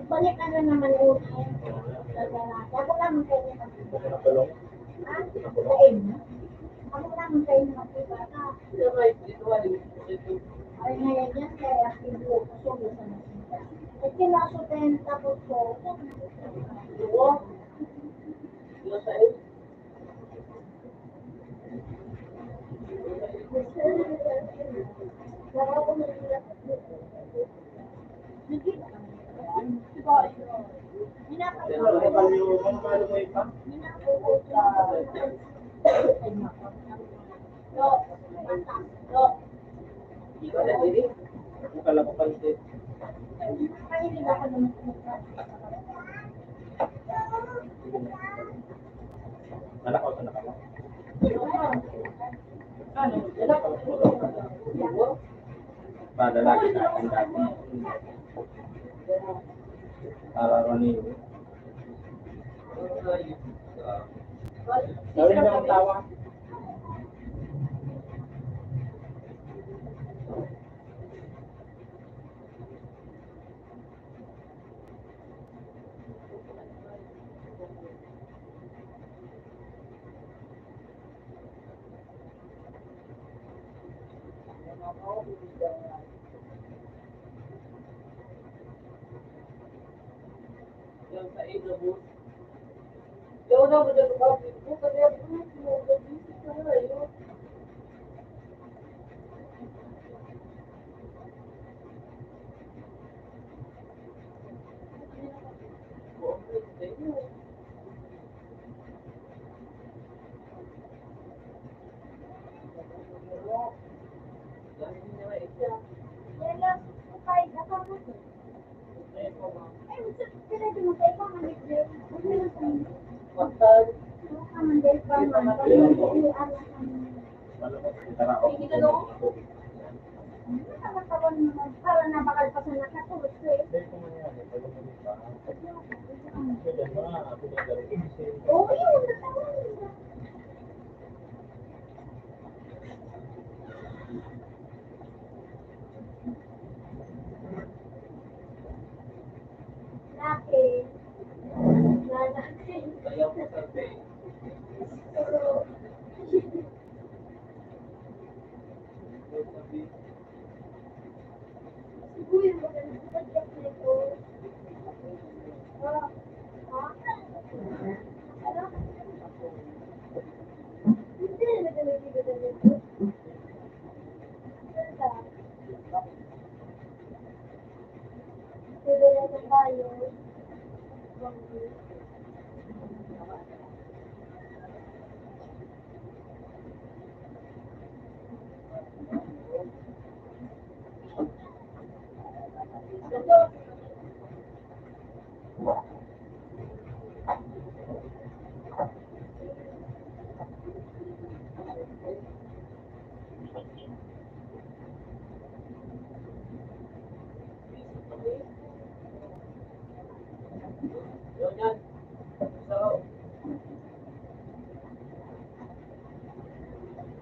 Balik ka na naman ulit. Ako lang kayo Nakulong. Ako lang kayo nakikita. Ay ngayon yan, kaya pinupuso mo sa nasita. At kinasutin tapos ko. Anak ko, anak ko. Pada lagi natin dati. Para rin. Sabi niya ang tawa. Para nabakal pa sa nakatulog ko eh. Oo, yun. Laki. Lalaki.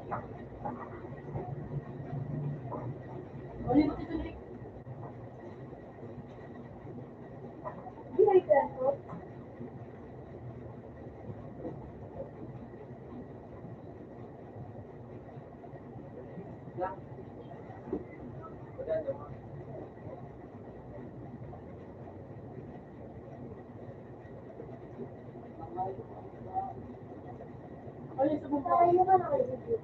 Di ba ito? Tayo ka nakalimutan.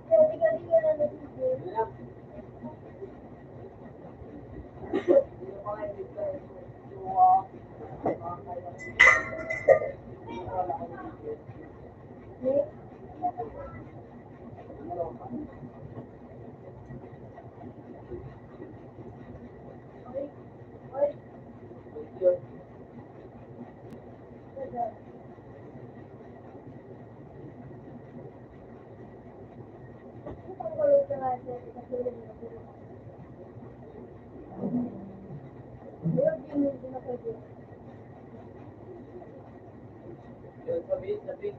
Pwede ka din na nag-video. Sabi.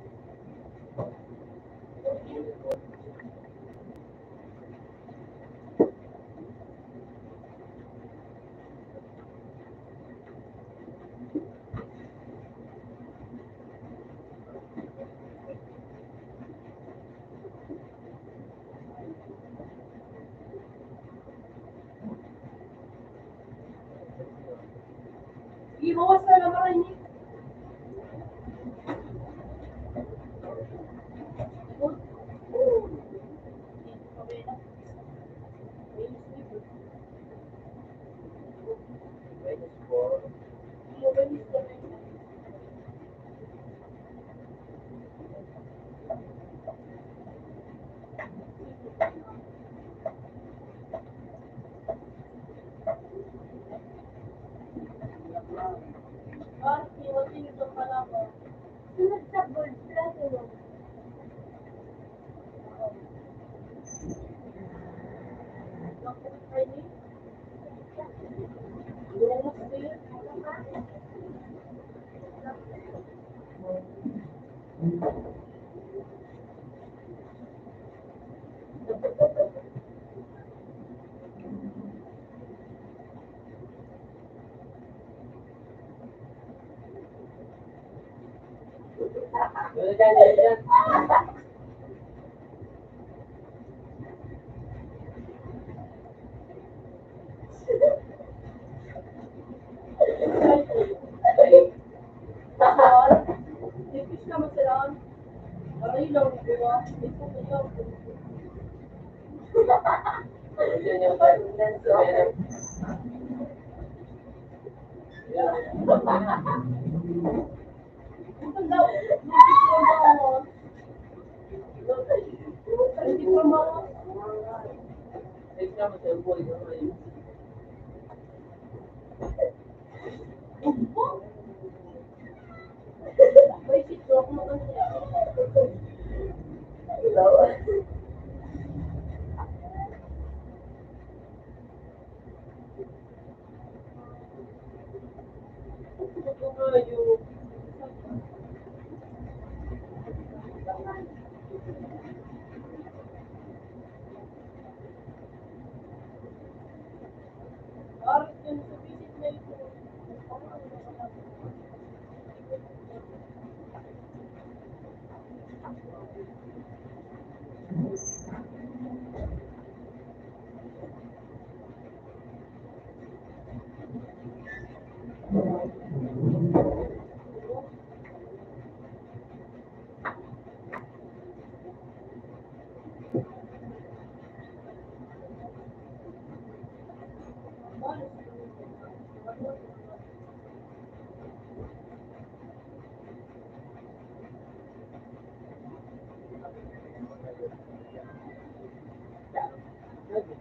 Ibawas na naman ini. Sunod sa gold plus,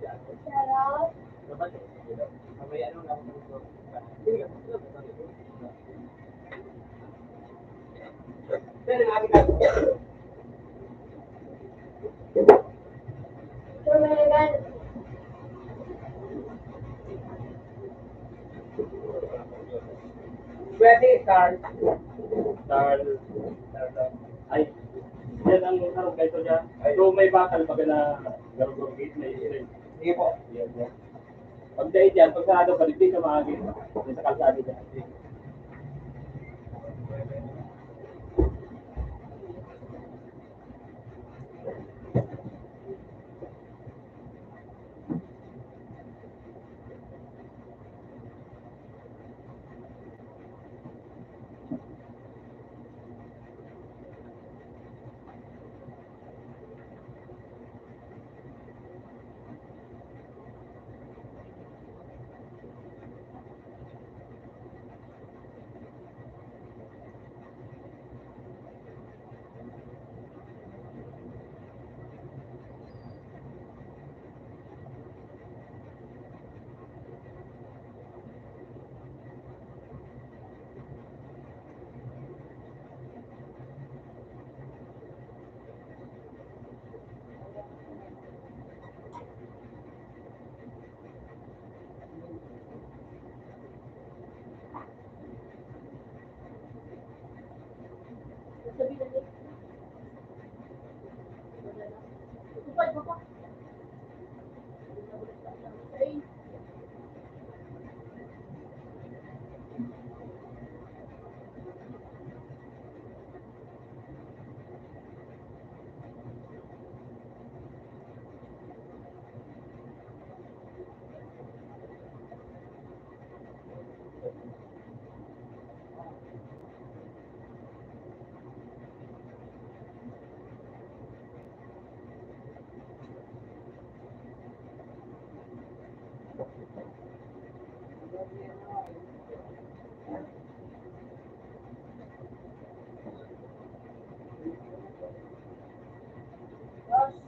Yan. Sarap. Tumagal. kasi, Carl. Carl, ay, yan ang harap kayo dyan. So may bakal pag na garong gate na yun. Sige po. Yan, yan. Pag dahil dyan, pag sarado pa, hindi ka maagin. Sa kalsada dyan. Sabi na din. Tupad mo pa. Ay, gosh.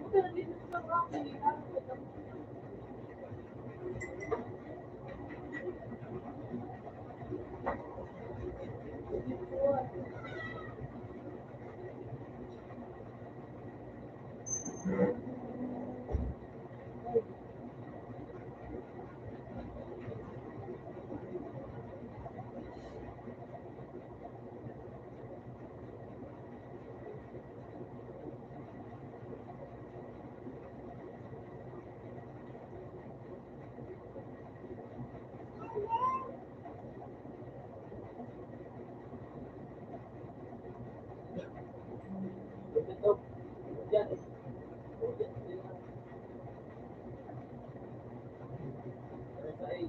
Buti na dito sa rock, eh. Ito. Yan. Ay,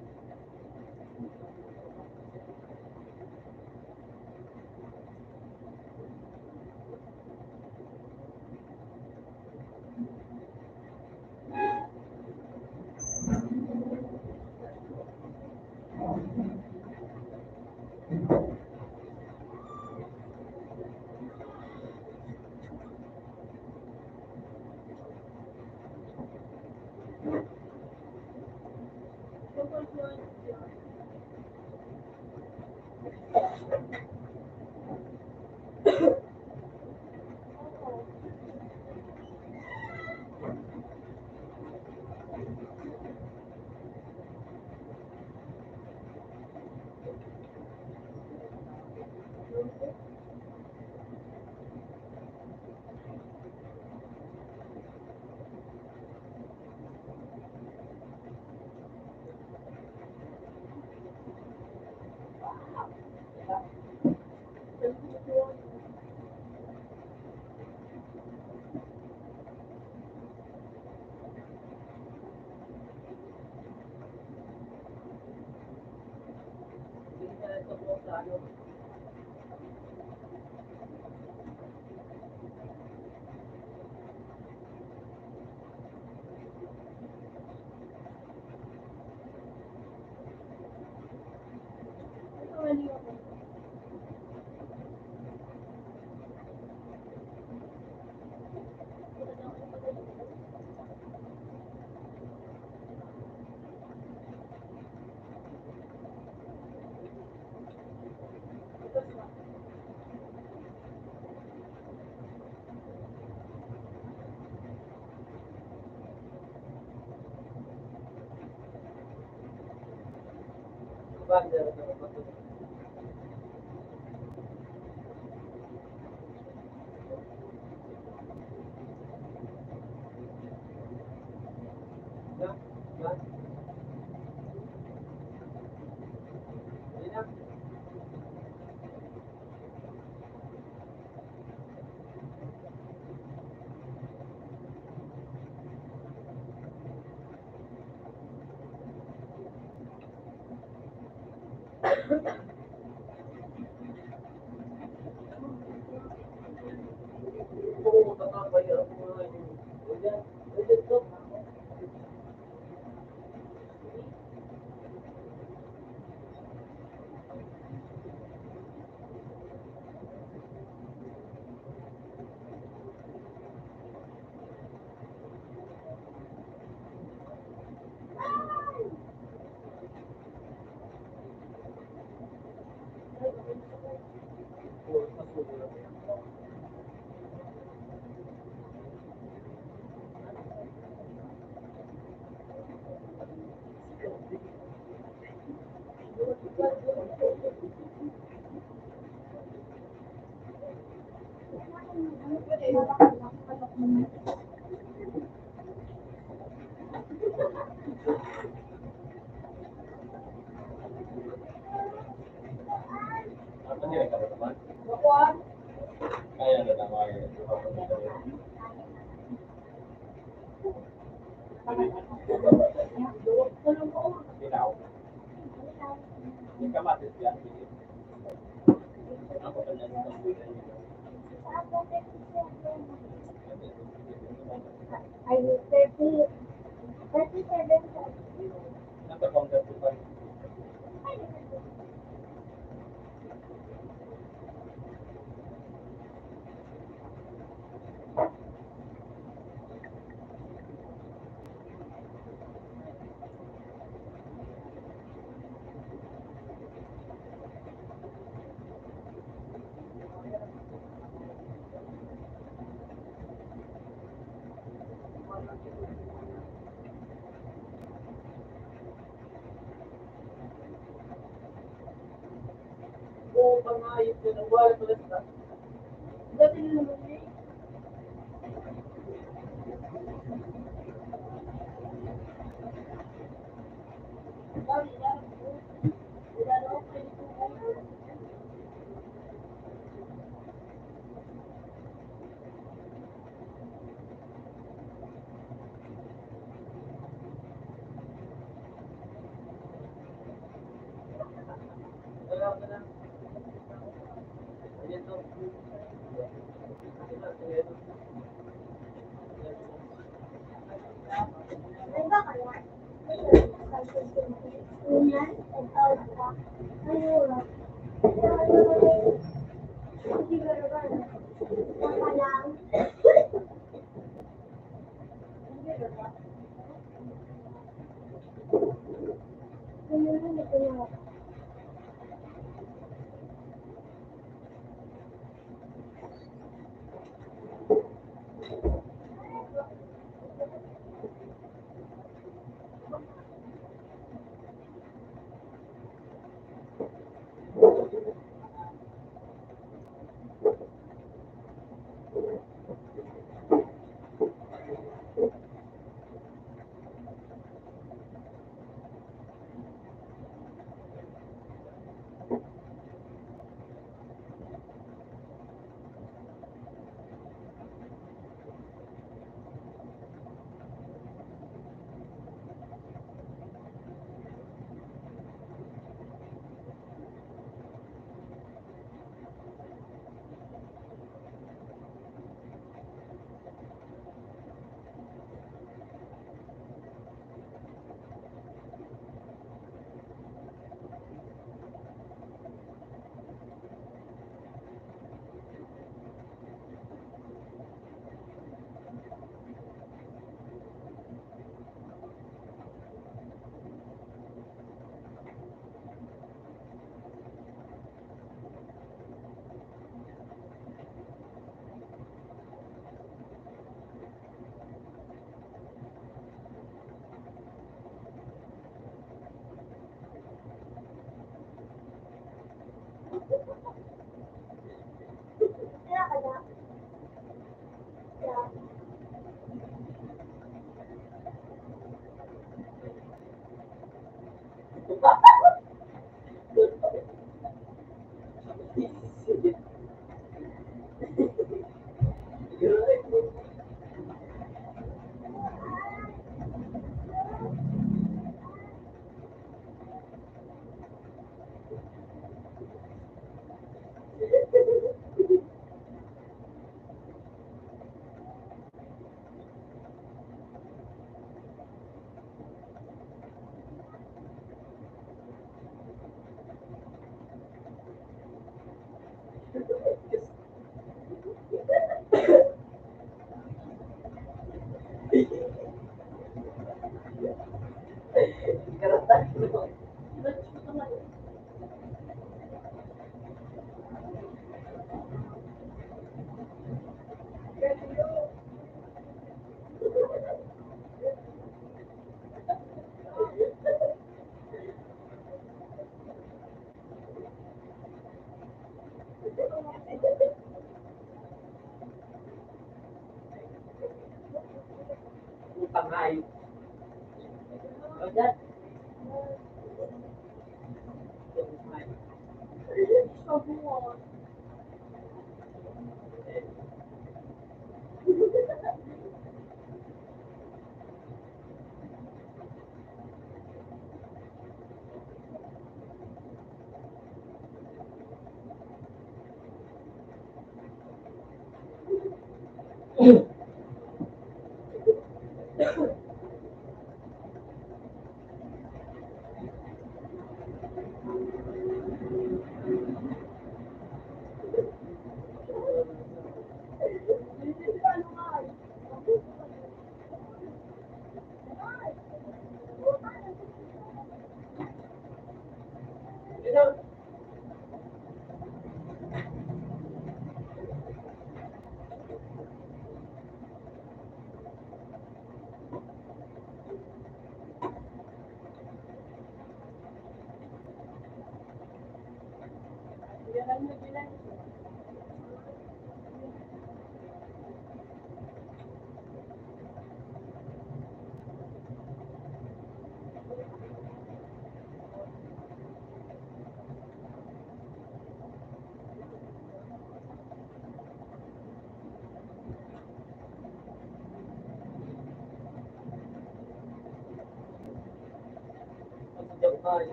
ito po sa ano. Ito, mali ako. Kaya na naman. Sinaw. Yung kamatis yan. Ako pa dyan sa buhay. Ay, 30, 37. Napakong gato pa. Dati na naman eh. Ay, ba kaya? Unyan, ang tawag ka. Ayun. Hindi ba naman? Tama lang. Hindi ba ba? Ayun, hindi ko na. Tangay. Ayan.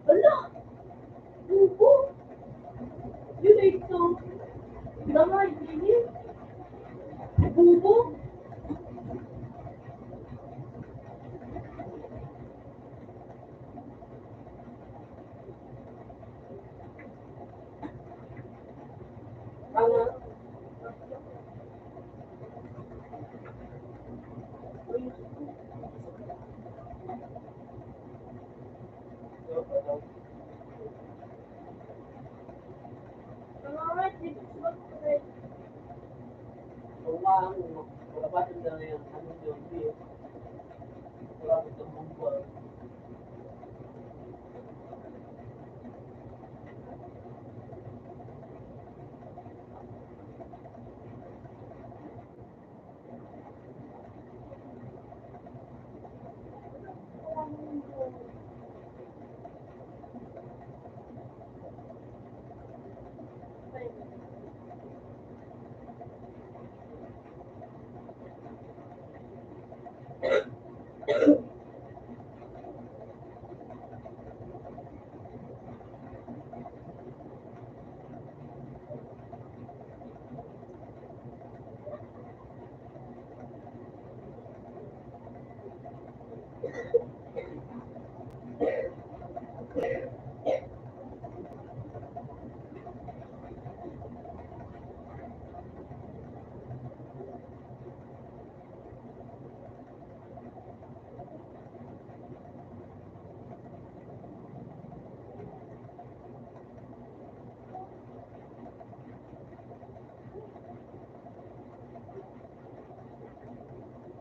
Wala! Bubo! Yun ay ito. Damay, hindi. Bubo! Ano? Nangangat, di ba sulat ko rin? Kung malabasan na yan, ano yun, hindi. Marami sa munggo.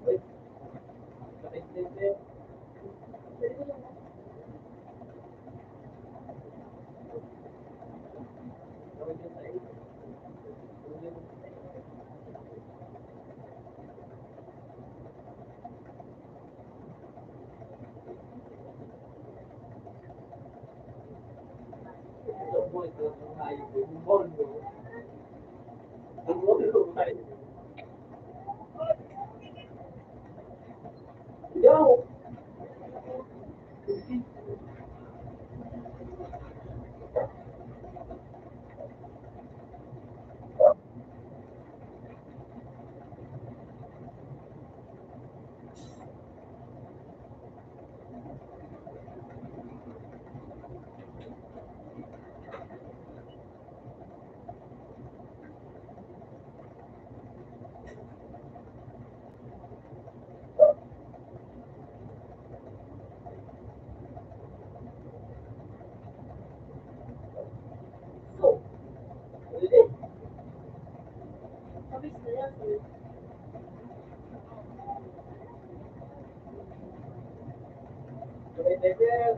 Uy, sakit din din. Sakit din sa iyo. Ito mo, ito ang hayop ko. Yung borno. Ang borno, hayop. Yo! So, ulit. Mabis na yan, eh. Sabay tayo.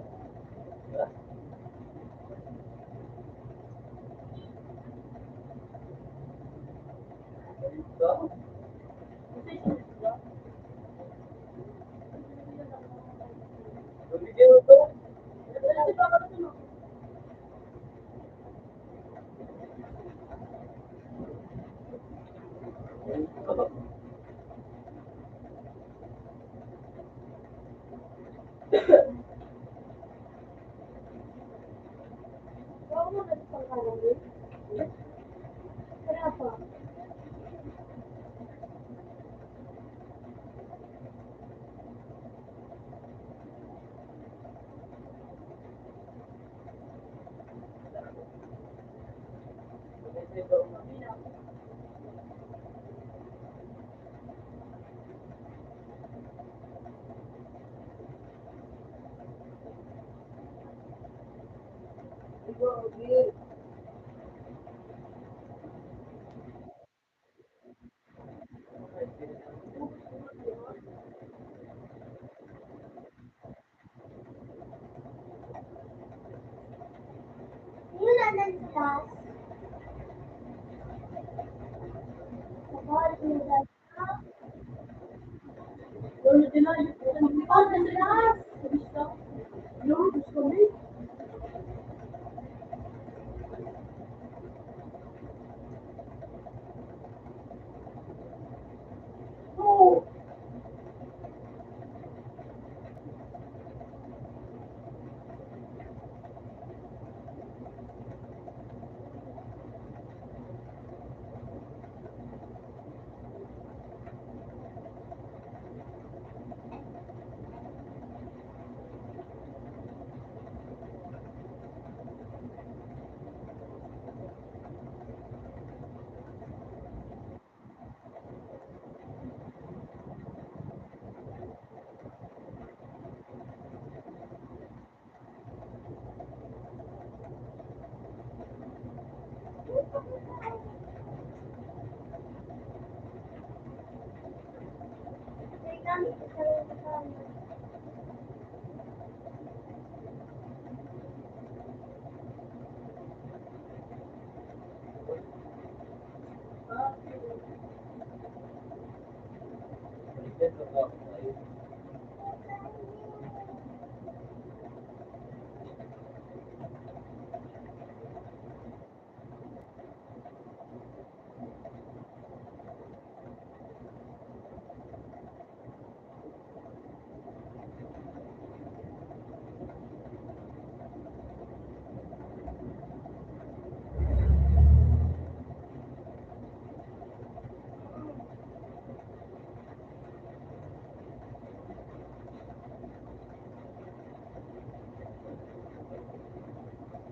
Ito. Kasi sila. Bibigyan mo to. Kasi baka na sila. Baka mo na sa kalawin. Kaya pa. Yun na lang class. Sabay, yun na lang. Yun na din lang. Oh, na class. Yun, gusto mo. Oh. May gamit ka sa kasama. Balikan lang ako tayo.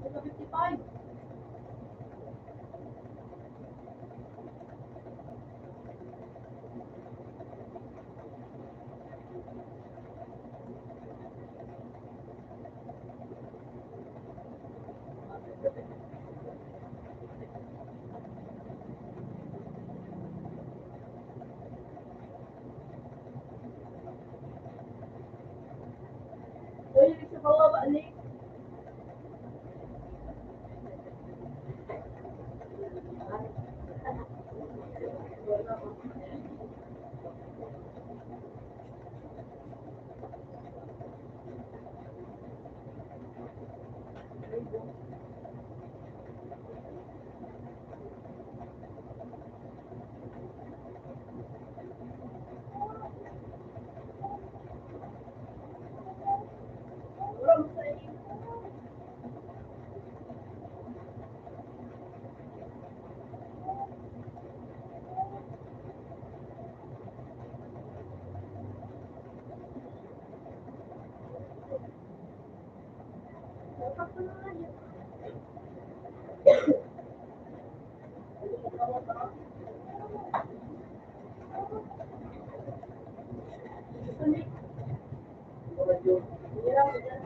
Ito 55. Uy, sa bawah balik. Orang saya. Dapat na aja. Ini. Ya, udah.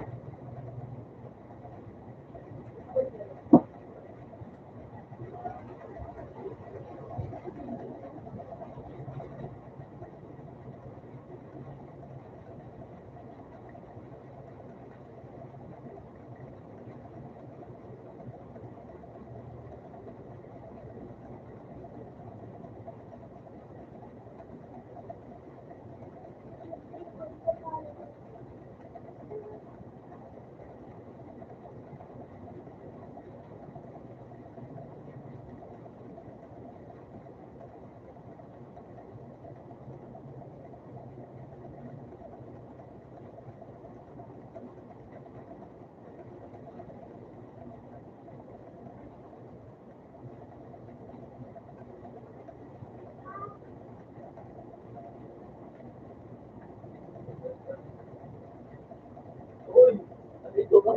Uy! Nandito ka.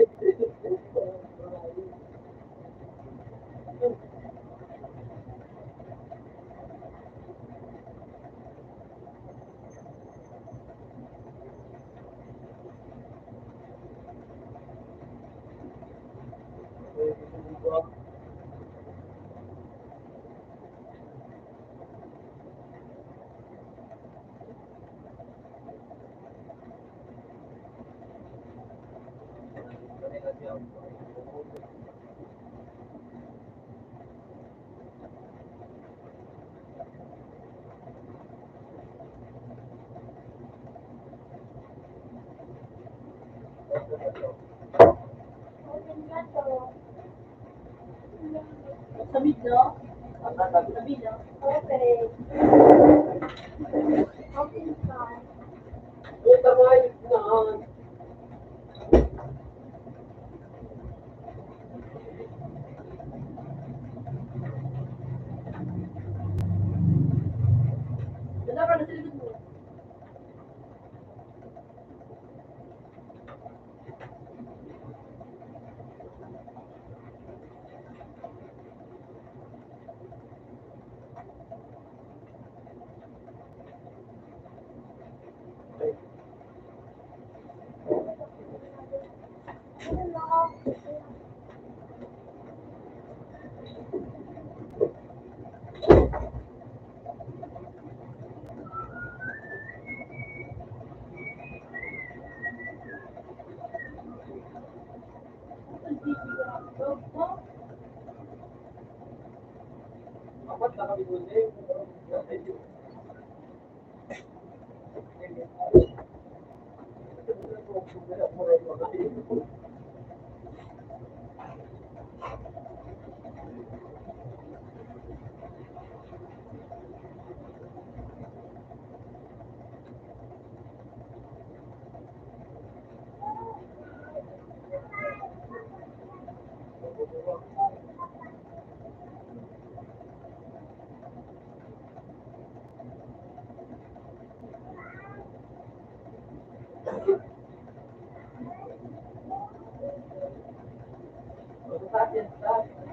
Open nga to. Sa video? Sa video? Okay. Open ka. Puta nga yun na. Wala ka na sa likod mo. Hello. Apat na kami doon eh. Sa atin, sa atin.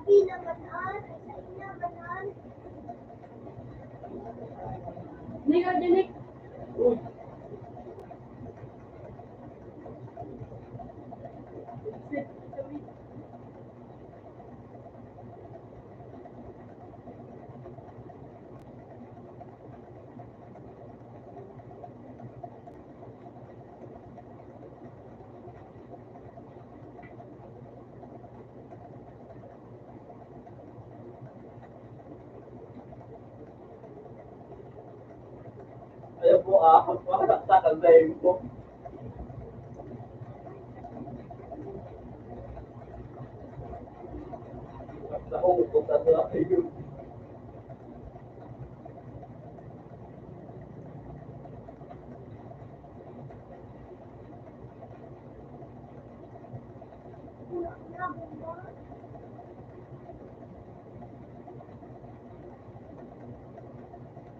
Hindi naman an, sa ina manan. Nick, Nick. Uy, ayaw po makakaksakan sa iyo po. Sa kong kung sa iyo. Wala na, bomba.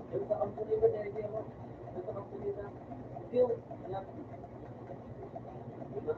Yung sa company ba, Derek, ako? Yung sa company na, yung, yan. Diba?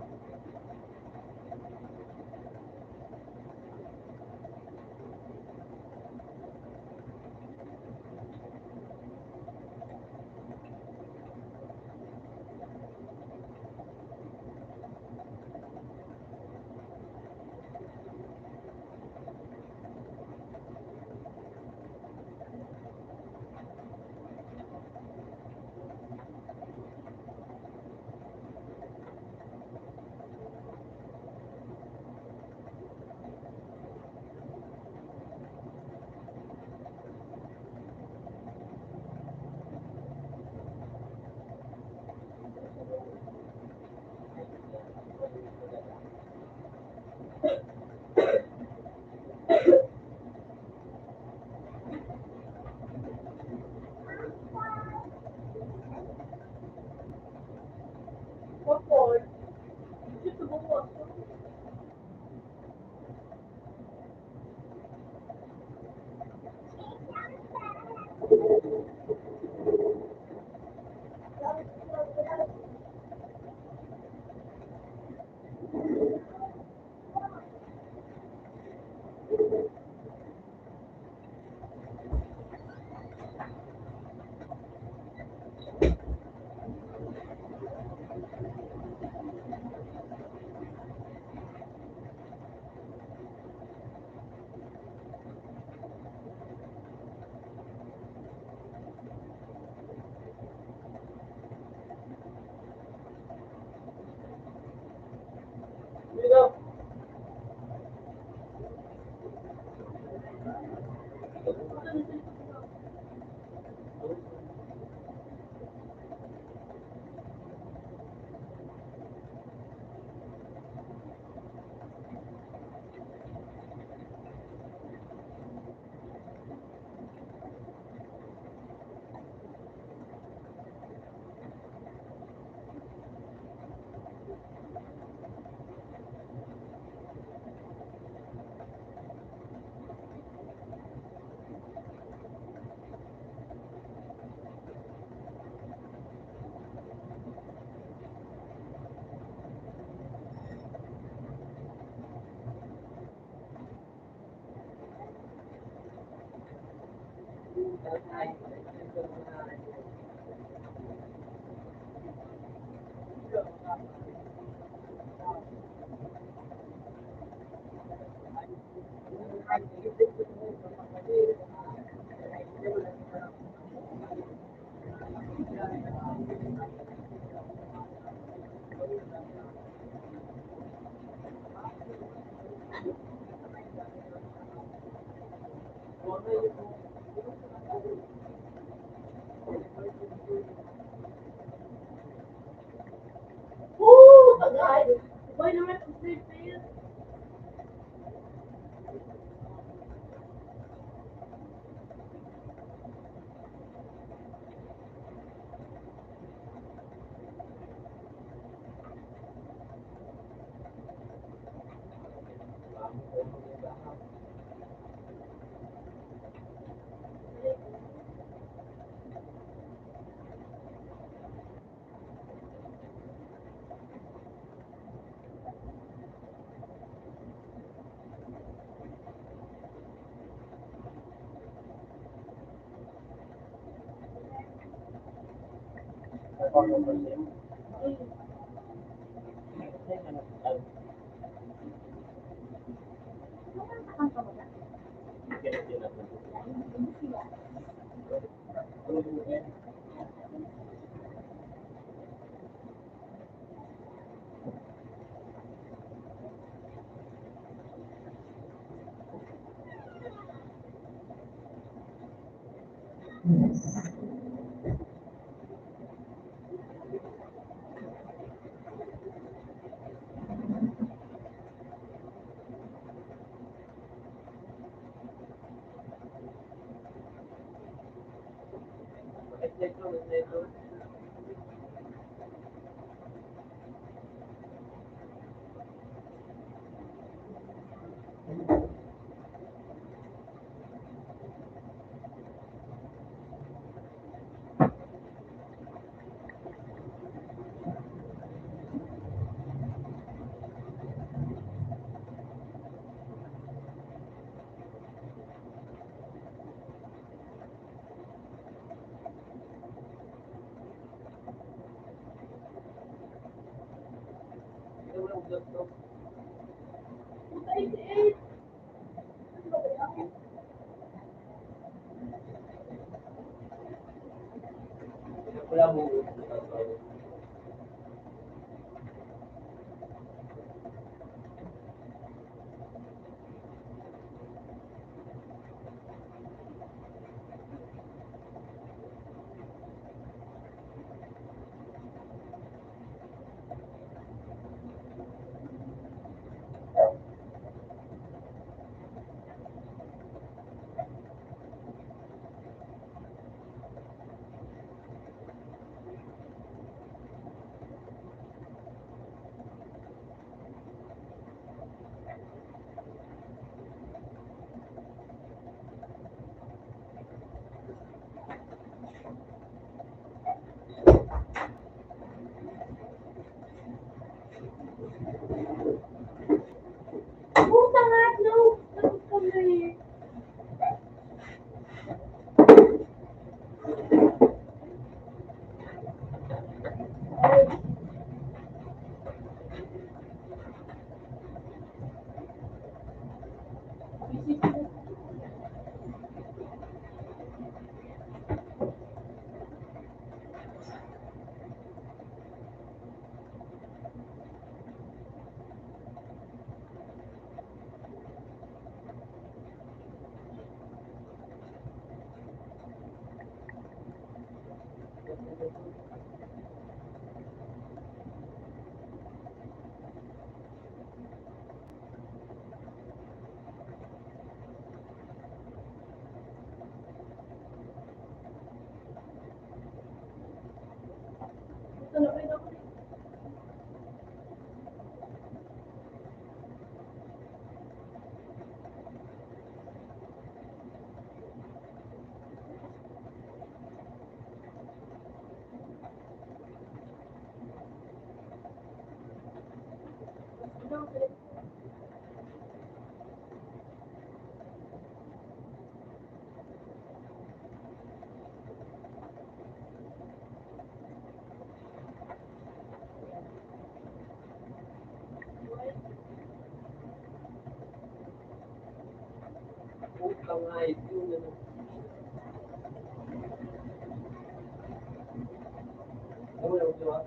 Popol. Dito bumot. Dito. Woo! Tagay. Boy naman, update na yun. Wala mo. Puta nga, no! Tapos kami. Ay. Utang nga ito na. Wala mo diba?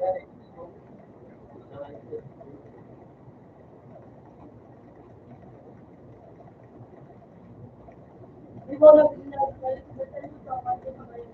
Di ba na pinag-balik sa tayo sa pati na kayo.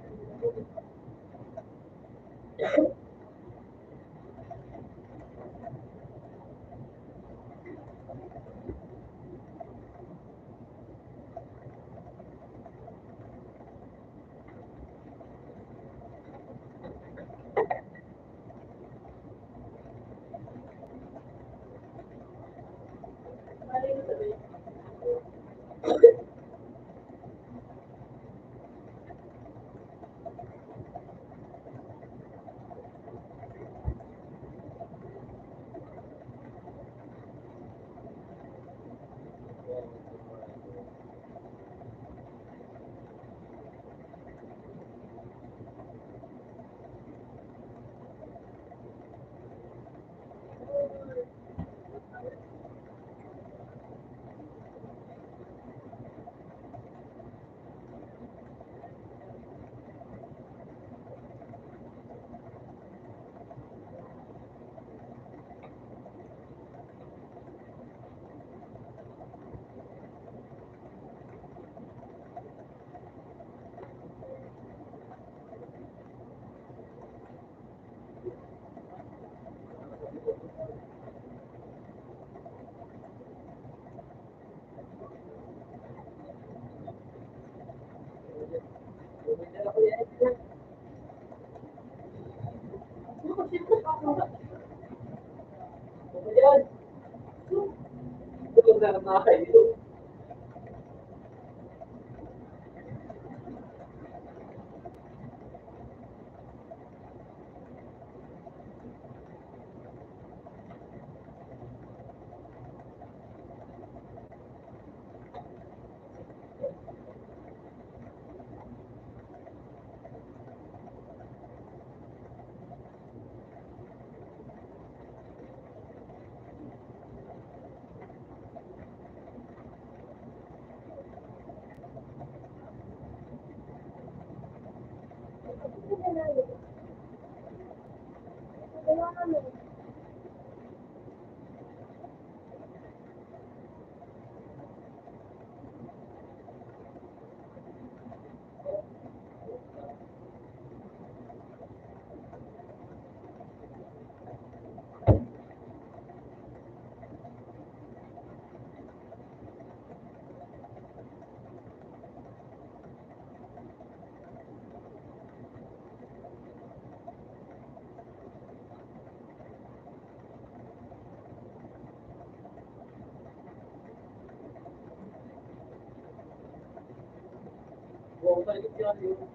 Balik sa tayo.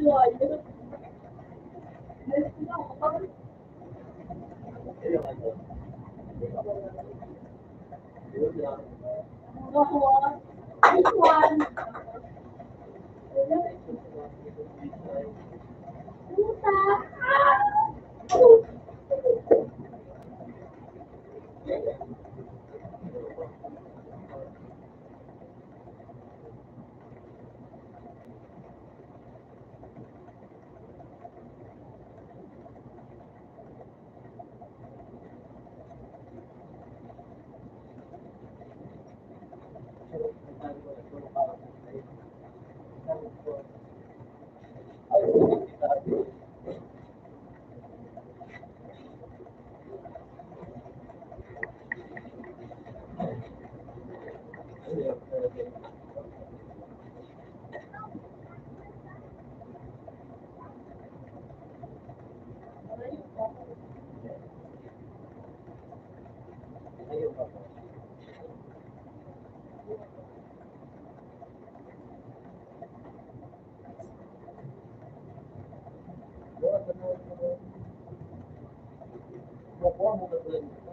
buhay. Next na ako. Ayun, ano. Yun lang. One. One. Puta. Ayun pa. Makuha mo na pala dito.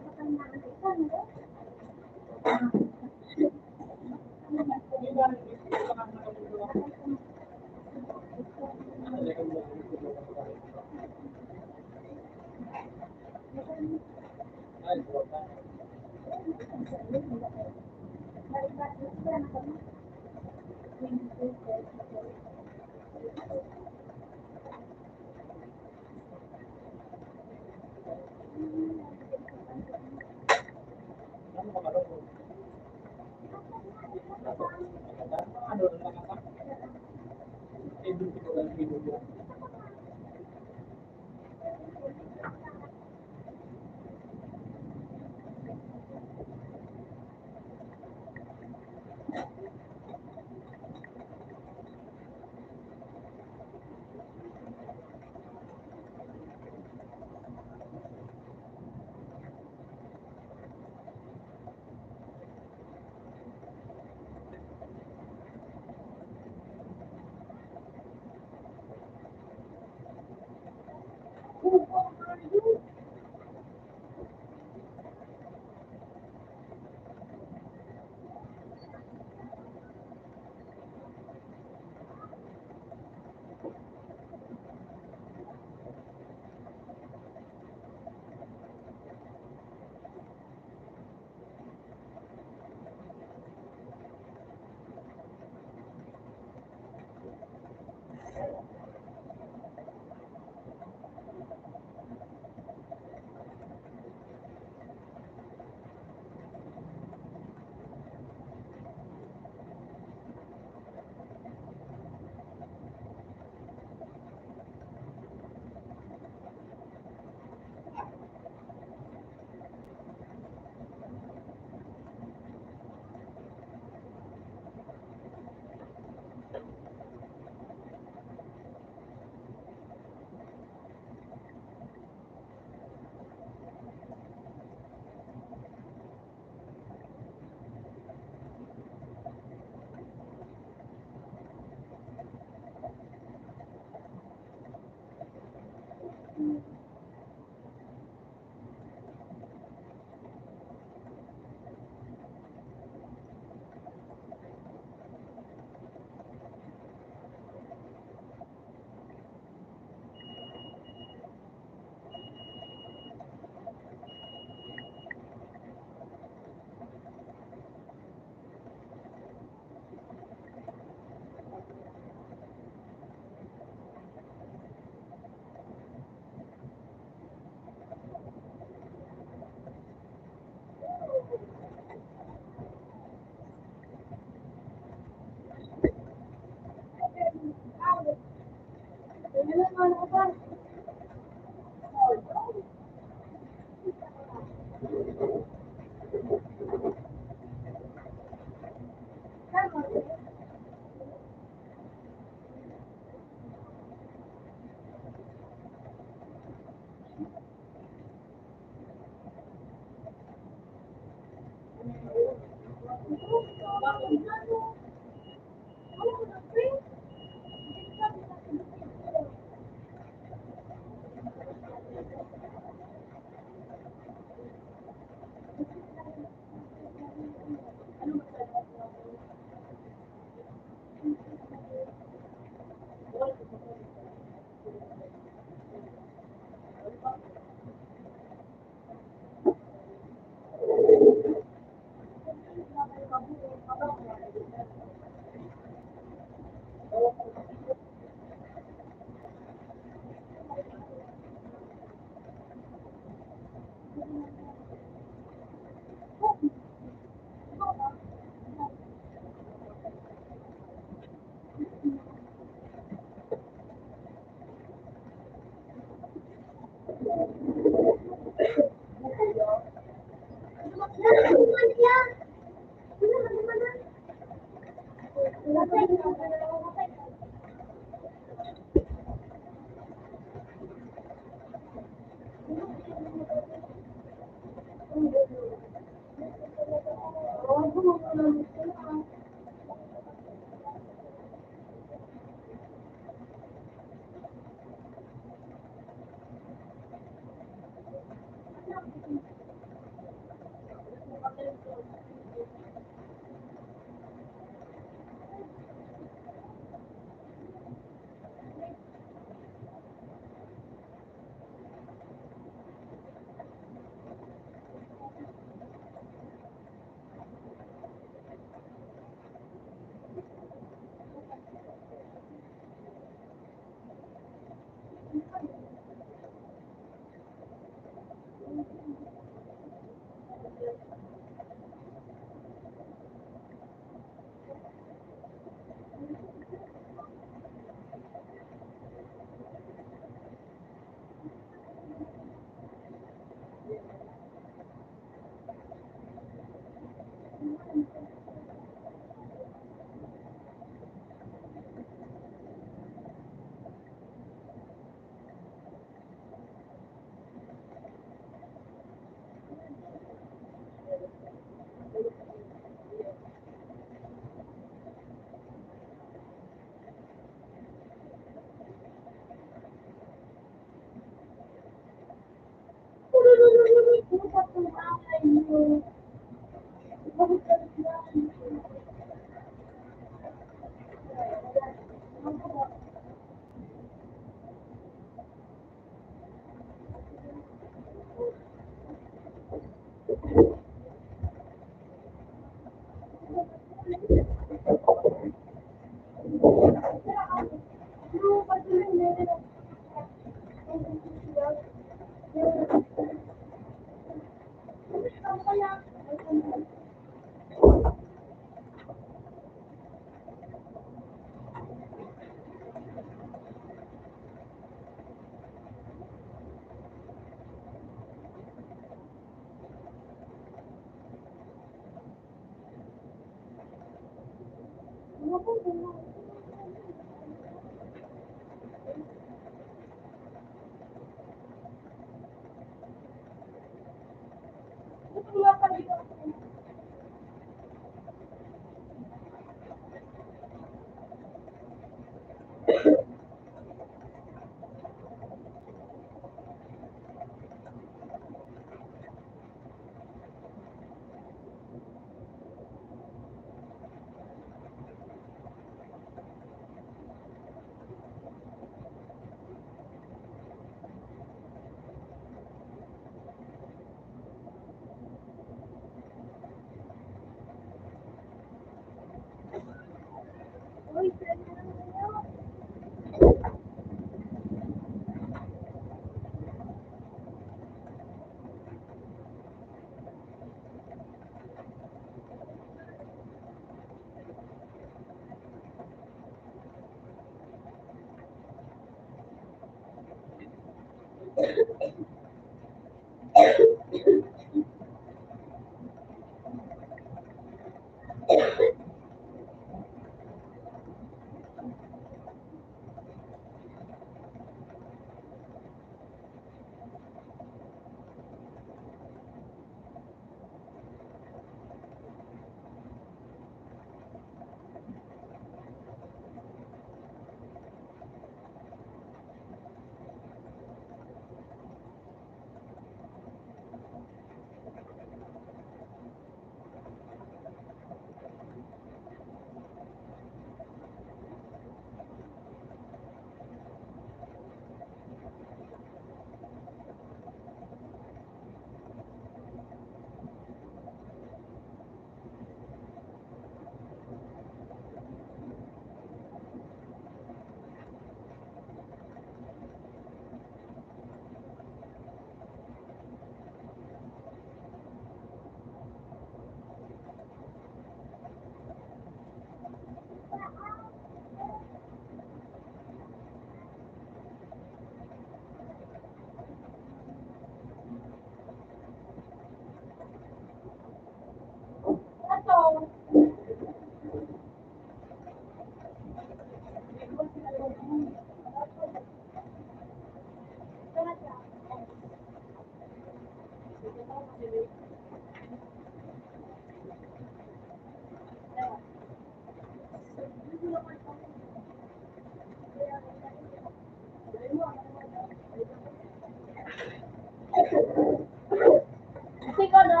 Kasi ka na.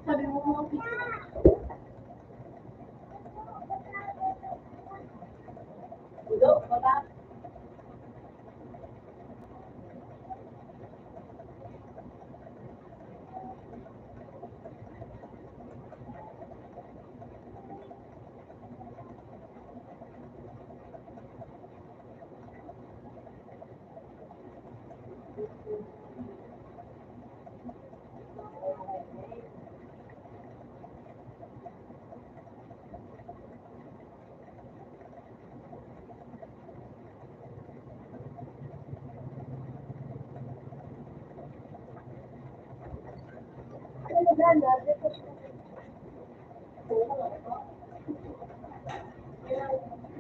Sabi mo mo kasi. Ulo, bata.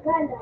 Gala.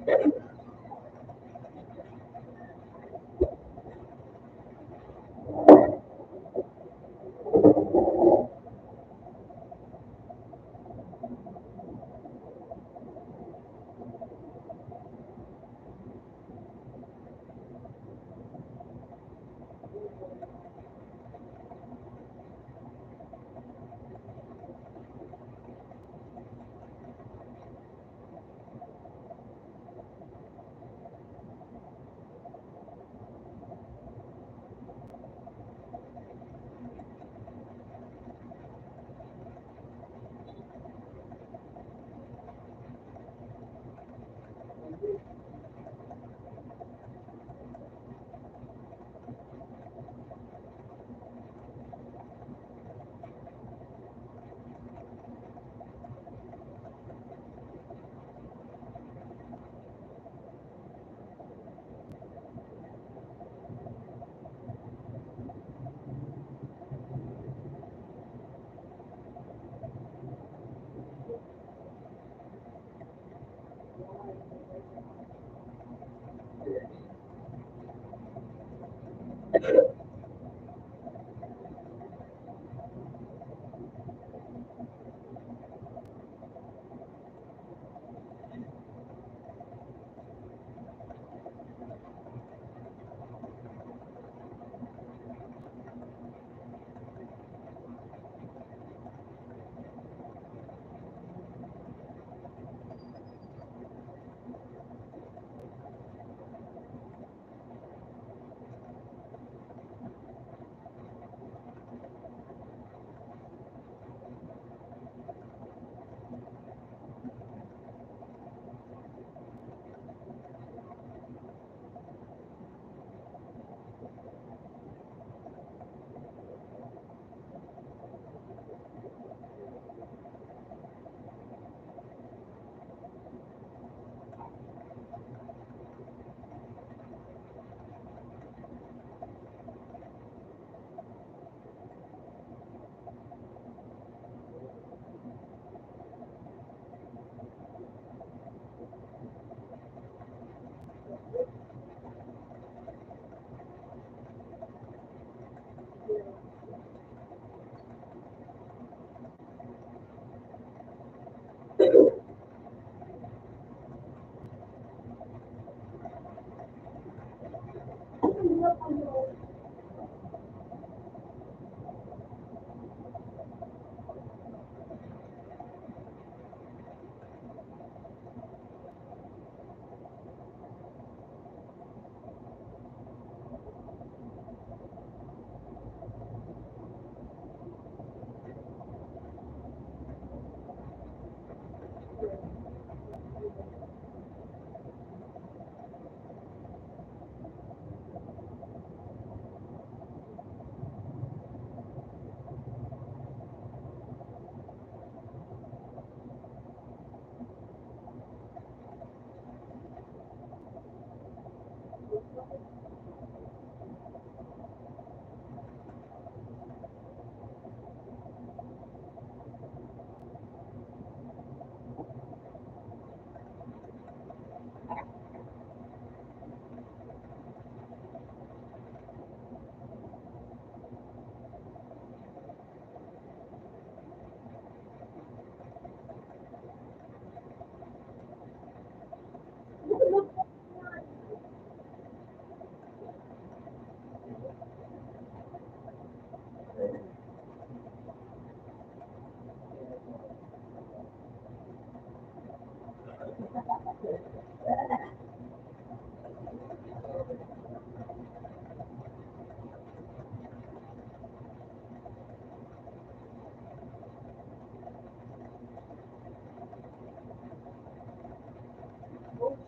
Oh,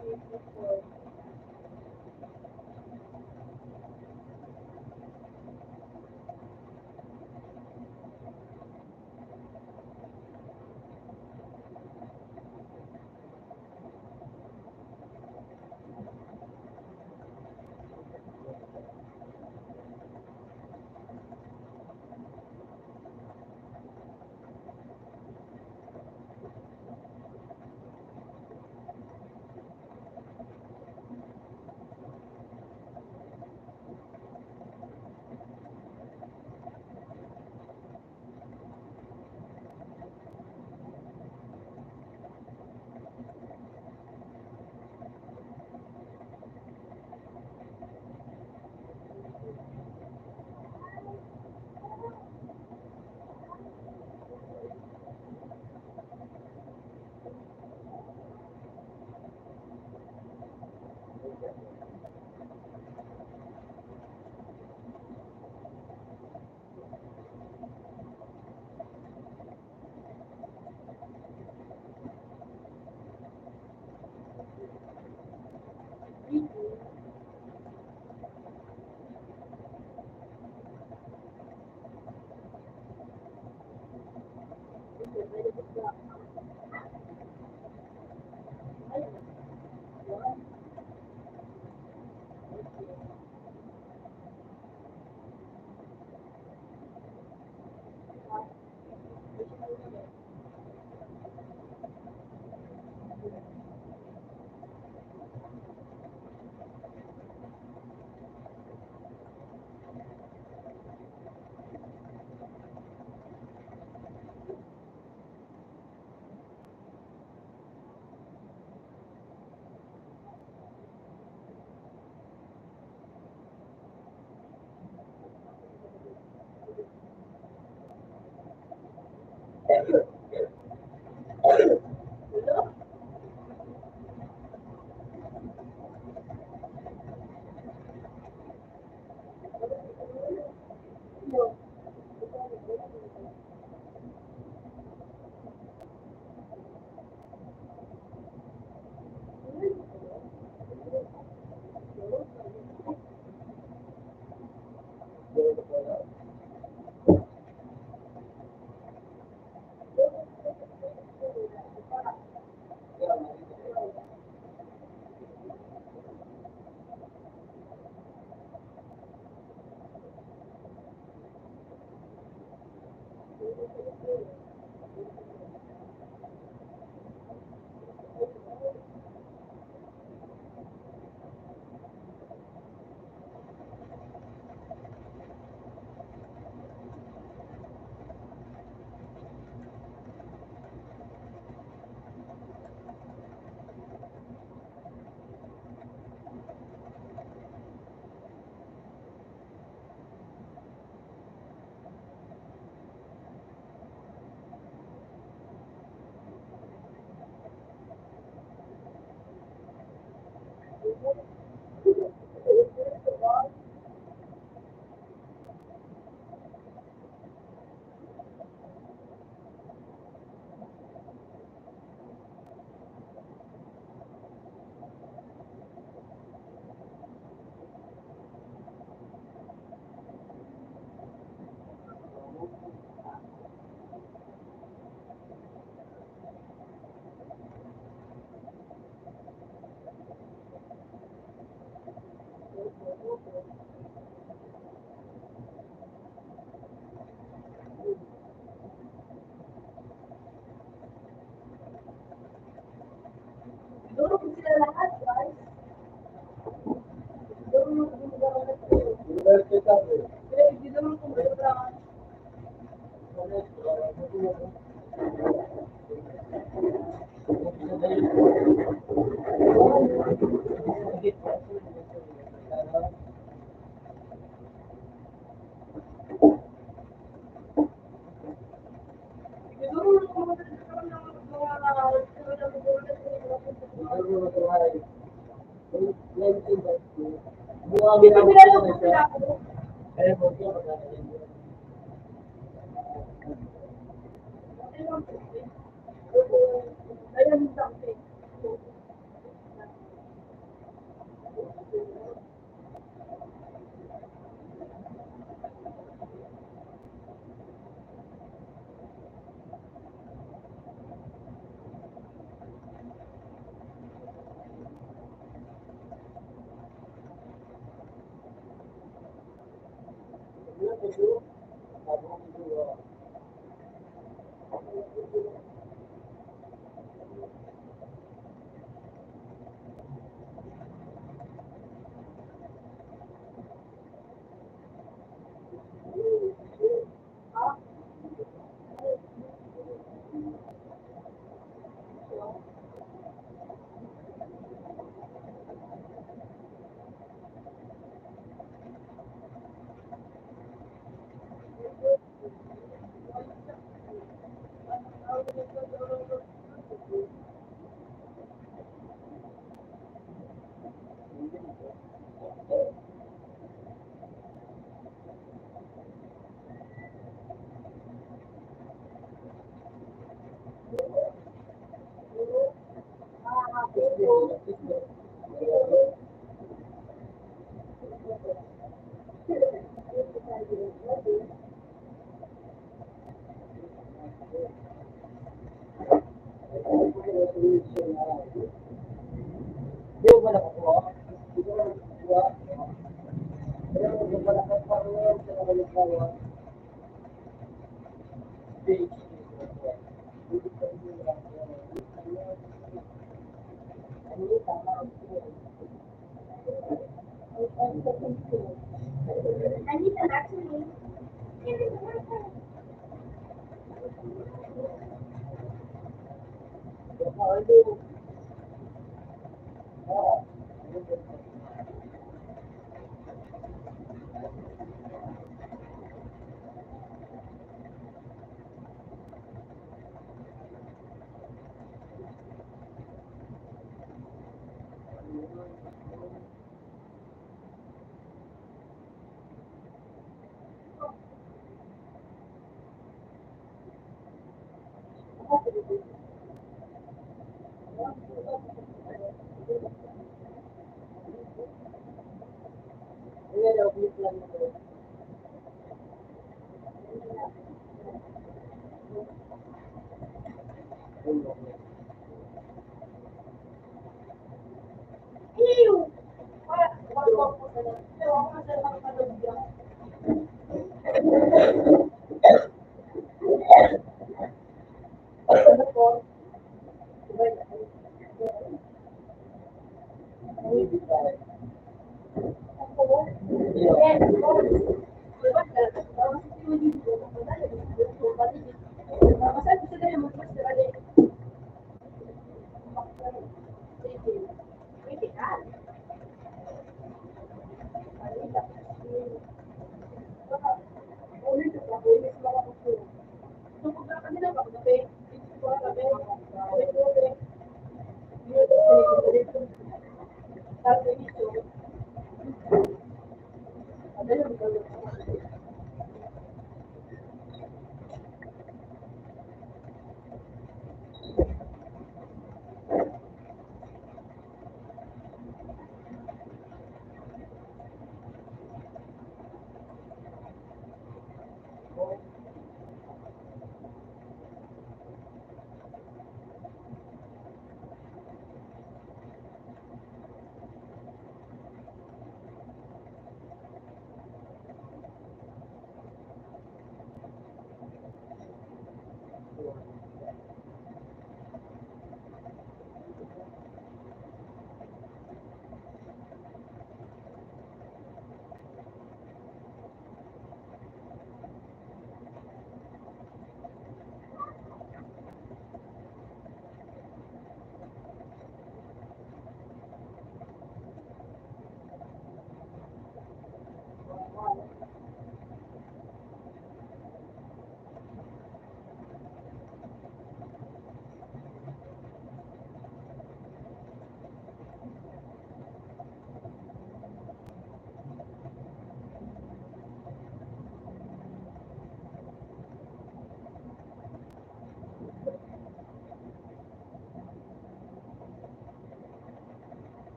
shit, before. Siguro kung sila lahat, guys. Siguro yung University sabi. hindi naman kung sobrang siguro kung magkakaroon ng mga Di ba nakukuha? Di ba nakukuha? Kaya mo ba nakakaroon sa nakaligawa? Hindi. I need an actually. Ew!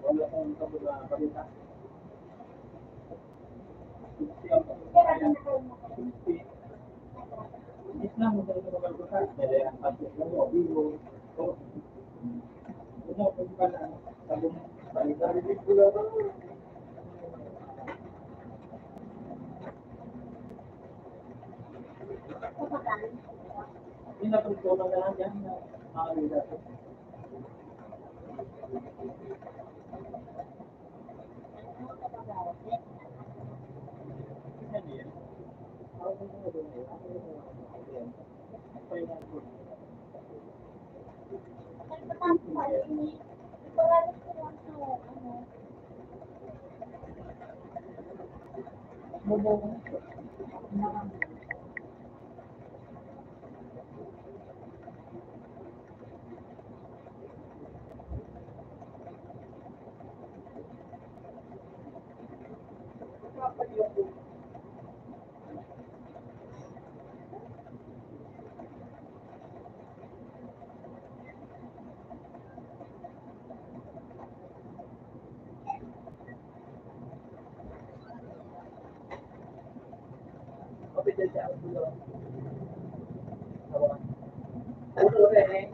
Wala kang kabila. Kaya rin na kayo mo. Islam mo talaga magkakasal. Dahil ang pati mo, bigo. So, ano, kung pa na, sabong balik-balik ko lang. Pinapagtulang na lang yan na makakaliga. Yan yan. Ako kung ano doon eh. Ako yung mga yan. Finance ko. Bubong. siya ulo. Ulo rin eh.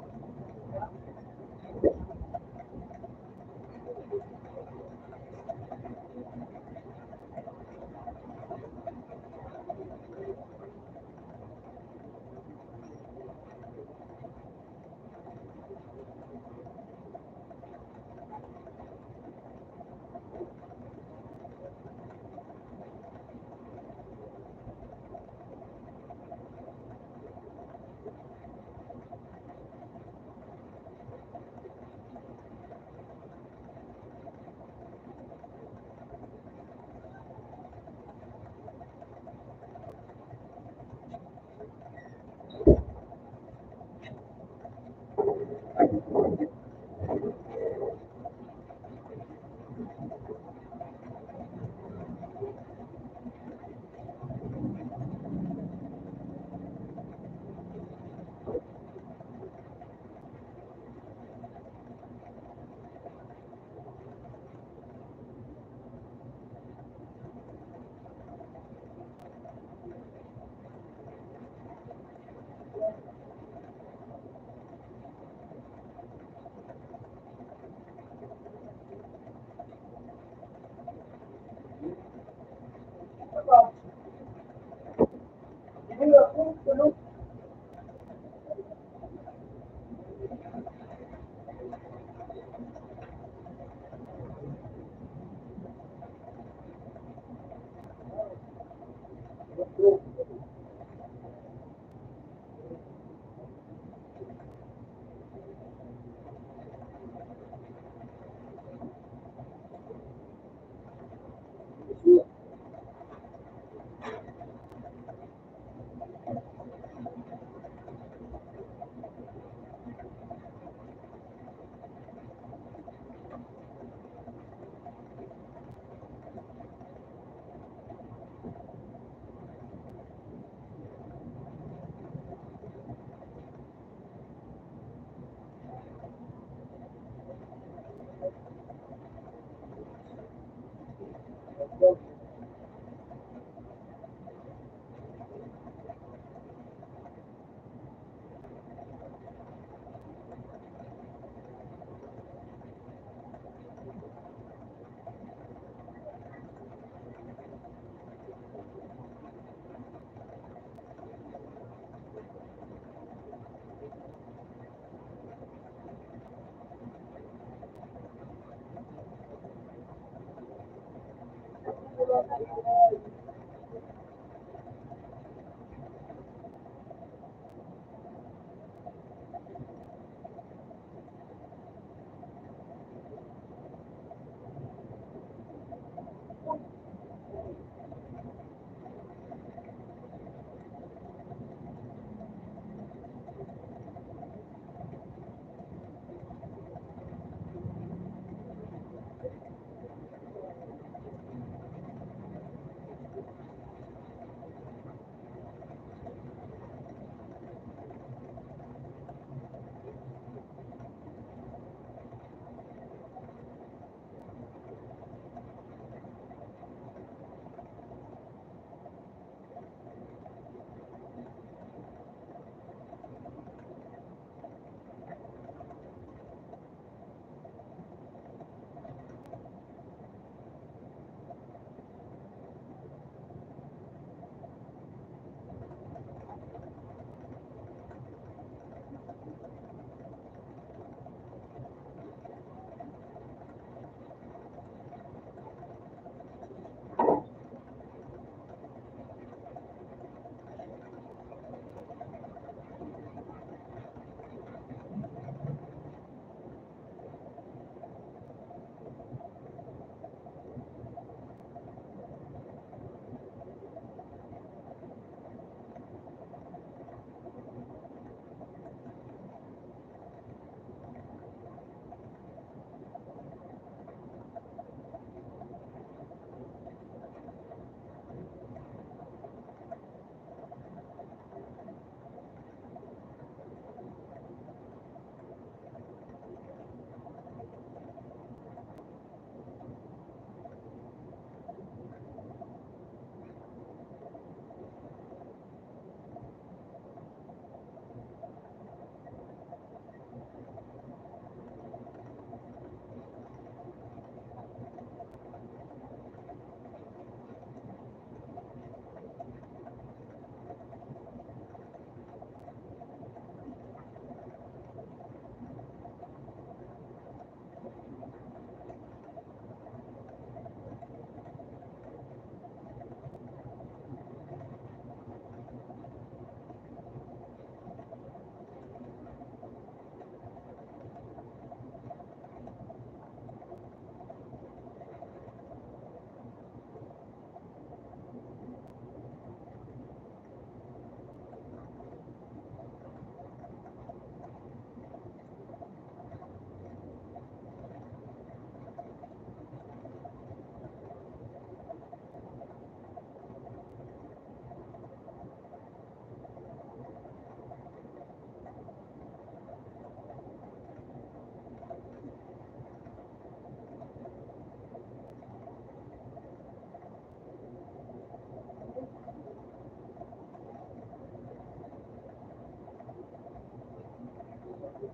Ito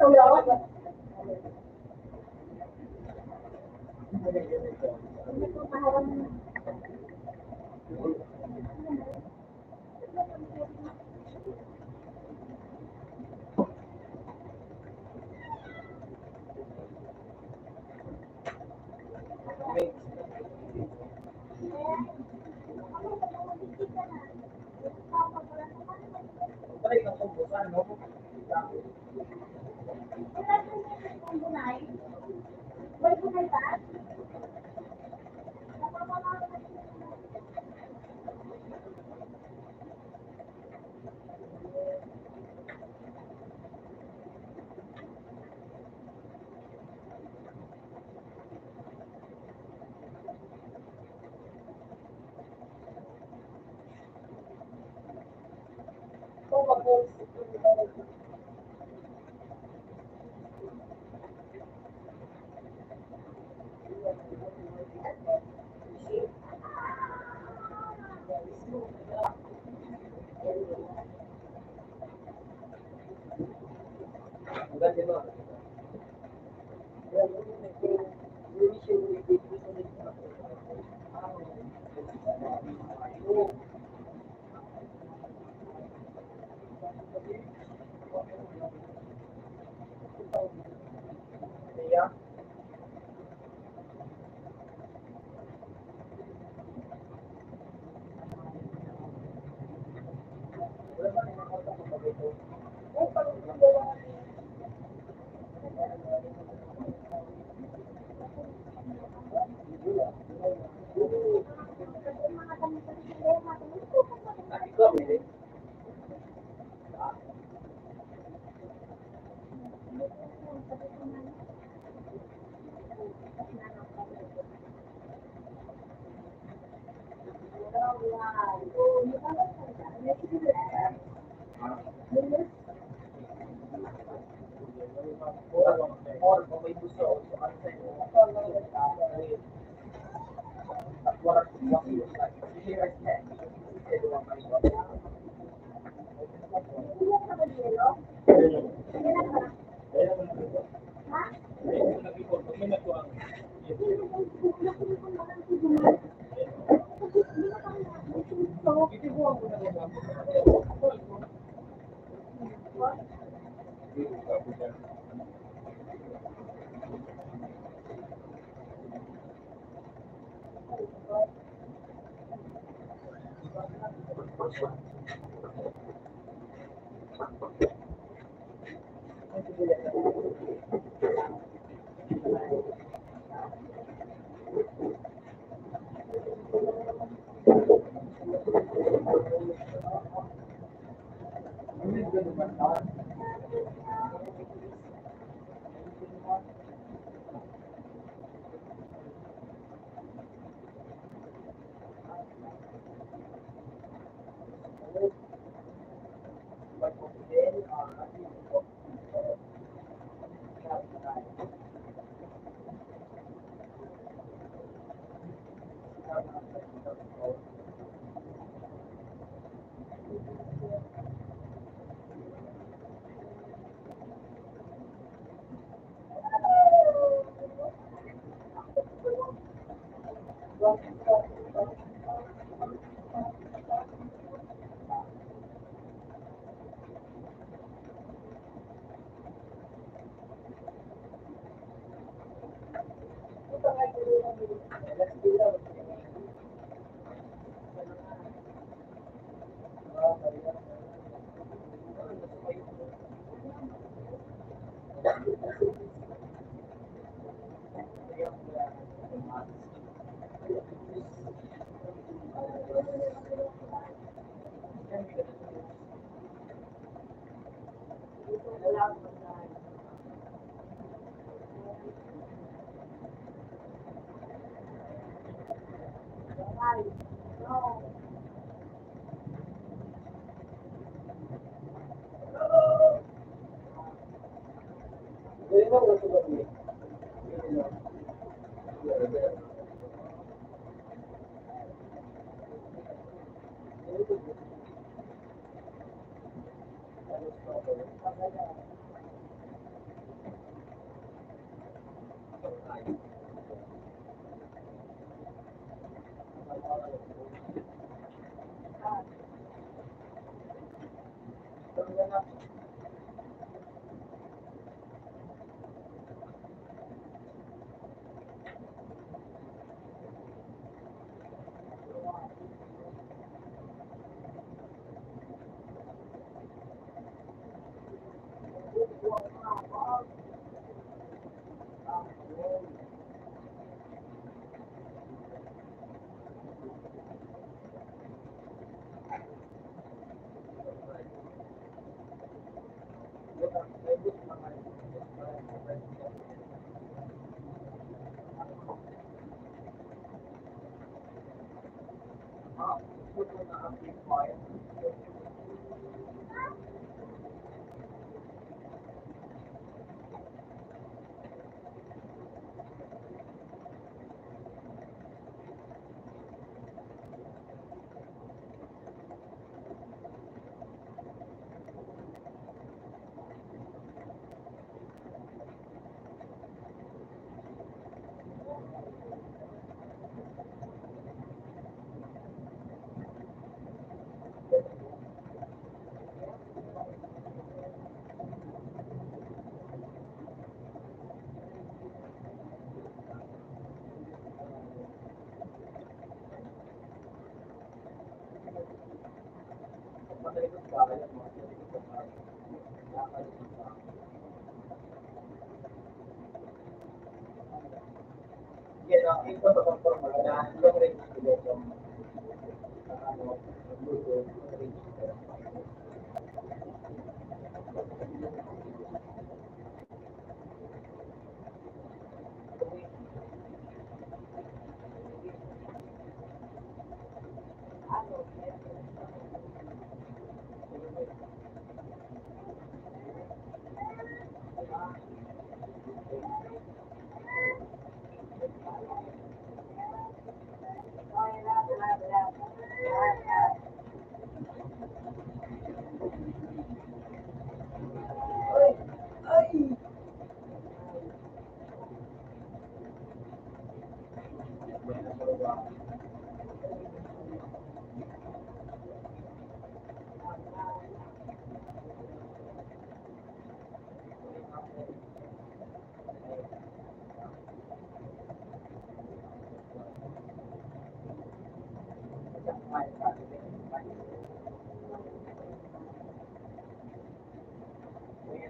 yun. Hindi ko parang may bunay ba?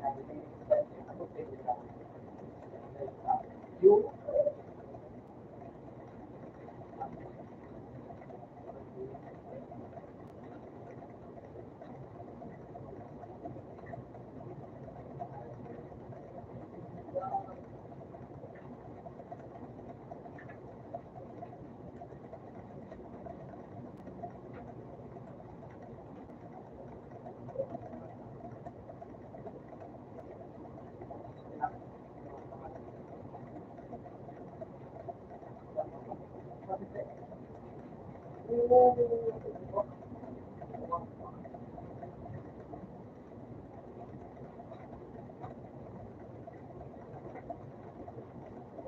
Yung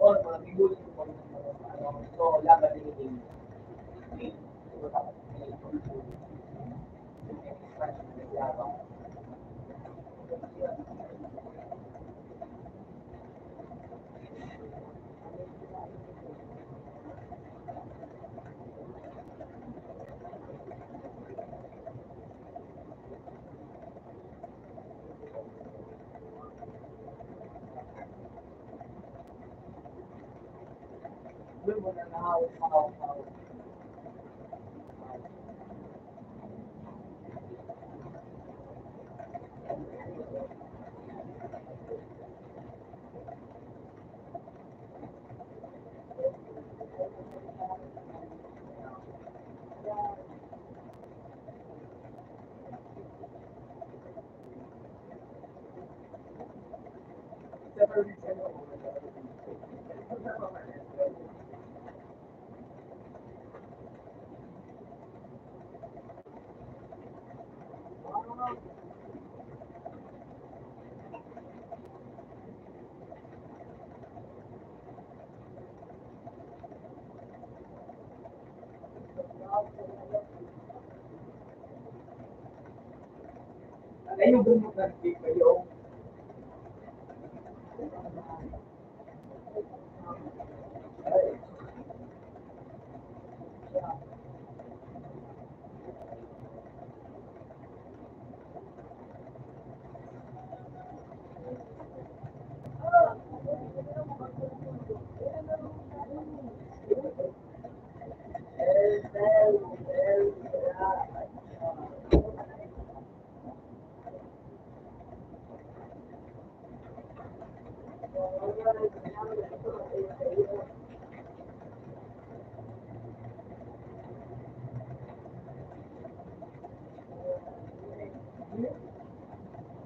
or mga bigul so laban din Doon mo na nahawak. Ayun doon mo nag-take kayo.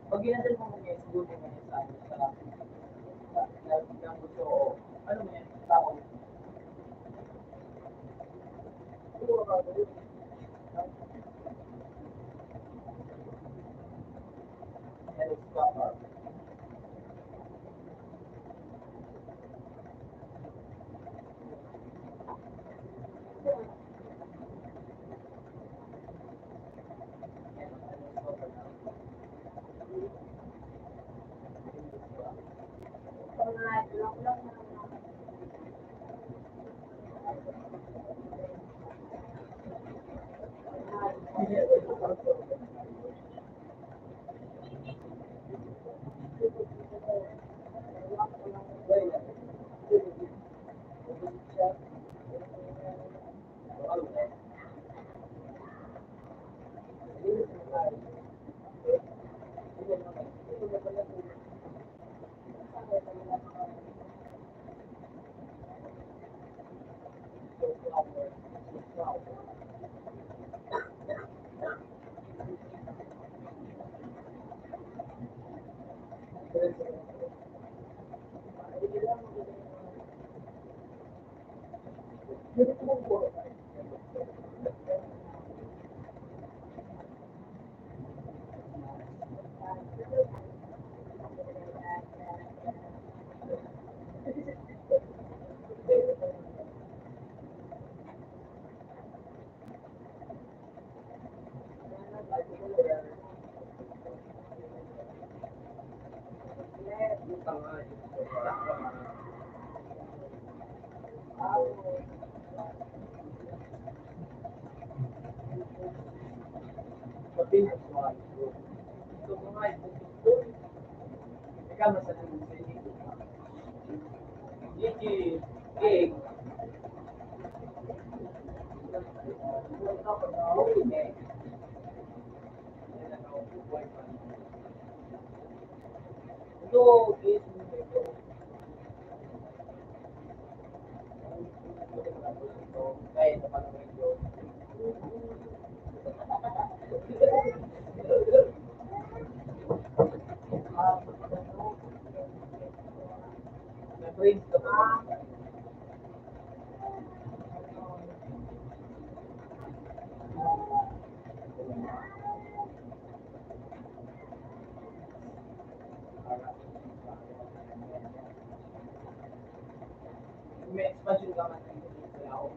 Pag ginadal mo mga siguro mo yan sa gusto o ano mo yan, tao. Kama sa Gigi, Gig. Ito is kahit na parang medyo na-brains ka ba? May expansion ka man sa ako.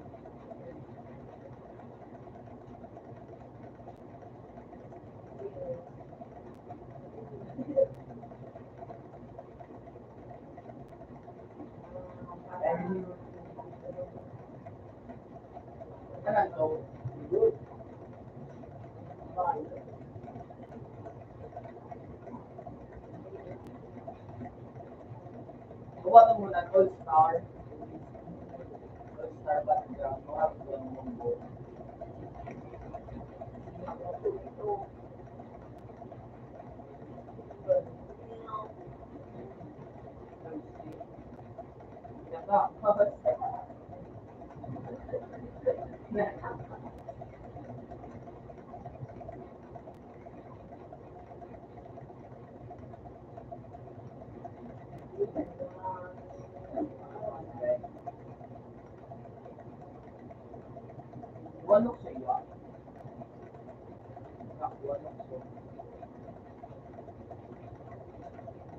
Kuha ka muna, All-Star. All-Star background, mga ang mumbo. Walok sa iyo. Walok sa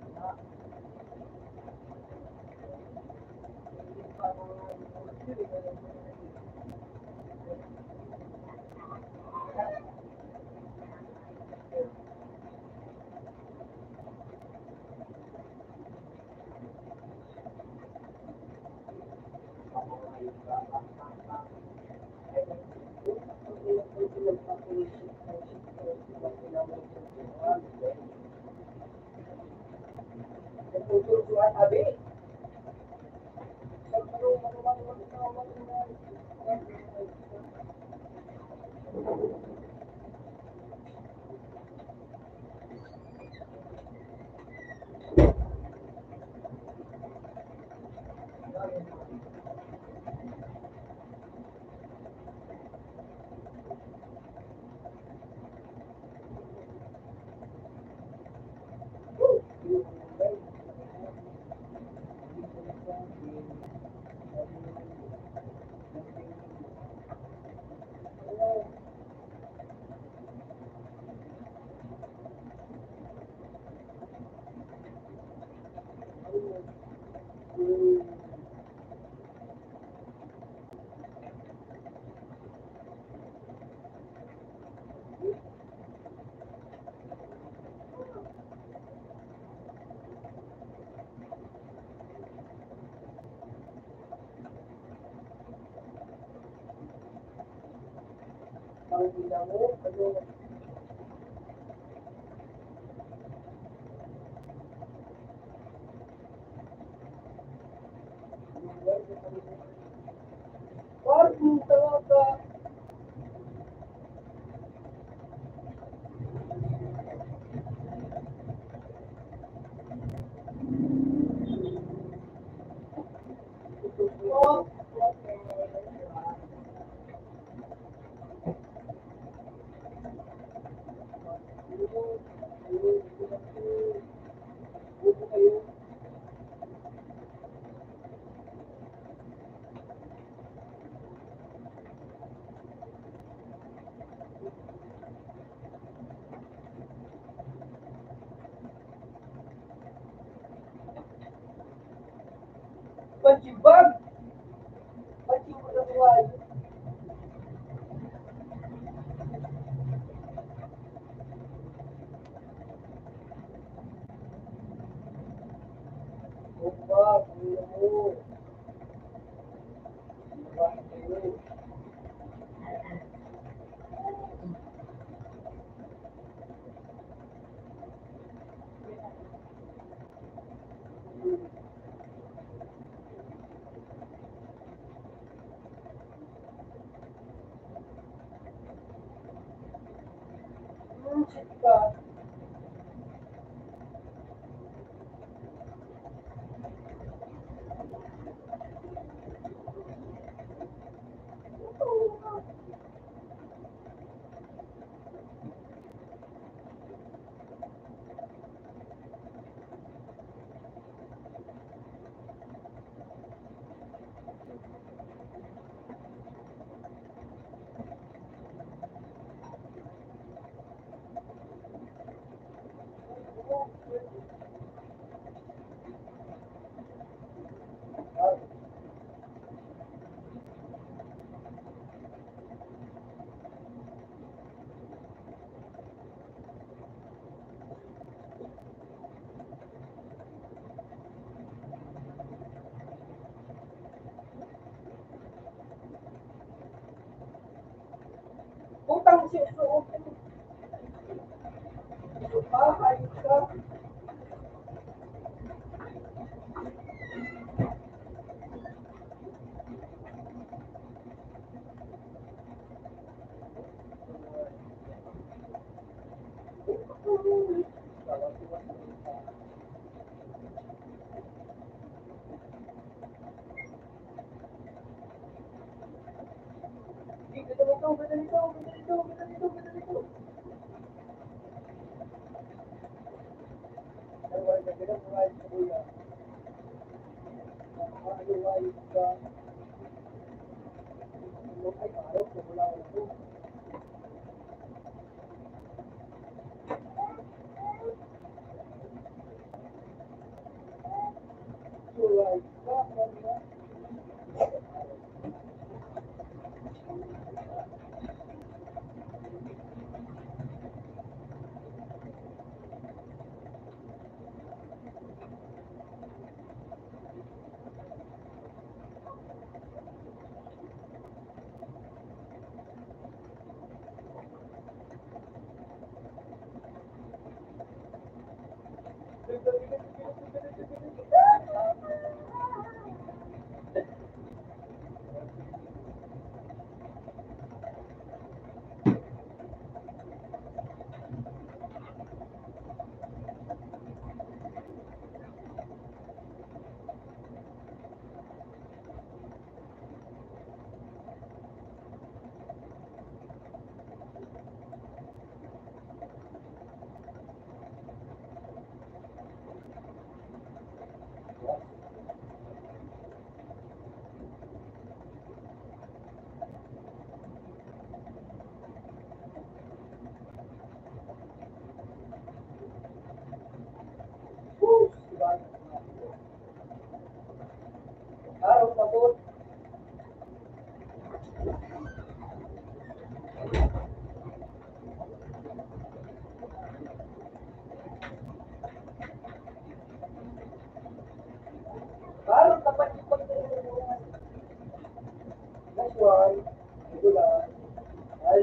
iyo. Pagibag! Pagibag! susuotin. Ayos ka. Araw na po. Araw tapat yung pagkakas. Next one. Gula. Al.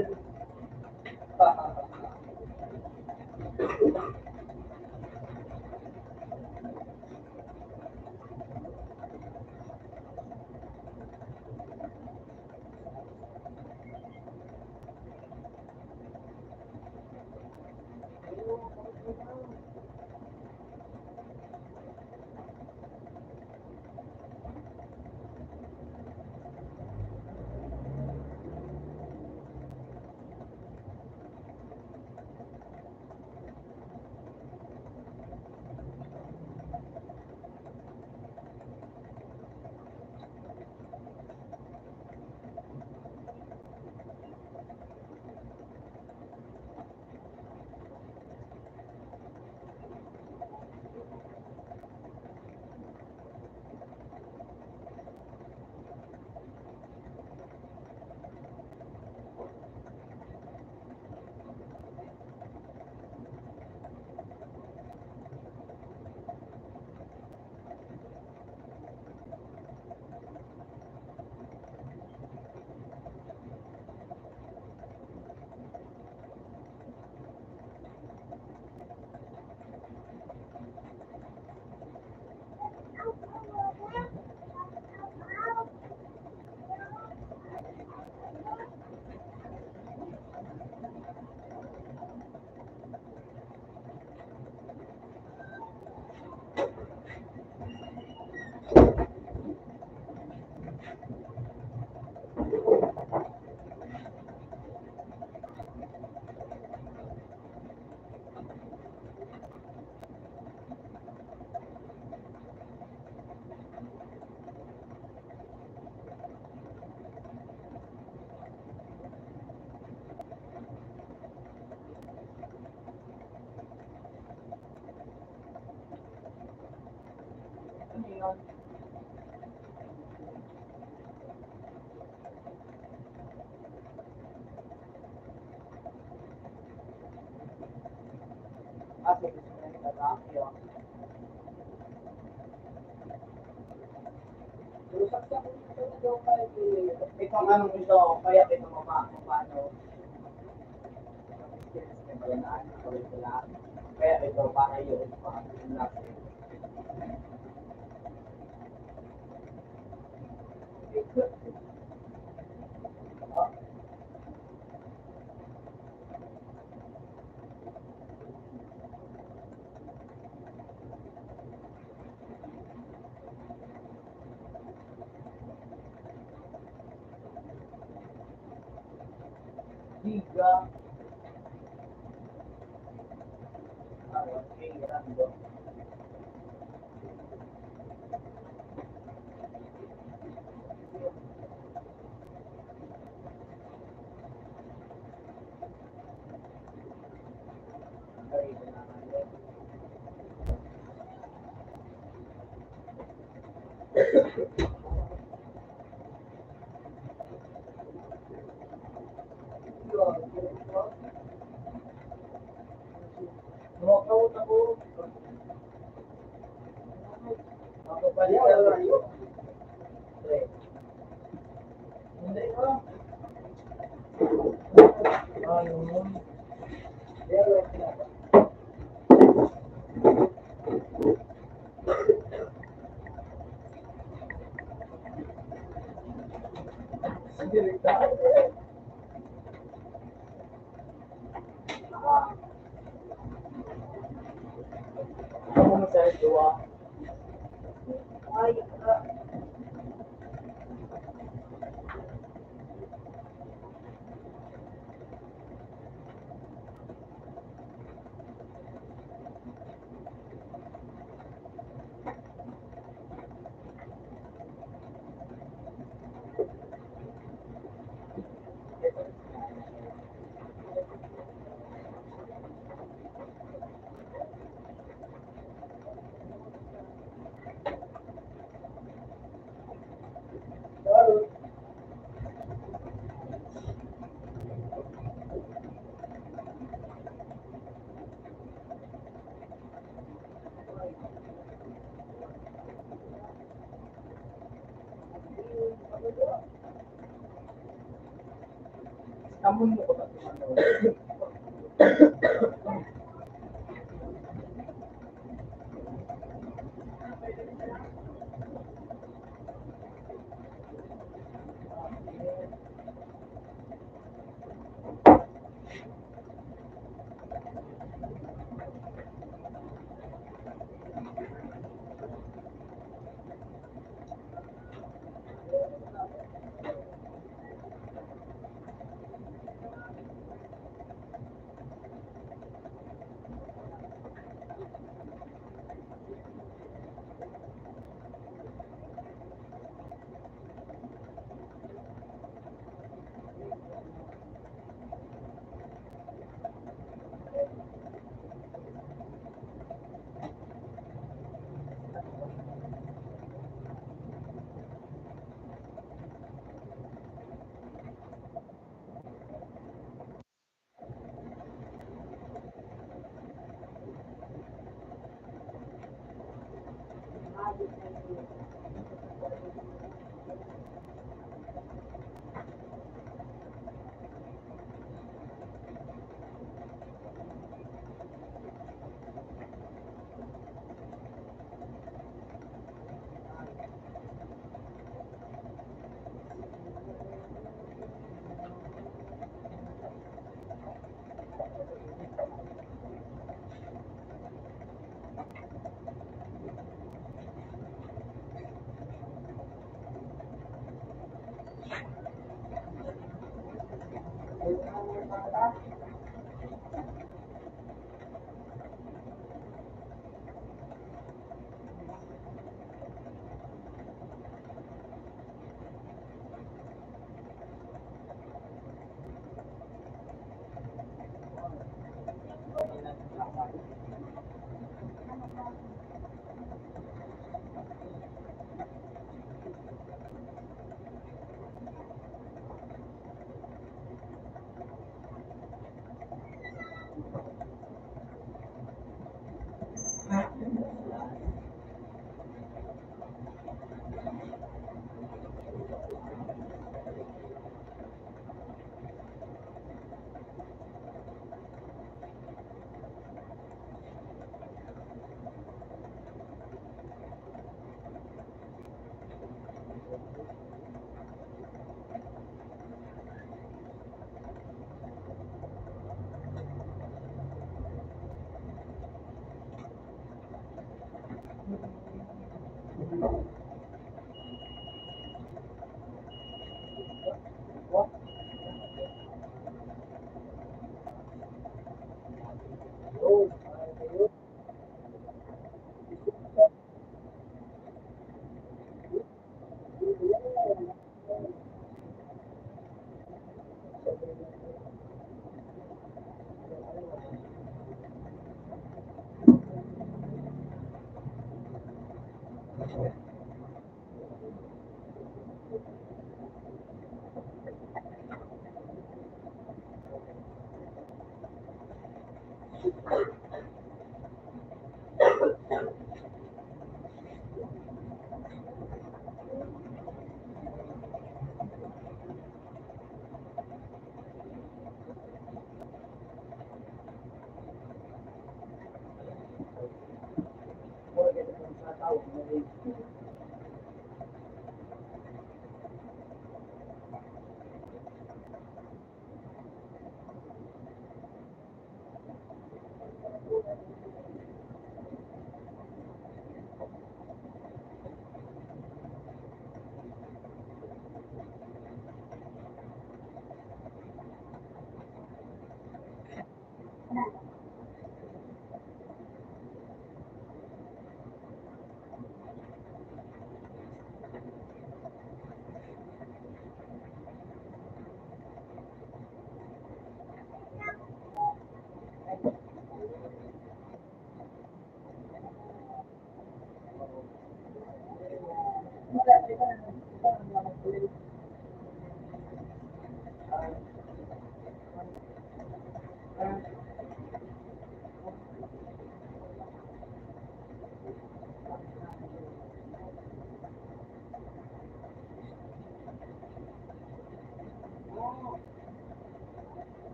Ito ang anong ito, kaya ito paano. Kaya ito para yun. Giga. Okay, grande. Knockout ako. Ako pa rin tayo. Hindi ko. Ano? Ako mo sa dua. Ay, namun mo ko ba?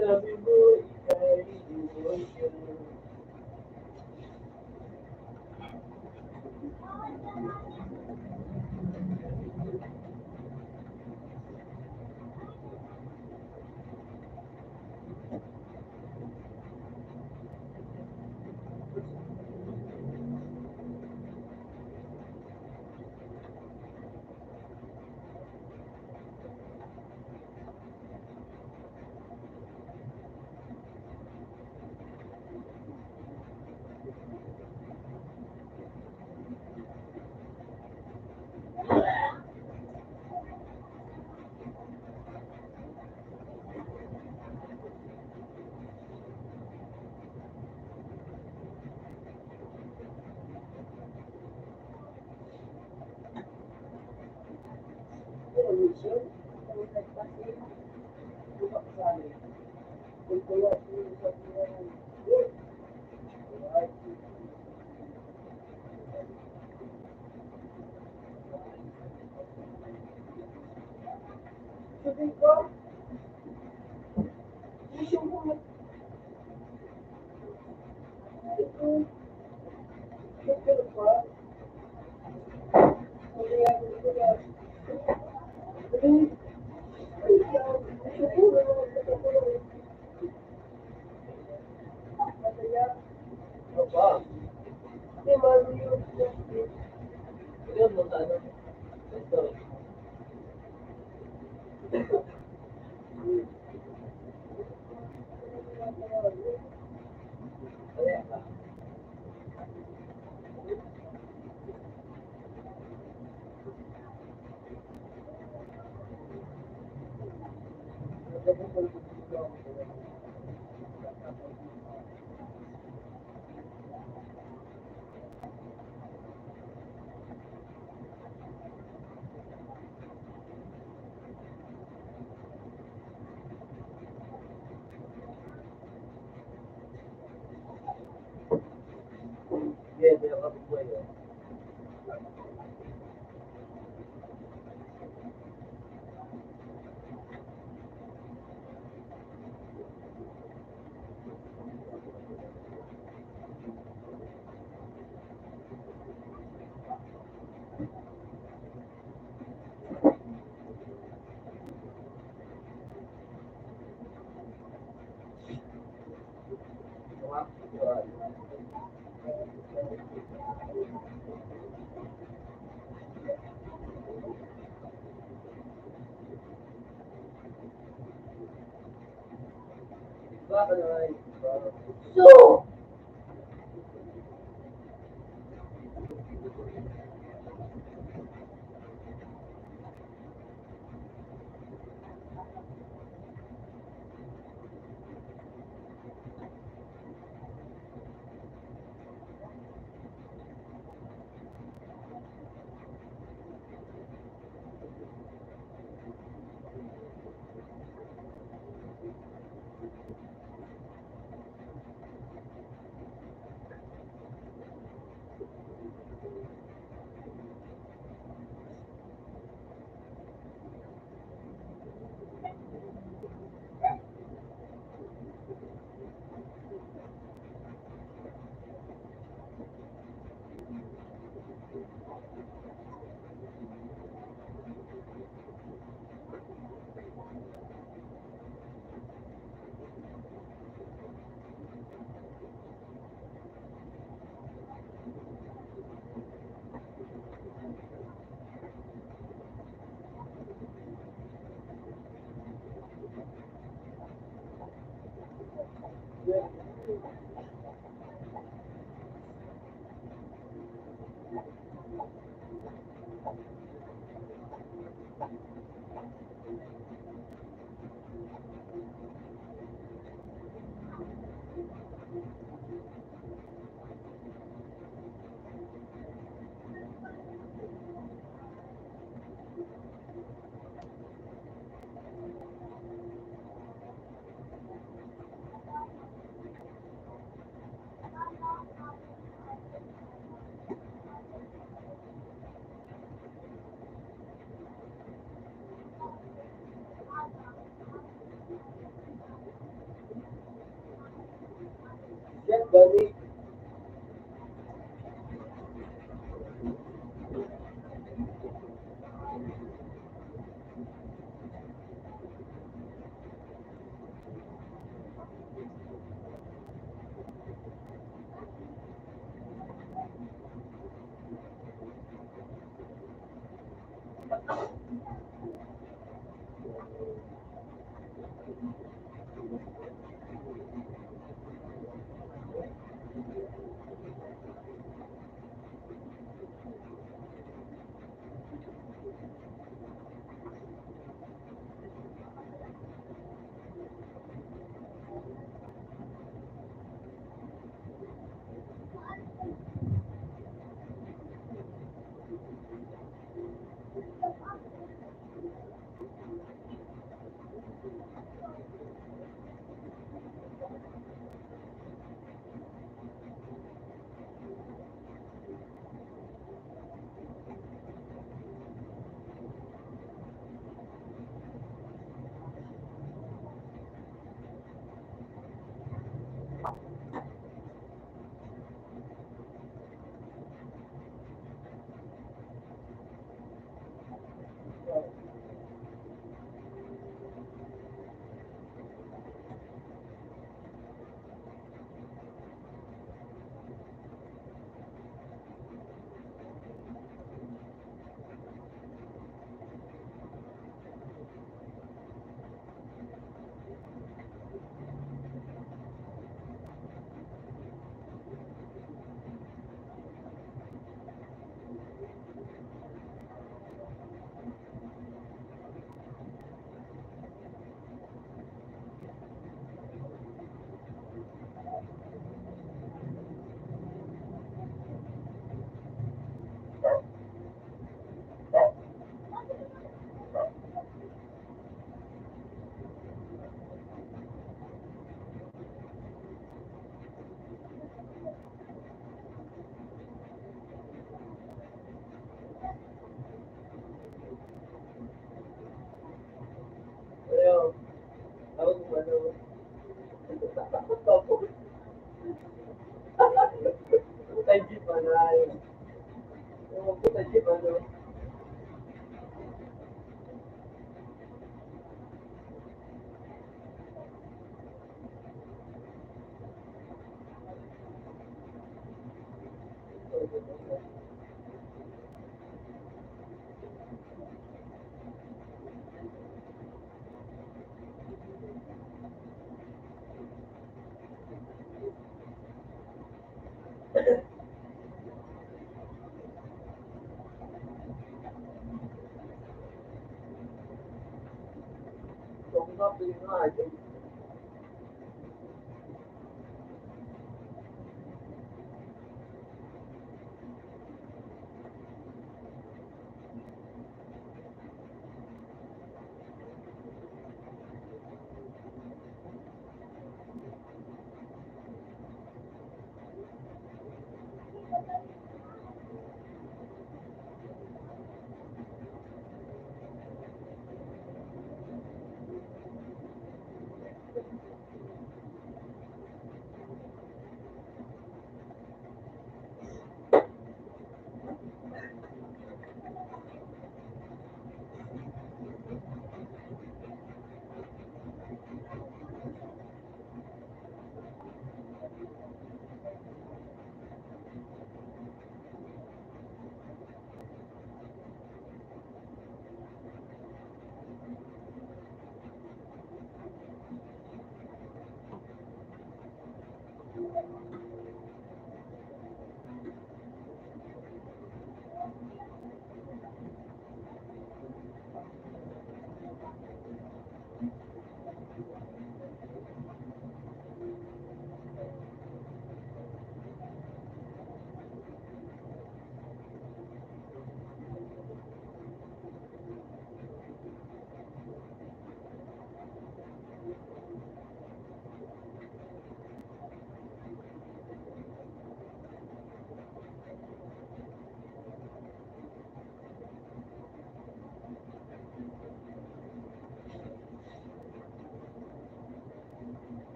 Sabi mo, ika'y iwan ka. Sabi ko, gusto mo ito, ito pa. Kaya gusto ko na, So,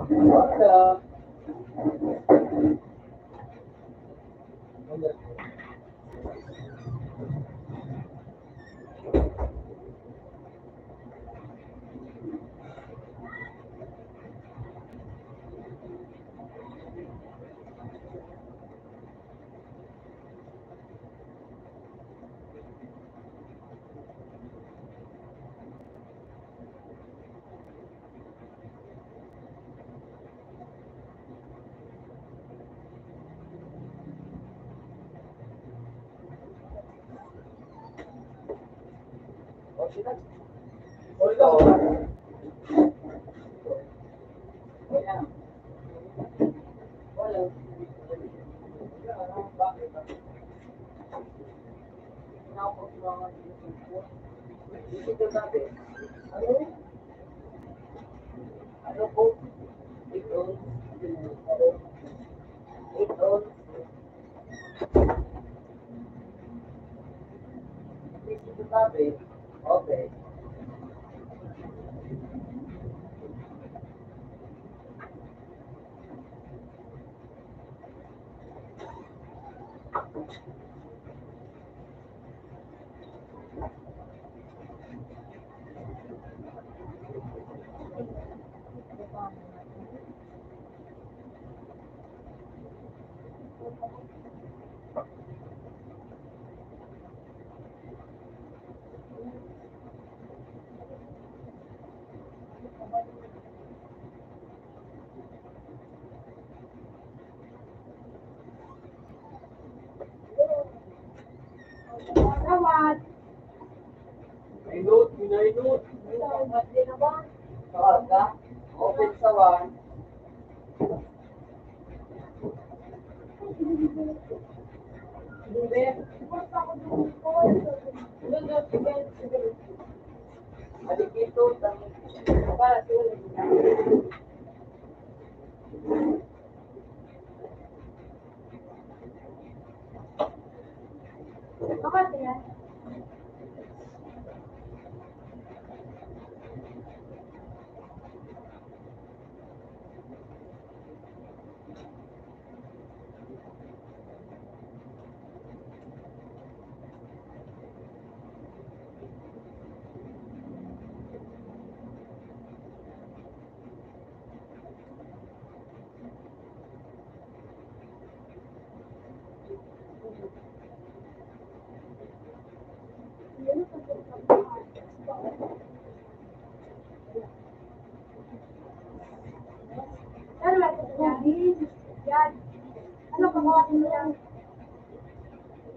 Wala. Okay. Salamat. Minute, minute. Salamat din naman. Saka, open sa 1. Hindi. Basta ako doon po. Doon, sige. Adik ito, Para siguro. Bakit yan? Ano ba ito? Yan. Ano ka mga yan?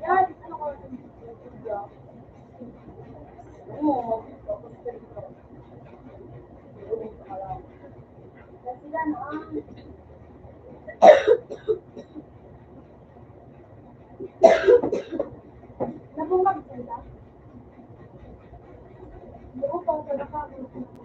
Yan. Ano ka mga Oo. Kasi yan, Nabungag sila. Hindi ko pa sa nakakita.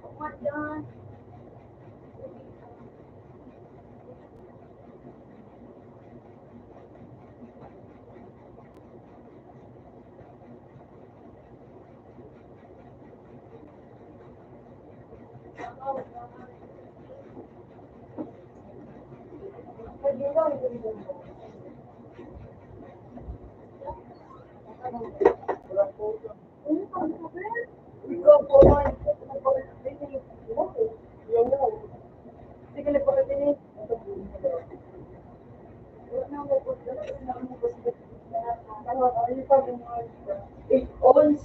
Oh my God. Ikaw po, It owns.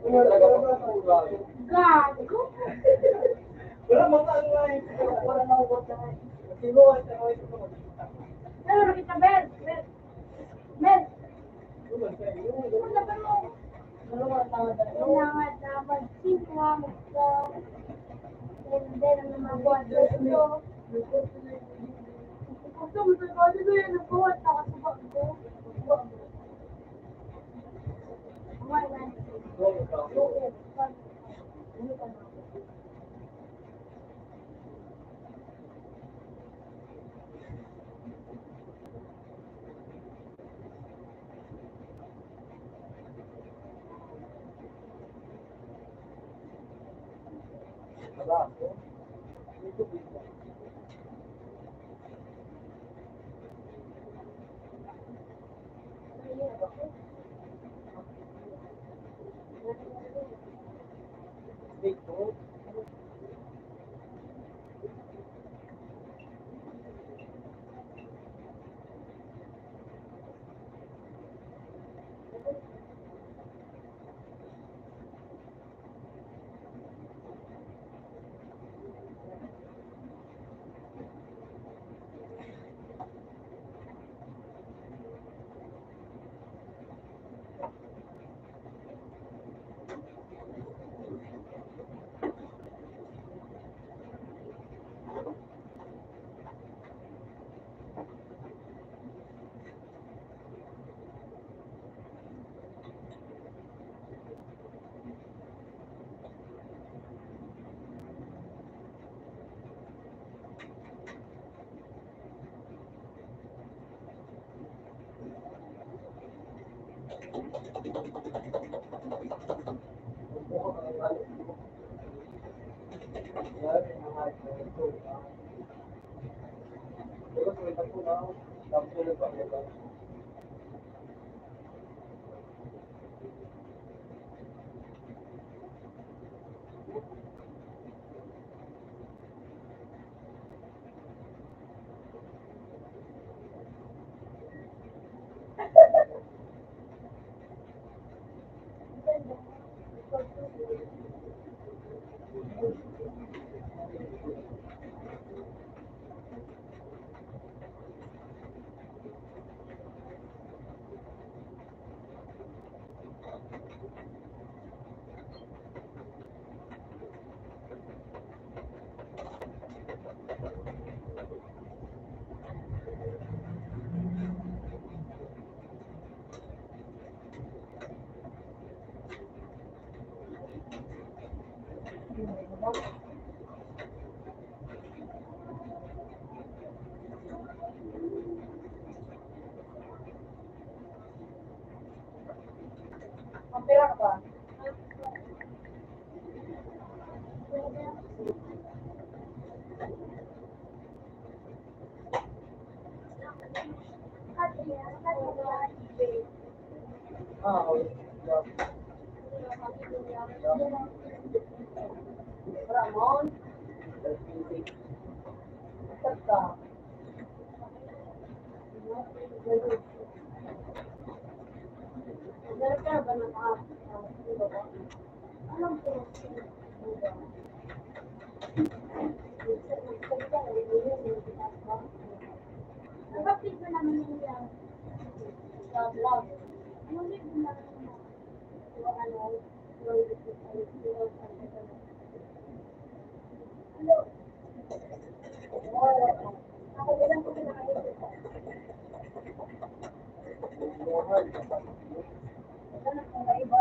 Talaga ba? Sabi ko yun, nagbuhat na kasi ba ko? Ang pera ka ba? Ramon, Saka. Meron ka ba ng alam ko. Nag-update ba naman yung sa vlog? Yung link na yung ano, hello. Ako bilang ko pinakalimutan. Ito na kung iba.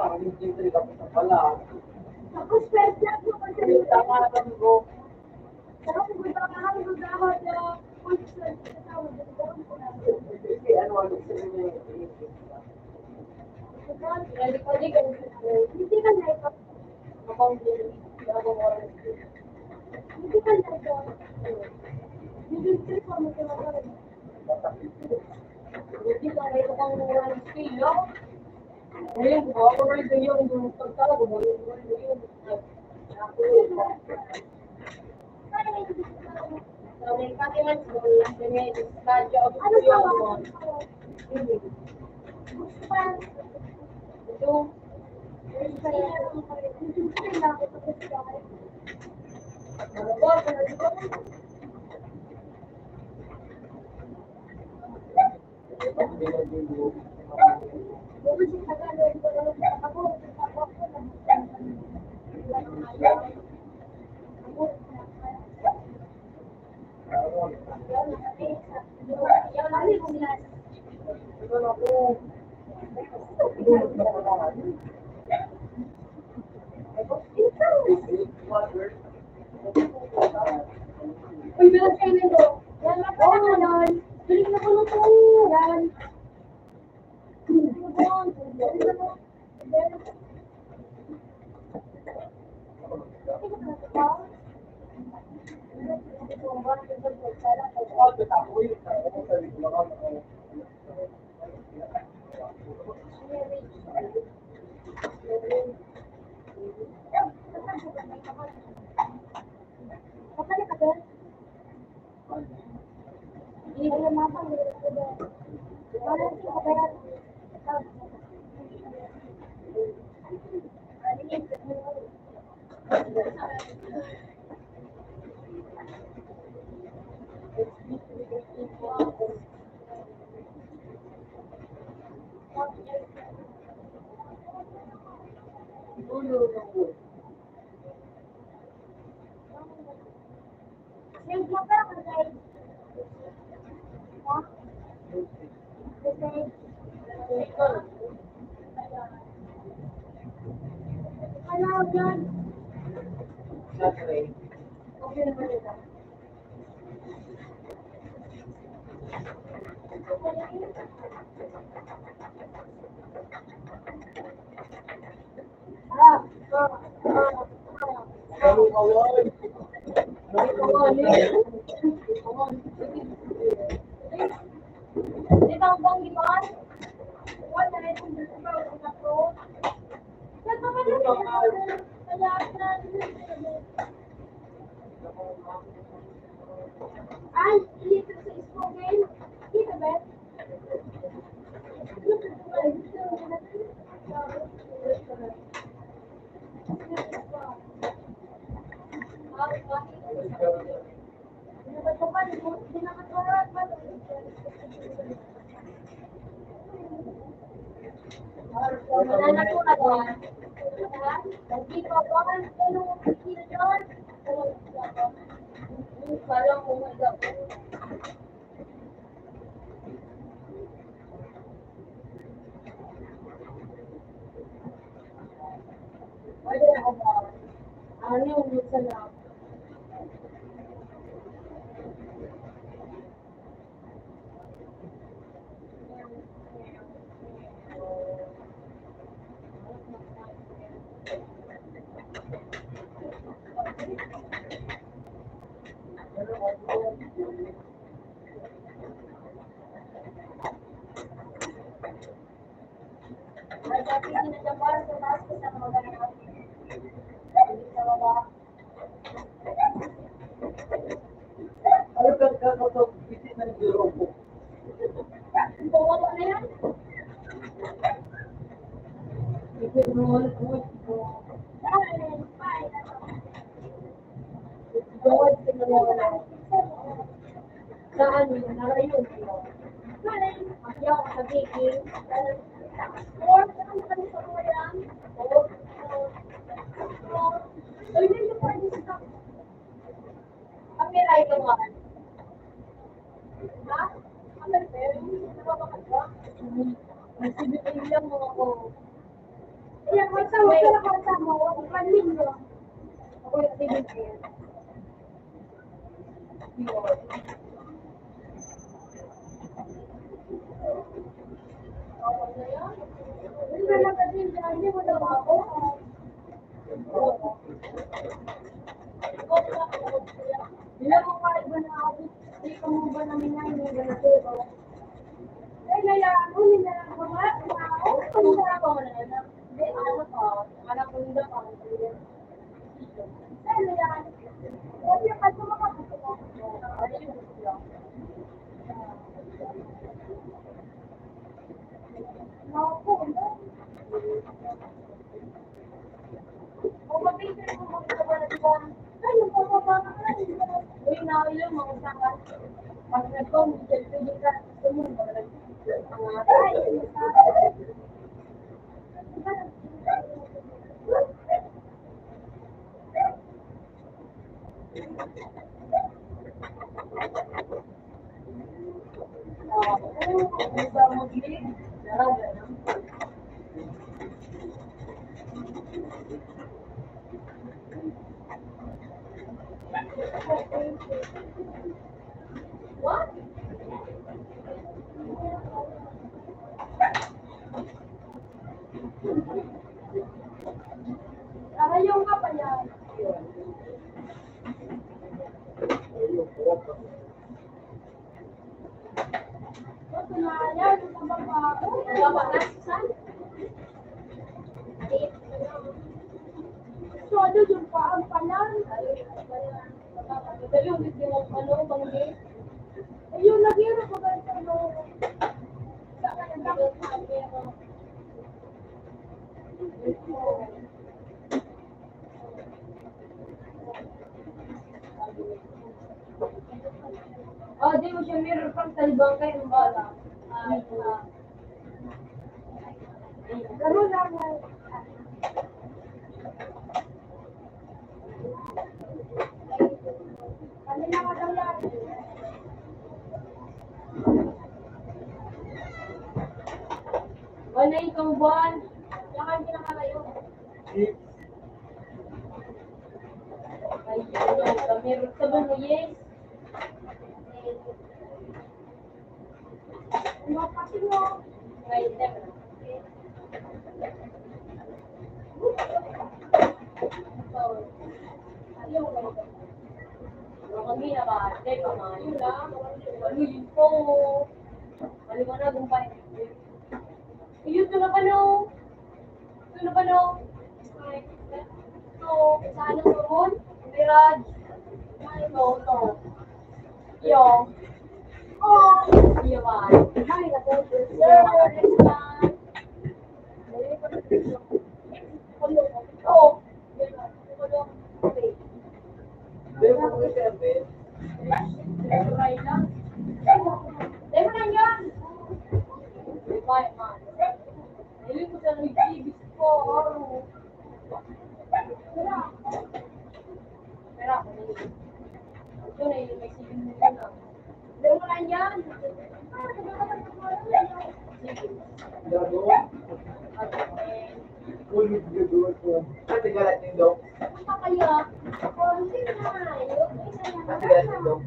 Parang hindi talaga ako sa pala. Tapos, first lang mo kasi Yung takaran ko, Sarap kung gusto ka kami gagawin na concert sa tawag ng gawin ko na. hindi ano sabi niya Hindi ka na ito. Hindi ka na ito. Hindi trip mo sa mga gawin. Hindi ka na ito kang walang skill, no? Ngayon, kung ako rin yung pagtawag mo, yung sabi pati man sa ganyan, radyo, Ano yung ba? mo. Gusto pa. Ito, ano ba? Ano ba? Uy, bilang kayo nito. Yan lang pa na nun. Galing na ko na to. Yan. Kapali ka ba? Hindi ko na mapang. Parang si kabayan. Save mo ka kasi. Ha? Kasi. Ano dyan? Saturday. Okay naman ito. Ano kawan? Dito ang bang limon? Wala na itong dito ba ang ako? Saan pa ba natin ito? Kaya na ay, dito sa Spoken. Dito ba? Wala ko na ba? Hindi pa ba? Ano ang skill doon? Parang umaga po. Pwede na ako ba? Ano yung masarap? nakatingin na siya para sa taas ko sa maganda. Hindi sa baba. Ano ka ito? Visit ng biro ko. Bumaba na yan. Ipit mo ulit mo. Gawad ka na wala. Saan yun? Narayon. Ayaw ka sa baking. Or, saan ka sa ulam? So, yun yung pwede sa ang nilay ka ba? Ha? Ang nilay? Nababakat ba? Nagsibigay lang mga ko. Kaya kung sa wala ka kasama, huwag maling mo. Ako yung nagsibigay. Yun. Hindi ka lang kasi hindi mo daw ako. Ilan mo kahit ba na ako? Hindi ka mo ba namin na hindi ba na ito? Ay, kaya ano, hindi na lang ba nga? Ano sa ako na lang? Hindi, ano ka? Anak ko hindi ka. Ay, kaya huwag yung kaso makapito mo. Ano yung gusto lang? Naku, no? Kung mabigyan mo magkaba na diba? Ay, yung pababa ka na, hindi ka na. Uy, nakailan mo kung saan. Pag nag-com, pwede ka. Tumulong ka na. Ay, Sa mag-lead, naraga na. what? Ayaw ka pa yan. Ito na yan, yung pababa ako. Pababa na, saan? So, ano yung paan pa yan? Dali, ulit din ang ano, banggi. Ayun, naghirap ko ba ito, no? Sa kanya, Oh, di mo siya mirror pang talibang kayo ng bala. laro lang. Kanina ka daw yan. Wala ikaw buwan. Yakan kinakalayo. Ay, mirror ka ba mo, yes? Ano kasi mo? Right there. So, Ayaw ka ito. kami na ba? Hindi pa nga. Yun lang. Ano yun po? Maliwanag kung pa. Yun, ito na ba no? Ito na ba no? So, saan ang turun? Mirage. Ito, ito. Yung. Oh! Iya ba? Ay, naku. Sir, next time. Oh! Okay. Pero kung may service, Try lang. Dahil mo lang yan. Bye, man. Dahil ko sa nag-ibig ko. Pero ako na yun. Ito na yun, may sigin mo yun ah. Dahil mo lang yan. Sige. gagawa. Ulit gagawa ko. Pati galat yung dog. Ano kaya? Konti na. Pati galat yung dog.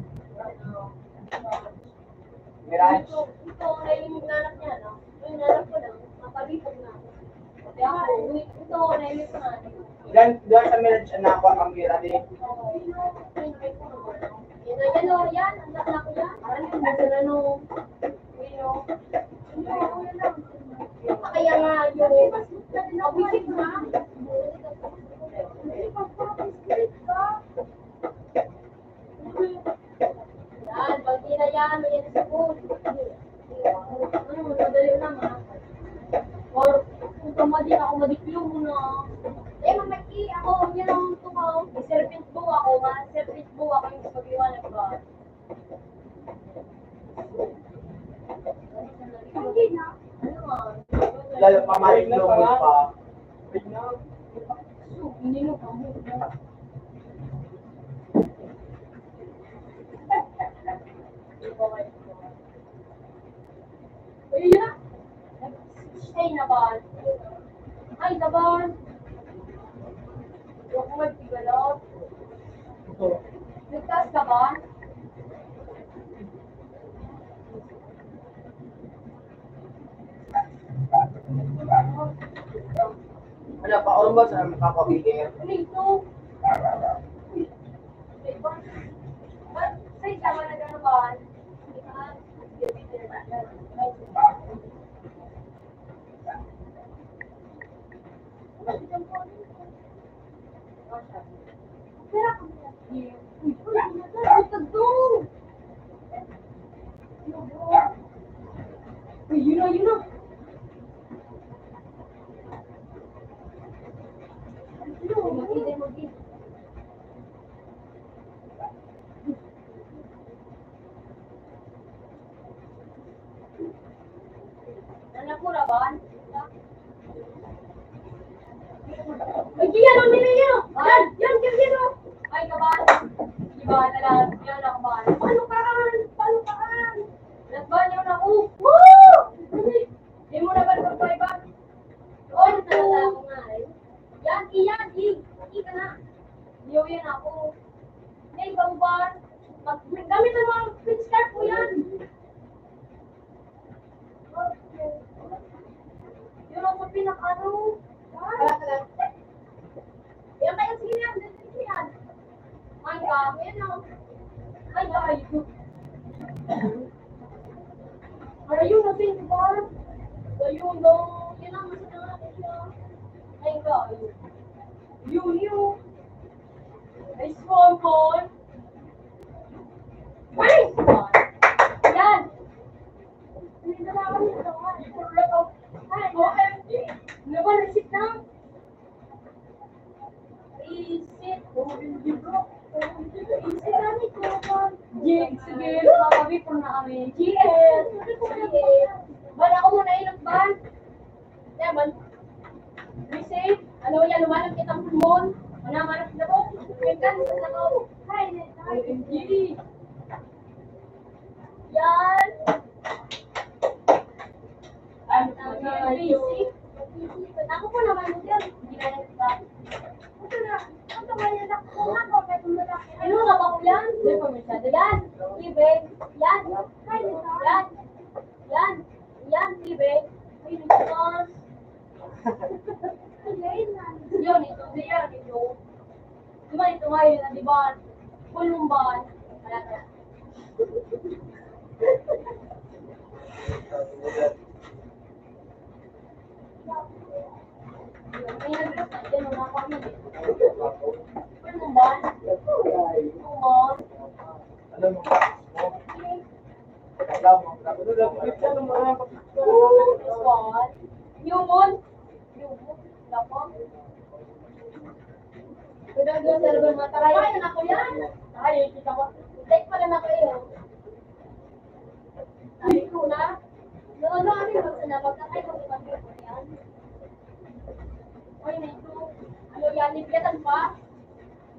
Mirage. Ito na yung nanap niya, no? Yung nanap ko lang, napalipag na. Kasi ako, ito na yung na. Doon sa Mirage na ako ang mirage. Yan o, yan. Ang laki ko yan. Parang yung nasa na nung, you know, Kaya nga, yung dahil pamaling lumot pa. Hindi mo kamo. Iya. Ay, naban. Ay, naban. Huwag mo magtigalot. Nagtaas ka ba? Ano, paurong ba sa makakabigay? Ano ito? Say, sama na gano'n ba? You know. Anak mo na ba? Ay, yan ang nilay yan! Yan, yan! Ay, kaban! Diba, talag, yan ako ba? Paano ka? Nagban yun ako! Woo! Di mo na ba nagpapaiba? Doon, talaga ako nga eh. Yan, i ka na. Diyo yan ako. Hindi, ibang bar. Gamit ang mga pitch card ko yan. Yun ako pinaka-ano. Yan kayo, sige yan. Ay, yan o. Ay, ayun na pinaka-bar. Ayun daw. Yan ang masaya natin siya. Ay, yun. Ay, small boy. Ay, yan. OMG! Naman, receipt na. Receipt. OMG bro. Receipt na nito. Jig, sige. Makabi po na kami. GS. Bala ko muna inot ba? Yaman. Receipt. Ano yan, lumanang kitang pulmon. Manamanap na po. Kailan sa ako. OMG. Yan. Basic. Ako po naman yun. Hindi na yan ba? Ito ba yan ako? Ano nga ba ko yan? Hindi pa masyado. Yan. Ibe. Yan. Yan. Ibe. Ay, nagsakas. Yun, ito. Diba ito ngayon na diba? Pulumban. Wala. May nag-rasa dyan, wala ko ano dito. Pulumban. Pulumban. Alam mo ba? Alam mo. Yumon. Lapang. Pwede doon sa labang mga taray. Ay, anak ko yan. Ay, kita ko. Take pa rin ako yun. Ay, ko na. Noon ano yung magsanabag na kayo mag-ipagay ko yan. Ay, na ito. Ano yan? Nipiyatan pa?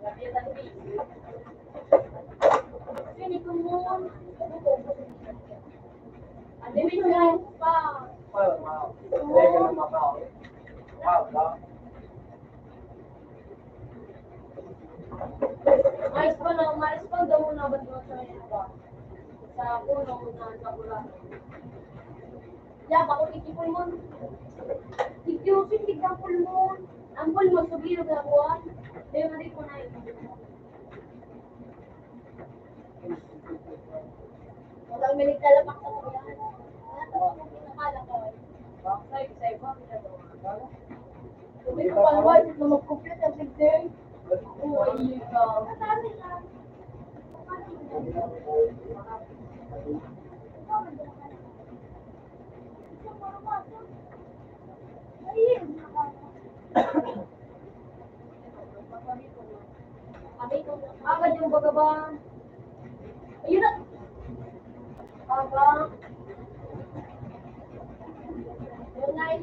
Nipiyatan pa. Hindi ko mo. Ate, may sinayin pa. Mais pa daw na ba doon sa iba? Sa puno na sa pula. Ya, bakit ikipon mo? Ikiusin, tigapol mo. Ang pul mo, sabihin na buwan. Dahil mali ko na ito. Walang minigdalapak sa ko yan. Ano mo pinakala ko? Bakit sa iba? Hindi ko palawad na mag-compute ang sigday. Oo, ay ka. Matami lang. Agad yung bagabang. Ayun na. Agad. Yun na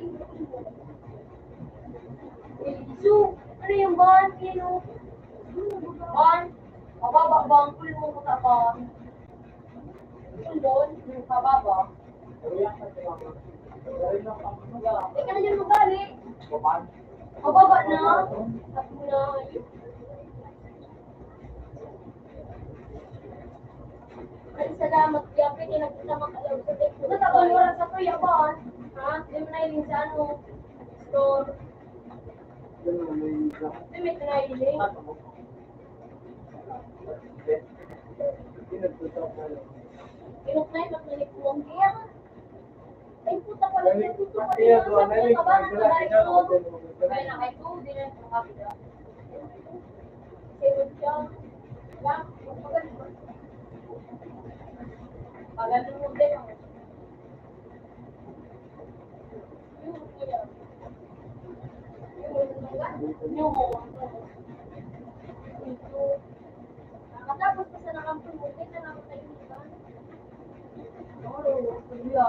Isu, ano yung ban? Ano? Ban? Mababa ba ang pool mo sa ban? Pool doon? Mababa? Teka na dyan magali. Mababa na. Sabi mo na. Ay, salamat. Kaya pwede nagkita makalaw sa text. Natabang mo sa tuya ba? Ha? Hindi mo nailing sa ano? Store. Hindi may tinailing. Pinuknay, magnalig mo ang kaya. Ay, puta pala. Puta pala. Sabi ka ba? Nagkabalik ko. Kaya na kayo. Hindi na yung kapila. Save siya. Wala. Magaling ba? Pagaling mo din. Nakatapos pa sa nakampun mo, hindi na naman tayo iba. Oo, kuya.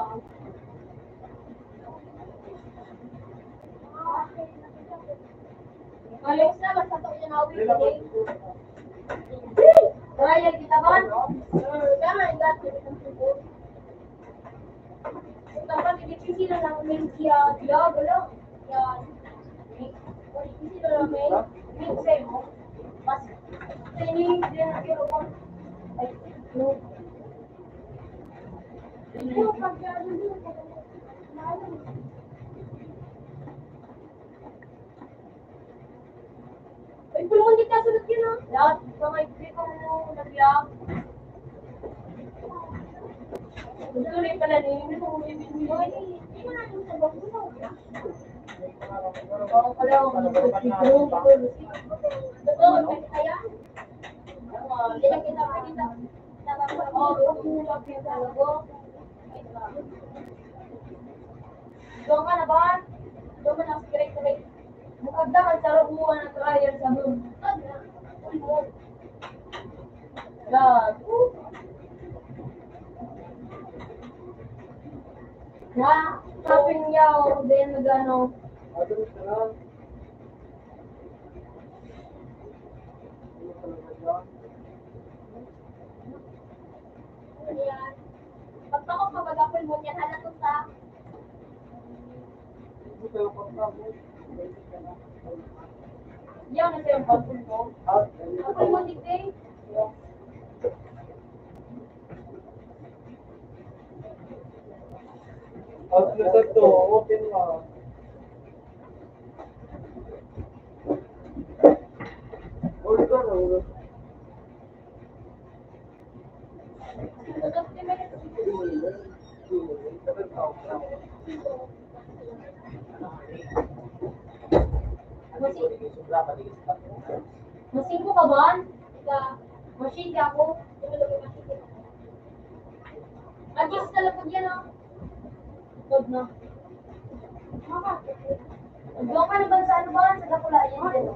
Alex na, basta ito yung awit today. Trial kita ba? Kaya nga, dati ng tubod. Dapat hindi lang ang main siya. Gala. Yan. Hindi lang main sa'yo mo. Pas, training din ang kiro ko. Ay, no. Ay, pulong hindi ka sunod yun ah. Lahat, kamay ko mo nag-lab. Tuloy pala ni hindi mo hindi mo na yung sa bako mo. Oo, pala ako siguro. Totoo, kaya. Hindi na kita pakita. Oo, kung kita talaga. Doon ka na ba? Doon ka na straight. Mukagda ka sa rubuan ng trial sa moon. God. Na, shopping yaw, then nagano. Yan. Pagtakot mabagapol mo yan, hala to sa. Yan na siya yung pagpul mo. Pagpul mo, digday. Outlet to, open mo. Masingko ka ba? Masingko ako. Agis talapag yan ah. Tod na. Doon ka na ba sa ano ba? Sa kapula yan.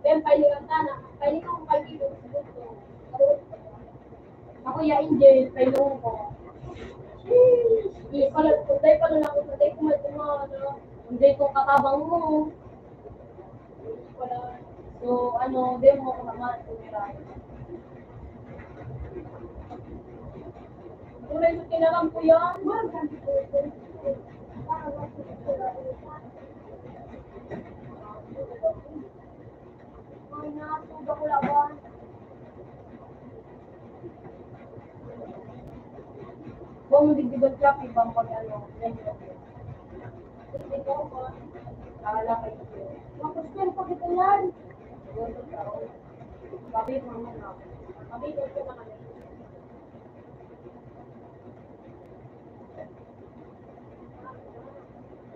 Ben, pailingan ka na. Pailing ko kung 5 kilos. Ako yain pailingan ko. Kunday pala na ako. Kunday ko ano. Kunday ko katabang mo. So, ano, di mo ako naman. Tunay mo tinakam ko yan. Ay, nasuga ko laban. Huwag mo digdiban traffic, bang pag ano. Hindi ko ba? Kala kayo. Makustin pa kita yan. Babit mo na. Babit mo na kami.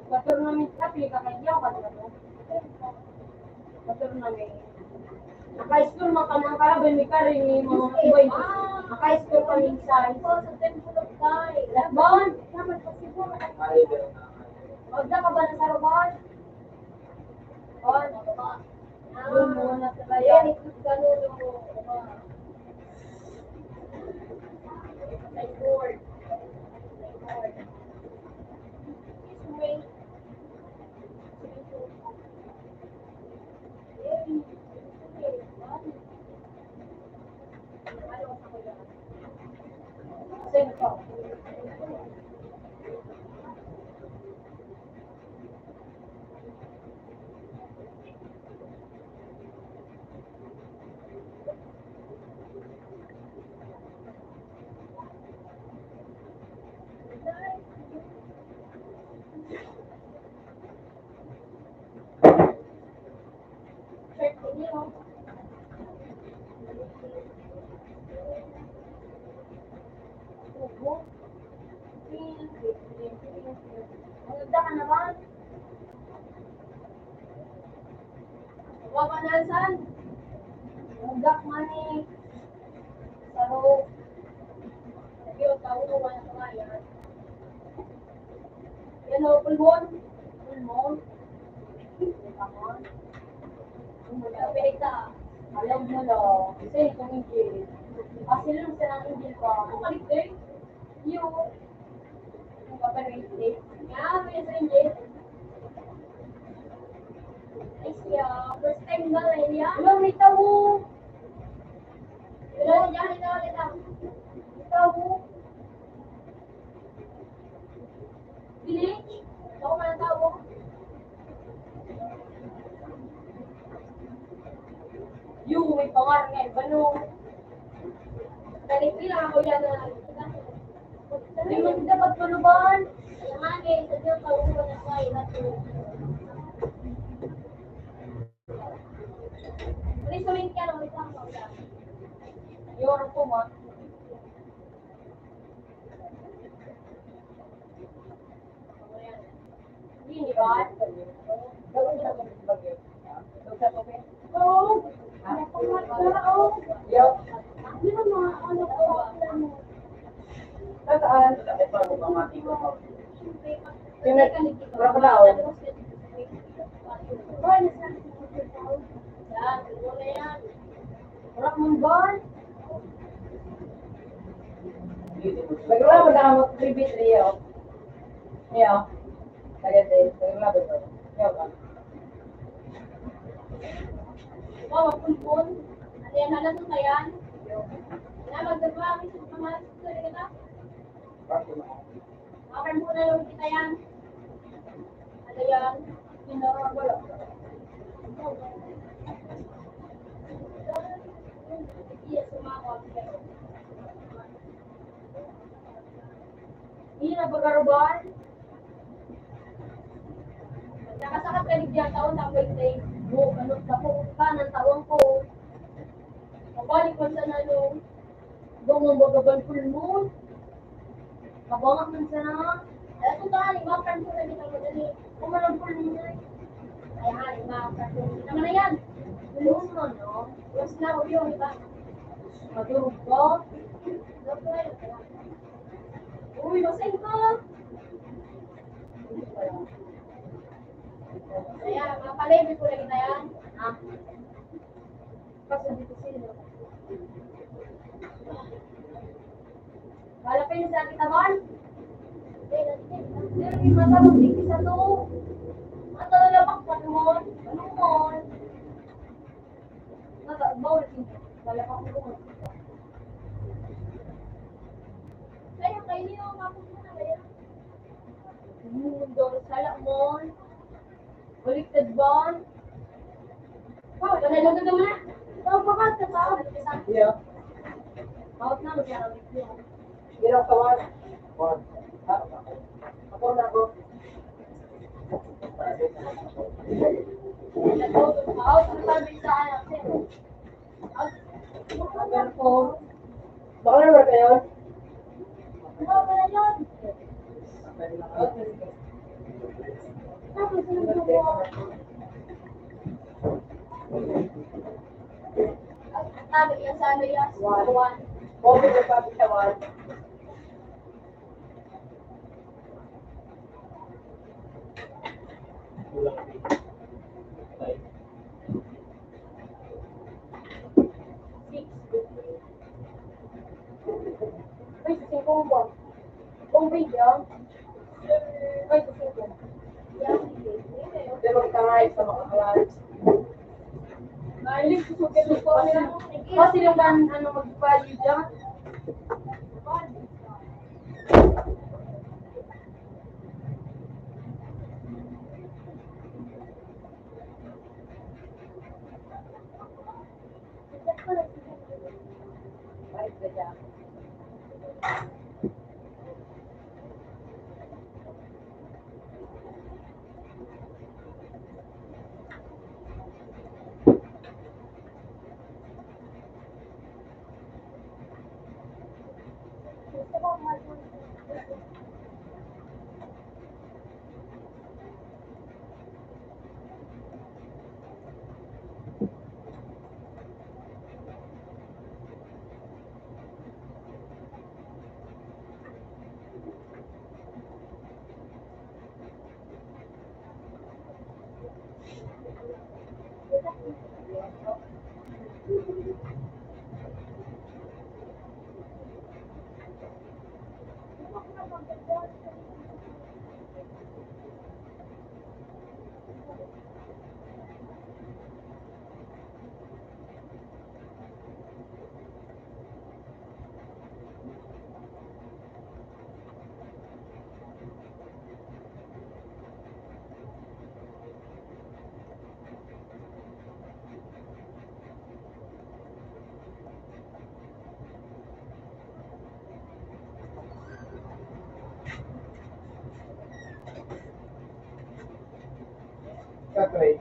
Batur namin traffic, kakagyaw ka na mo. Batur namin. Naka-school man ka ng karabay, may karing ni mga kubay. Naka-school ka ng size. Sa temple of time. Lakban? Naman pa siguro. Huwag na ka ba ng saruban? Huwag na ba? Doon mo na sa bayan. Ganun mo. Sino to? Shirt ko niyo. Ubo. Maganda ka naman. Wapanansan. Magdak money. Saro. Yung tao ko wala ka ngayon. Yan o, pulmon. Pulmon. Pulmon. Pinigta. Alam mo lang. Kasi itong Injil. Kasi lang sa ng Injil pa. Ang kaligtay. Yung. Yung papaligtay. Nga, may sa Injil. Ay siya. First time ba na niya? Alam, may tao. Alam, dyan na ulit ako. May tao. Village? Ako man ang tao. Yung may pangar nga, bano. Galit lang ako yan na. Hindi mo dapat panuban. Alam nga eh, sa Diyos, tawag ko na kayo natin. Muli sa link yan, ulit lang ako yan. Yung orang po mo. Hindi ba? Gawin siya kung bagyo. Gawin siya kung oo. Ano kung magkao? Yo. Hindi mo mga ano ko. Saan? Bakit pa mo pamati ko? Yan, siguro na yan. Harap mong ban. Nagula mo na mo 3v3 yo. Yo. Tagad eh. Nagula ba ito? Yo ka. Wow, pulpon. Ano yan, halan mo yan? Yan, magdagawa kami sa mga sorry ka na. Makan muna lang kita yan. Ano yan? Wala. Iya, sumakot. Hindi na pagkaruban. Nakasakat ka ni Diyan taon na birthday. Ano, tapos ka ng tawang ko. Mabalik man sa nalo. Gawang bagaban full moon. Kabangak man sa na. Ay, ito tahan, imakan ko na dito madali. Kumalang full moon na. Ayan, imakan ko. Naman na yan. Full moon mo, no? Mas na ko yun, diba? Matulog ko. Uy, masayin ko. Ayan, mga palebe ko na kita yan. Ha? Kasi dito sila. Malapin na sa kita man? Hindi, matalong dito sa to. Matalong lapak pa naman. Ano mo? Bawal dito. Lalapak ko naman. Kaya kayo niyo, mapunta na kaya. Doon, salak mo. Baliktad ba? Oh, panalo ka naman. Tawag pa ba? Tawag ka sa Yo. Tawag na, magkakaroon dito. Ginaw tawag. Ako na ako. Out, ang sabi sa anak sa'yo. Out. Baka na ba kayo? Ano ba na yun? Sabi niya sa Alias, one. Bobo na pa bitawal. Kulang tayo. Six. Ay, sa 5 ba? Kung video? Ay, sa 5. Yan, Hindi magtangay sa mga kalat. Mahilig ko sa ko nila. Kasi yung ano mag-value dyan. Kakray.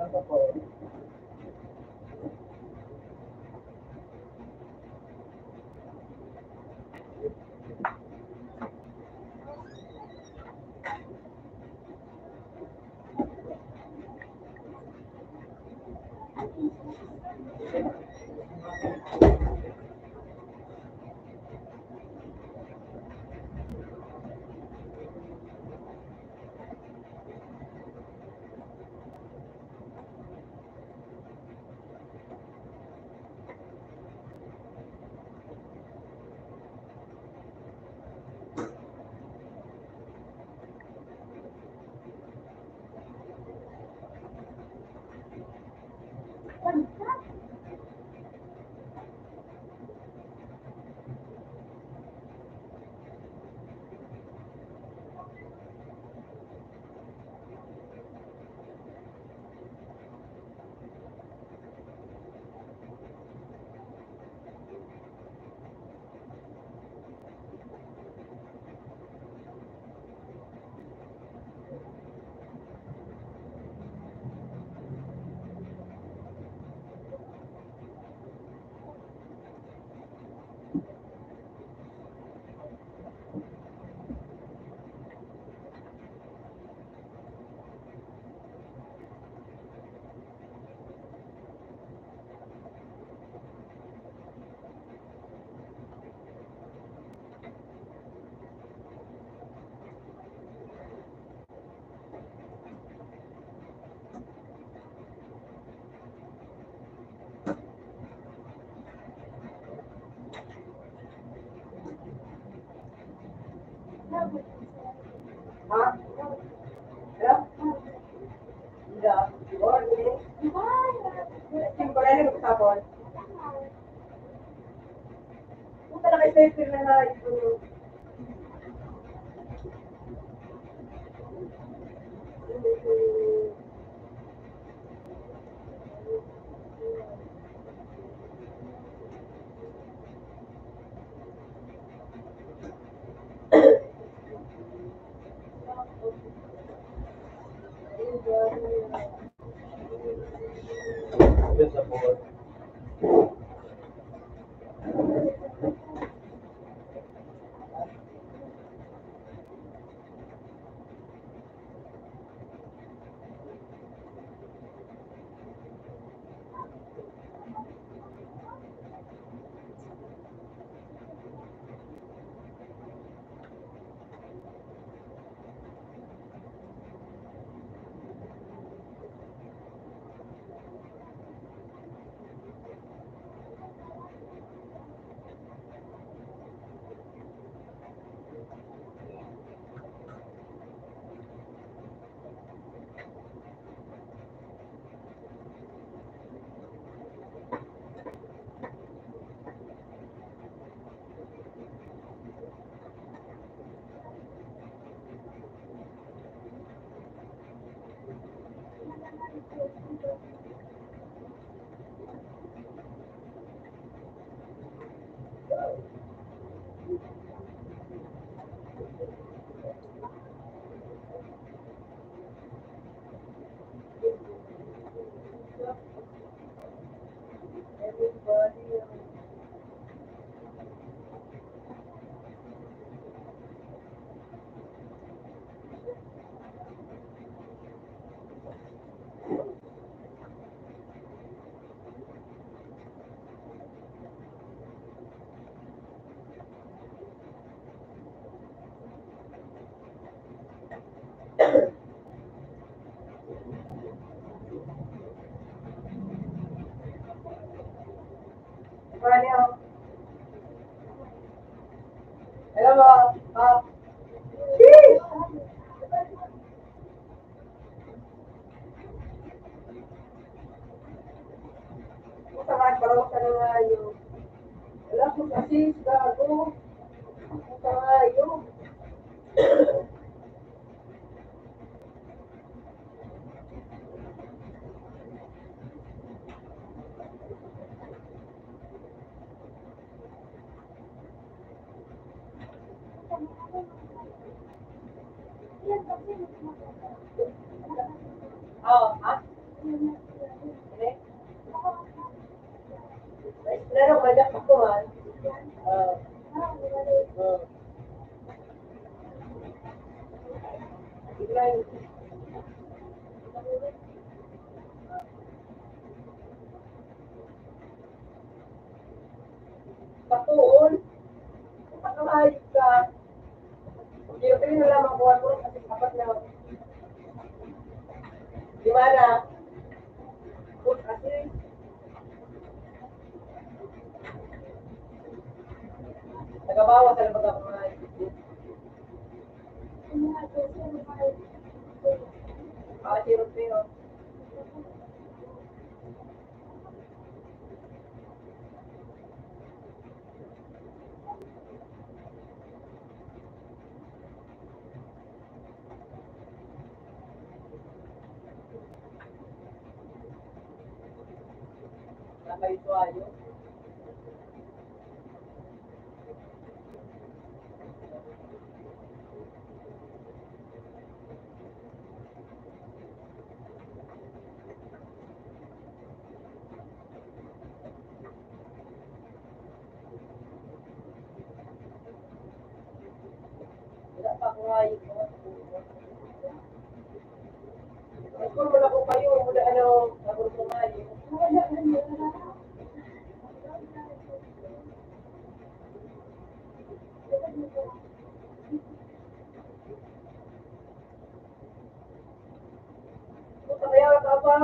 Saan ka po? Ha? Hello? Iya. Morning. Temporary magsapon. Kung talaga ito yung na ito. Sa board. Alam mo, sheesh! Masarap, parang ka na nga yun. Alam mo kasi, gago. Masarap yun. Oo, ha? Hindi? Laro, magak ako, ha? Oo. Oo. Bigla yun. Patuon. Patuayos ka. Hindi ko rin wala makuha ko kasi kapat na. Di mana? Kasi nagabawa sa labag ako nga. Siro-siro. Nakaituayo. Wala pa ako ngayon. Kung wala ko kayo, wala ano, nagulong ko ngayon. Kaya ka ba?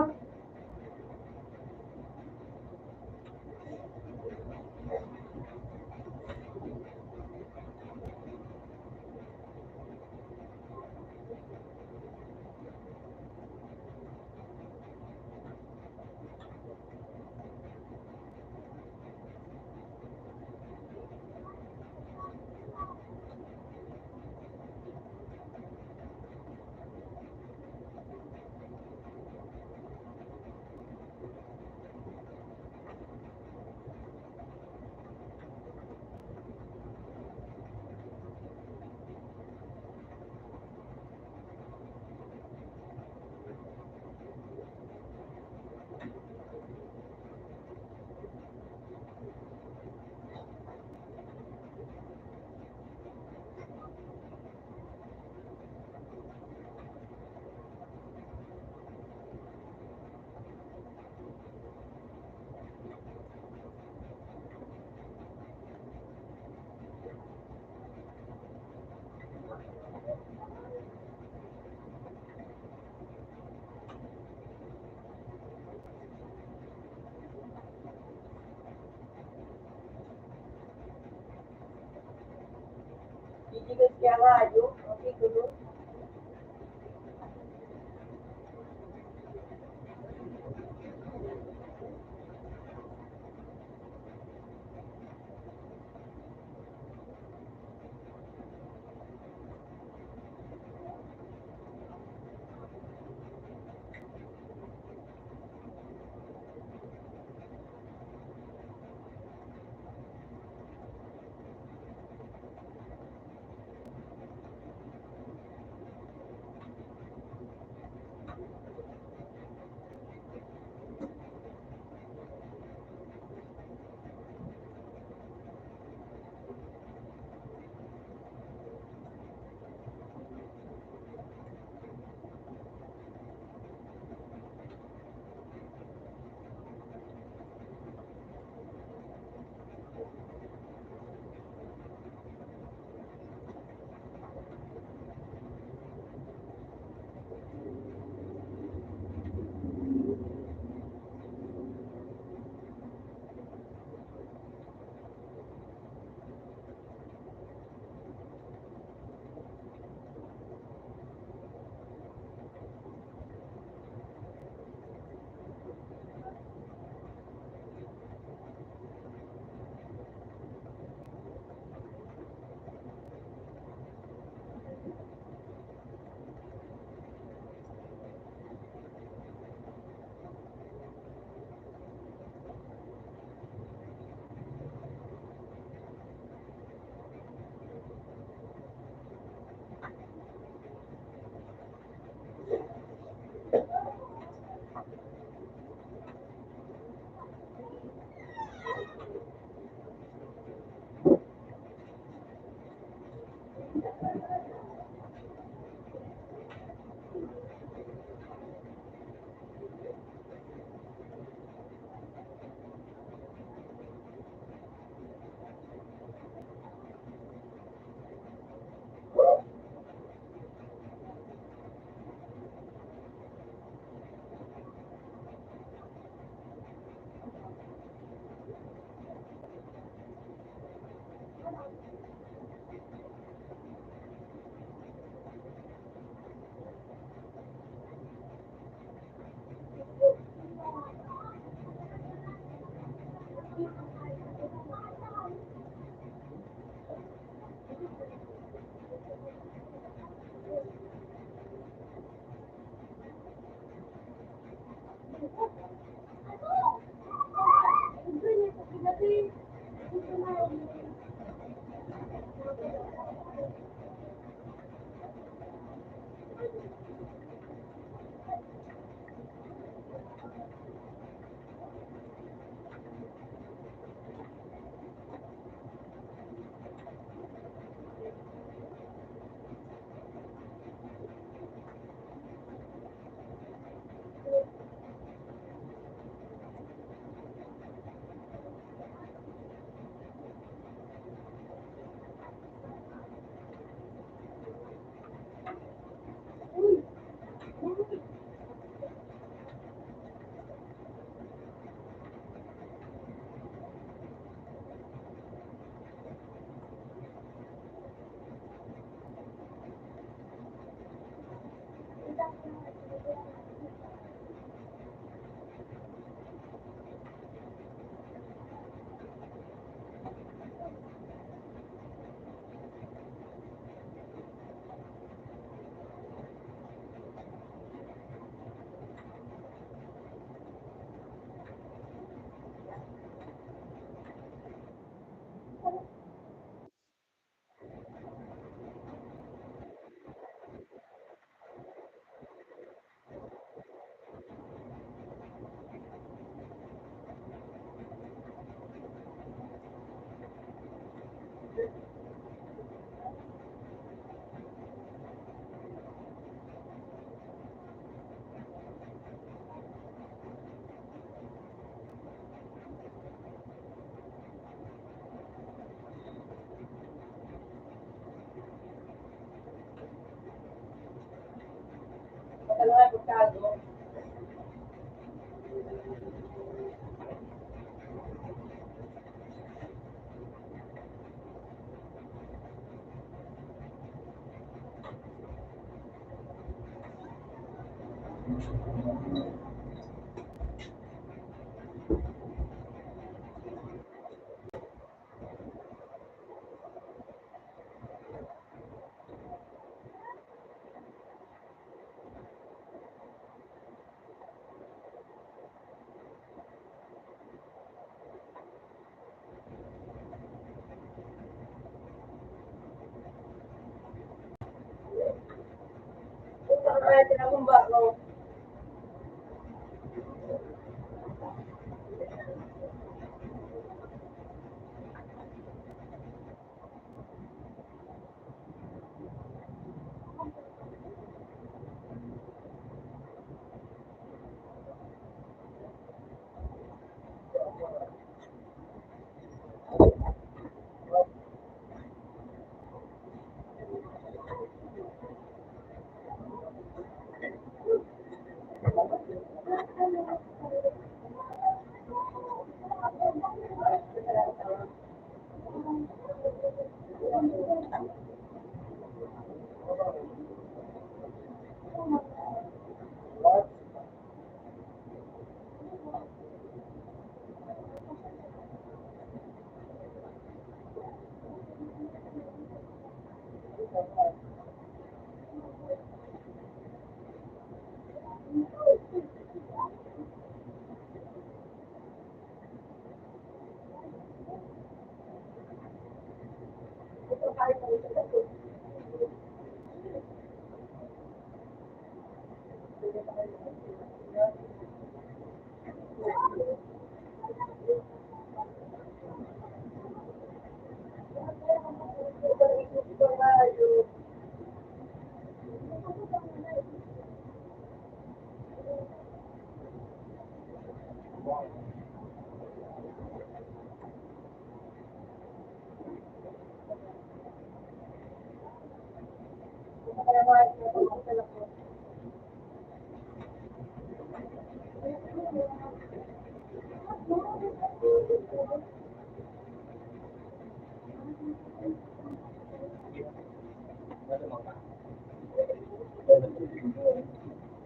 Gigigas kaya nga, yun. Okay, gulo.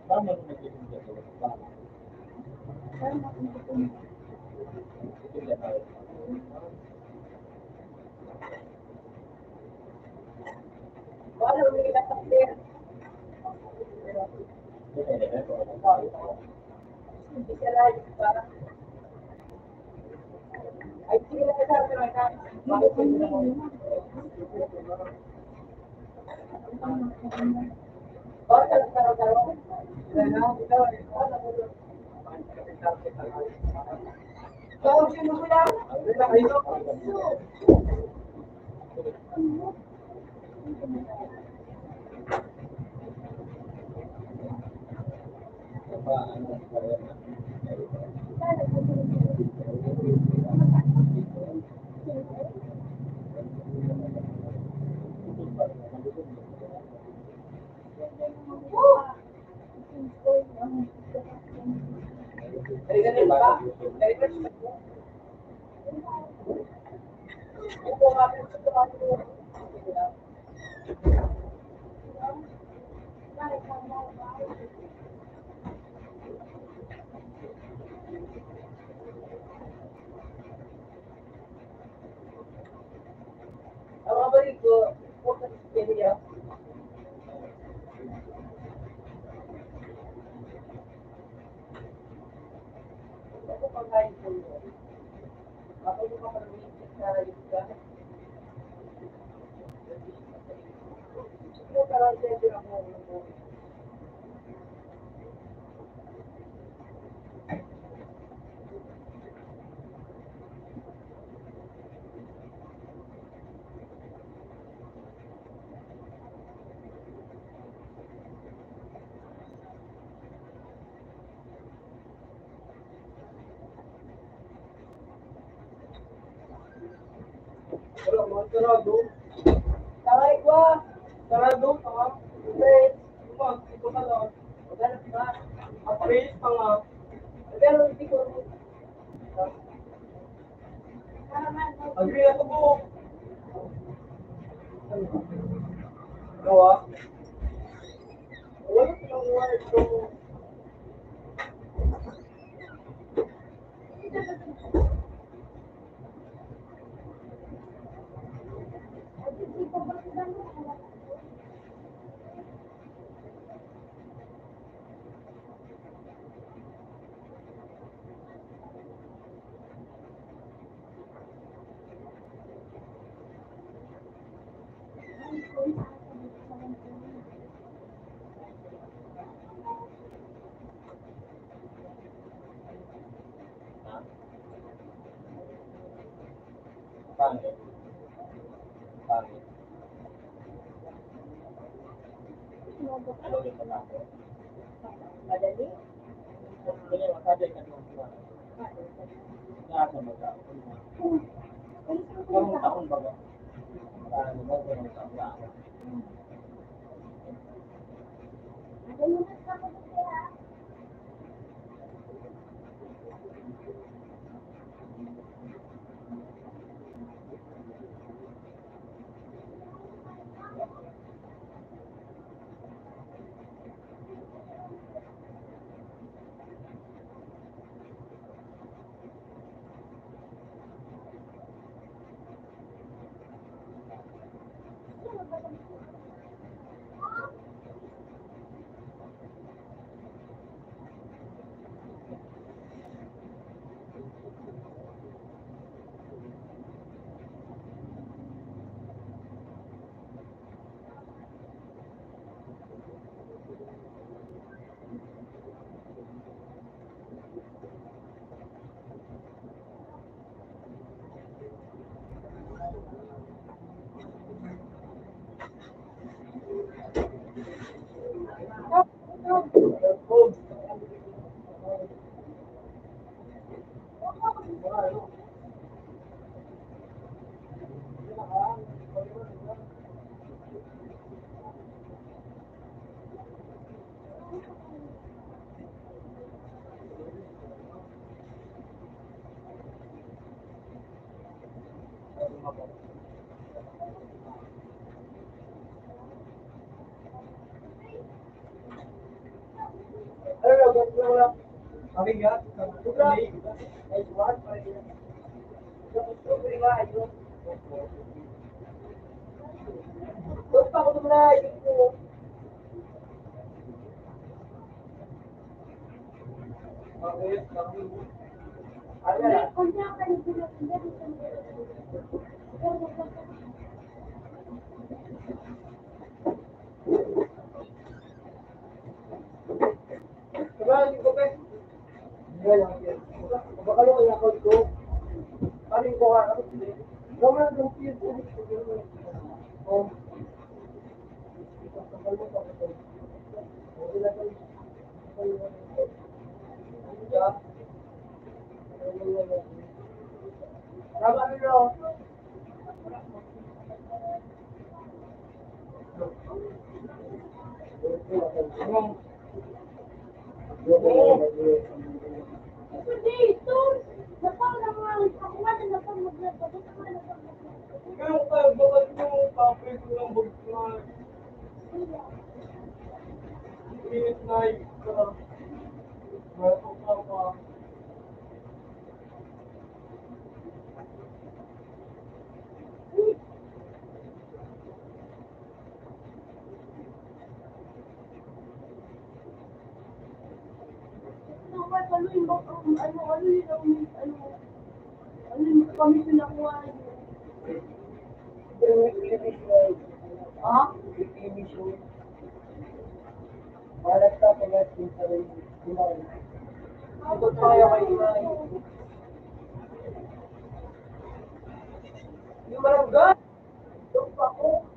Tama nung nagiging dito. Agree ako po. Gawa. Wala silang wala ito. Pangit. Pangit. Ano yung pangako? Madali. Kaya masabi ka nung nasa mag-ako. Karong taon ba ba? Paano ba karong taon ba? Kung siya ka nagbilang, dito, naparang ako nga na napag-maglabot, ako na napag-maglabot. Ano yung kami pinakuha yun? Ha? Ako tayo kayo na yung malanggan. Yung pako.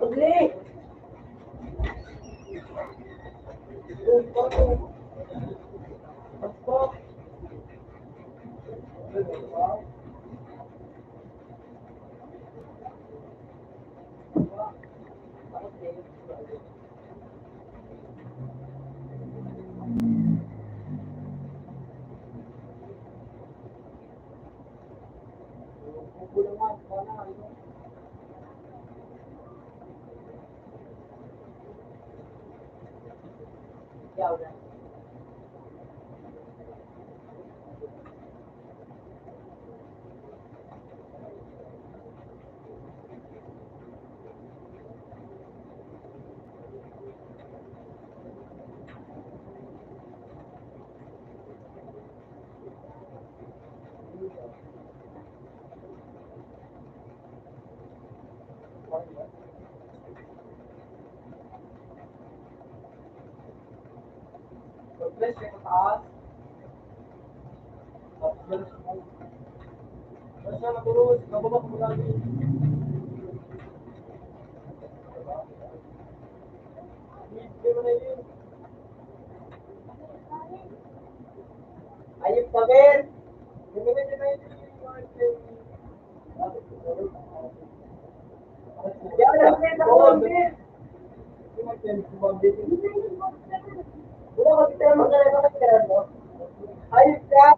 Pagli! Pag-press ka sa taas. Basta matulog, nababa ko lagi. Hindi mo na yun. Ayun pa rin. Hindi mo na yun. Yan lang din ako din. Wala ko dito naman ka na kaya mo. Ayun ka.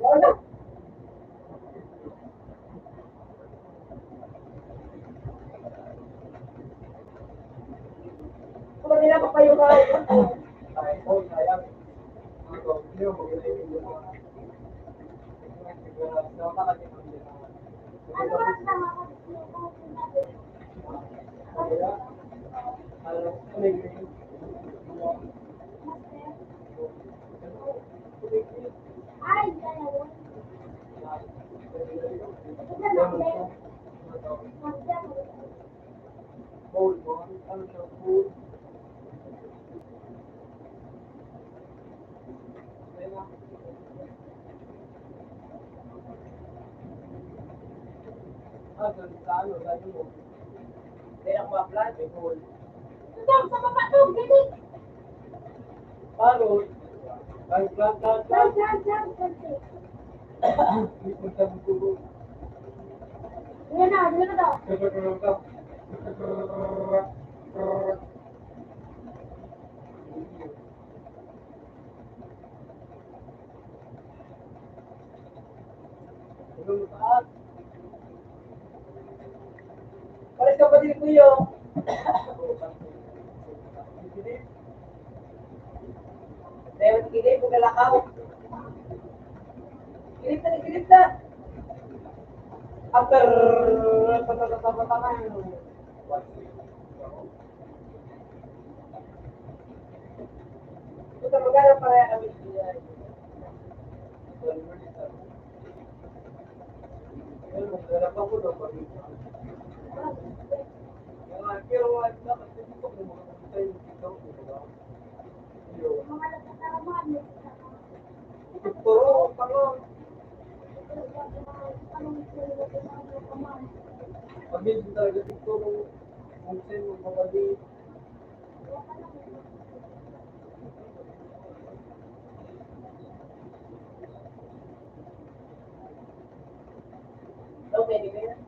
Wala. Kung nila pa kayo ka. Ay, oh, sayang. Ito, hindi mo magaling yung mga. Ay, dalawa. Tutang sa baba to, gini. Diyan, konti. Diyan na daw. Pares ka pa din ko yun. Dahil kilip, huwag kalakaw. Kilip na, kilip na. After, patatatangan. Ito magana para kami siya. Mga nagtataraman. Okay, di ba yan?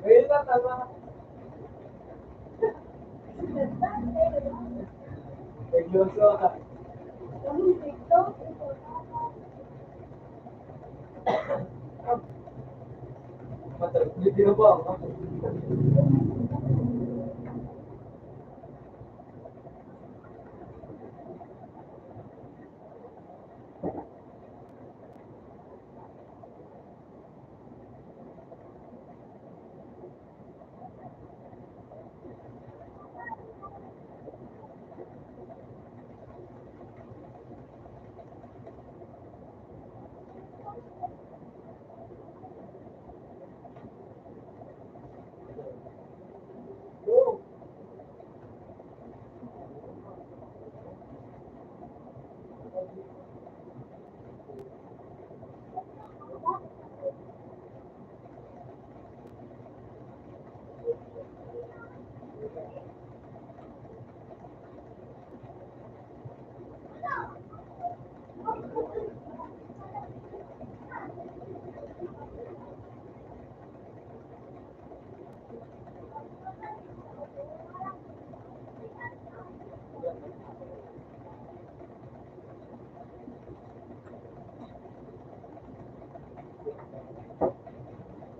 Ngayon lang, tama. Nagloso ka. Hindi na ba?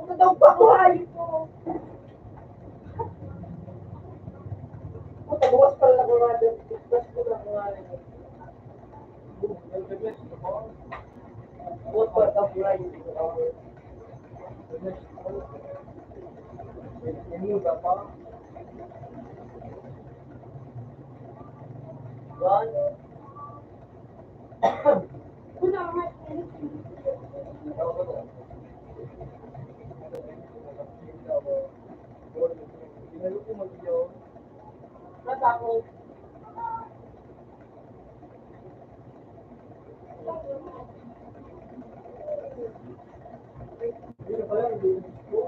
Ano daw pa ko ayun ko? Pagbukas pala na mga discuss ko na mga what part of life is our ini berapa? One. Una, mga Natakot. Hindi pala, hindi ko.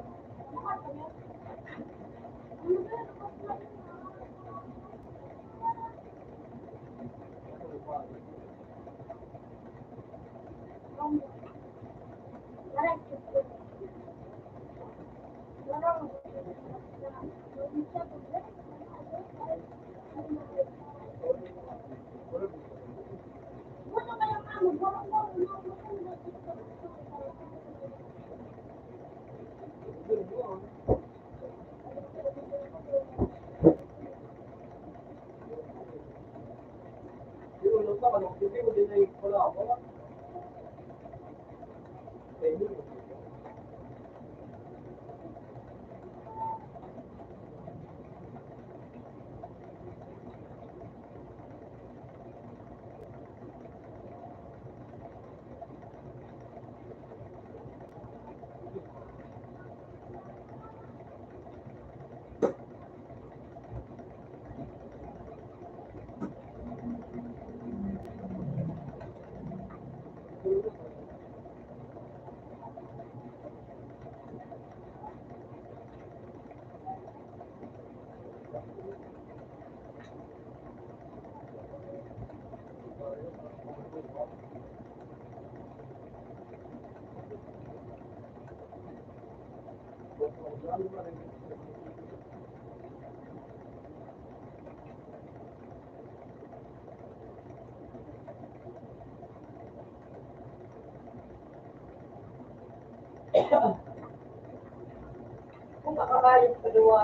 Kung makakain sa dua.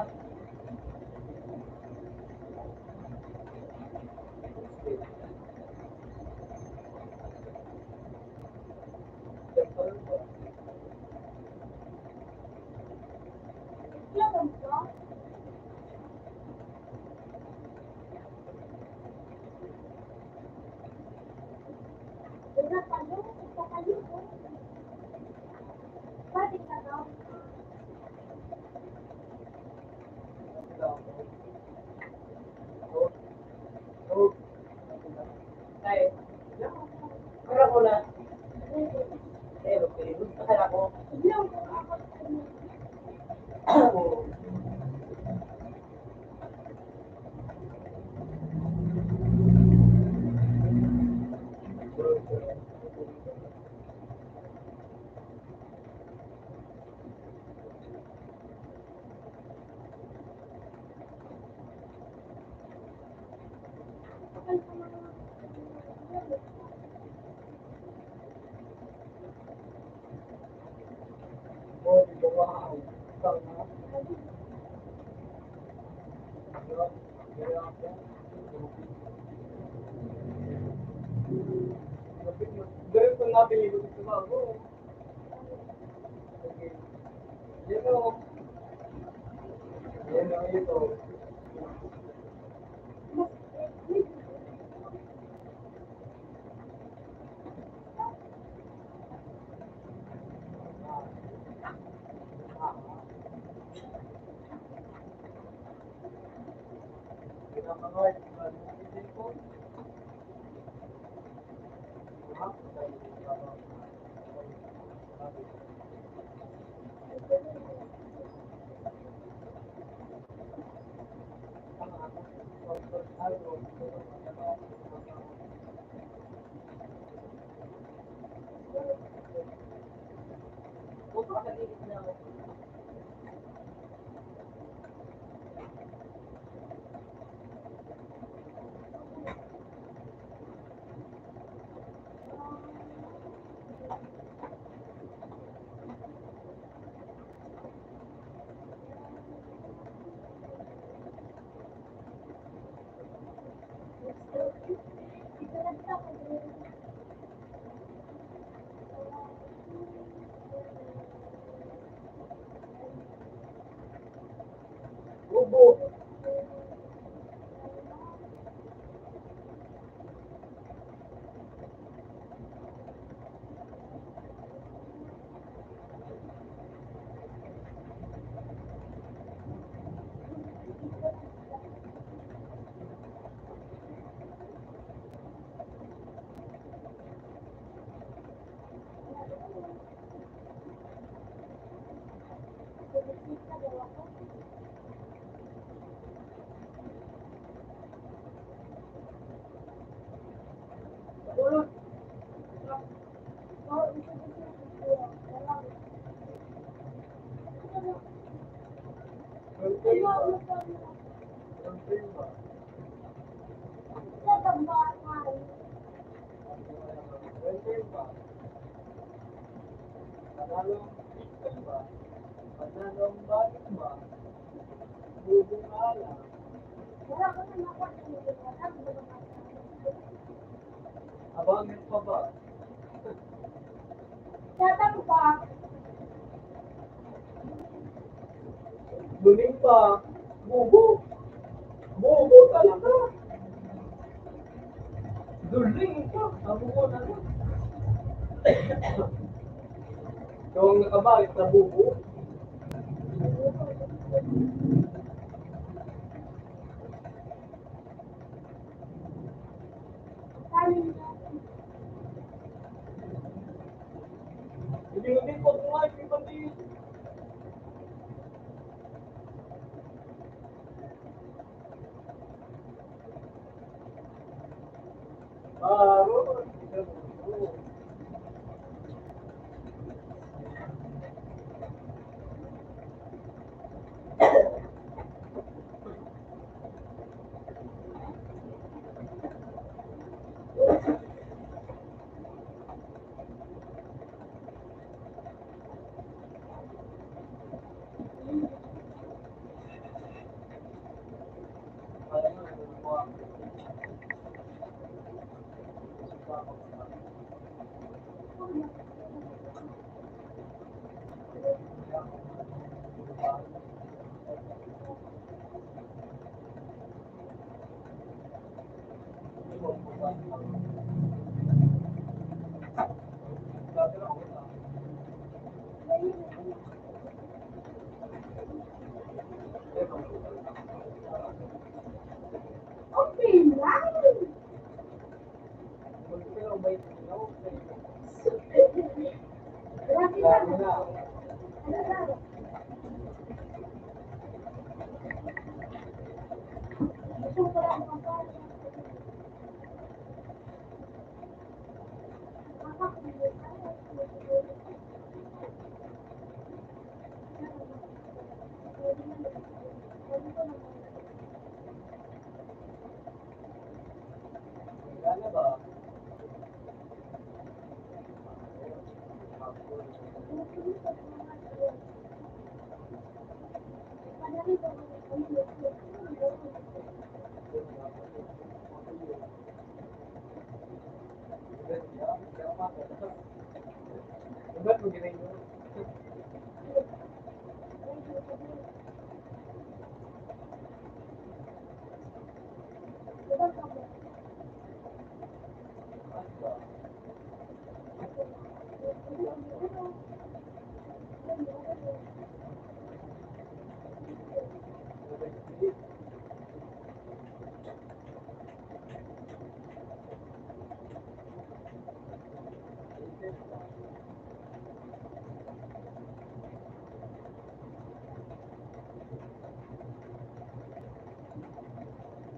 Ay, kura ko na. Eh, okay. Gusto ka na ako. Wow. Ganito natin yung gusto mo. Okay. Yan o. Yan o ito. Bubo. Abangin pa ba? Duling pa. Bubo. Bubo talaga. Duling pa. Nabubo na lang. Yung nakabalik na bubo. Hindi ko kumain. Hindi pati.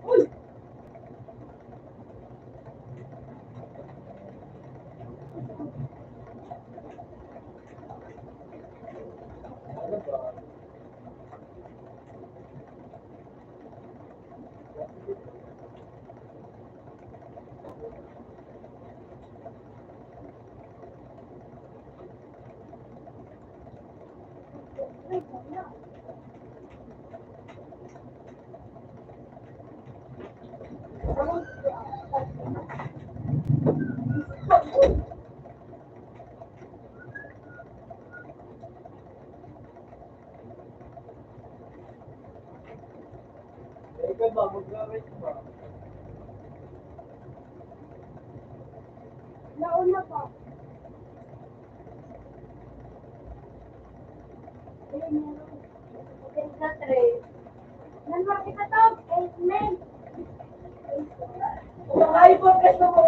Uy! Ikaw ba, mag-rest ba? Nauna pa. Ayun, meron. Okay, sa tray. Nandun kita to. Amen. Ay, podcast na mo.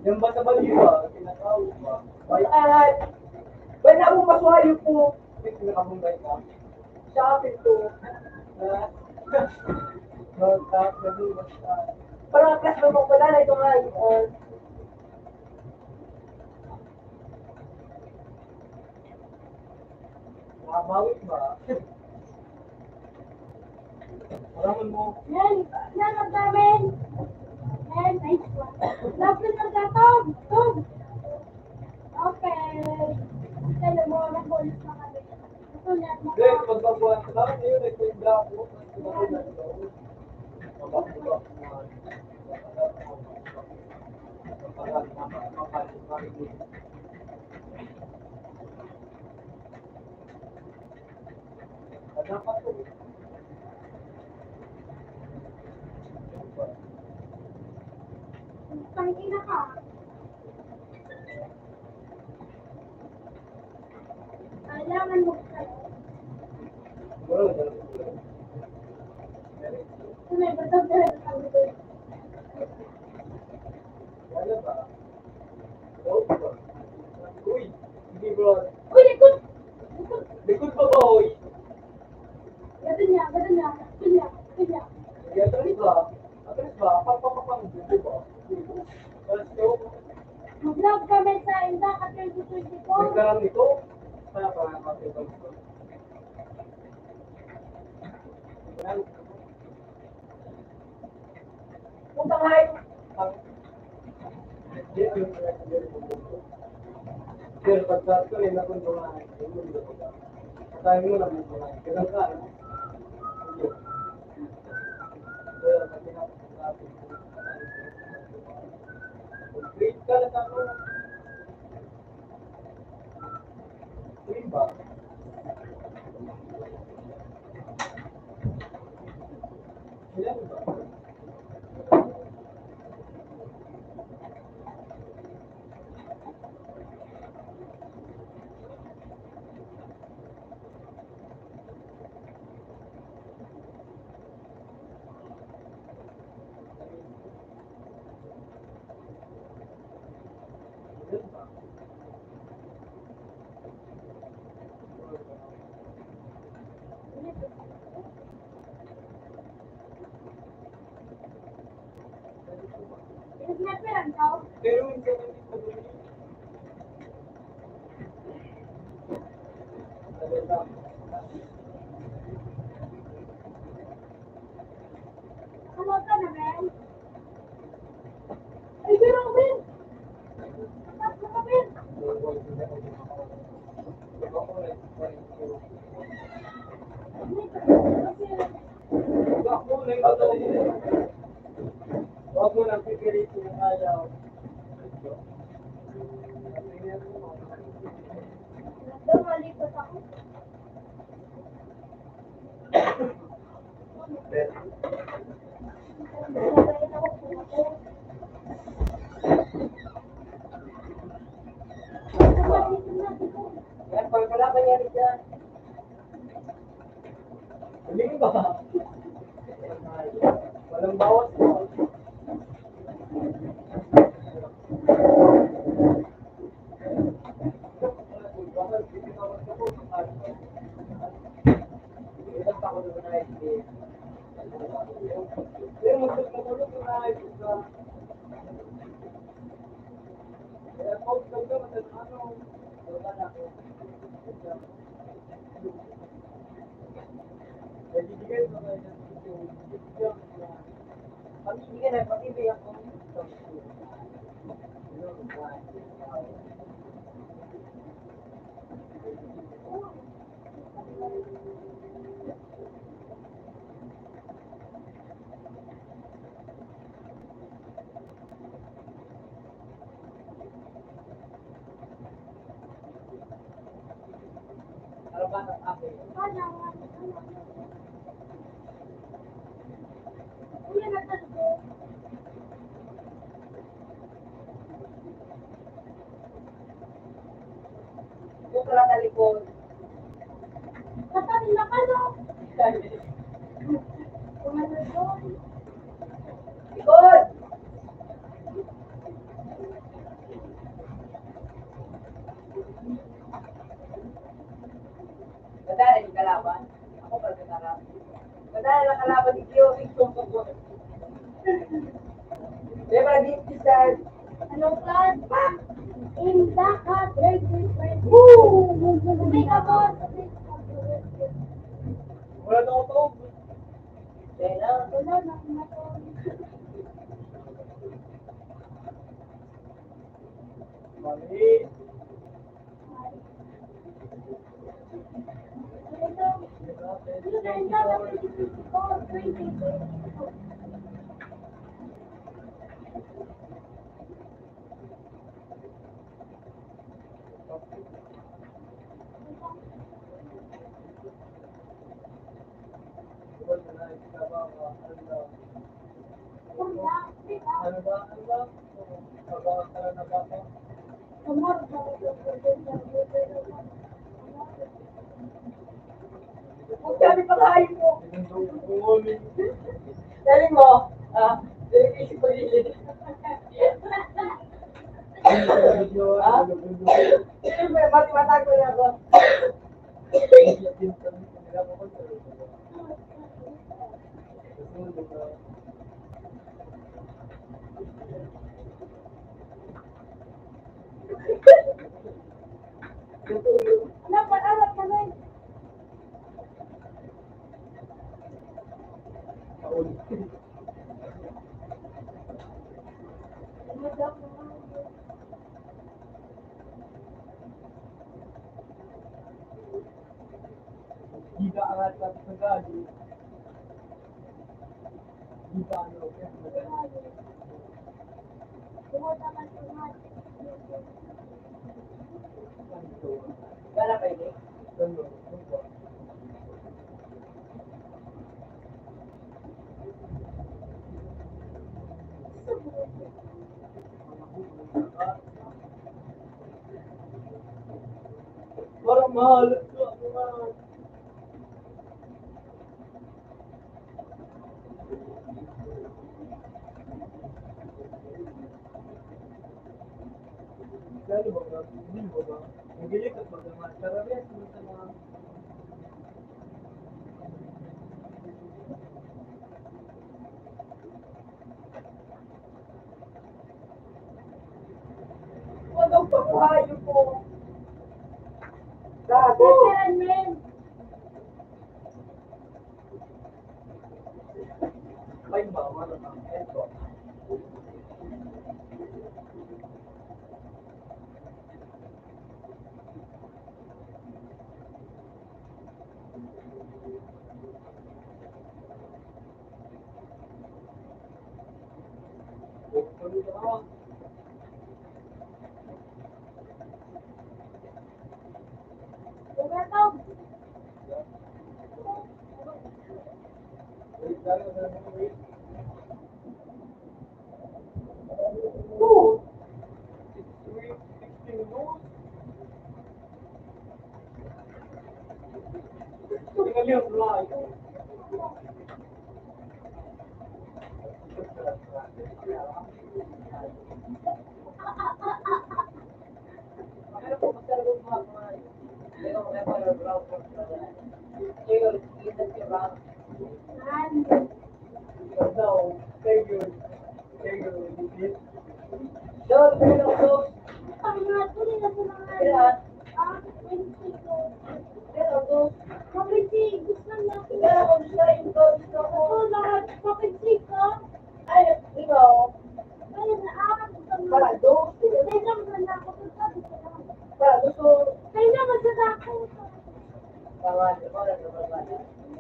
Yung ba sa baliwa, kinakawin ba? Ay, wala akong masuhayo po. May kinakamunggay ka. Sa akin to. Parang class mo mo pala na ito nga. Nakabawit ba? Maramon mo. Yan, yan ang namin. Yan, nice one. Lapit na ka, Tom. Tom. Okay. Kaya mo, nag-bonus na kami. Ito yan, Hindi, pagbabuhan ko lang, yun, nagpindra ako. Tangina ka. Kailangan mo kayo. Tunay ba ito? Uy, hindi bro. Uy, likod! Likod! Likod pa ba, uy? Ganda niya, ganda niya. Ganda niya, ganda niya. Atras ba? Atras ba? Pagpapapang dito ba? Atras ko. Mag-vlog kami sa Inda ka 2024. Nagkaroon nito. Sana pa nga makita ko. Puntang hay! Sir, pag-start ko rin ako nung tayo mo lang mo. Kaya ka, ano? Complete ka na ako. Green ba? Ilan ba? Nagmeperan ka? Pero hindi ko Ano ka na, Ben? Ay, pero, Ben! Tapos na ka, Ben! Huwag mo nang pipilitin yung ayaw. Daw, malikot ako. Yan, pag wala nangyari dyan. Hindi ba? Walang bawas mo. Nagiging Pag-ibig ka na, pag-ibig ako. Ano ba ang akin? Kuya, nagtatlo. Yung pala sa likod. Katabi na ka, no? Kumano doon. Likod! Madala yung kalaban. Ako pa sa kalaban. Madala na kalaban ni Kyo. Diba, gistisad. Ano plan? Pak! In the car, great friend. Woo! May kabot. Wala na ako to. Kaya Wala na, naton. mali. Ito. Ito na yung dapat ko, 20. Ano ba? Ang dami pang hayop mo. Dali mo. Isip ko yun. Siyempre, mati-mata ko na ako. Dapat alat ka rin. Giga angat ka sa gali. Giga ano, Gana pwede? Parang mahal. Lalo ba? Hindi mo ba? Magilik at magamat. Karamihan sa mga Ano pa kayo po? Gago! Kailan men? May mama naman. Eto. Tuloy ka naman. Ugatog. Wait, dali na naman, wait. Oh! 16 moves. Tingnan niyo, fly. Ano po, magkalagot mga kumain. Pero may pala brown po sa Kayo, kita si Rob. Daw, kayo, Dot, pero dot, Ang mga tuloy na sa mga kaya, 20 ko. pero dot, Mabiti, gusto natin. kaya ako sa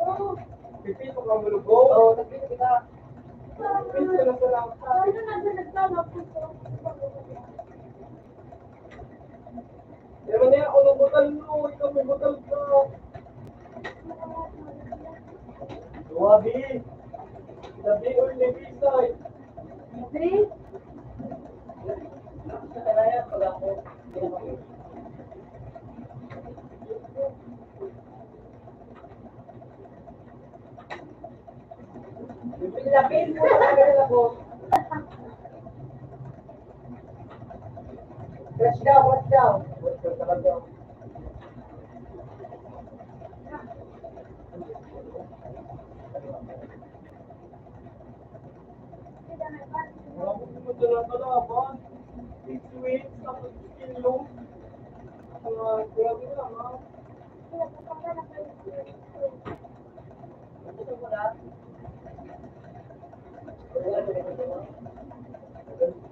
Oo. Pipito ka mo lugo. Oo, nagpito kita. Pipito na sa lang. Ano na doon nagtanong ko? Pero na ako ng butal mo. Ikaw may butal ka. Duwabi. Labi o lebisay. Sabi? Sa kanaya pag ako. Lapin mo sa kagalan ako. Watch down, watch down. Watch down talaga. Wala ko mo dala kalaban. Six weeks, tapos kilo. Grabe lang ha. Ito mo na.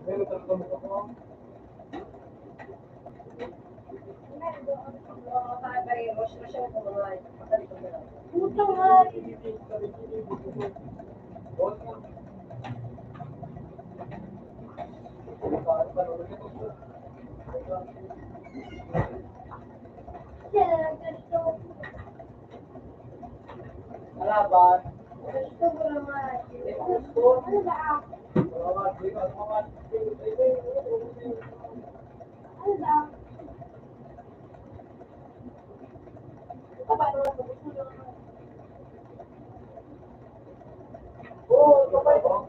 Meron talaga mo ako. Utang nga. Siya gusto. Alaban. Gusto ko naman. Gusto. Ano ba? Ano ba? Oo, kapay ko.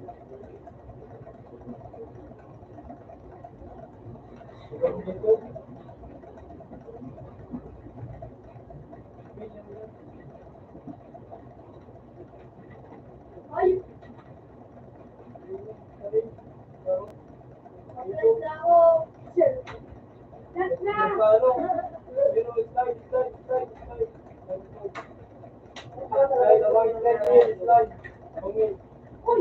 Ay, mabilis na ako. Lahat na. Uy,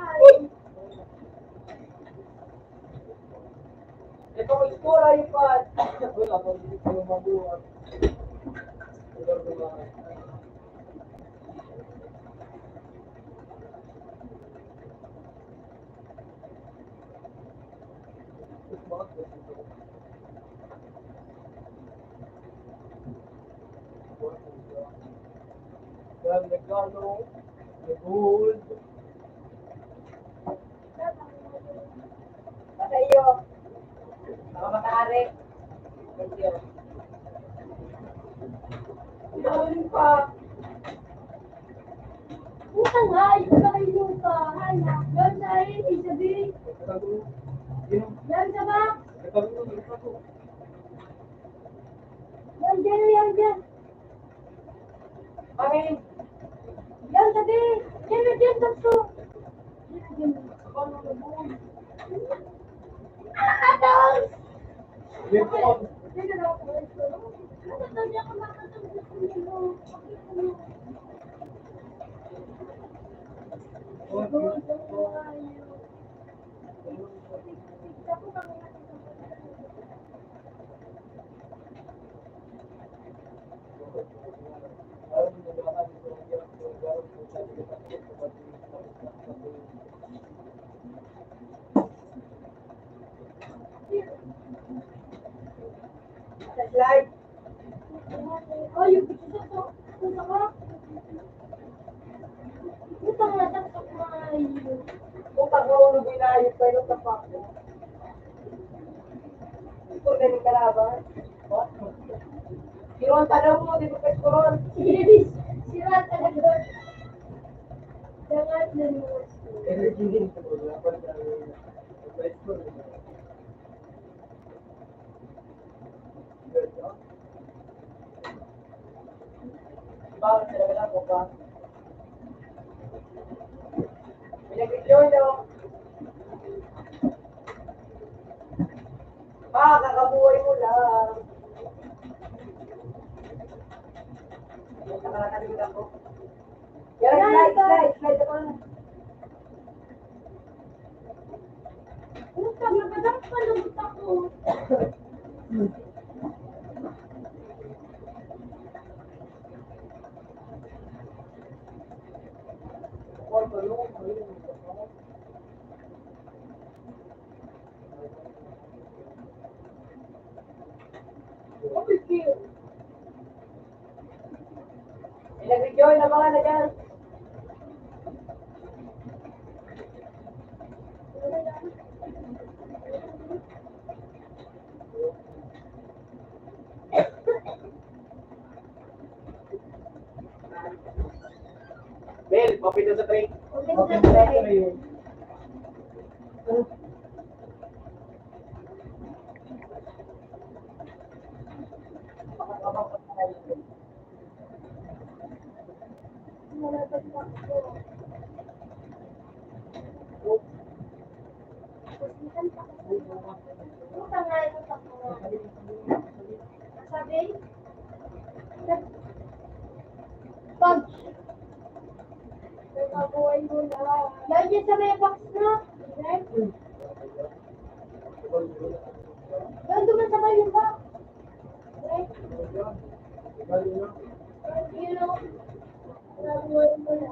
ay. Ito ang score ay pa. Wala pa dito ng mabuhat. Yan, nagkano, nag-hold. Basta iyo. Nakamatari. Thank you. Inaulin pa. Utang nga. Ito na kayo ka. Hala. Yan sa akin. Isabi. Yan sa ba? Yan dyan. Yan dyan. Amin. Yan sabi. Yan na dyan. Tapos. Yan na dyan. Adams! Yan na daw ako. Ano daw niya ka makatang mo? Slide. Oh, yung pizza ko. Punta ka. Utang na tapos maayo. Kung pag-uulog inayos pa yung tapak mo. Ito na yung kalaban. Kiron tanong mo, di ba pa kiron? Yes. Sira talaga. Jangan na mo. Energy din ito. Dapat na bakit talaga lang ko ba? Pinag-video nyo. Kakabuhay mo lang. Nakakalimutan ako. Yan, slide ako na. Utang na kadang palumot ako. Gawin na mga na dyan. Bel, papito sa tray. Okay, sa tray. Pag nagkabuhay mo na. Lagi sa may box na. Doon dumasabay yung box. You know, nagkabuhay mo na.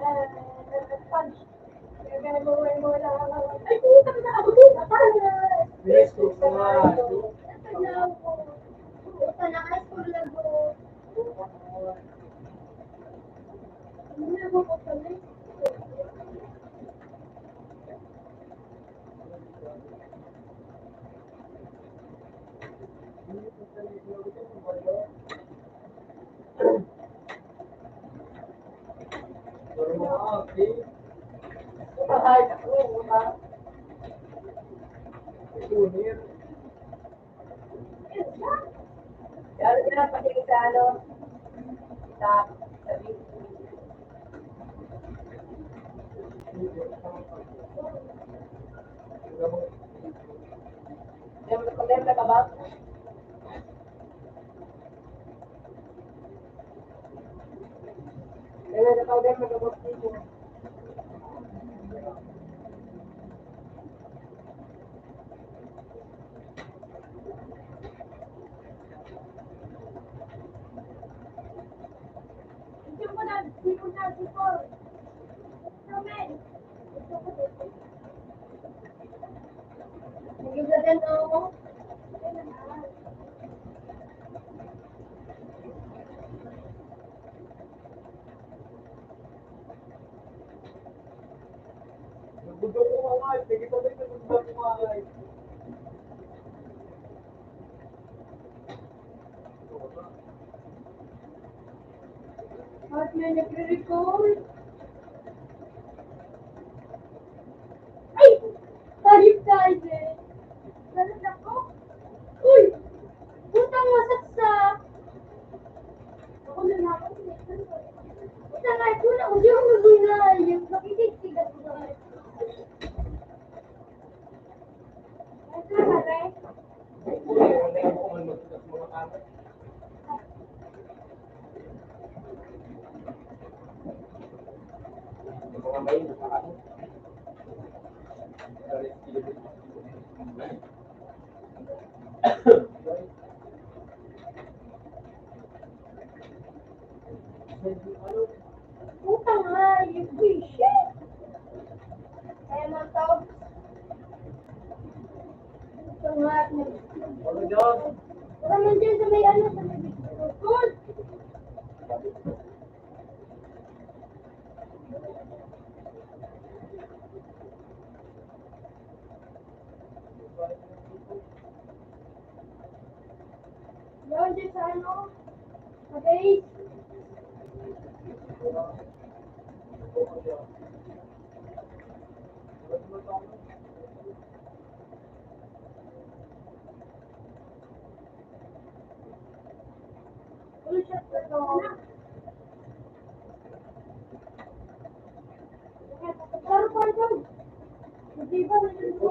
Pag nagkabuhay mo na. Ay, puta ka na ako dito. Yes, gusto nga. Puta na high school lang ko. Hindi mo ko sabi. Ay, ako, ha? Junior. Yan, yan, patingin sa ano. Sa video. Meron ka ba? Meron ka ba? Meron ka ba? Hindi mo na before. Amen. Nagigladan ako. Nagbudok ko mga ay. Sige pa rin, nagbudok ko mga ay. At may nagre-record. Ay! Tayo tayo eh. Ganun ako. Uy! Putang masaksak. Ako na naman. Putang nga, kuna ko di ako magunay. Makikitigas ko na. Ito na ka, Ray. Hindi ako kumalmot sa mga kamay. Mga may nakakain. Putang nga, yung shit. Kaya mga tao. Putang nga, Ano dyan? wala man dyan sa may ano, sa may good. Yun, dyan sa ano, sa base. Uy, shit, ito. Claro pa ito. Hindi ba nalilito?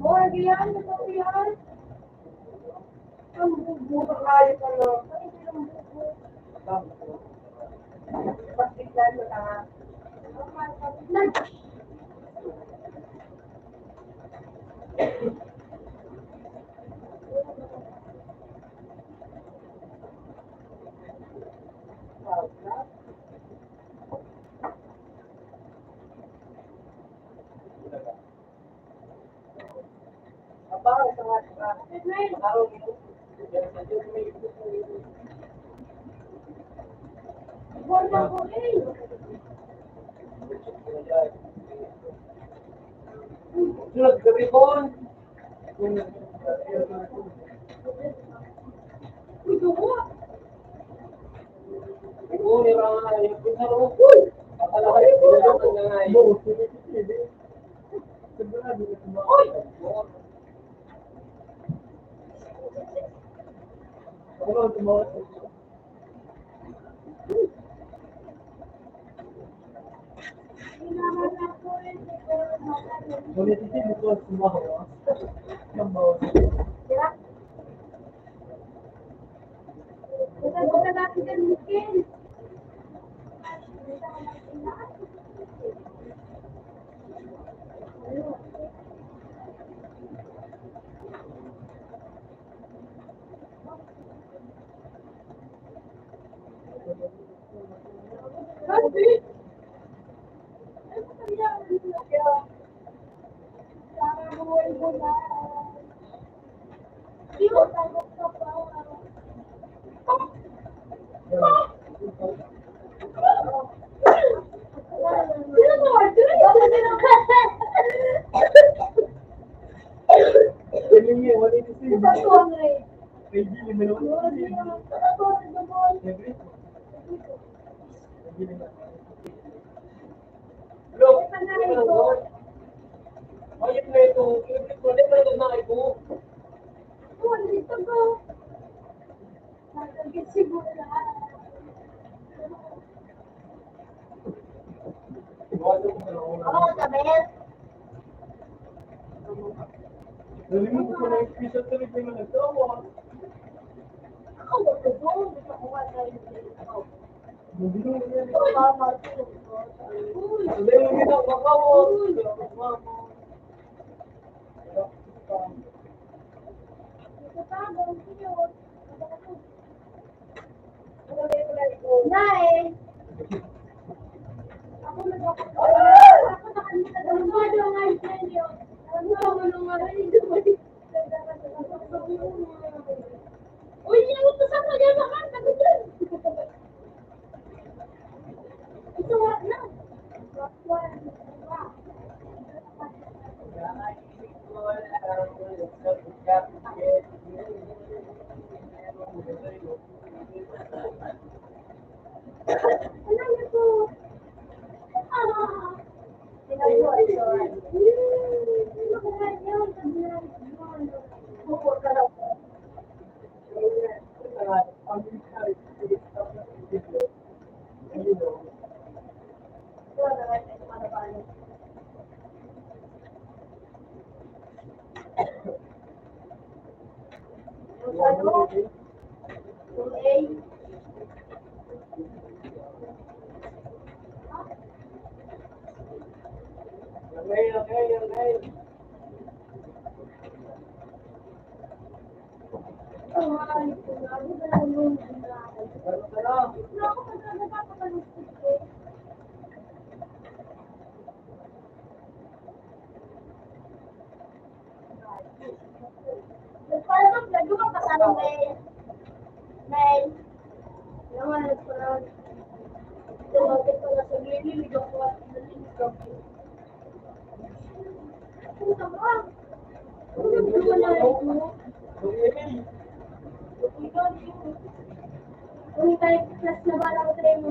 Oh, yan, ito yan. Ang bubo. Ayos ka no? Ay, ang bubo. Pagtignan mo na. bahay sa mga araw nito. Buwan na ko eh. Sunod gabi ko. Uy, dugo. Oo, nira yung pinaro. Uy! Akala ko yung pinaro na nga eh. Uy! Ako lang tumawag. Hinahan ako eh. Ngunit hindi mo ko tumawag. Ang bawal. Tira. Bukan natin kan mungkin. Nanti. Hindi niya, wala ito siya. May gili mo naman. Siyempre. May gili na. Look, ayun na ito. Hindi pa ito na ito. Nalimutan ko na yung special talaga yung nagtawa. Hindi mo yan. Hindi mo yan ang makawa. Nay! Ako nakalimutan ang mga inyo. Uy, inutusan mo yan naman. Sabi dyan. Ito, wag na. Ano ito? Kung tayo plus na bala ko tayo mo.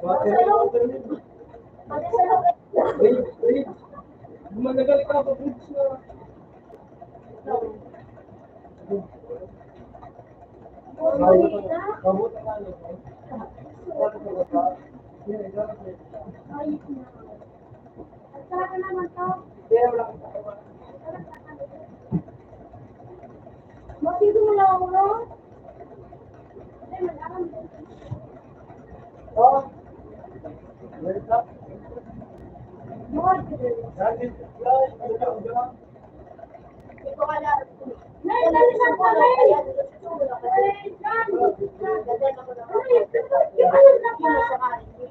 Pati sa loob. Managal ka pa bridge na. Mabuti ka lang. Ayos na. At saka naman to. Kaya wala ka. Masito mo lang ako, no? Ay, malaman. Oh. Wait up. Dahil Hindi ko alam. Nay, dalisan ka, Nay! Nay, Jan! Ganda na ko naman. Ay, yung alam na Hindi mo pa. sa kanin.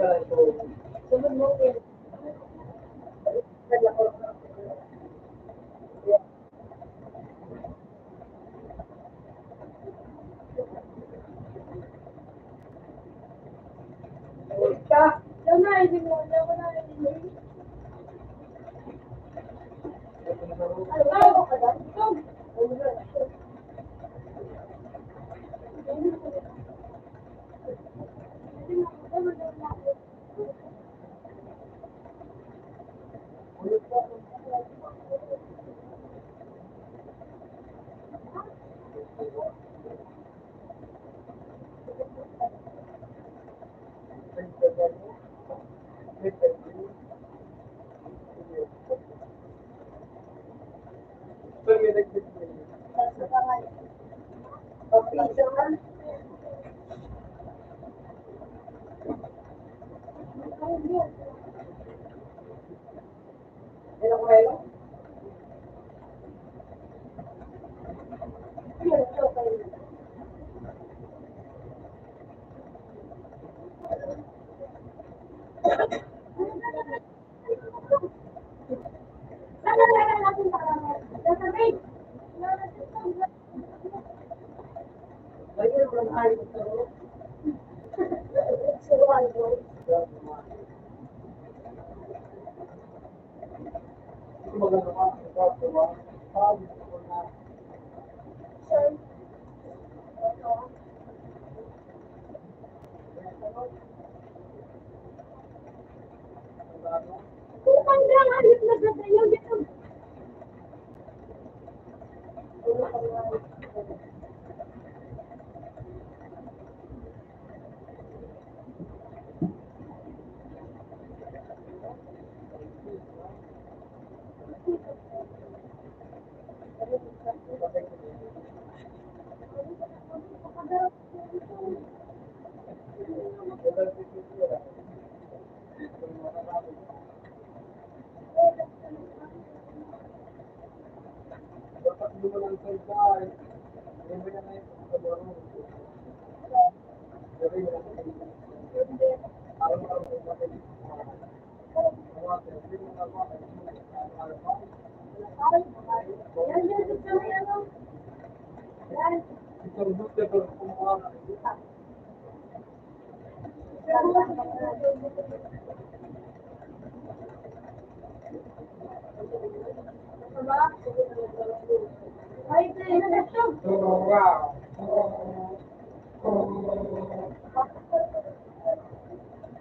Sunod mo yun. Ka, Yan na, hindi mo. Yan ko na, hindi mo. Ano ba ka dyan? Ikaw.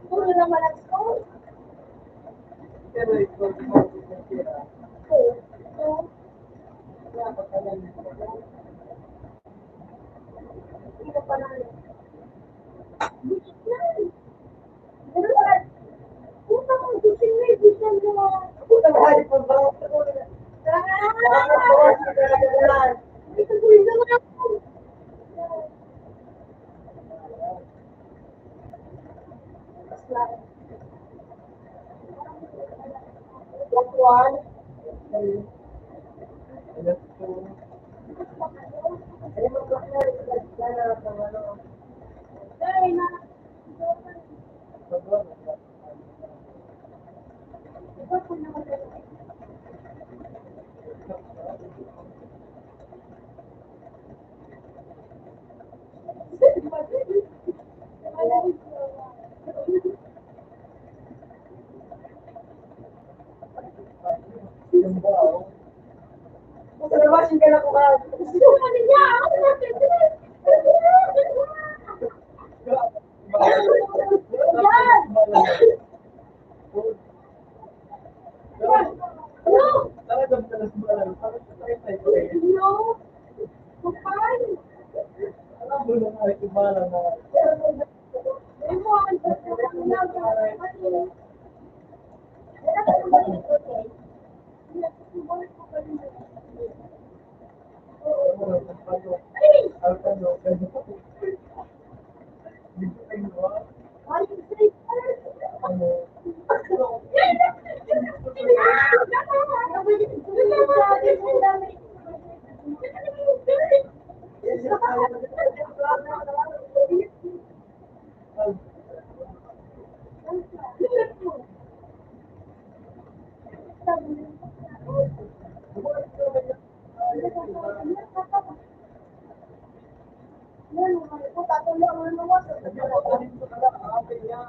Puro naman ang score. Hindi pa na. Ganun pala. Puta mo, bisin mo, bisin mo. Puta ba, di pa ba? Ito po yung naman ako. Ay, na. Ito po naman ako. Salabasin ka na po ka. Talagang talas mo lang. Parang sa tayo ko eh. Alam mo na nga, ibalang na. Yan, kung tatuloy ang ano mo. Nandiyan po tanin ko pala ang ate niya.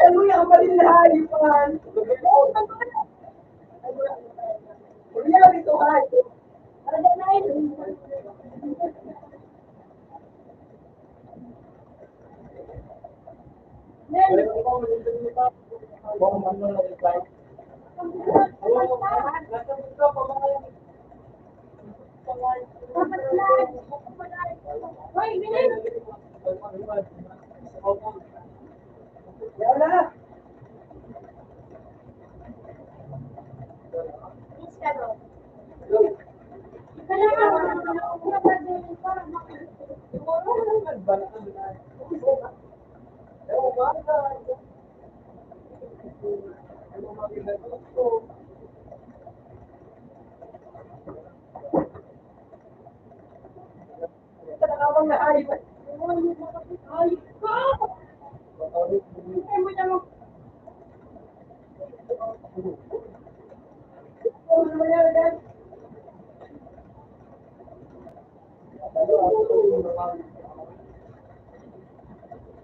Ano yung malinahay pan? Kuya, dito ka. Hoy, bilis! Yan na. Bilis ka, no? Kailangan mo na para Ay, ko! Ay, mo naman.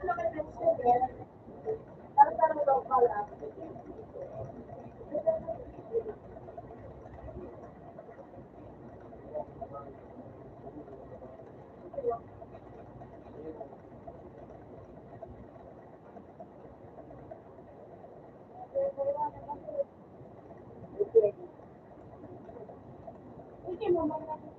Ano ka na sabi? Para mo daw pala. Hindi mo man.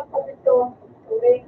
lang po ito. Okay.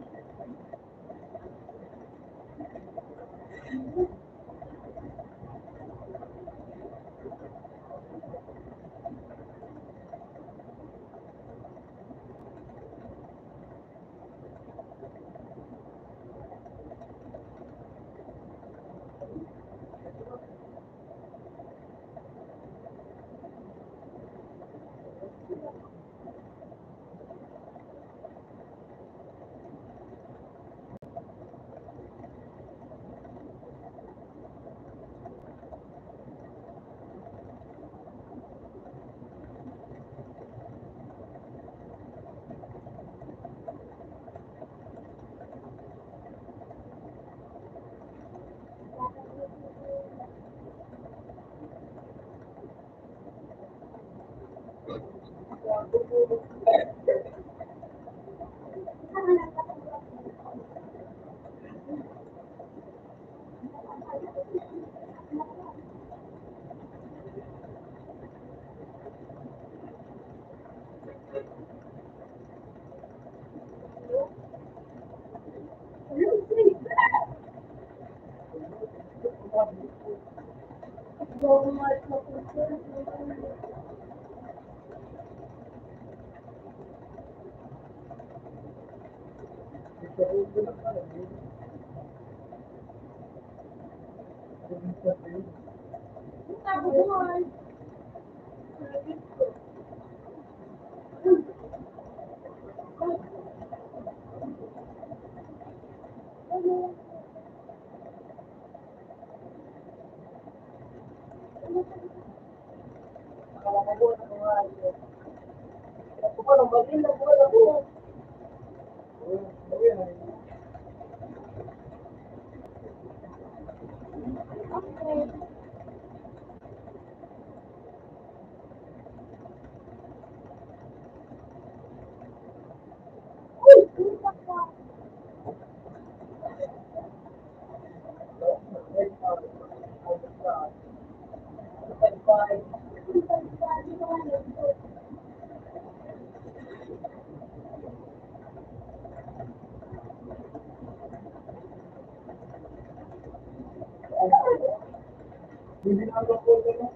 Bibinagaw po ito.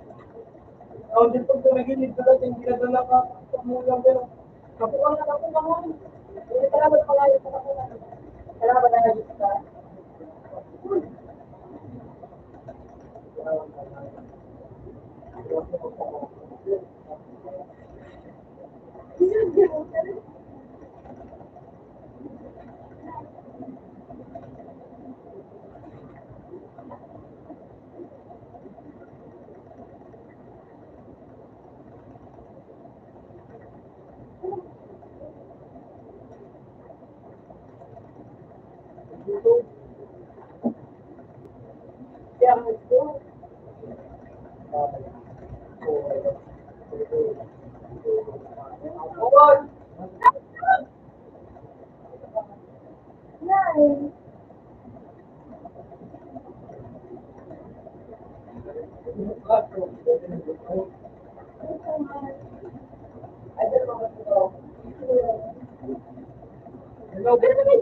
Ako din pag tumagilid ko lang, hindi na dala ka. Pagmulang pero. Kapukan na ako naman. Salamat pa kayo sa kapukan. Salamat na kayo sa kaya ang ito. Bukod! Hello, Benjamin!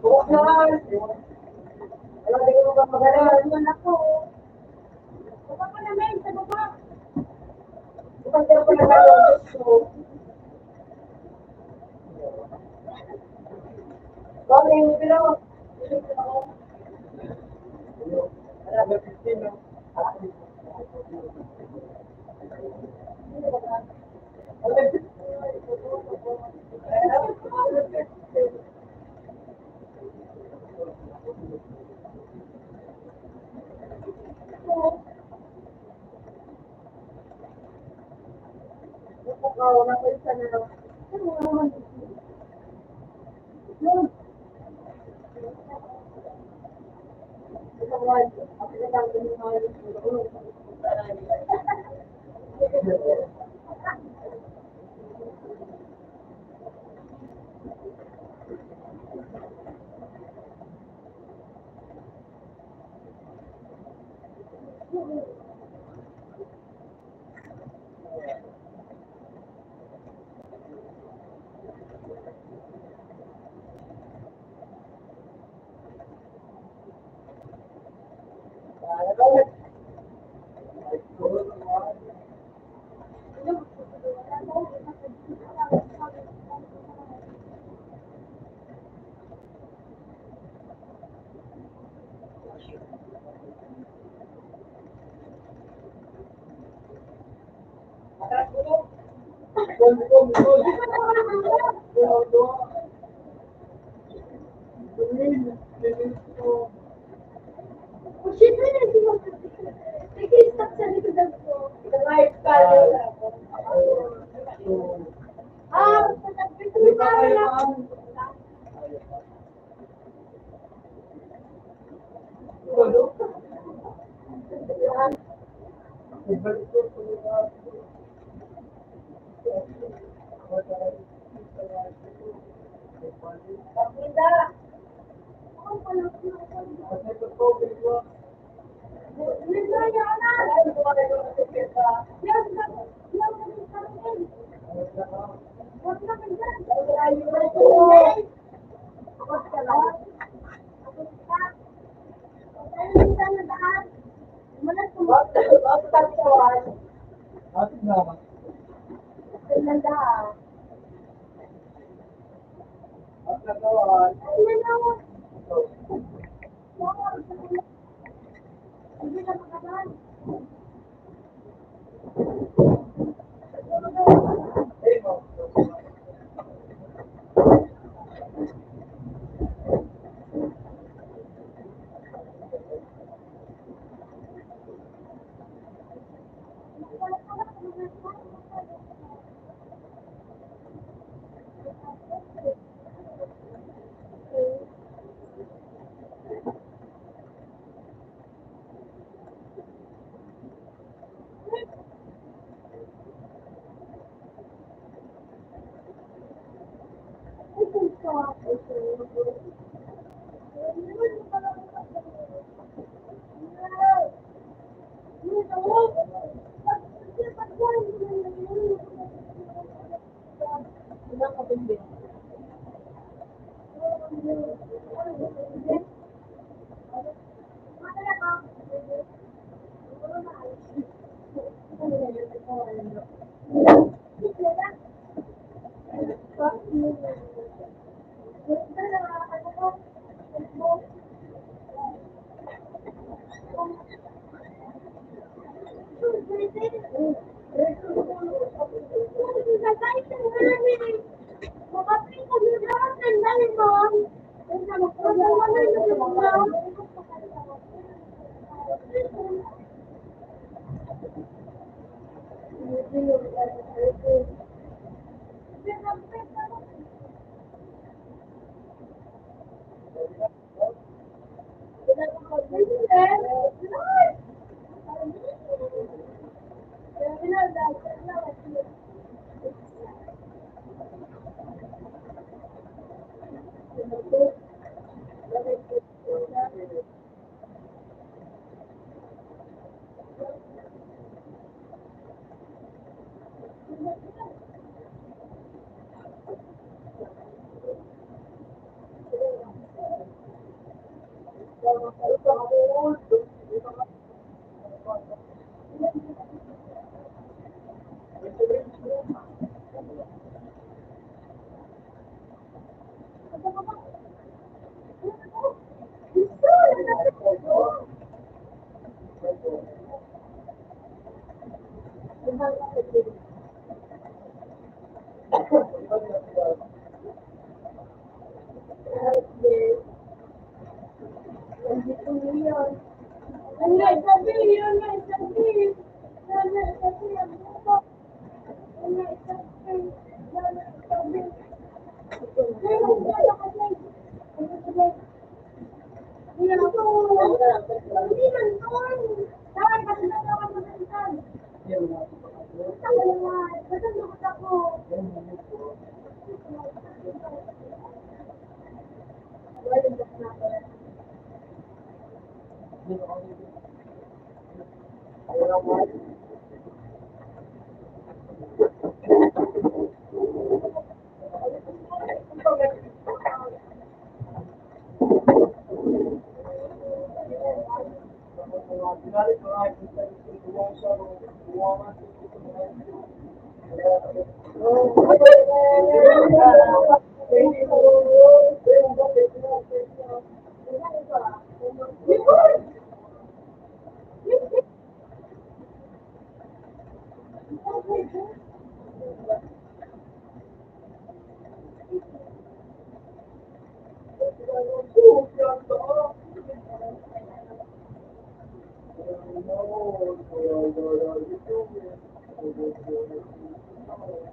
Bukas naman! Alam, di ko ba magalan? Wala ko. Baba ko namin, sa baba. Bukas ka pa nagalan. Kami, hindi lang. Alam, 15 na. Wala pa isa na lang. Oh, shit, hindi mo. Nag-i-stop sa likod ko. Ito yung camera.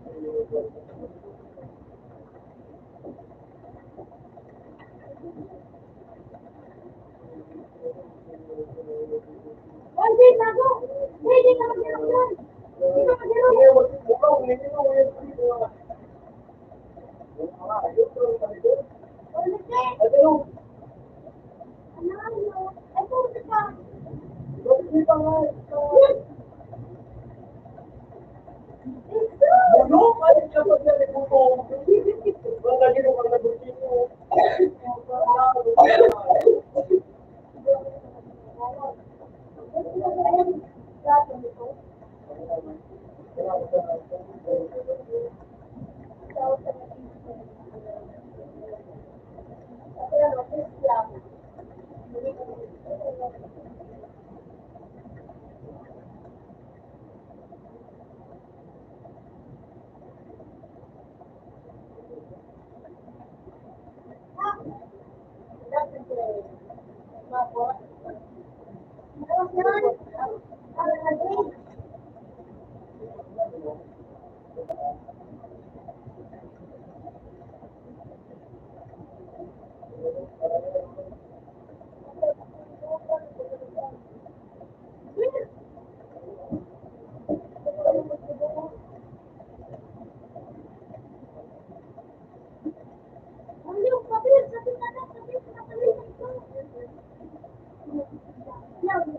Hoy, di, gago! Di ka mag-inom yan! Di ka mag-inom! Ulit eh! Ano, ano? Ay, puti ka! Yes! Ayaw, kapit! Kapit ka na! Kapit! Kapalitan ko! Ayaw!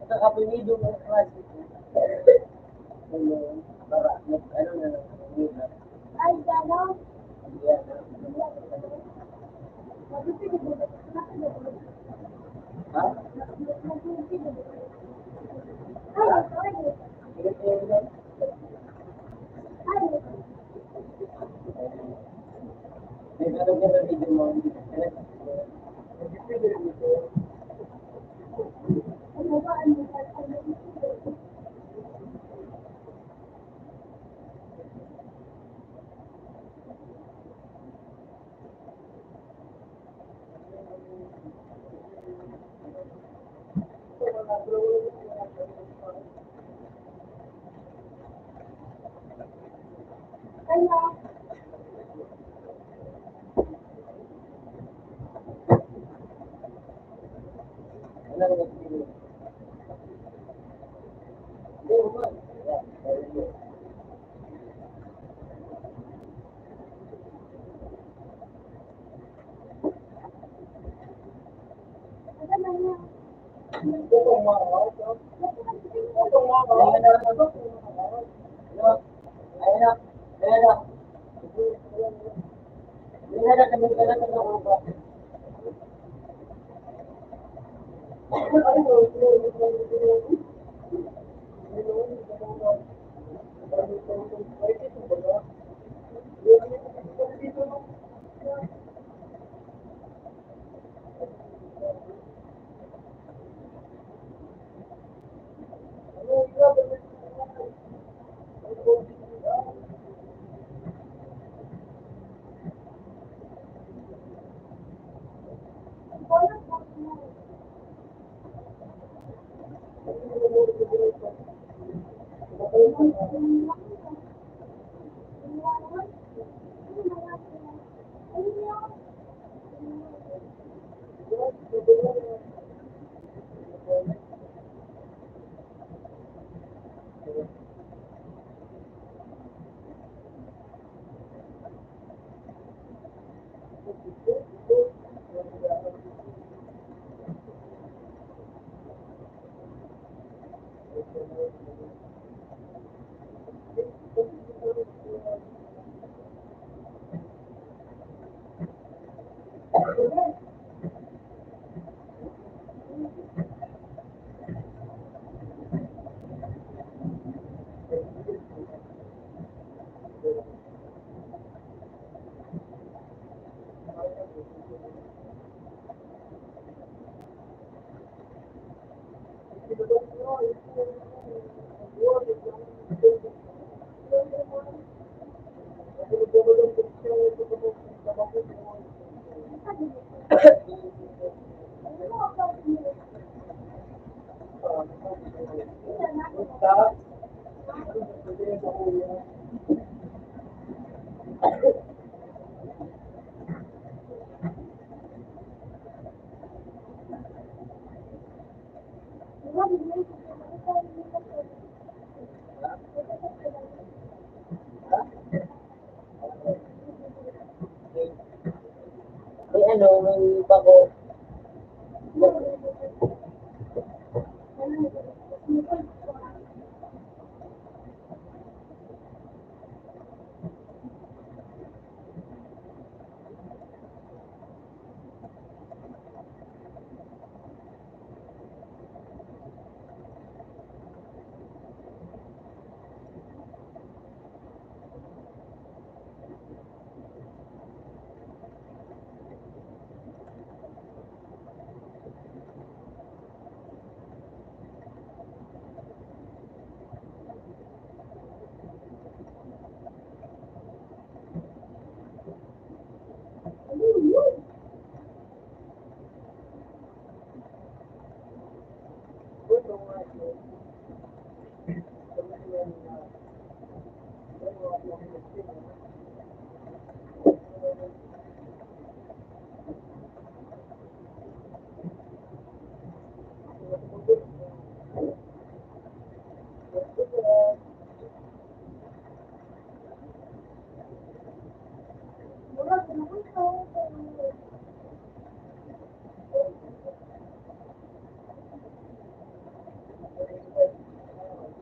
Nakapinido mo ang klase ko. Para, ano na, Ay, gano'n. ha? May meron ka na video mo. Ano na video? May ano, may bako.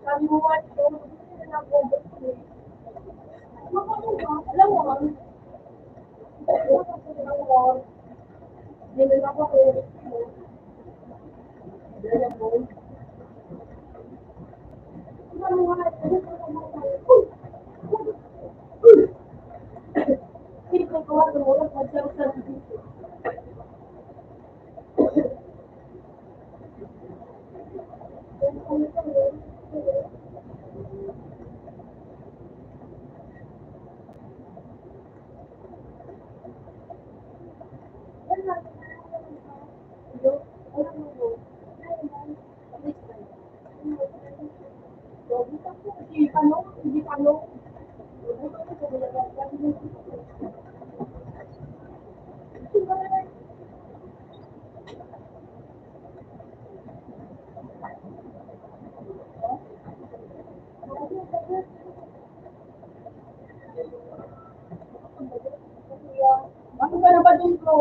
Sabi mo nga, ito, gusto na lang po. Alam mo, hindi na ako Bakit ka na ba doon ko?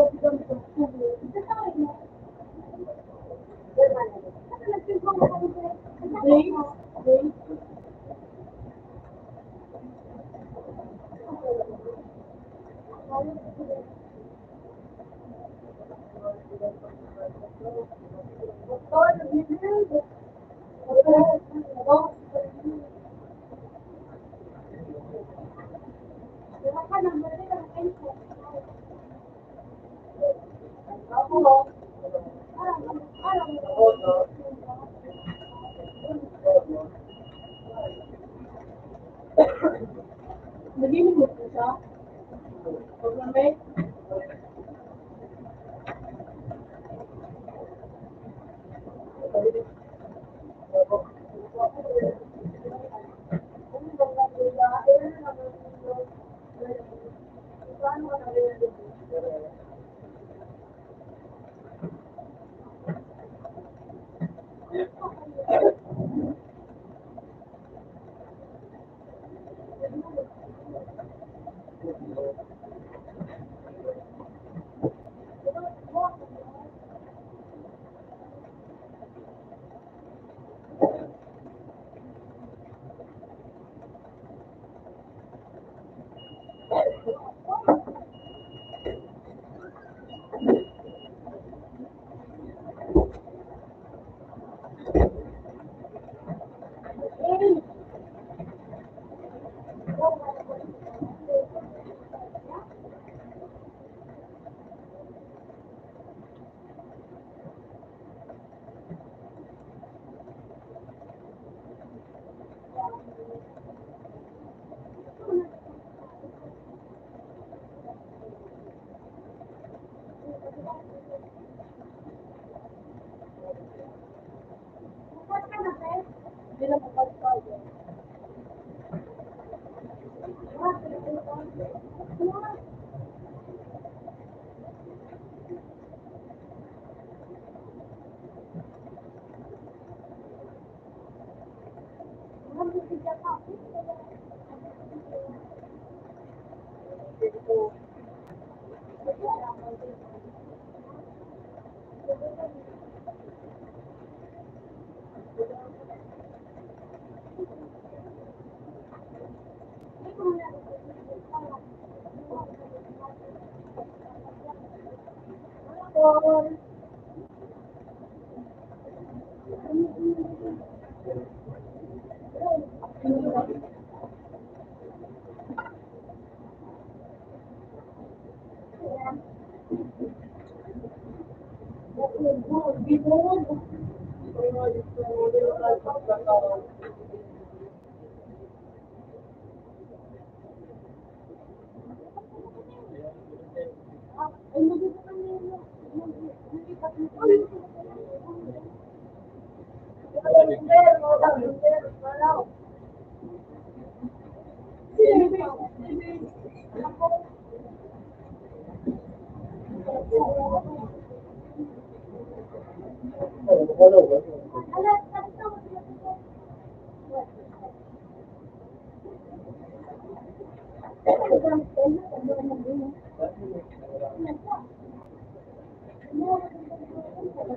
Naging mo siya? Pag-lamay? Hindi na makapagpag.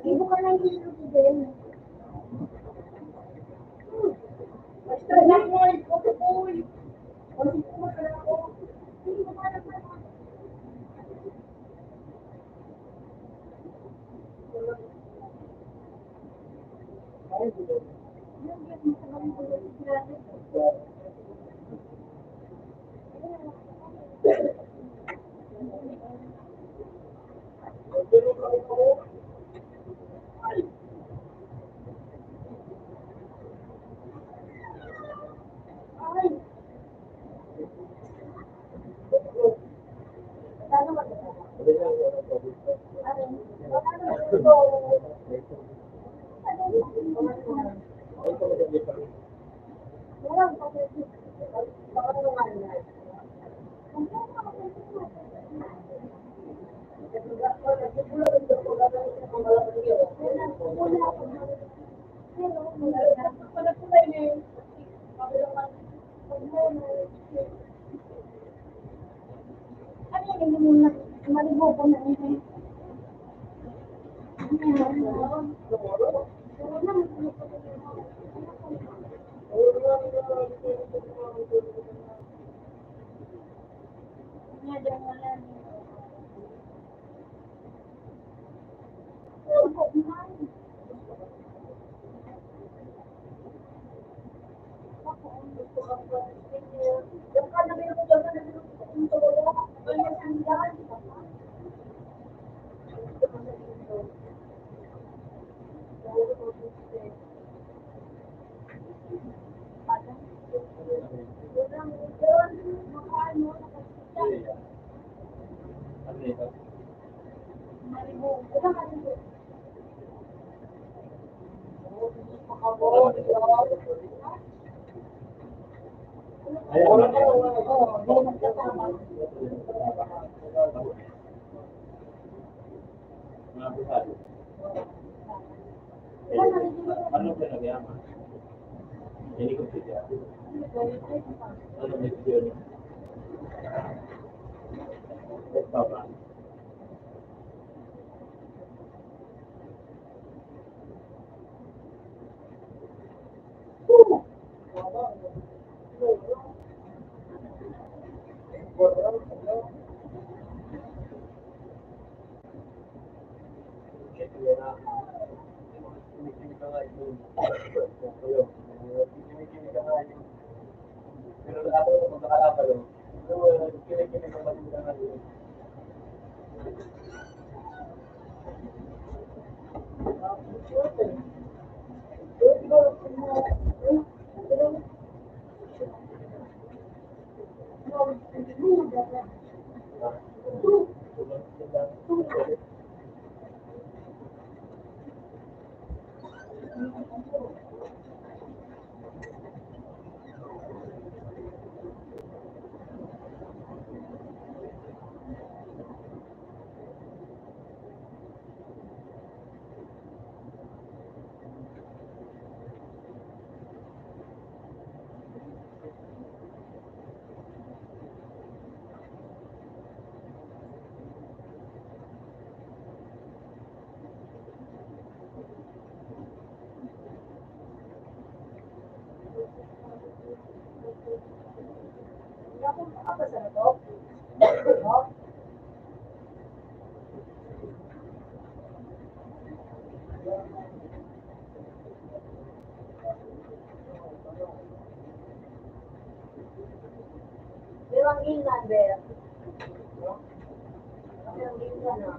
Ibu ka lang dito din. Basta lang mo, ito po. Ano ba nagyaman? Hindi ko siya. Ano ba yun? Ito ba? Pero ang ingan, Bel. Ang ingan, ah.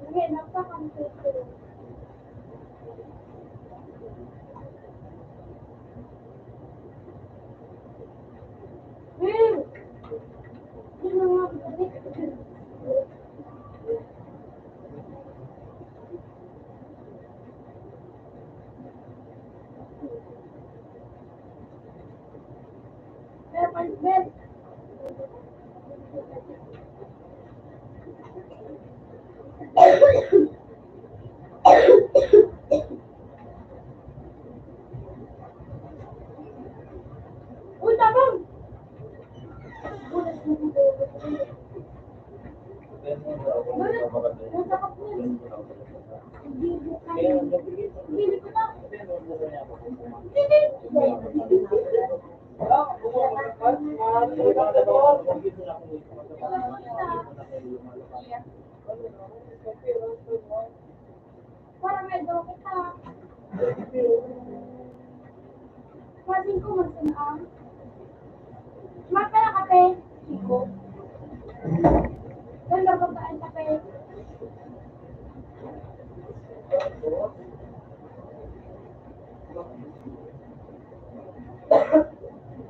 Sige, napaka-computer ko. Will! Sino nga balik? Bel. Uy, tabang! Hindi ko na. Para may daw kita. Pwedeng ko magsinang. Smart ka na kape. Chico. Ganda ba ba ang kape?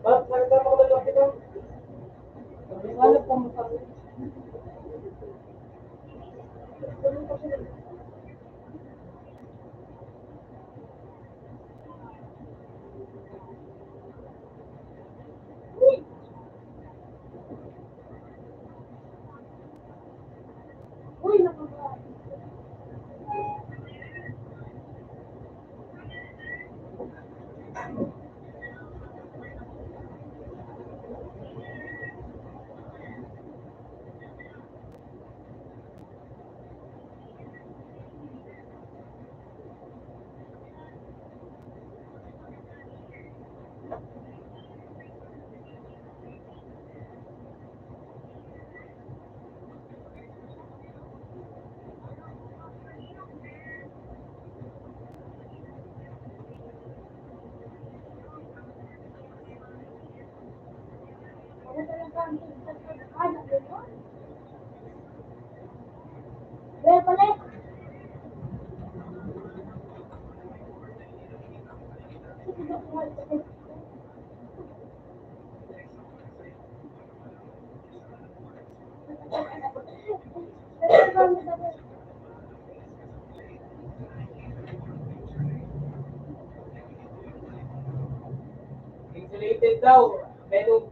Nakita mo na lang kita. Wala pa mo sa akin. Uy, nakaka. Ano talaga ang anak mo? Well, balik. Insulated daw. Pero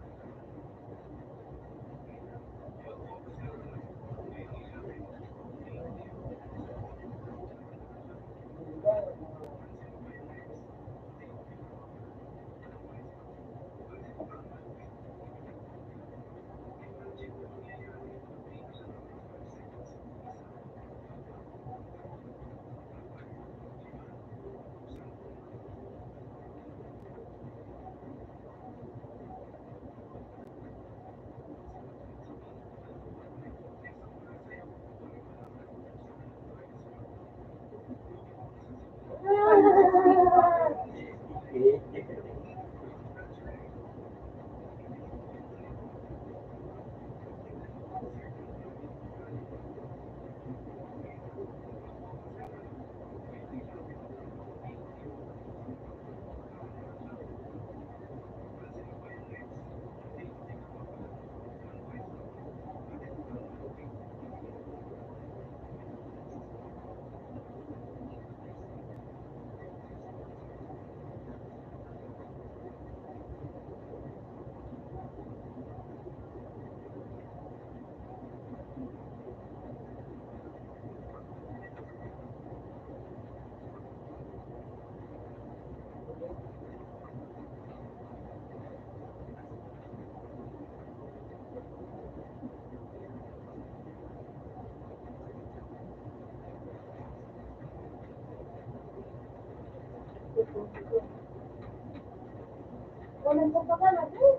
Walang pagkakalat eh.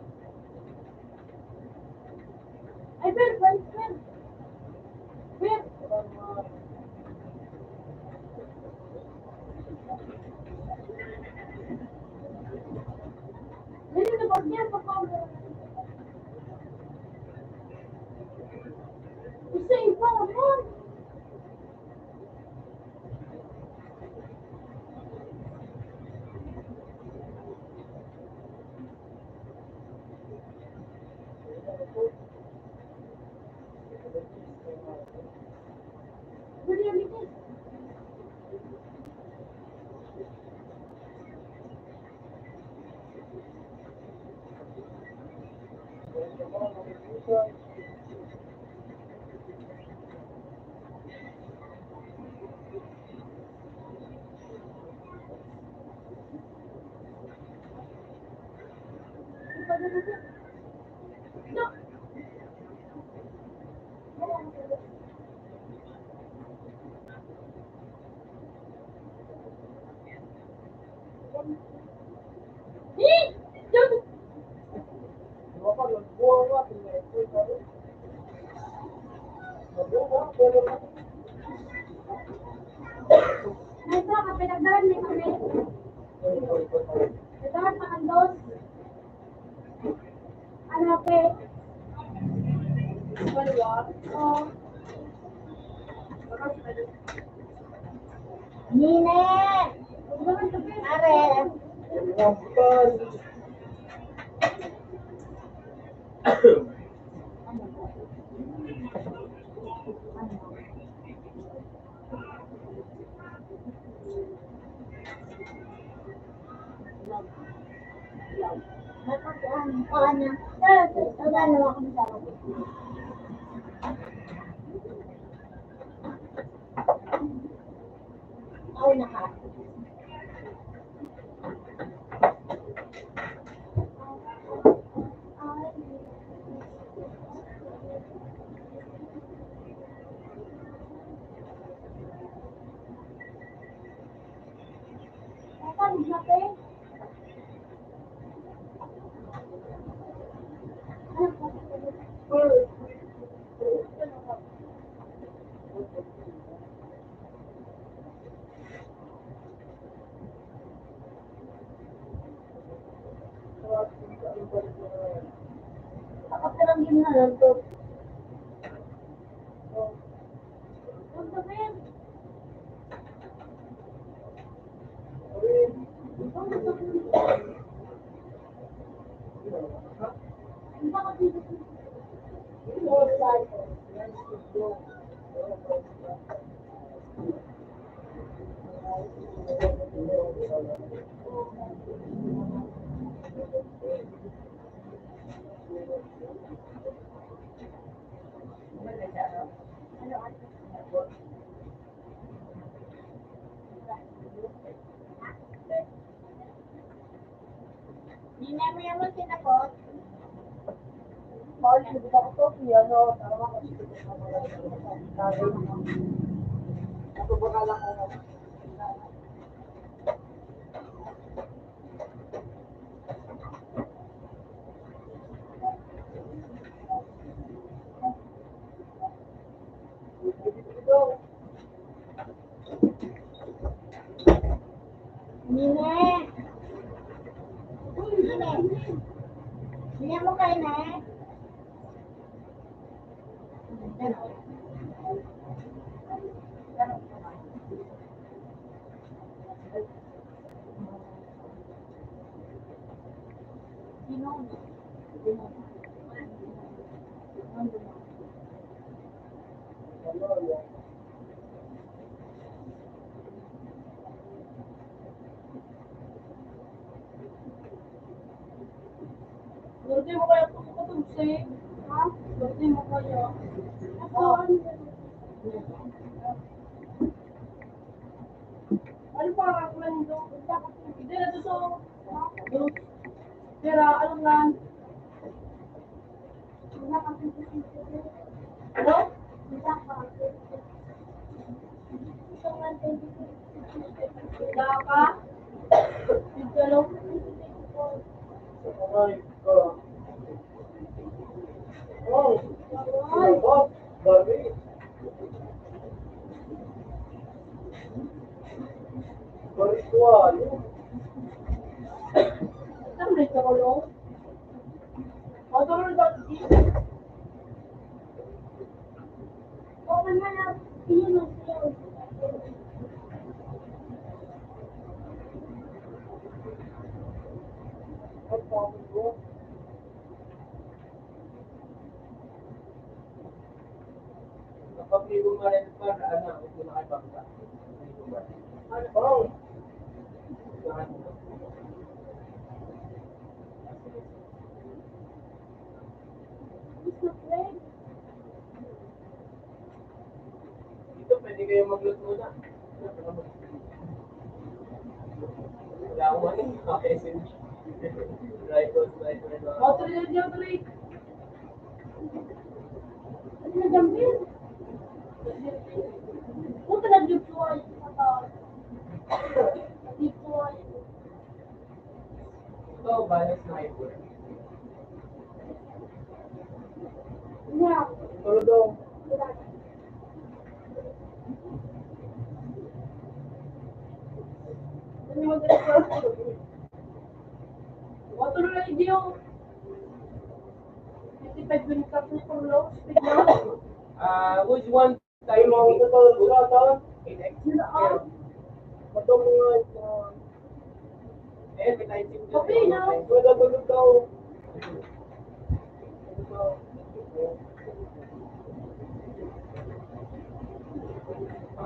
Ay, Ben, Ben, Ben. Ben. May ito, kapinagdaran may kami. Ito, pakandos. Ano, pe? Oh. Nine! Are! Paano? Paano ako masama? Ako naka. Paano na pe? Takot ka lang din na lang to. Huwag na pe. Hindi mo yung tinapot. Paul, hindi ako to, piano, tama kasi ako bakala ko na. Nine! Nine! Nine mo kayo na eh. Birthday mo kaya patugsi? Ha? Birthday mo kaya? Ako, Ano pa ang plan nito? Hindi na to so. Tira, anong plan? wala kasi Ano? wala kasi. Isang natin. Wala ka? Ano? Okay. Oh. Oh. Barbie. Barbie ko ano? Saan may tulong? O, tulong ba? Oo na lang. Hindi mo siya. Kapag mo nga rin pa, ano, ito na kayo pagka. Ano? na friend. Dito, pwede kayo magluto na. Wala akong ano, SMG. Right on, right on. O, tuloy na dyan, tuloy. Ano na gamit? Puta na diploy. Diploy. Ito, balance sniper. Yeah. Tulog daw. Ano yung mag-record? O, tuloy na dyan. 55 minutes after for low. Speed na. Which one tayo mga tutulog ko sa 8x? Matong mga may typing dyan. Okay, now. Wala tulog daw.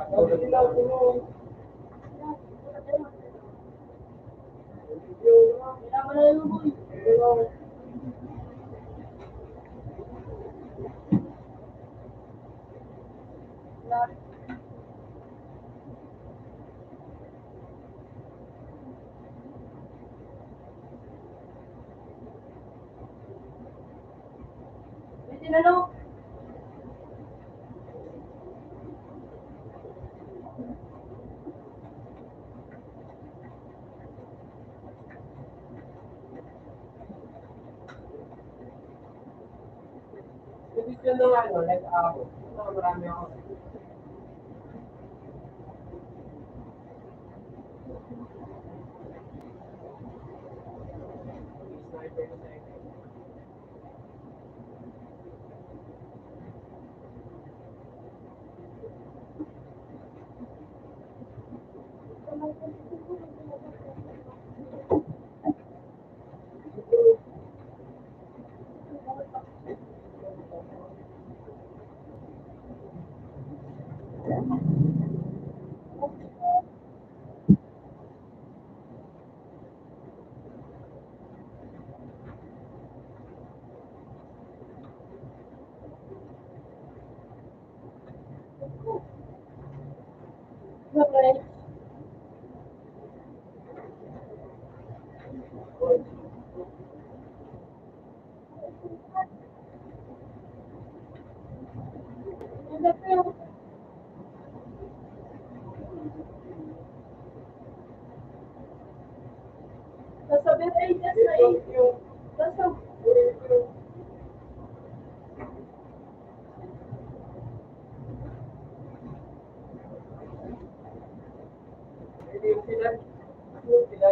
Tulog sila, tulog. Kailangan na yung boy. Pwede na, no? Position ng ano, like ako. Marami ako. Sniper na sa akin. Okay. Ano pa yung Sasabi na yun, yes, na yun. Sasabi. Hindi yung sila. Yung sila.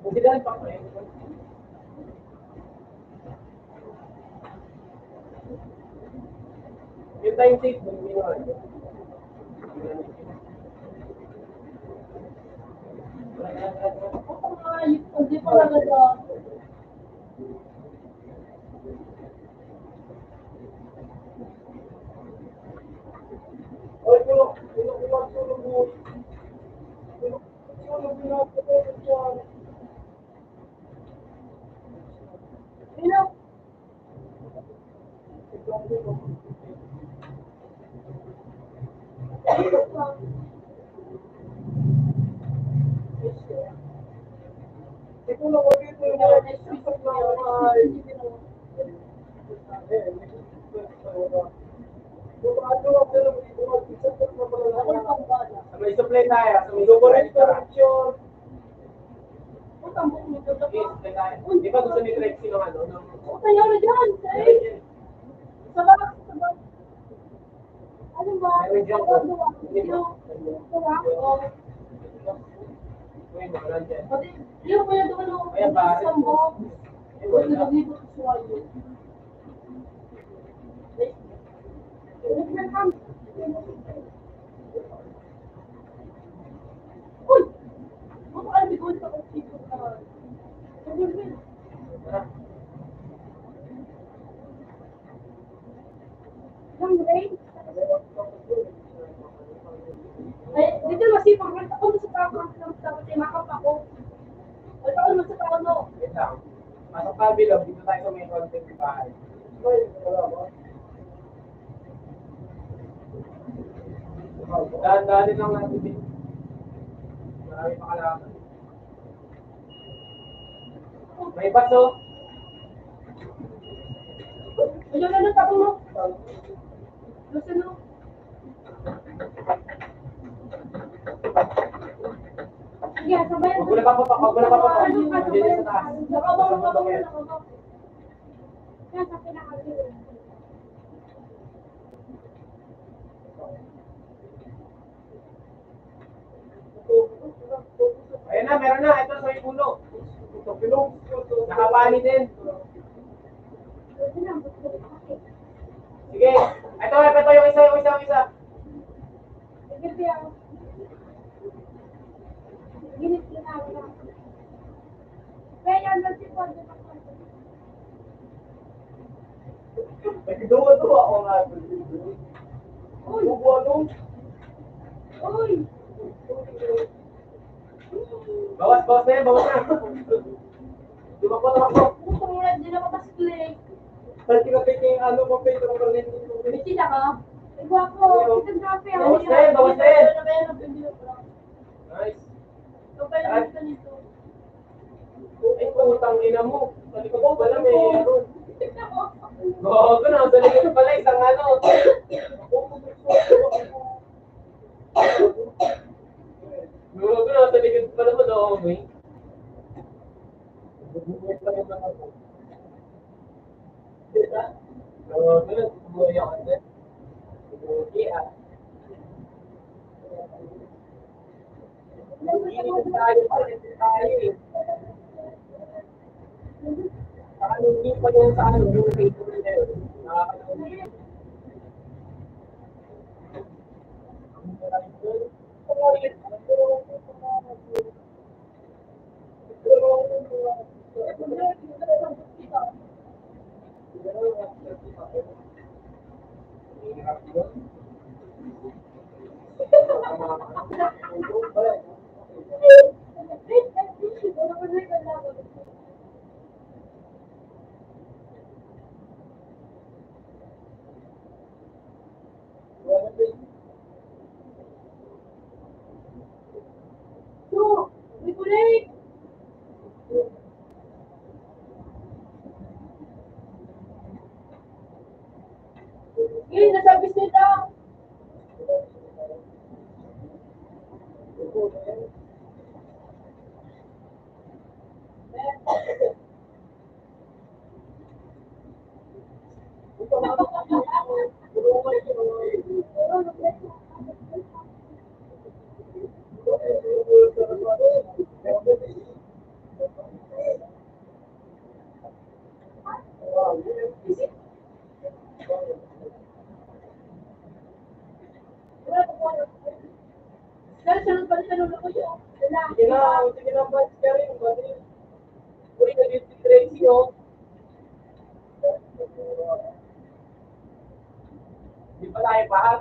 Yung sila pa ko yun. Yung time tape, yung ginawa niyo. Ako nga, hindi pa nagagawa. Ay, kulang tulog mo. Tulog mo na, tulog mo. You know, Ito na, wag ito yung mga isip na ay. May supply tayo. May correct correction. utang mo mo dito. Supply tayo. Di ba gusto ni Trexie ng ano? Utang yun na dyan. Say. Sabak. Sabak. ano ba? Meron dyan po. Hindi ba? Oh. Uy, meron dyan. Pati, yung kaya doon ako. Ayan, pare. Isang box. Kasi naglibot ko siya yun. Uy! Baka alam ko sa konsito ka. Ang grade? Eh, dito masipag. Ako sa tao. Tapos ay makap ako. Ay, ako naman sa tao, no? Wait lang. Pasok ka bilog, dito tayo sa may content ng bahay. Uy, wala mo. Dahan-dahanin lang natin din. Marami pa kalaman. May baso. Ayun na lang tapos mo. Gusto mo? Sige, sabayan. Wag mo na papapak, wag mo na papapak. Ano ka, Nandiyan sa taas. nakabaw, nakabaw. Yan, sa pinakabili. Ayan na, meron na. Ito sa may puno. Nakapani din. Sige. Ito yung isa. Sige, Pia. Ginit ginagawa na. Kaya yan lang si Paul. Nagduwa-duwa ako nga. Uy! Ano? Uy! Bawas na yan, bawas na. Tumakbo. Gusto mo na din ako pas-play. Pati ka yung ano, papay, ito ka rin. May sila ka? Ay, guwapo. Kitang kape. Bawas na yan, bawas na yan. Nice. Ito pa yung gusto nito. Ay, putang ina mo. Sabi ko po, wala may ano. Oo, ko na. Sabi ko pala, isang ano. Oo, ko na. Sabi ko pala mo daw, may. Oo, ko na. Tumuloy ako. Okay, ah. Tayo eh. Saka hindi pa yan sa ano, yung paper na yun. Nakakalaman. May kulay! Yun, nasabis nila! Dahil sunod pa rin sa lolo ko yun. Sige na, Bats, ka rin. Uy, nag-gift si Tracy, oh. Di pa tayo pahal.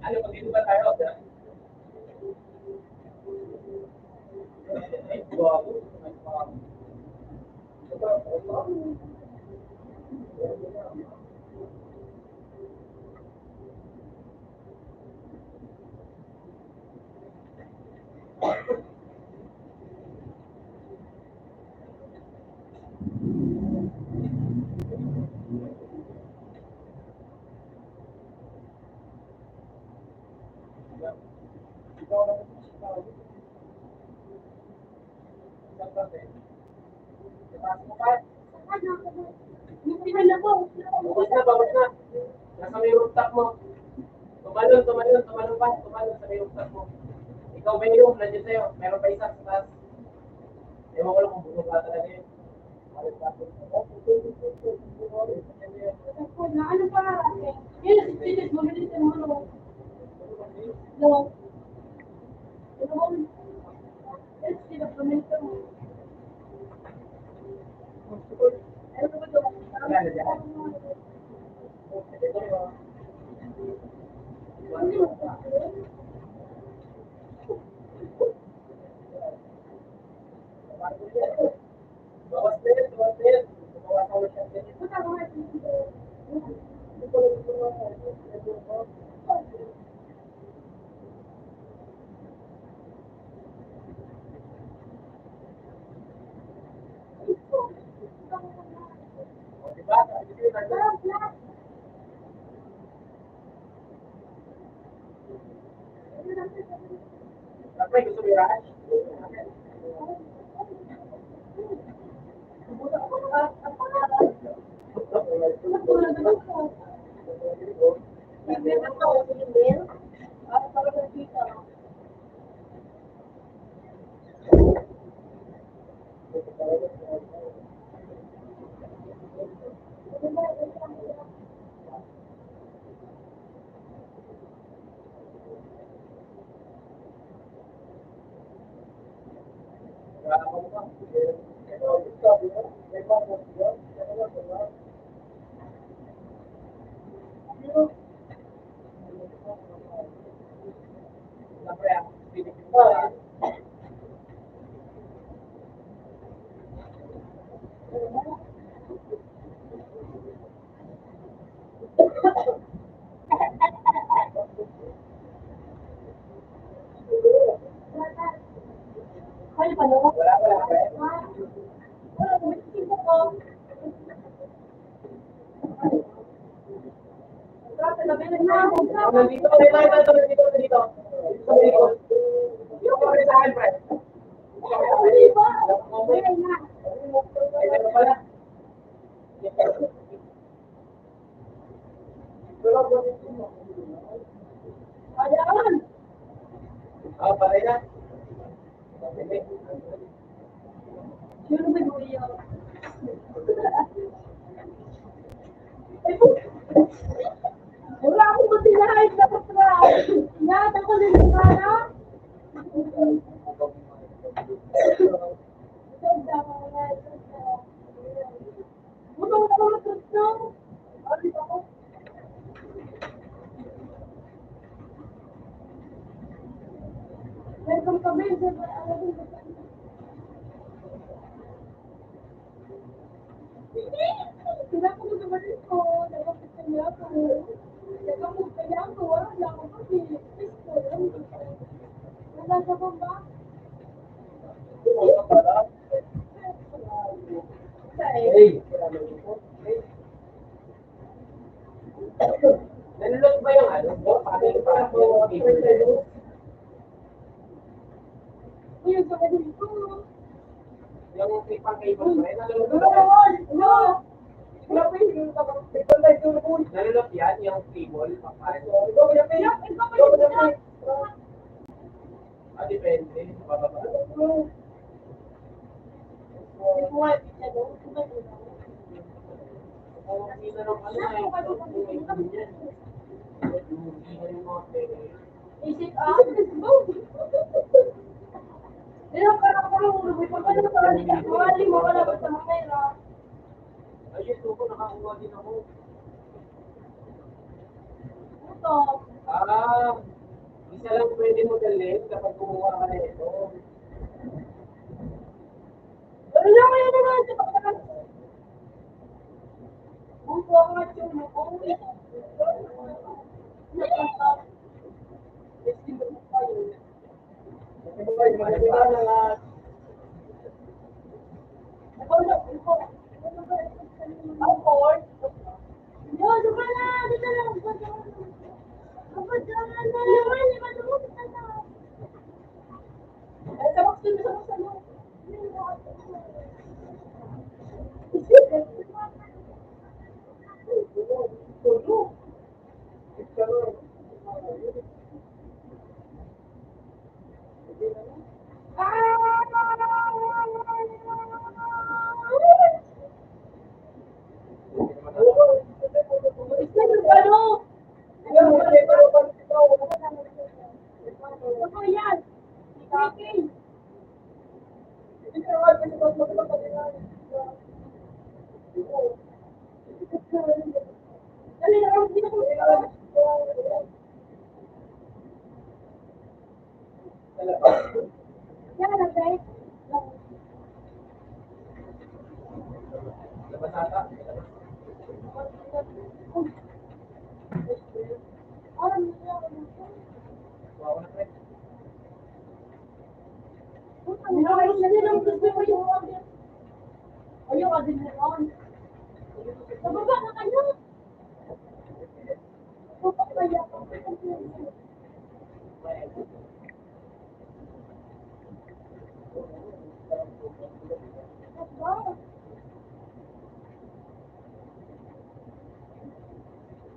Ano, pag-dito ba tayo? Ay, bago. Yung pinala ko. Bawas na. Nasa may rooftop mo. Tumalon sa may rooftop mo. Ikaw ba yung nandiyan sa'yo? Meron pa isa sa taas. Ewan ko lang kung buong ka talaga yun. Ano pa nga? Yun, sinis, bumili sa mga ano. No. Ano? Yes, sila bumili sa mga. Ano ba ito? Wala na dyan. Pre, gusto mo yung rush? Nandito ka tayo, nandito. Dito sa likod. Dito ka rin sa akin, pre. Ay, meron pala. Ayan! Patay na. Sino ba yung wala akong matinahin na patra. Nata ko rin yung kana. Unang ako na ito. Ano ako? Welcome kami. Kailangan ko naman ito. Nalapit ka niya ako. Kailangan ko kaya ako. Wala ako kasi. Wala ka ba ba? Hey! Nalulot ba yung ano? Ayun sa kanil ko. Yung pang cable ba? Nalulot ba? No! Nalulot yan, yung cable, papain. Depende. Bababa. Kita ng ano yan. Isip Ilang parang lumipit pa na sa kanila. Mga lima ka lang sa mga ira. Ayun, ko nakakuha din ako. Ito. Isa lang pwede mo dalhin kapag kumuha ka na ito. Ano lang kaya naman sa pagkakas? Buto ang natin mo. Let's go.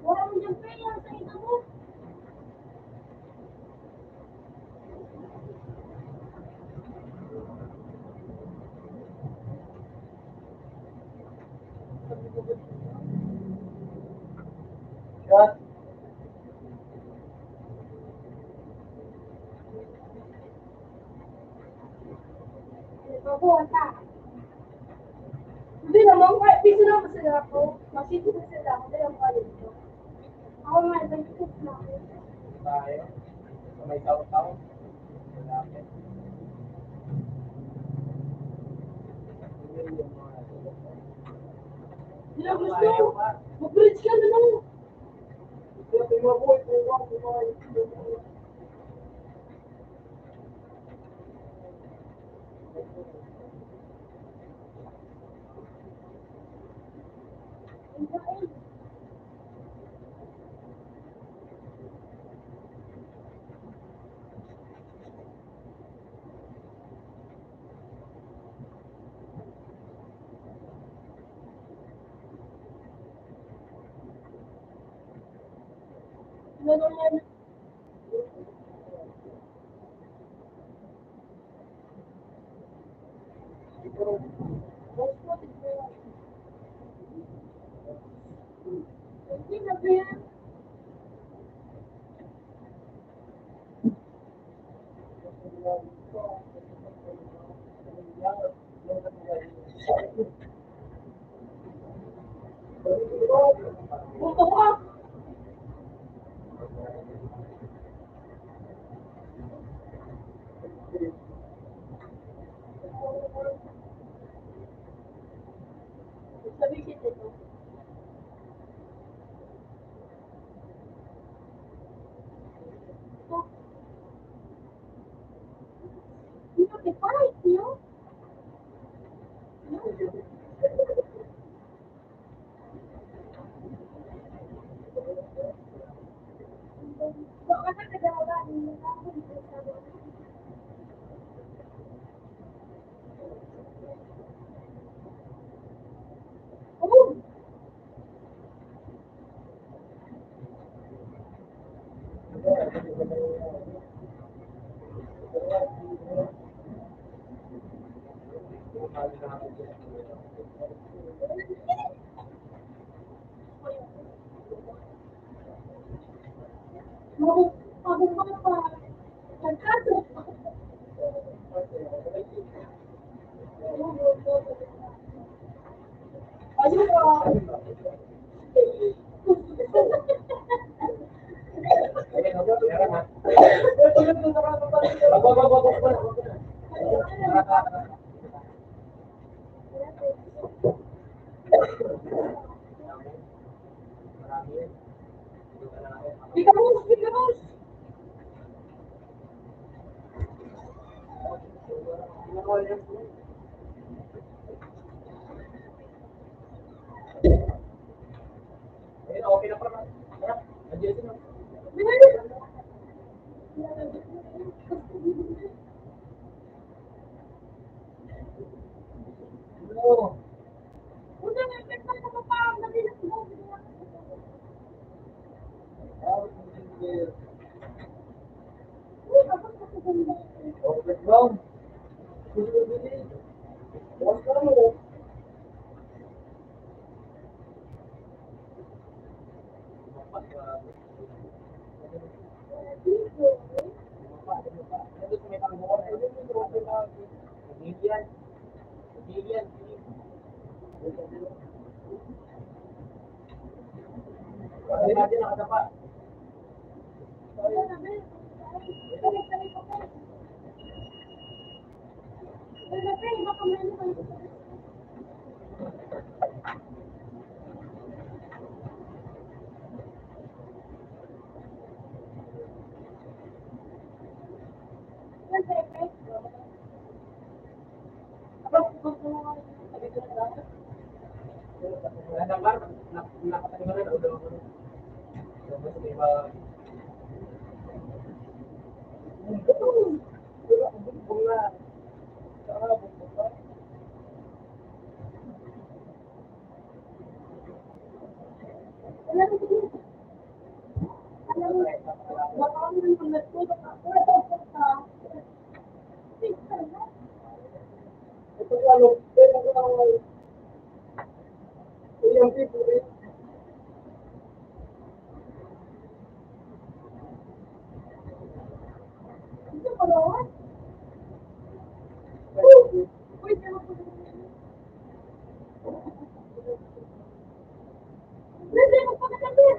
Wala mo dyan, Pre. Ang salita mo. Shot. Nagbabuhat ka. Hindi naman, piso na ba sila ako? Masito na sila ako. Dahil ang kalit ko. Ako nga, nag-cook na ako. Tayo. Sa may taon-taon. Malapit. Hindi na gusto. Mag-bridge ka na lang. Ganun yan. Hindi na ba yan? Buto ka. Sabi kita ito. Ito, fight, no? Baka na nagawa niya na ako. Oh! Mabuk pa pa. Nagkaso. Ayun ka. Bigamus, bigamus. Okay na pala. Nandiyan din. No. Una na, nagpapalala ka pa. Dali na po. Uy, kapag nakaganda. Okay, wrong. What's wrong? Wala na, Ben. Dali, dali ko, Ben. Dali na, Ben. Baka may ano kayo. Yan, Ben. Abang, gusto mo nga. Sabi ko na dapat. kulungan. Uy, hindi mo pa nagkakit.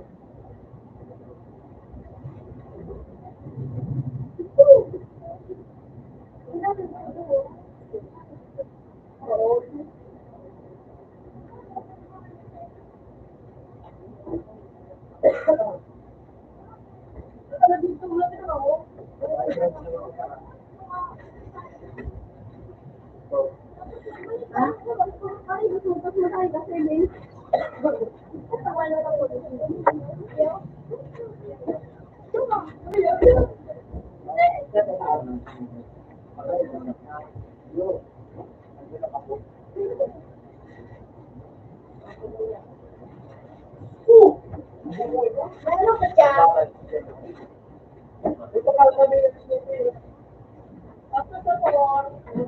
Meron ka dyan.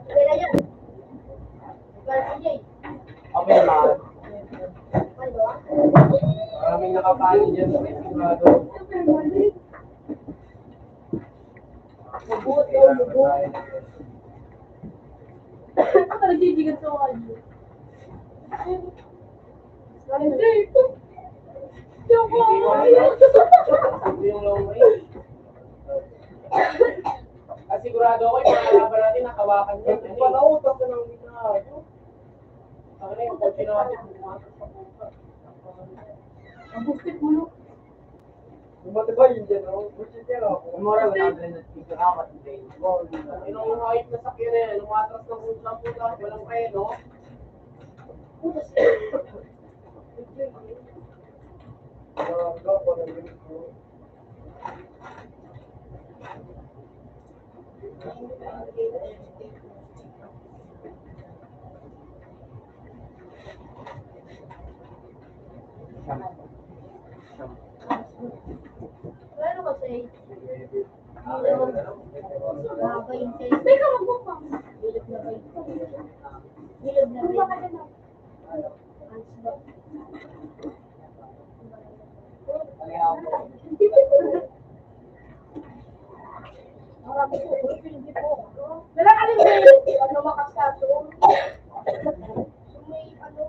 Wala yan. Okay lang. Ano? Maraming nakapali dyan sa may sigurado. Mabuot daw, mabuot. Ako nagbibigat sa kanya. Hindi. Hindi ako. Hindi yung long range. Sigurado ako yung mga kalaban natin nakawakan niya. Panautak ko ng ginagawa. Ano yung kotse natin? Ang bustik mo, no? Matibay yun dyan, no? Bullshit yan, no? Umura mo natin na speaker out. Yung height na sakyan na yan, lumatras ng usap po lang, walang preno. Ano kasi? Babay kayo. Teka, magbukang. Bilog na bay. Bilog na bay. Marami po. Hindi po. Wala ka rin din. Ano makasato? May ano,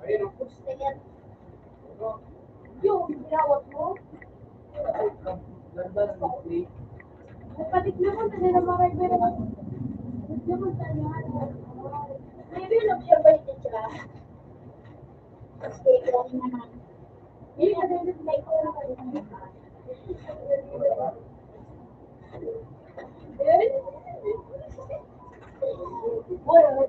may gusto yan. Yung ginawat mo? Nagpatik naman kasi na makikita naman. Naman sa inyo, ano? Maybe nag-survive din sila. Kasi ito naman. Hindi kasi may kulang ka rin. Wala.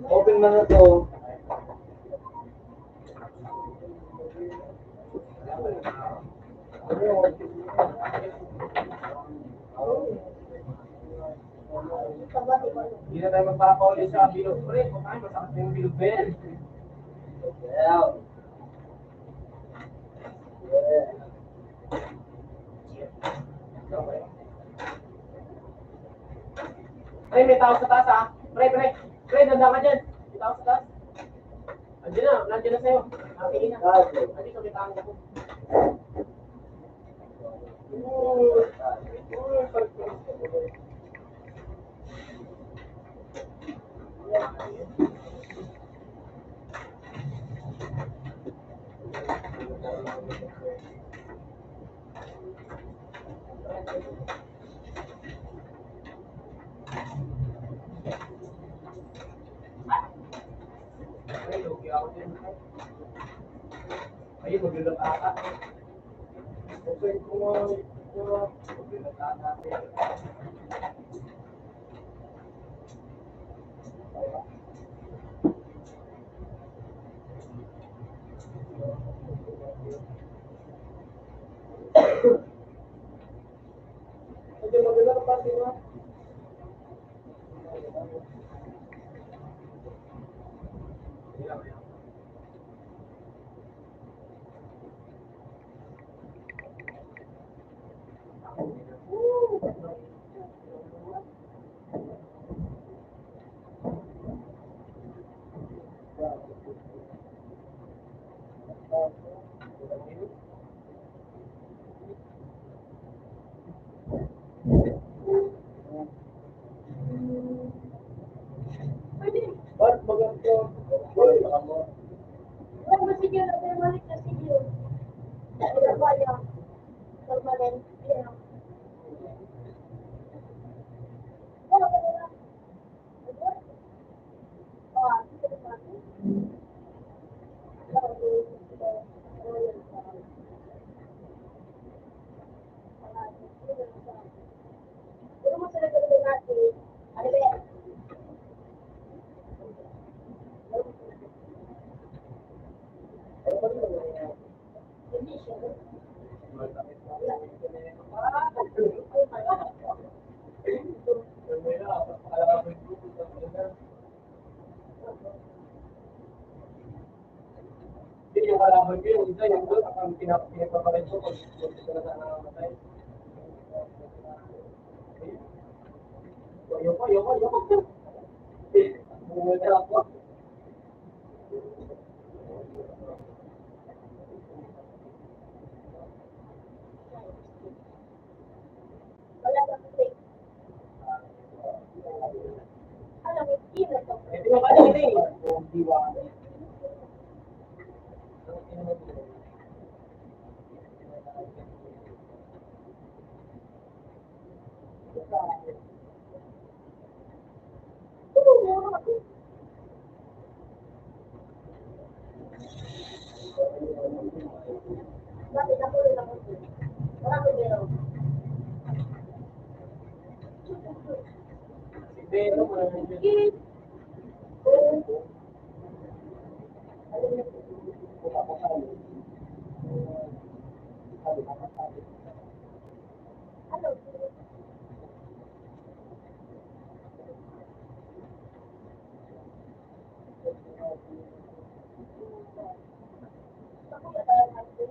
Open na na to. Hindi na tayo magpapaulit sa bilog. Pre, kung tayo masakit yung bilog ba yan? Pre, may tao sa taas ha. Pre, danda ka dyan. May tao sa taas. Nandiyan na sa'yo. Natingin na. Nandiyan sa may taong ko. maglalata. Okay, kung maglalata. Medyo maglalata, di ba? Ba't maganda? Wala ba sige na tayo malik na sige. Wala ba yan? Permanent. Yan. Wala ba yan? Ah, sige na. Pero mas talaga natin. Ano ba yan? Hindi siya. Hindi, yung kalaban ko yung isa, yung doon, ang pinagpapalit ko kung gusto na sana namatay. Ayoko. Bumulta ako. Wala ba kasi? Alam mo, hindi na to. Hindi mo kanina eh. Diwa. Bakit ako rin ako? Wala ko meron. Si Beno, Sige. Ano? Ako ba tayo natin?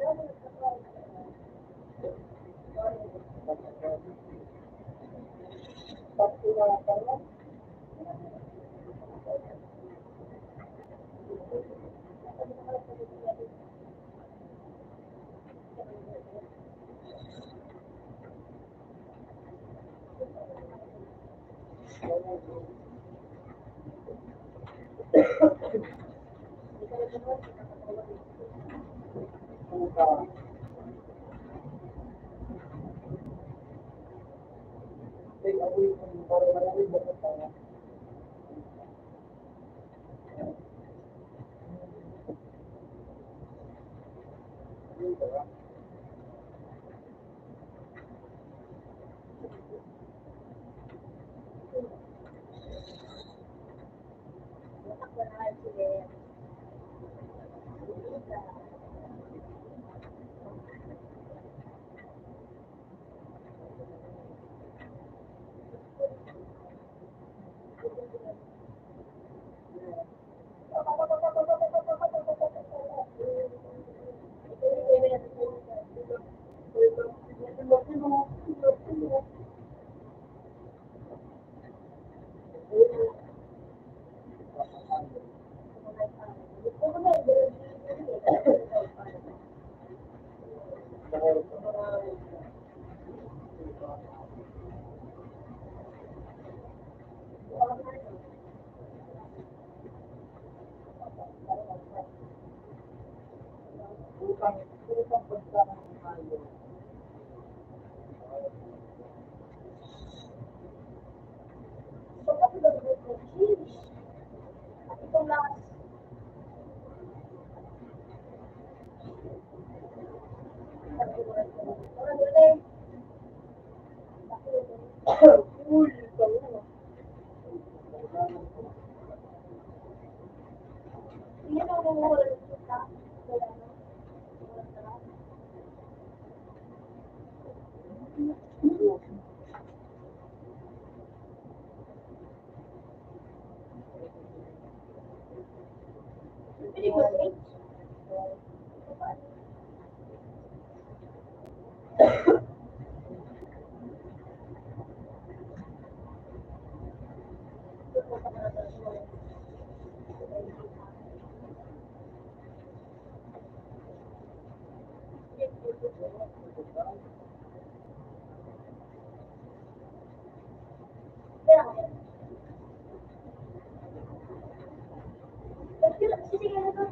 Pwede ko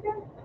change.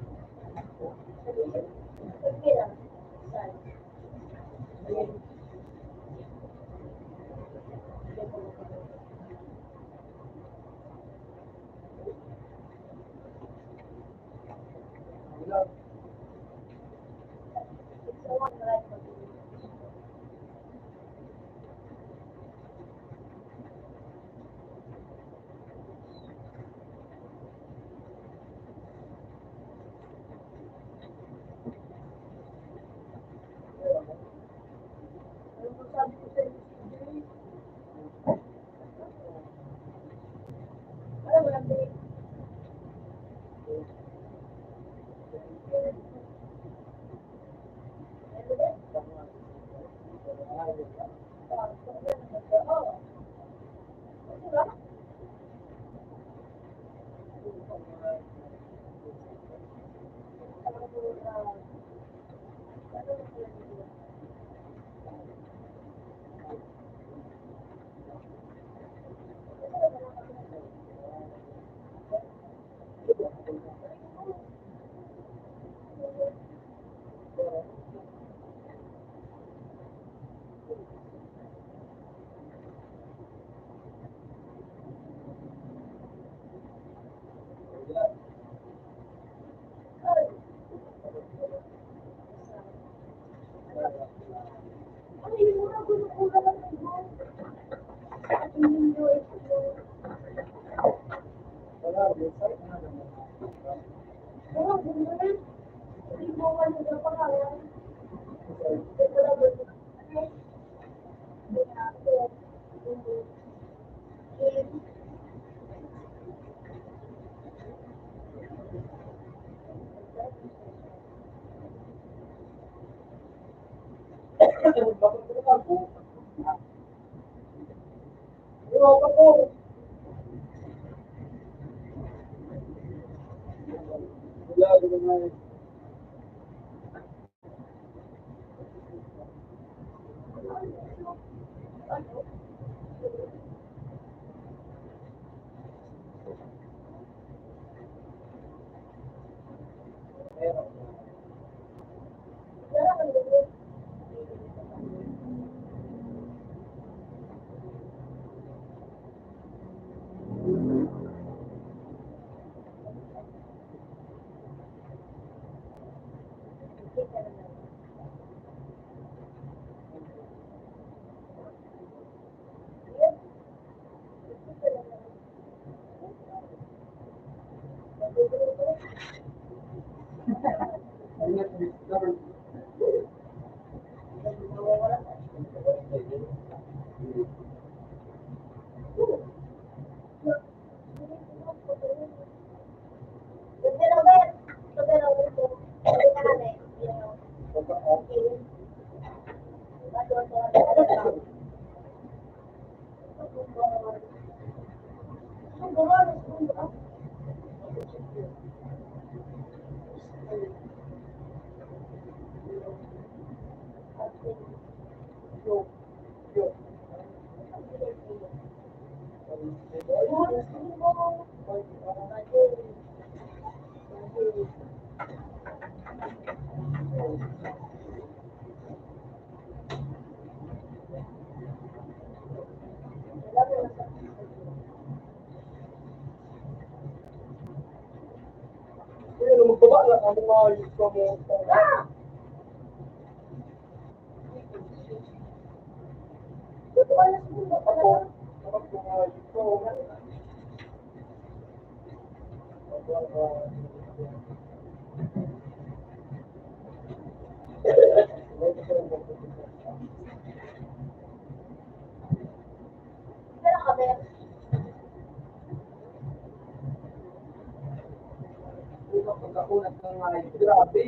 Magkakunat ng ngayon. Grabe.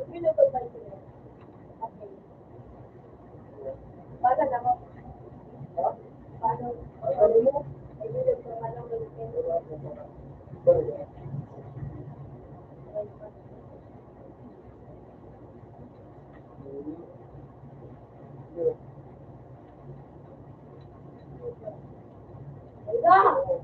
Pinapabay ko yun. Okay. Para naman. Ha? Paano? Ano mo? Ay, yun yung pangalang Filipino. Ayun!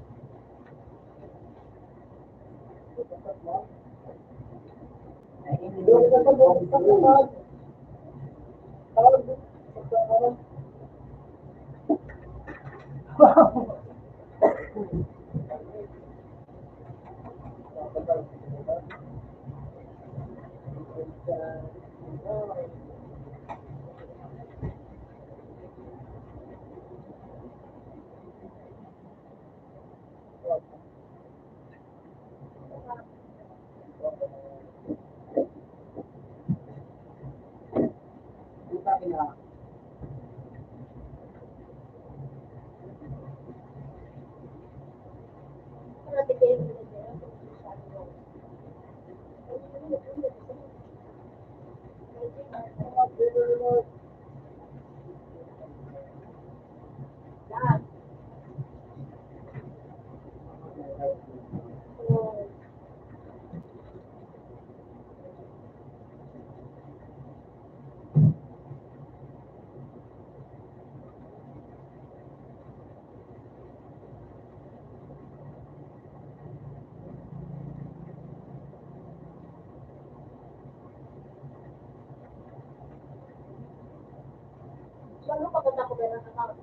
Bago papunta ko meron ng account.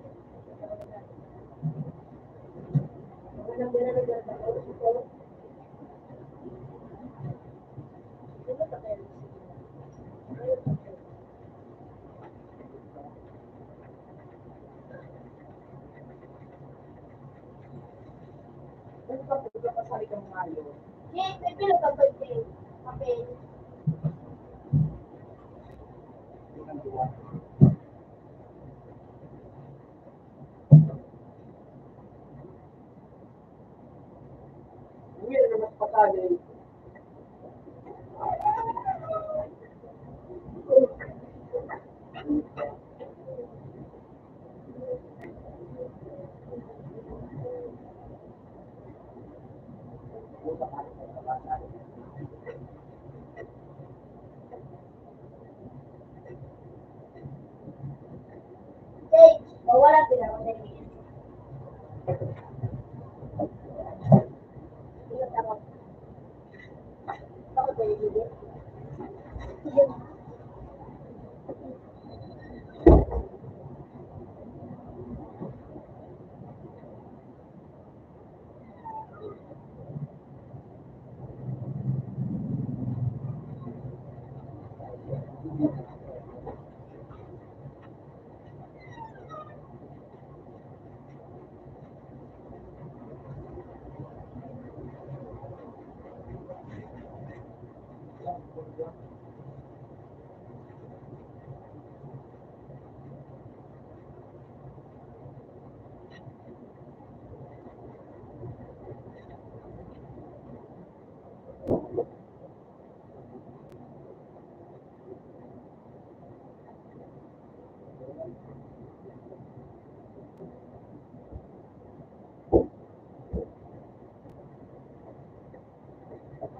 Walang meron ng account. Dito pa tayo. Yes, may pinapabay Kapil. Uwi na mas patali. Jake, wala pinapabay. Dito ako. Ako tayo dito.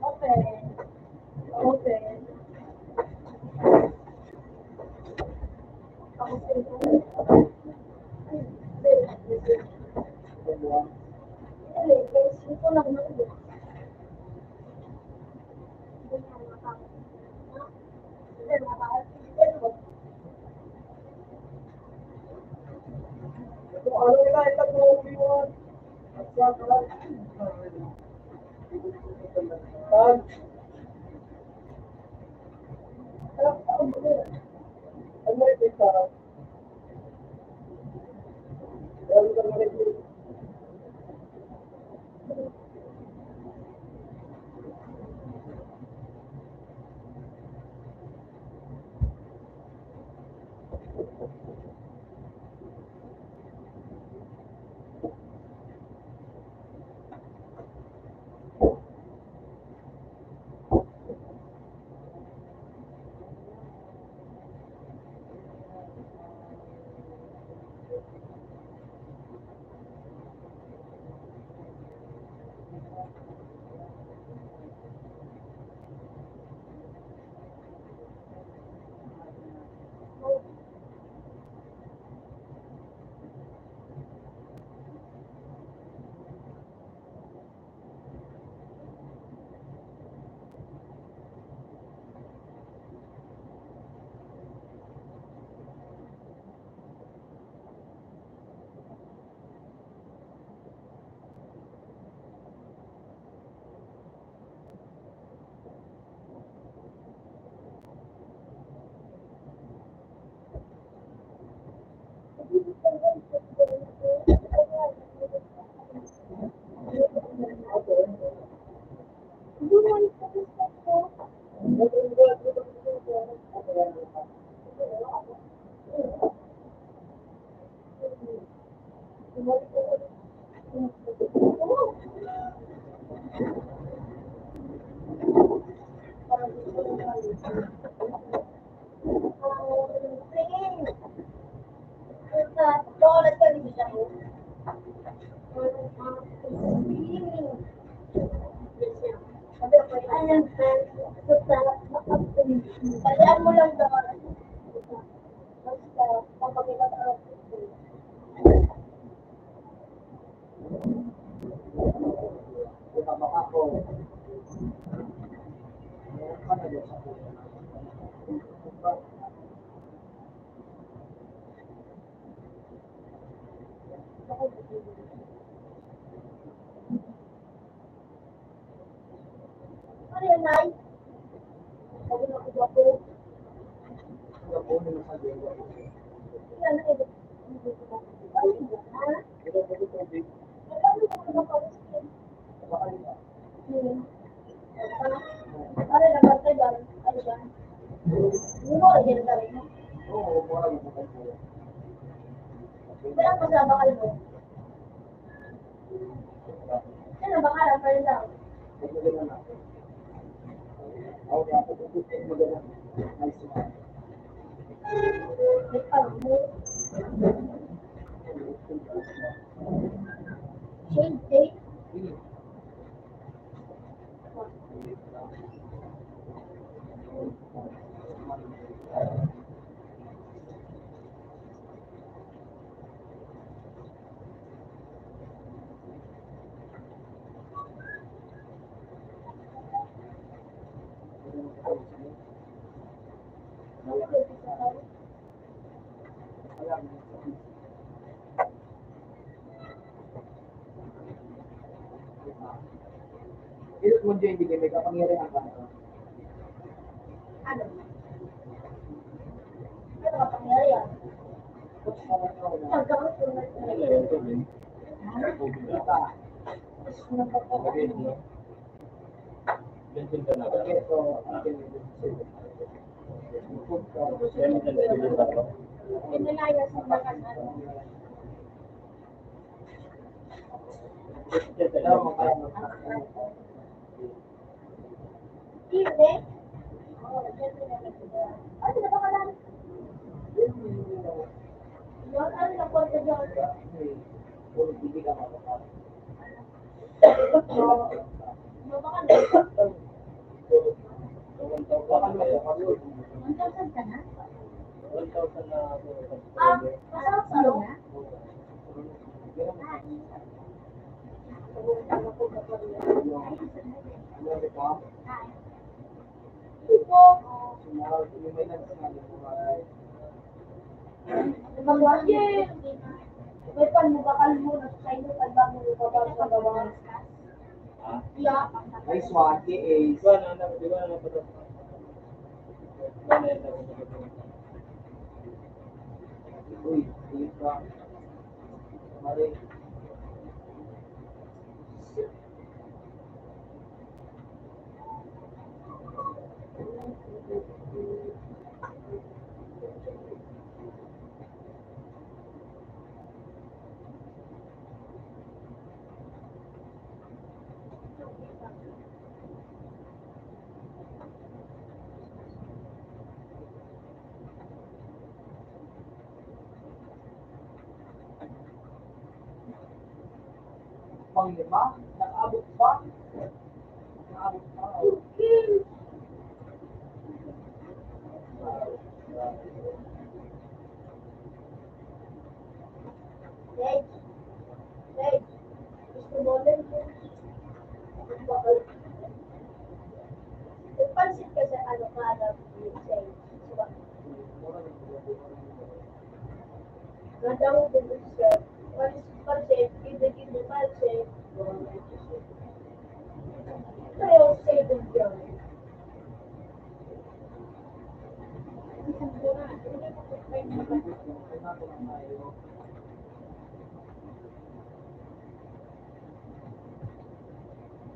Open. Open. Ako sino? Ito lang naman. Ano nila, ito po umiwan. At saka, ano ito isa? Ano ito naman ito? Tandaan mo lang daw. Basta, kapag iba Baka ako. Meron ka na doon sa puso. ano yan, Nay? Sabi na ko ako. Ako na sa Diego. Yan, ay, ay, ha? Ito ko tubig. Ano ko napag-skin? Baka nila. Ano naman ka dyan? Ano dyan? Hindi mo rin yan rin. Oo, mura mo sa puso. Kailan mo sa bakal mo? Sino bakal? Ano lang? Magmaganda na ako. Ako kaya ako tutusin maganda. Nice one. May pag mo. Shade day? Ilot mo dyan, hindi kayo may kapangyarihan ka. Ano? Ano ka pangyayari? Hanggang ito na Kita. Bensin ka na ba? Ito, Pinalaya sa mga ano. Hindi. Ano na bakalan? Yun, ano na po sa Diyos? Ano bakalan? 1,000 ka na? 1,000 na Ah, masarap sa ano? Tipo, magwagi. May panmubakal mo na sa inyo, pagba mo ibabal sa gawa. Yeah. Nice one, Di ba na anak, di ba na napatapos? Di ba na yan napatapos? Uy, ulit ka. Mali. Panglima? Nakaabot pa? Nakaabot pa. Reg. Reg. Gusto mo ulit? Bakal. Nagpansin ka sa ano ka alam say. Diba? Nadamo din ito siya. Pansin, ibigin mo pansin. Kayo say din yun.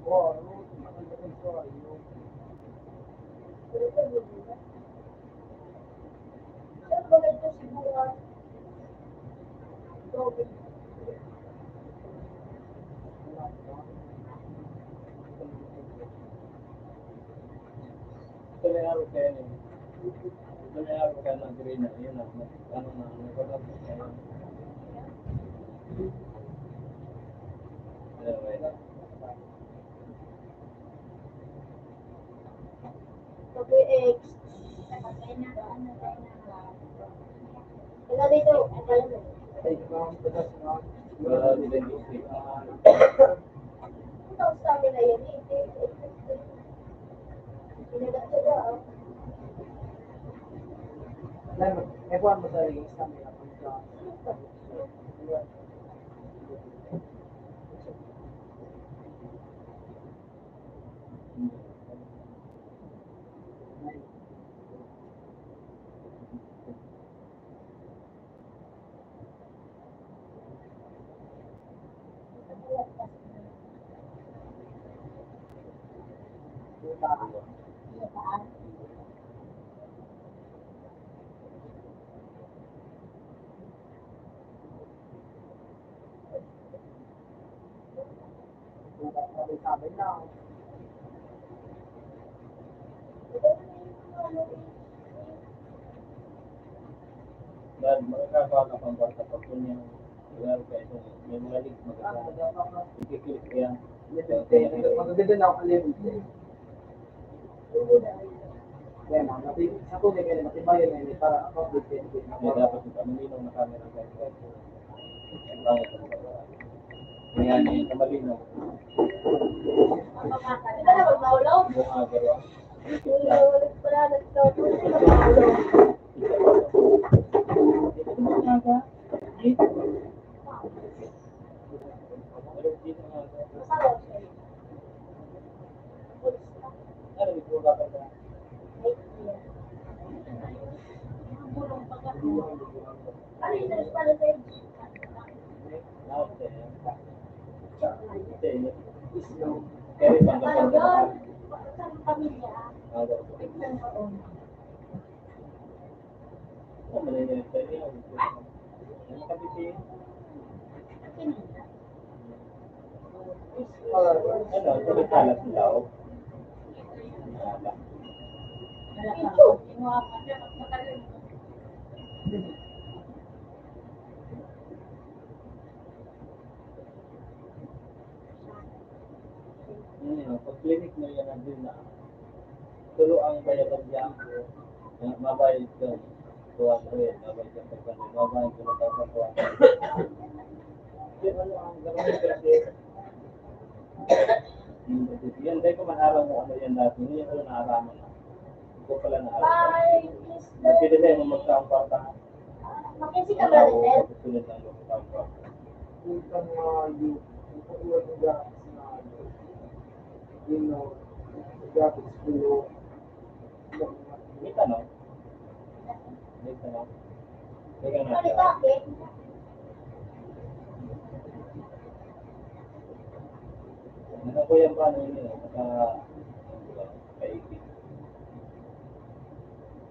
Oh, maganda ito. Saan ba ganito siguro? ito may araw kaya niya. Ito may araw kaya ng green na. Yun na. Ano na. Nagpapag kaya. Anyway. Okay, X. Wala dito. Wala din yung Ito sa amin na yan. Pinagkakita. Everyone mo sa ring sa mga sabay na. dahil makakakala pang bata pag kung yung lugar ka itong may mga leaks magkakala. Ikiklik ko yan. Magaganda na ako kalimut. Kaya na, sa tunay kaya matibayan na yun para ako May dapat ito. Malinaw na camera guys. Ang bangit ang pagkakala. Ngayon yung kamalinaw. Ito na magmaulaw. Bumagaro. Wala nagmaulaw. Ano yung interest pala sa Ano yun? Sa pamilya. Isang taon. Pag clinic mo yan ang din na tulo ang bayaran niya mabayad ka 200 mabayad ka pagkano mabayad ka ng 200 yan ano ang gawin kasi yan dahil ko manaraw mo ano yan dati hindi ko naaraman na ko pala naaraman Bye, Mr. napili tayo mo magkakamparta Makinsi ka ba rin, Ted? susunod na magkakamparta Utang yung pag-uwag ng graphics na yung graphics ko may tanong may tanong teka Ano natin ito, okay? ano ko yan paano yun eh kaibig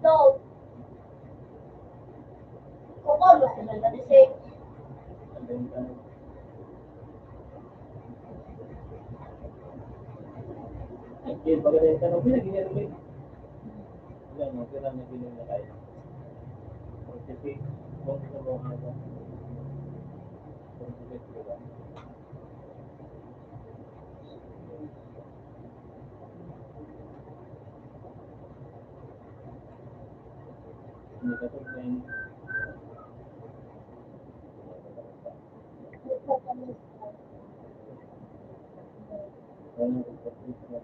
No. Kung ano, sinal na disay. ano yung tanong ay bagay yung tanong pinag-iyan mo yan mo kailan na pinig na kayo kasi kung gusto mo ano kung gusto mo hindi ka ito na yun ano yung pagkakas na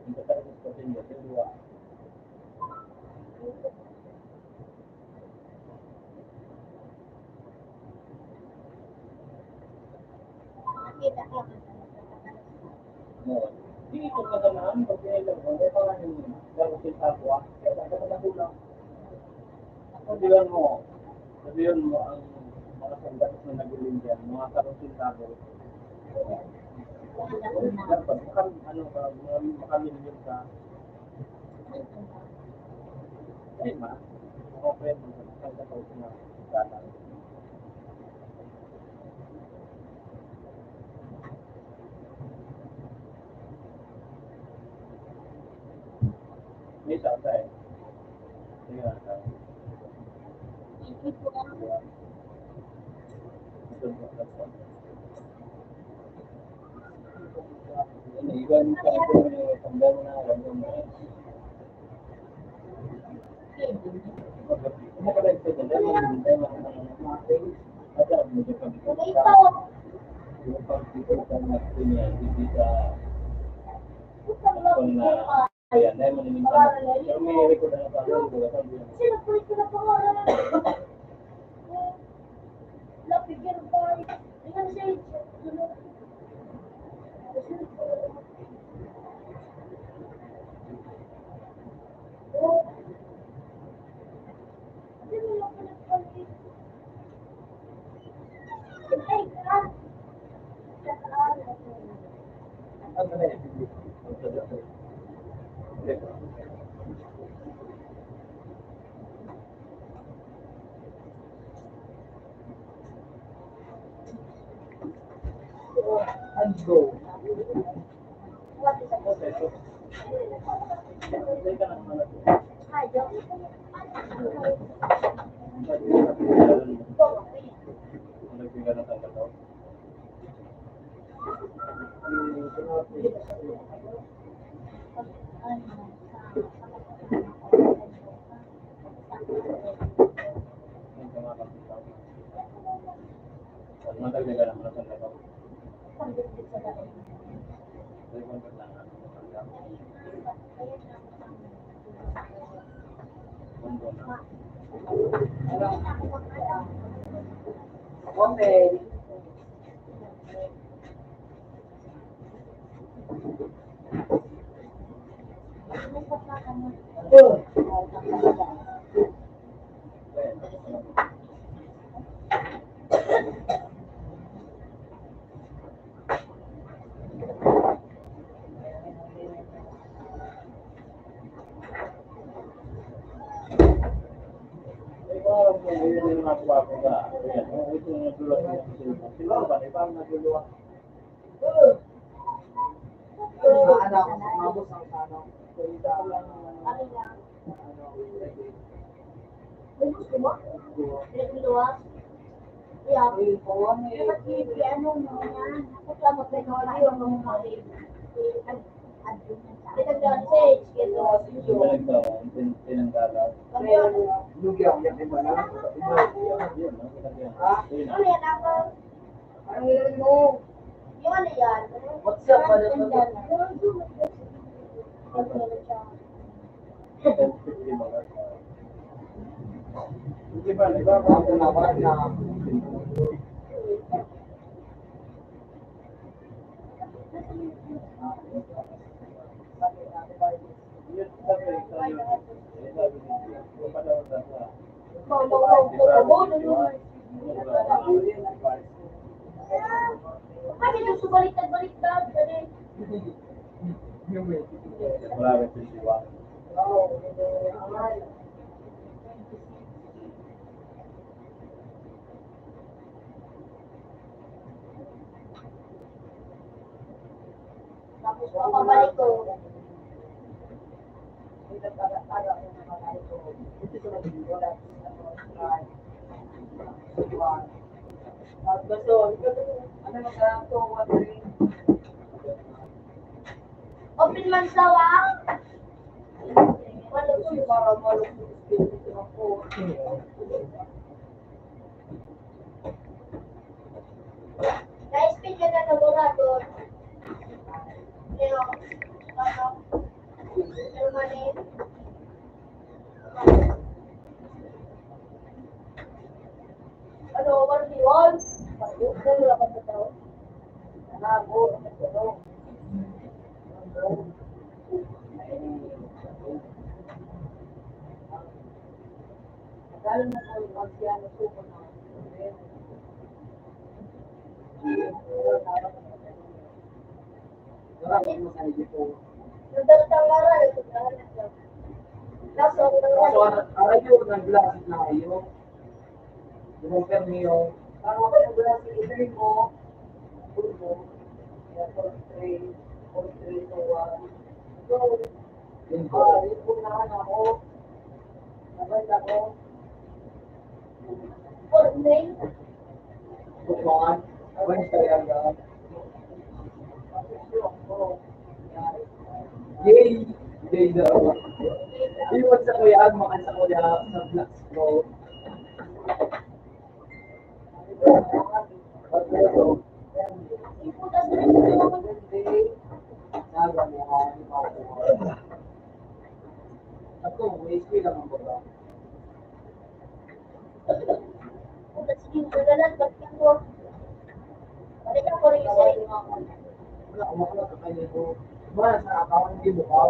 yung pagkakas pa rin yun yung luwa Nakita ko. no dito ka naman pag pinailang mo may parang yung gamutin sa buwa kaya dapat na kulang sabihan mo ang mga sandatos na naguling dyan mga karosin tabo dapat ano ka makamilyon ka ay ma okay mo sa karosin na gata Bisa tayo. Tingnan natin. Iwan ka tanggal na alam mo. Ano ka lang ito? Yung pag-ipon ka na niya, hindi ka kung na ayan, dahil maninipan na. Pero may record na tayo, diba? Sinapulit ko na pangalan. Lapigyan pa. Tingnan siya. Ano na yun? And go. Okay. Gusto mo? Pinagluwas? Yeah. Ano mo yan? Ako ka magpinawala yung mga mali. Pinag-message. Ano yan ako? Yung ano yan? What's up, ano to? Hindi ba, Bakit yung subaliktad-baliktad? Marami sa siwa. Tapos pabalik ko. Open man sa wang? Wala ko para malukot ako. Na-speed ka na laborator. Pero, pero mali. Ano, Mardiwan? Mardiwan, wala ka sa tao. Nanago, ano. Lalo na po yung agsiyano po ko na. Nagdalatang ngaral, ito kahanap lang. Kaso, Ayaw ng glass na ayaw. Yung permiyo. Parang ako yung glass ilagay mo. Turbo. Kaya 43, 43 to 1. So, Yun po na ako. Nabay ako. Bukuhan. Wednesday ang yan. Yay! Yay daw. Iwan sa kuya, makan sa kuya sa vlogs ko. Ako, may skill naman ko ba? Wala, umakala ka kayo ko. Ba, sa account hindi mo ka.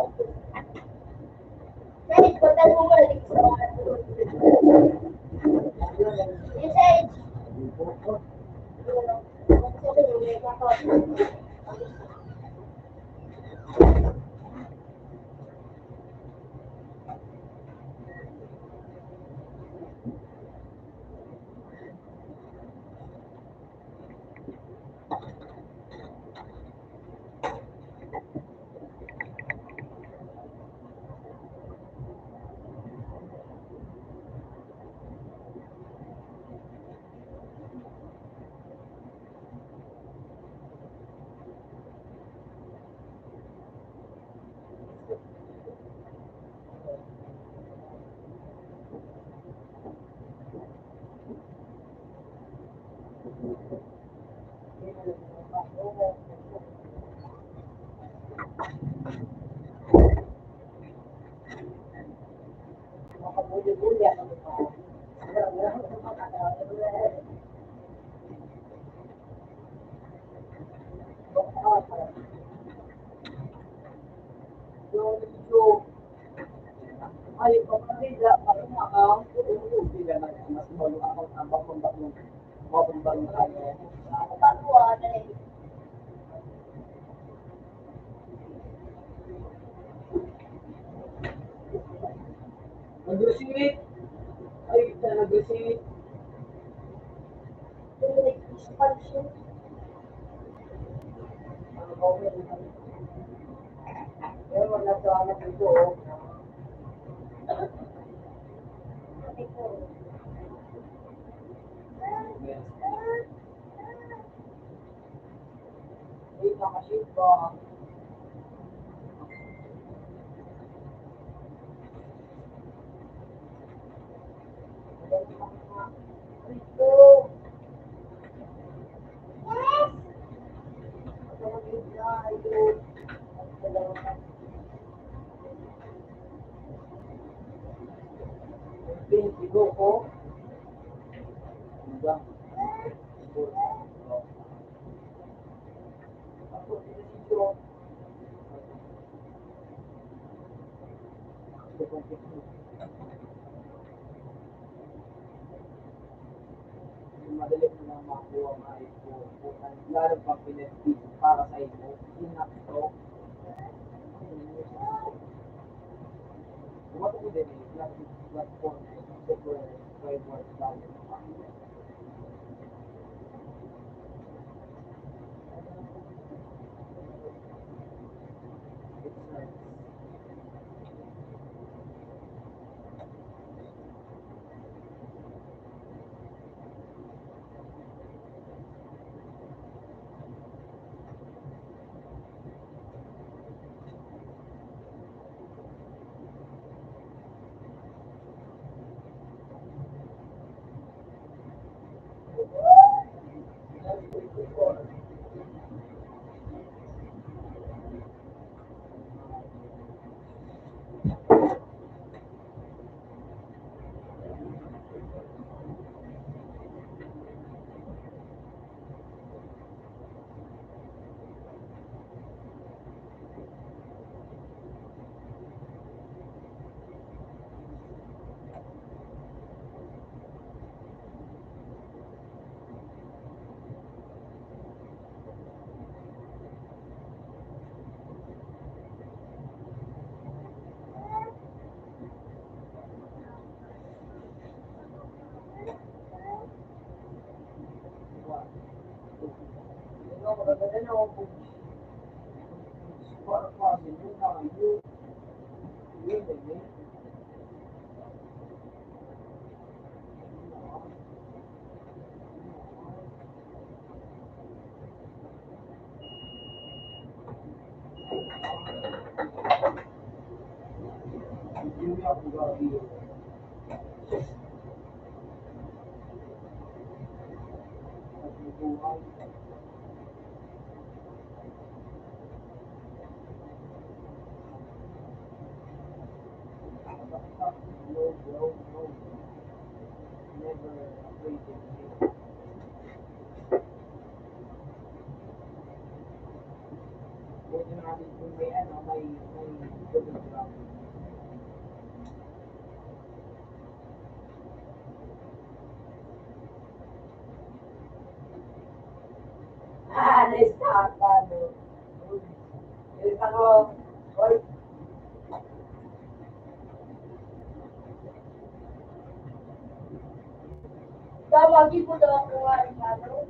Ay, kapatid, parang account, hindi naman mas molo ako ang mabumbang tayo. Nag-receive. Ay, kita nag-receive. Ano ba ako? Pero wala sa anak ito. Ay, nakaship ba? Sigo ko. Diba? Ako, sigo. Madali mo na makuha ang iPhone. Lalo pang pinag-tip para sa iyo. Inakto. What would it be? Platform, software, framework, value. It's nice. Nestapado. Yung ako, oy, tawagin mo daw ako nga, ano?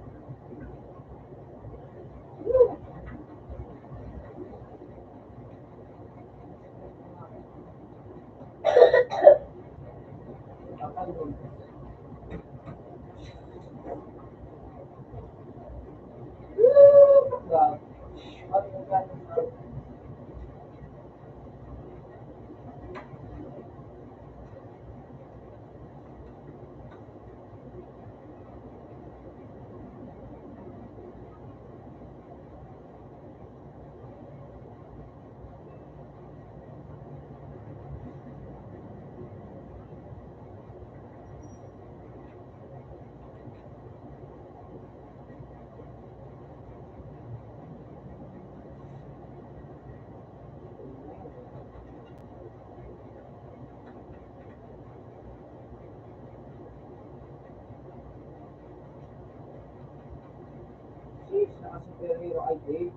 Superhero ID.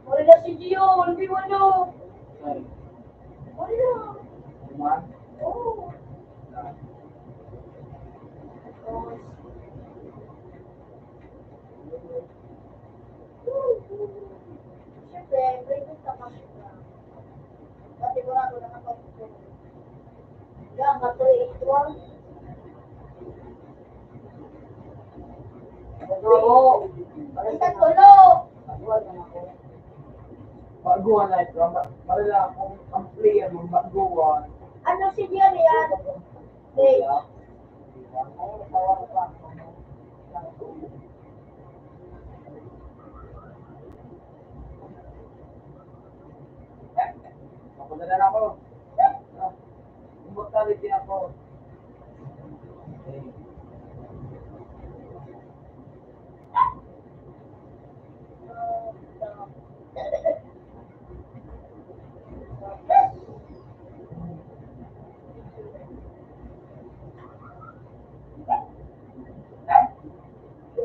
Wala na si Gio, wala mo ano. Wala. Kuman? Oo. Siyempre, breakfast na kami na. Dati ko ako nakapagpupo. Yan, katuloy ito. Oo. Basta tulo. Baguhan na ito. Marila akong ang player ng baguhan. Ano si Gio yan? Hey. Napadala na ako. Immortality ako.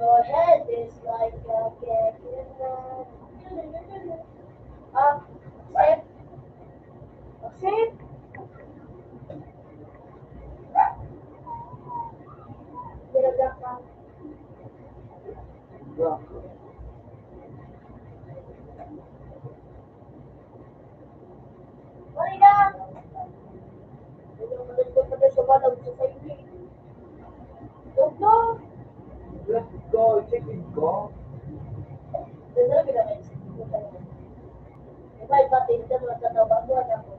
Your head is like a cake. Sip. Sip. Binagak ka. Marina! Hindi mo nandito pa sa balag sa sayo. Huwag na. Let's go. Chicken go. Doon na pinakain. Iba iba tinta mo nagtatawa mo ako.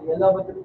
Yan lang ba ito?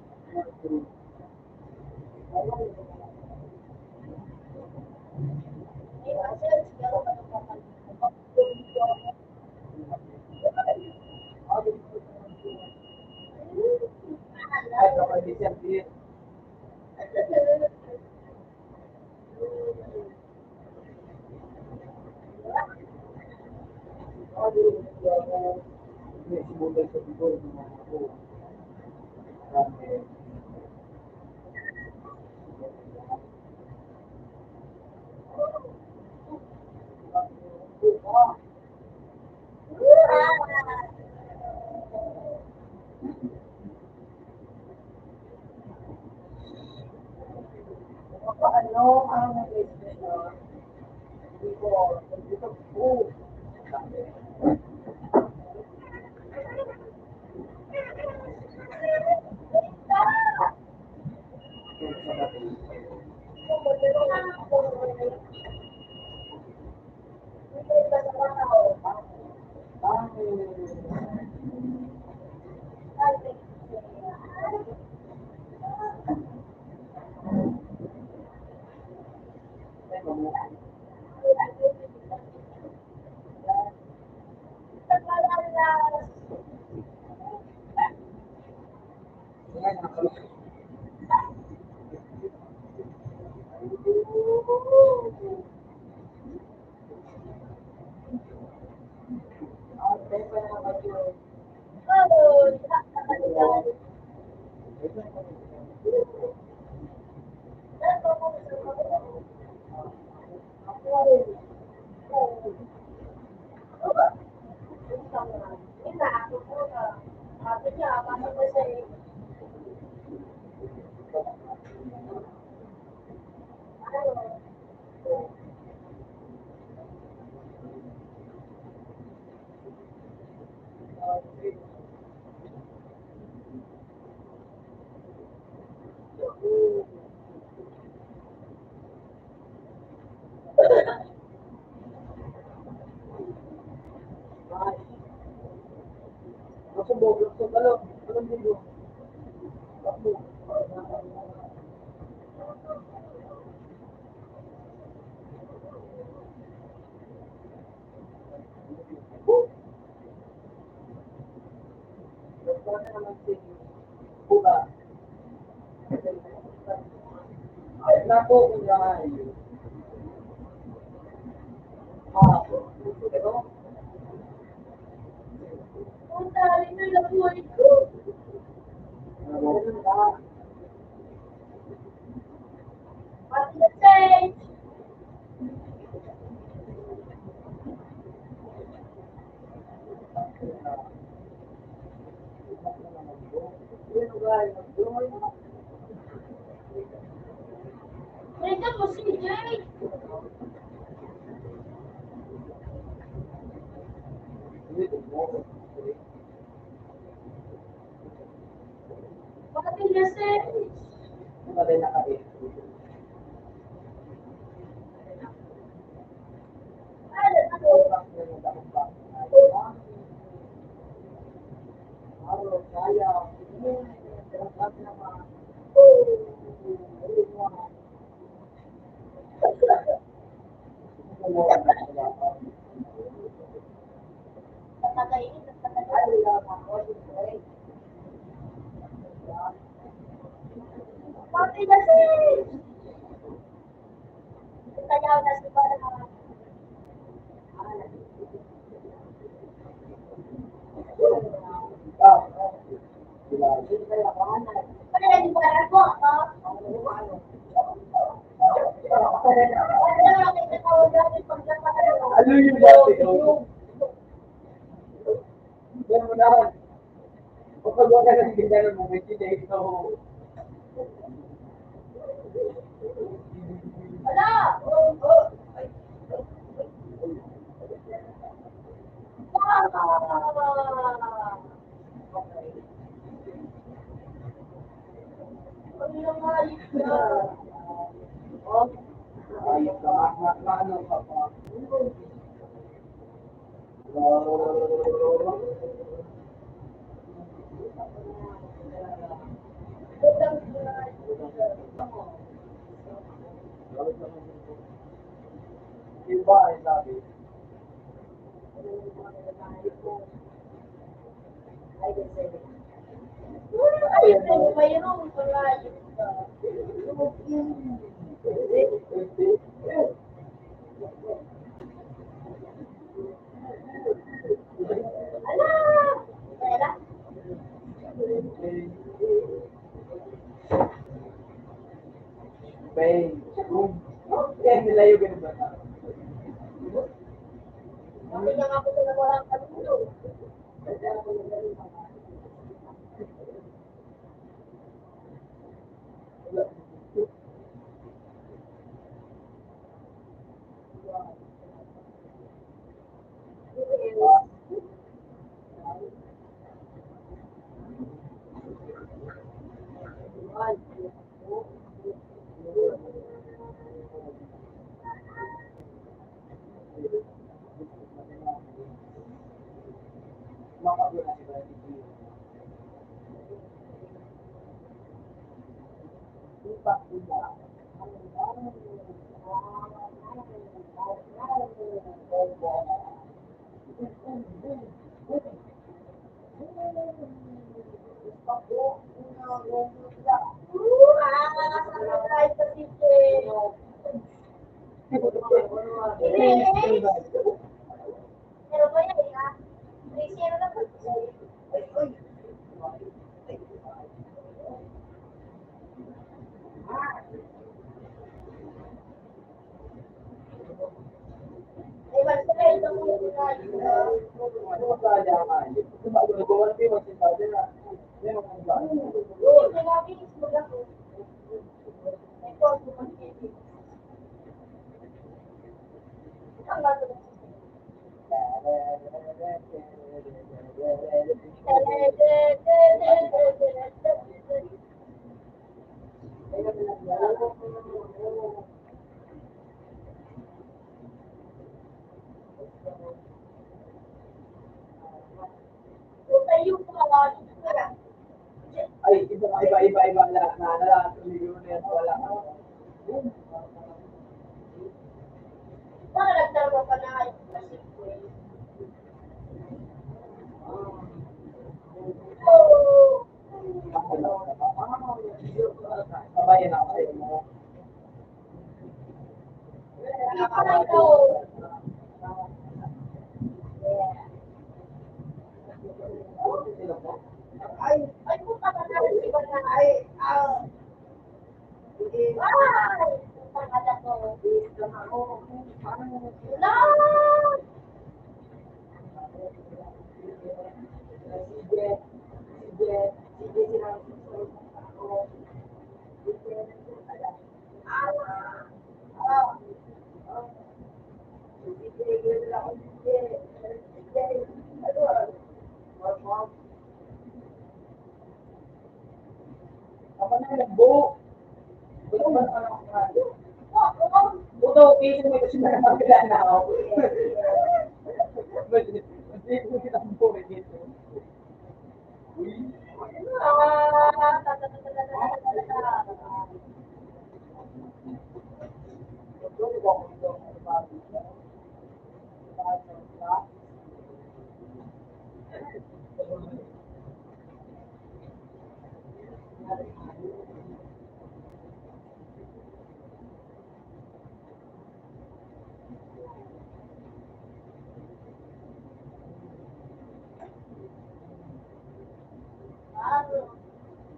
Punta rin yung labuhay ko. Pati na change. Nandiyan mo si Jay. Pati na change. Pati na change. Tayaw na si Barang. Ano na yung Barang po? Ano yung dati ko? Diyan mo na. Kapag wala ka ng ginagawa mo, may tinay ito. Wala! Ano ka pa? Iba ay sabi. Pero ba yan, ha? 3-0 na po. Ay, mas na ito mo yung tayo pa. Ay, iba na millionaire wala. Para nagtaro ka na kayo. Oh! Kabayan ako sa'yo mo. Ay, kung kapanalan, iba na. Ay, pangalan ko. Wala! Ako na nagbo. Buto, isip mo ito siya na magkala na ako. Hindi ko kitang po dito.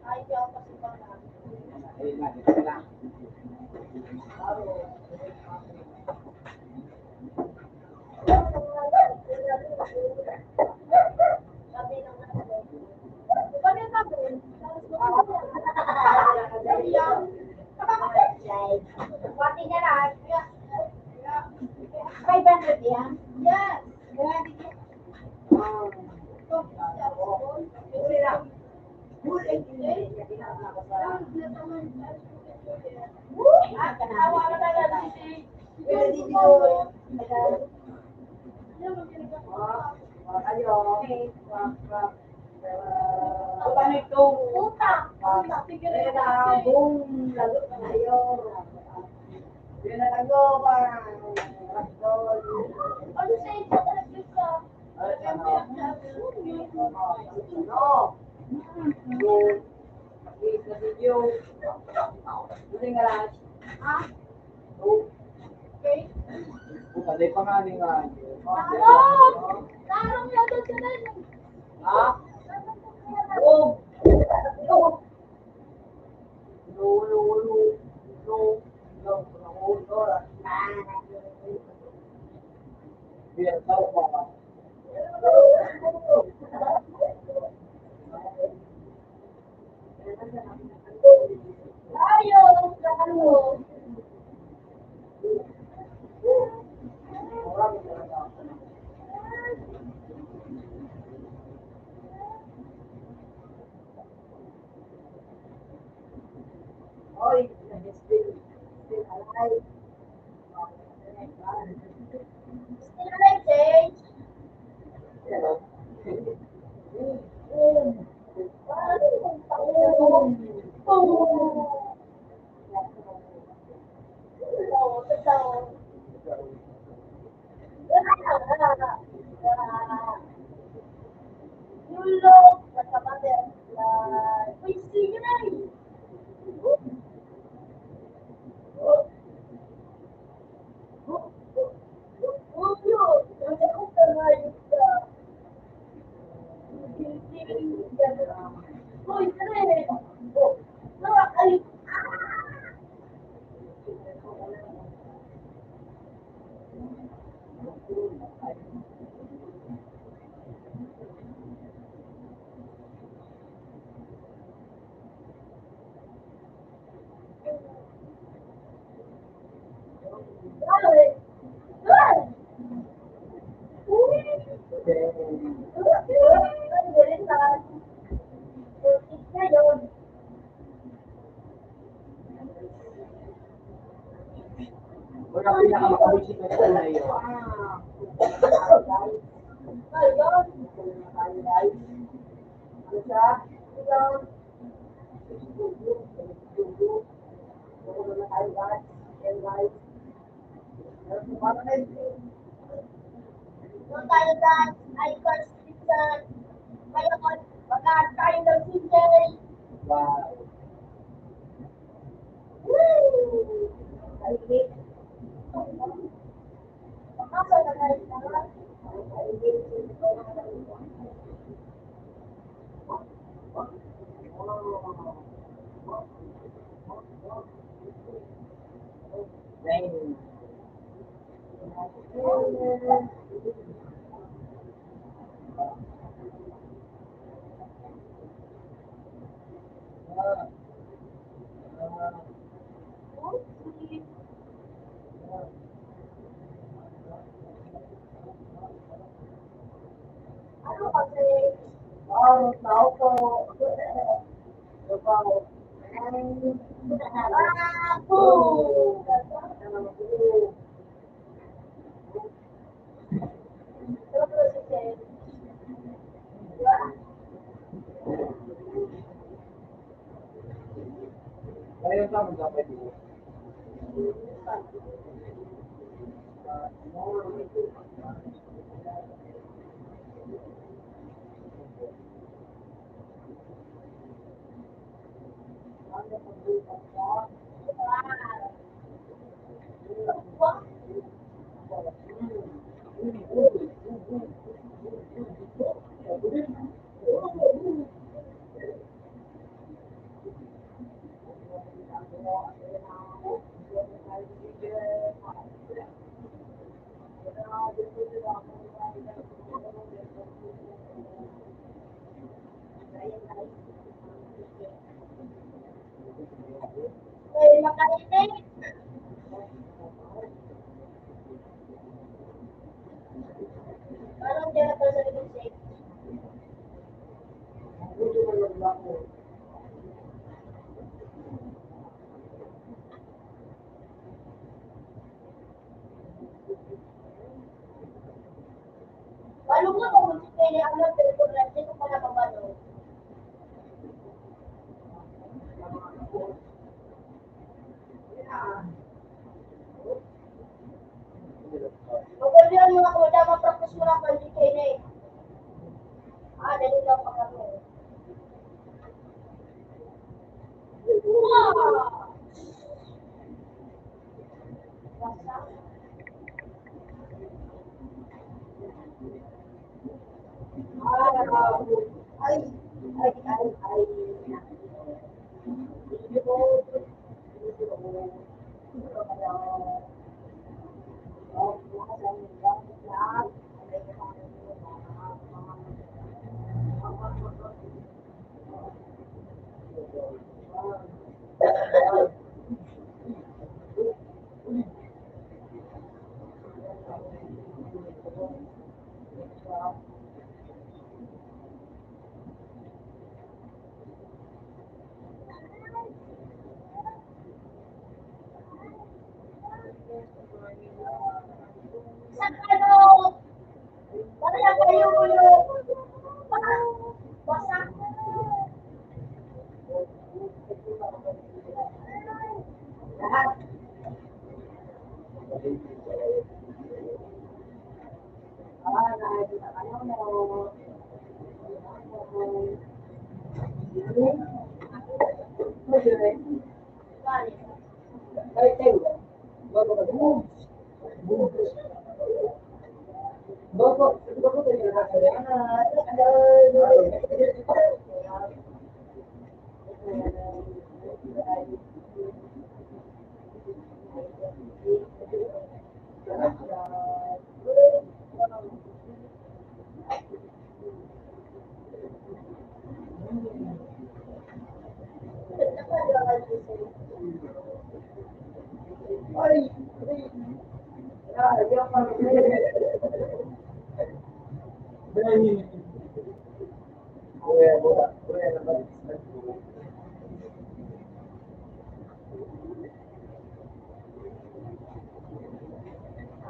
Ayaw kasi ba na. Ayun na, ito na. Sabi ng natin. Paano yung sabi? Pati niya na. 500 yan? Yes. Paano ito? Utang. Ano sa inyo talaga sa ha? Okay. Bukalay pa nga nga. Tarong! Tarong lang doon sila. Ha? Oh! Biar tahu apa. Ayaw! Tarong! Oi, still alive. Still alive, Jay? Hello. Tulog. Butterfly. Uy, sige na eh. Wala pinakamakabusik na ito na yun. Doon tayo dance, icon, season. Ngayon, mag-add tayo ng season. Wow. Woo! Tahimik. Asa na tayo naman? Tahimik. Rain. Ano kasi? Tao ko. Ngayon pa magkapit mo. Makainig. Parang di na talaga yung safe. Balong nga kung hindi kayo alam, pero kung natin kung pala mabalong. Magulyan mo ako, dapat practice mo lang kung hindi kayo na eh. Dali lang pa kami. Wow! Basta. Ay, ay, ay. Sa ano? Wala kayo ulo. Basta.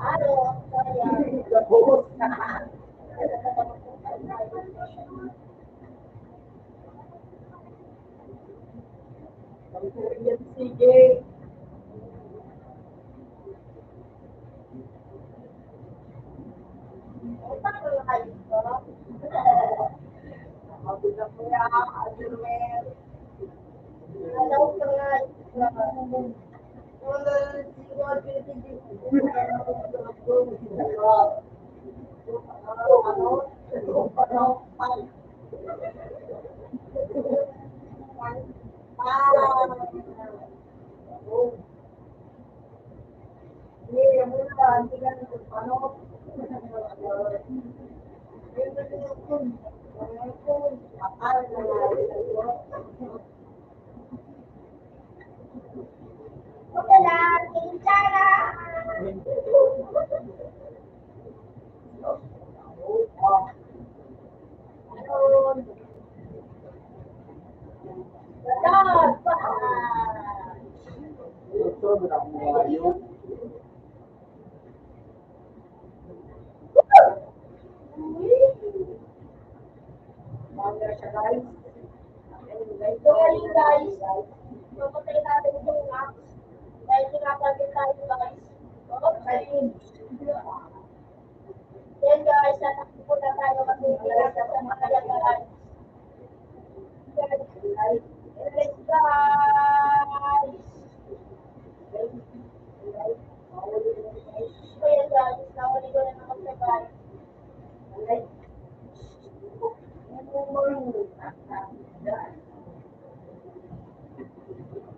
Ano? Kaya. Sige. Utang ko yung ayos ko. Mabilang mo yan, Adriel. Ano ko nga. Okay lang, kintsara. Ganon. So, ayun guys. Papatay natin yung max. Dahil tinatagin tayo guys. Okay. Yan guys, natakbo na tayo kasi pinasa sa mga guys. Let's guys. So yan guys, nahuli ko na naman sa guys.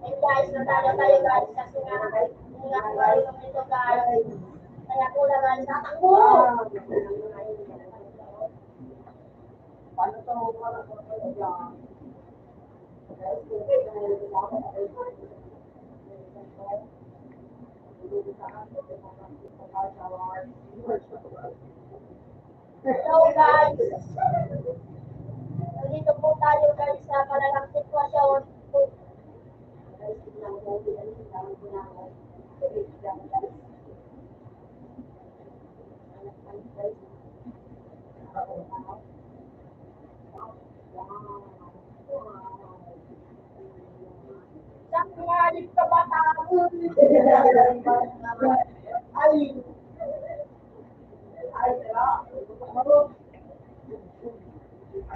And guys, natalo tayo guys kasi nga hindi nga marunong ito guys. Kaya ko na guys, natakbo! Paano to? So guys, nandito po tayo guys sa malalang sitwasyon. Saan ngalit ka ba taon?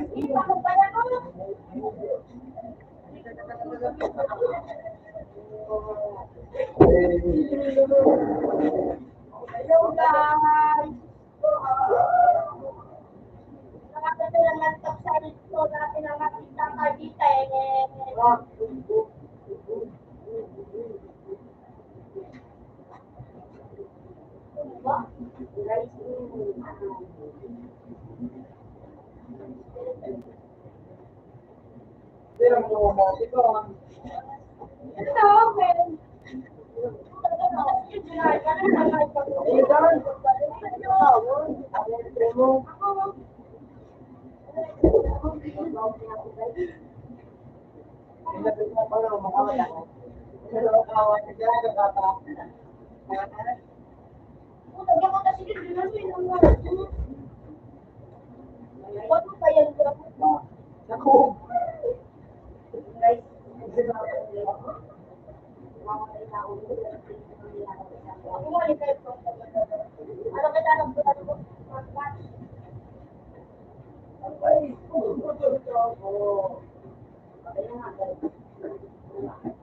Hindi pa ko ba yan? Hello guys! Nakakita lang laptop sa dito natin ang ating kakagita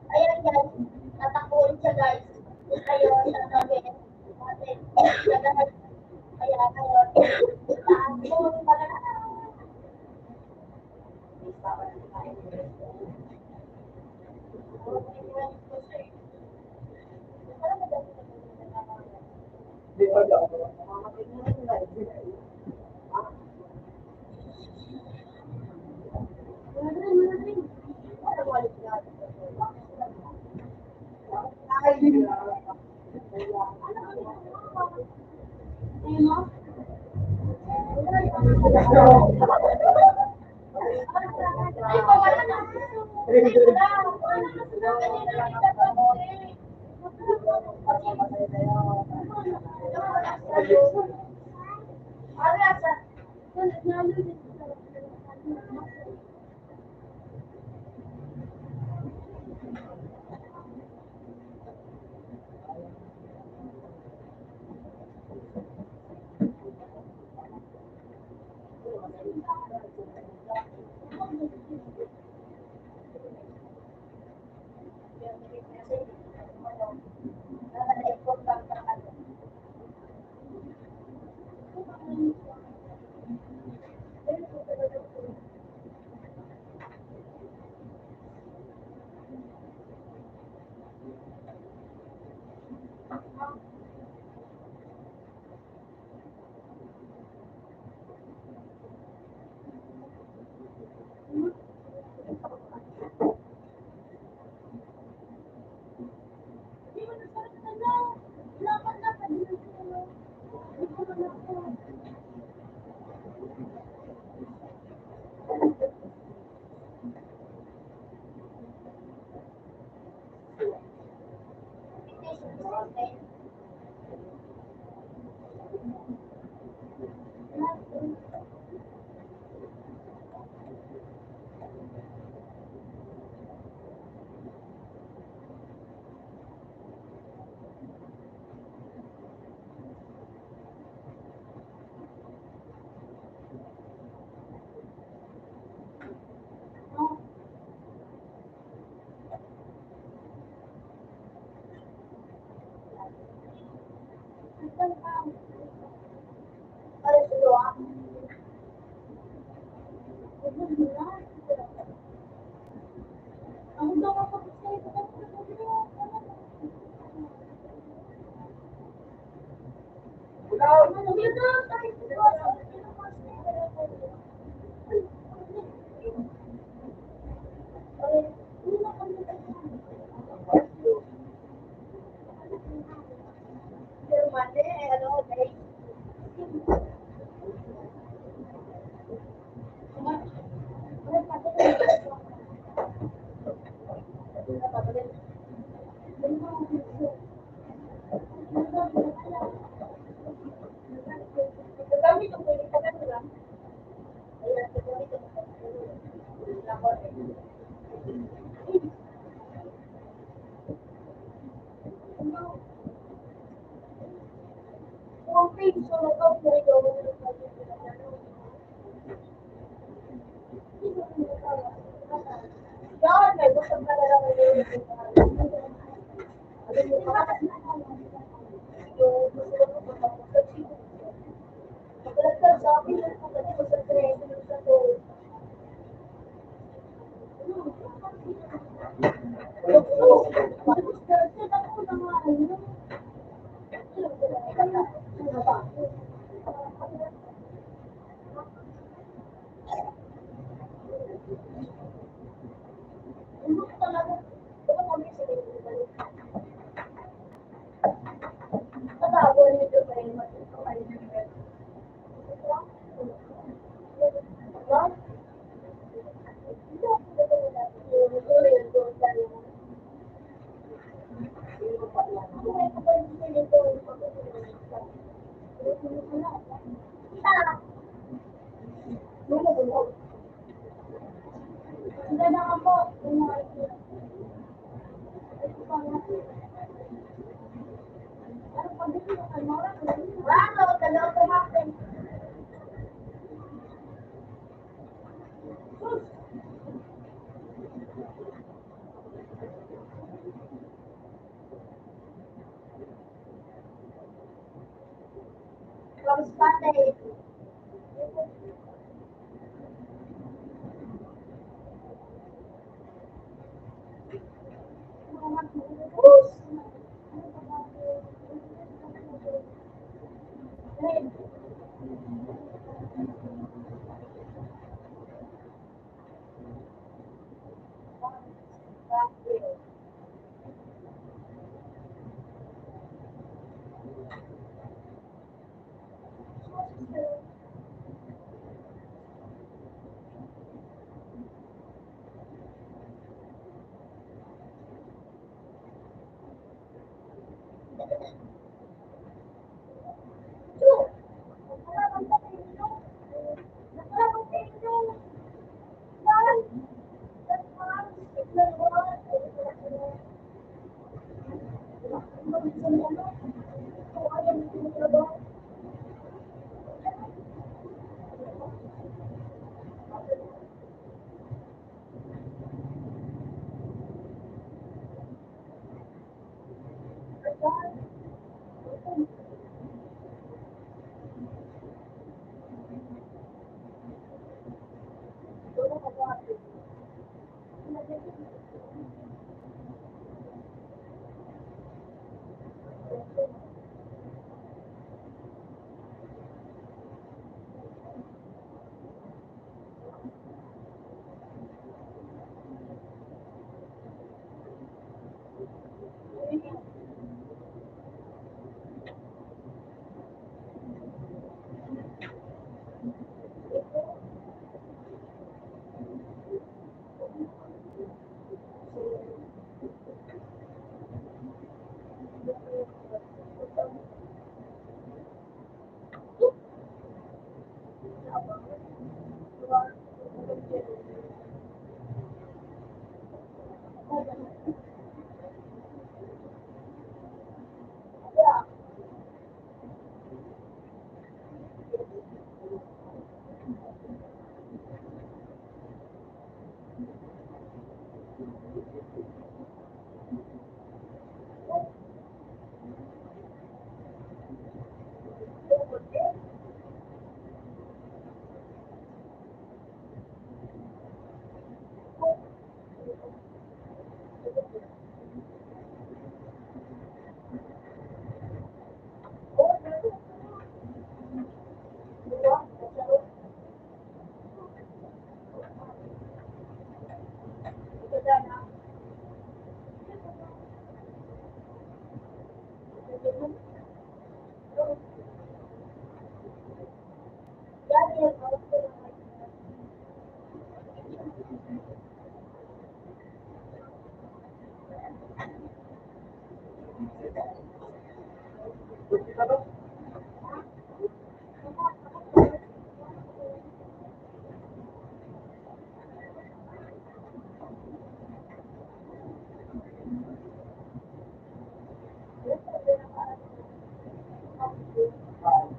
Ayan guys, tatakbuhin siya guys. Ayun, tatagin. Kaya ngayon, tatakbuhin pala na.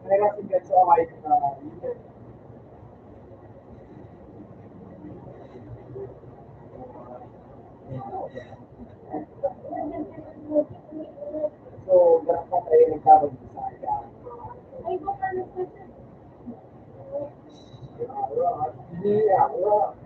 Mereka tinggal soal so berapa kayo nagkaroon sa kanya? Ay, baka nagpasa. Hindi ako.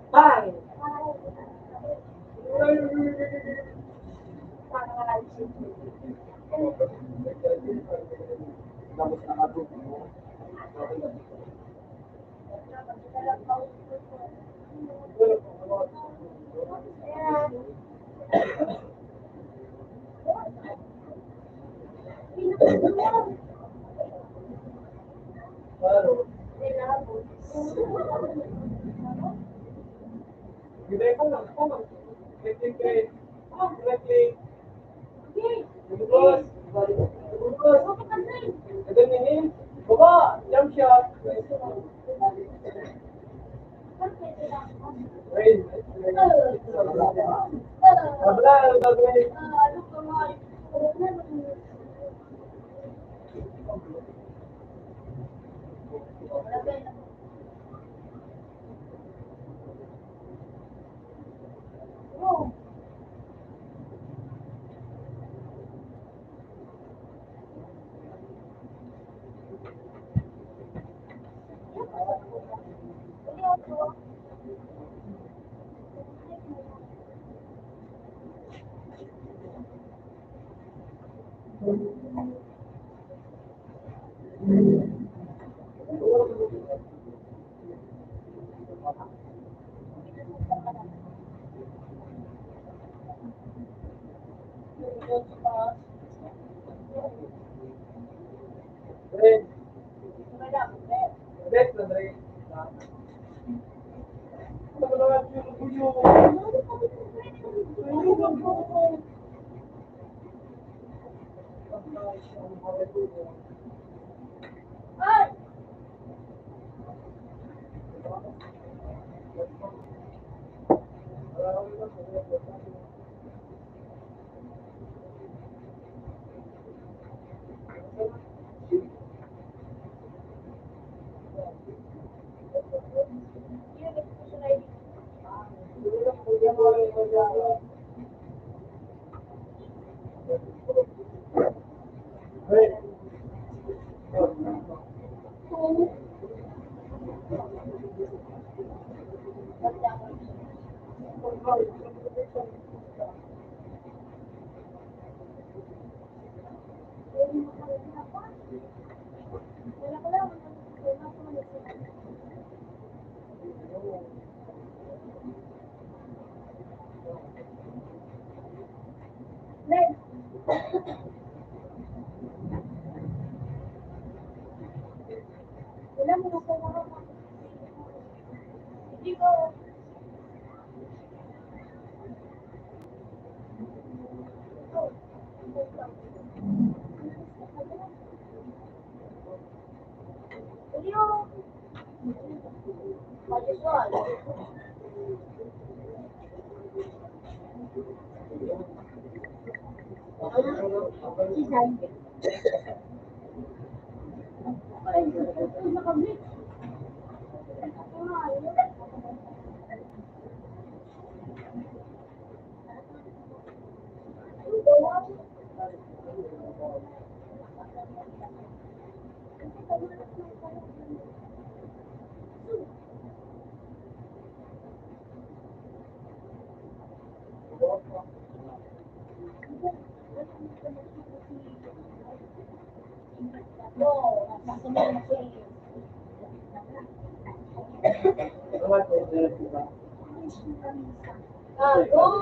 Bang! Tapos nakatuto mo. Gilay ko lang. Click. Lubos. Lubos. Ganinin. Baba. Jump shot. Rain. Abla. Gagawin. Ay! Wala mo na po hindi ko. Iyo. Magisol. Ay, nakablik. Go.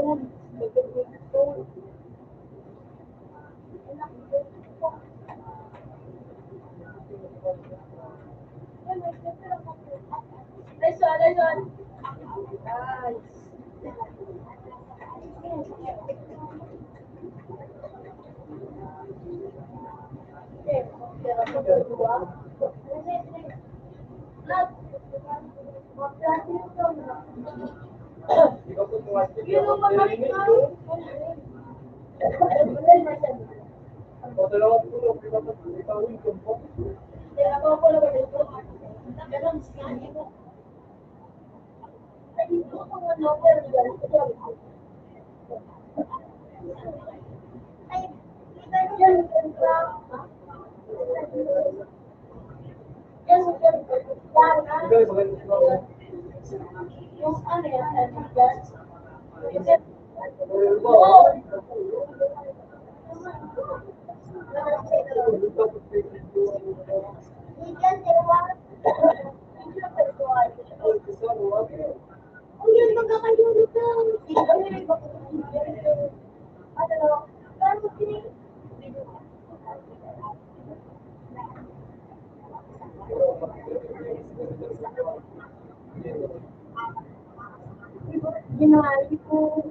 Lesson. Yung mga yung ano yan, ginawa ko.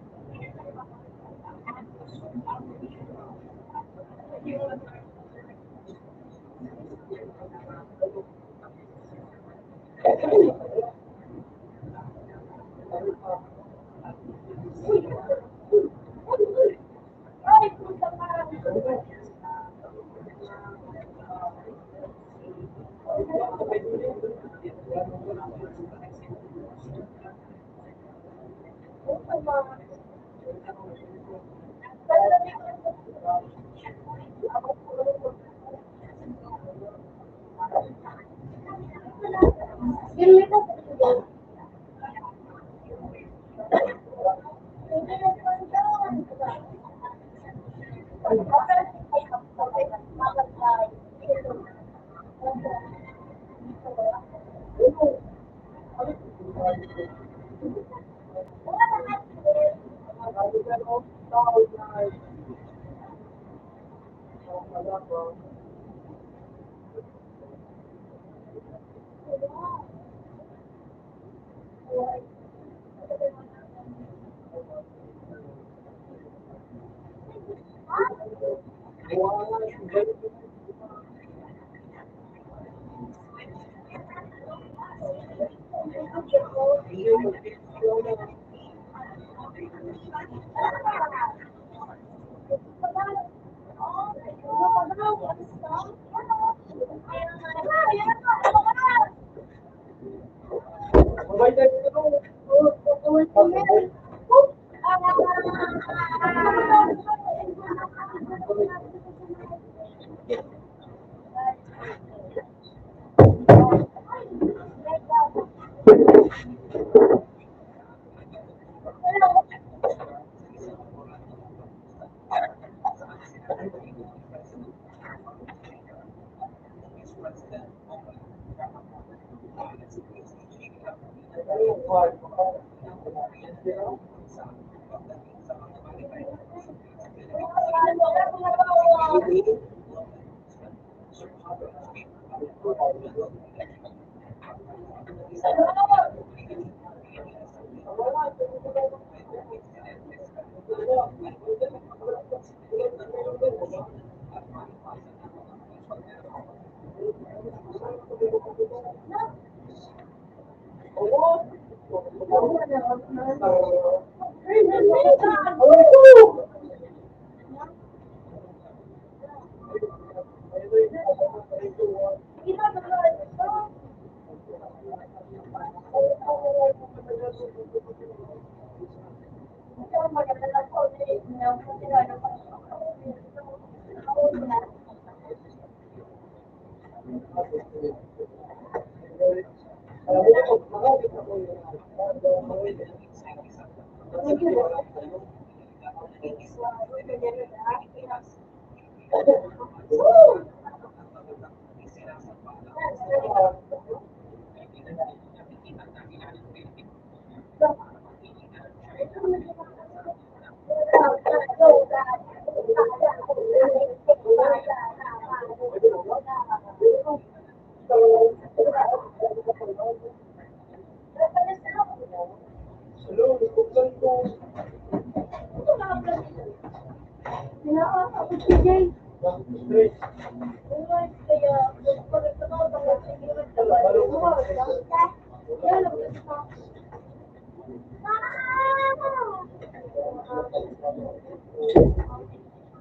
Ay, puta ka. Ito naka-vlog ito. Pinaka-abot si Jay. Stress. Kaya, pag ito na, tapos sige naman diba? Umawag lang. Yan, nabagay ko.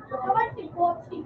Naman si Bossy.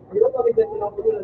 Hindi ko pag-ibig ng ulo.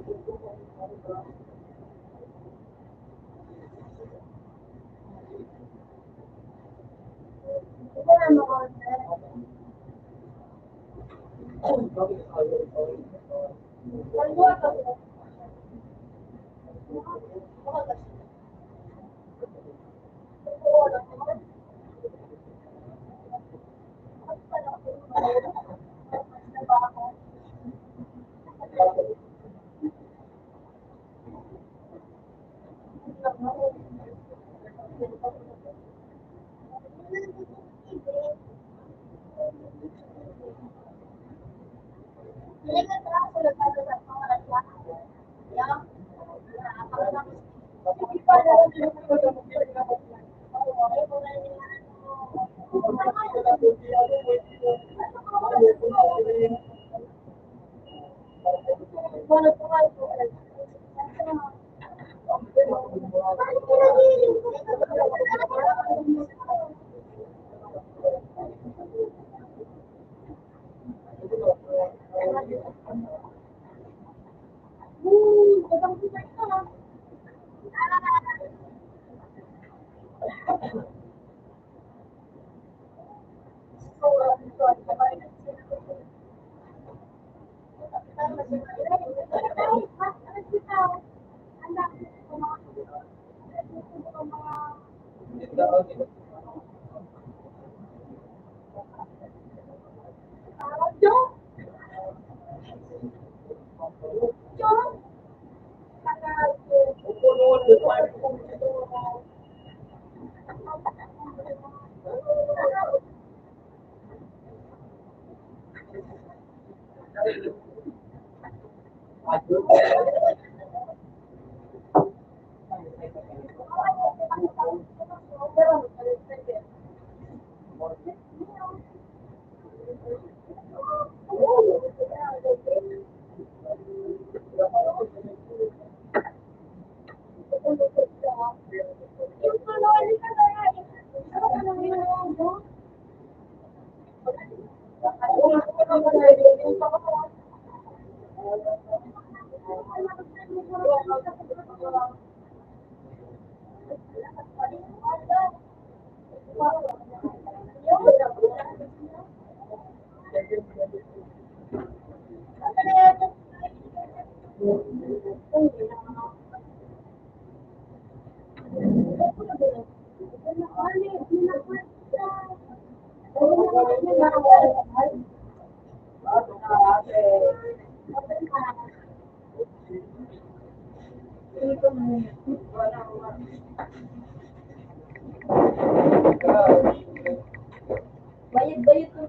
Bayad-bayad ko.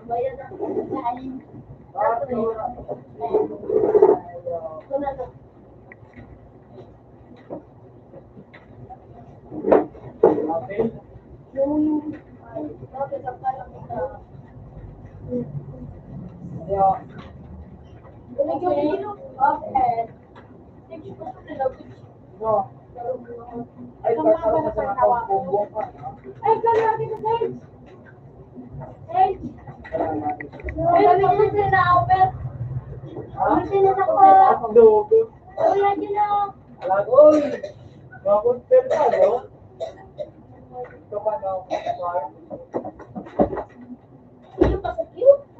Bayad ako. Kain. Ito na lang. Yung bakit ang parang Ay, parang sa nakapagbubuo ka. Ay, gano'n natin na, Sage. Sage. Kami na na offer. Kami na sa ko. Logo. Kuya Gino. Alagoy. Makunter ka, no? Ito ka na ako. Sino pa sa cute?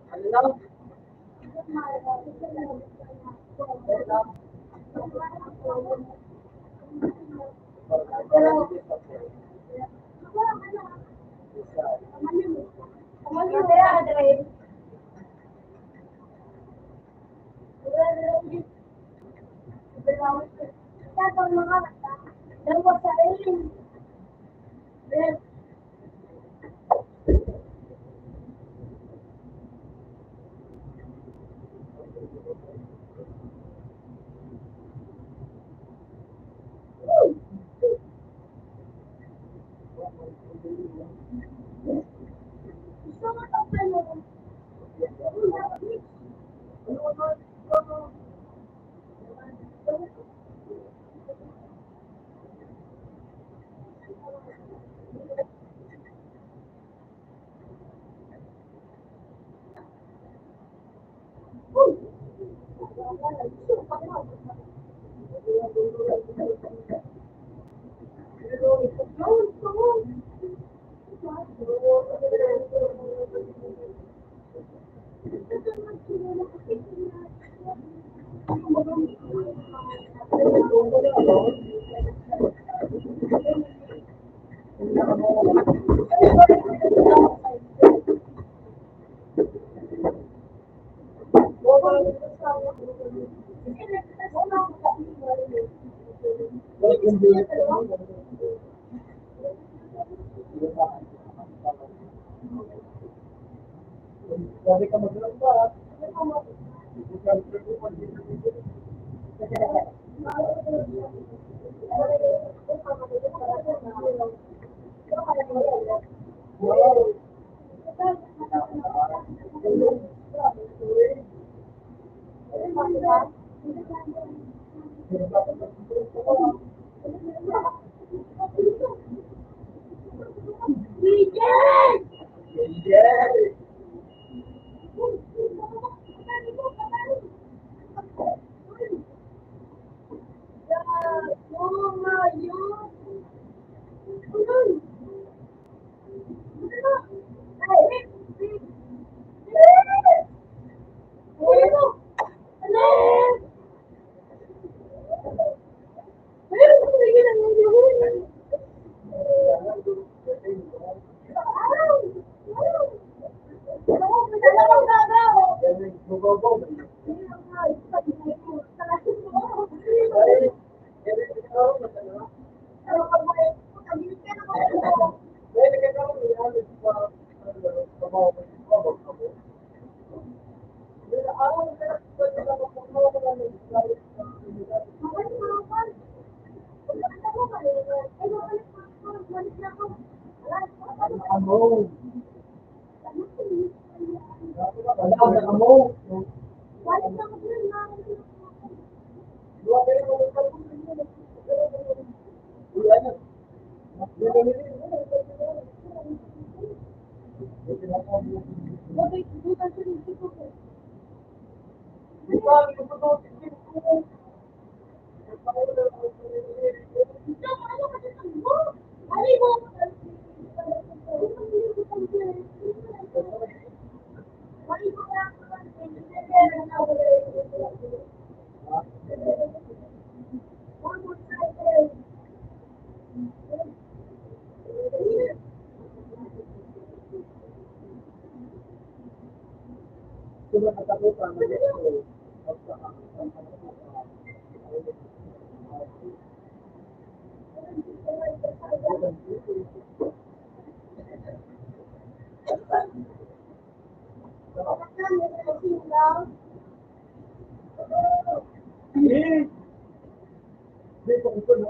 Ano daw? Sabi ka mag-lamba.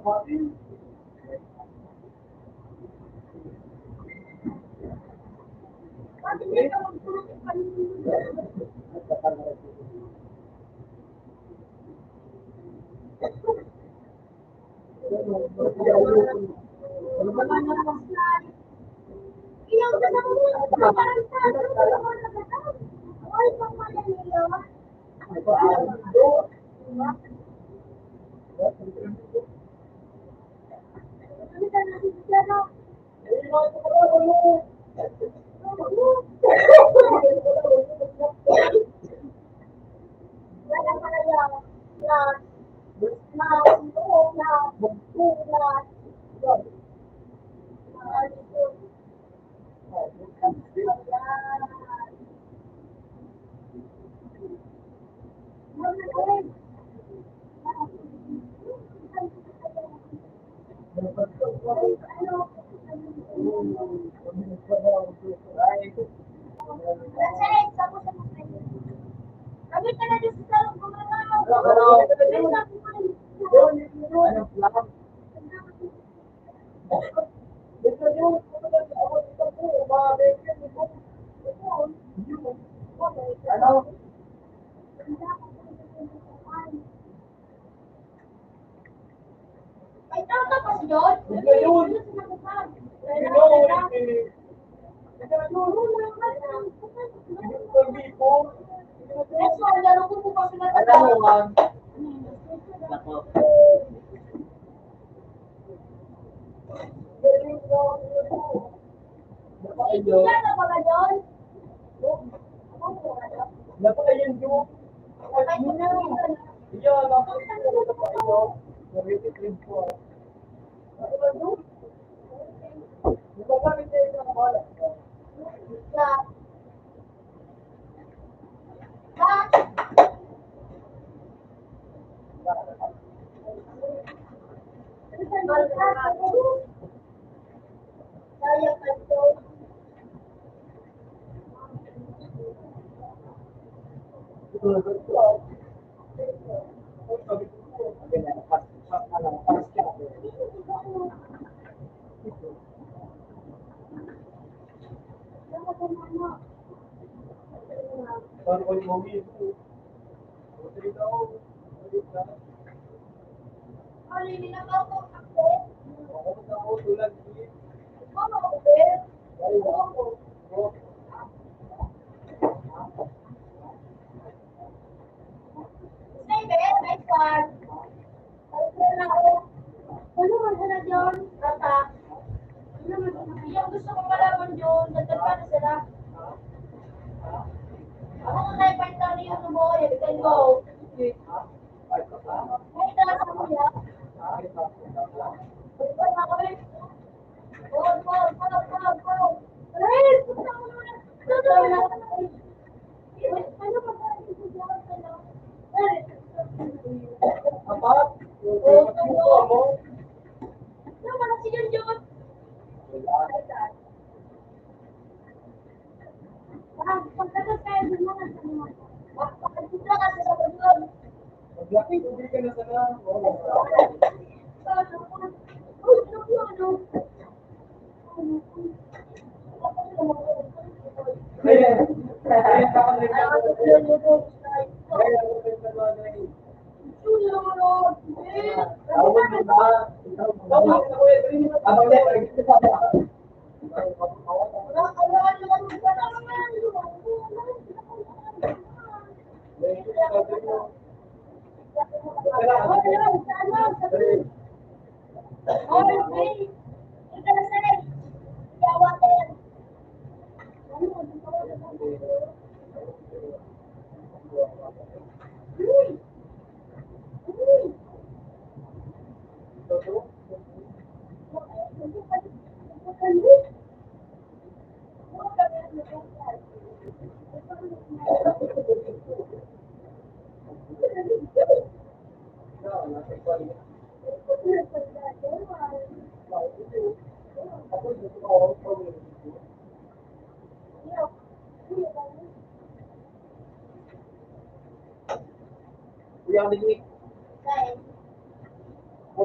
Bakit hindi ka magtulog ng kanina? Iyaw ka na mo, parang tayo, ay, pang Manila. Ano ka na dito na? Wala pala yan. Kami ka na dito sa Ay, tama pa si John? Next one, laro ko po kasi natatawa. Nako. Yan na pala, John. Napakayan yung Ay, mo na. Iya, napakayan yung Yung gusto kong malaman yun, dagdag pa na sila. Ako nga na-partner niyo ng mo, you can go. Ay, talaga mo yan. Ay, mga kami. Go. Ay, punta mo muna. Ano ba ba? Ano ba na si John John? Pagkakas kayo din mga pagkakita kasi sa pagod. Maglaki, hindi ka na sana.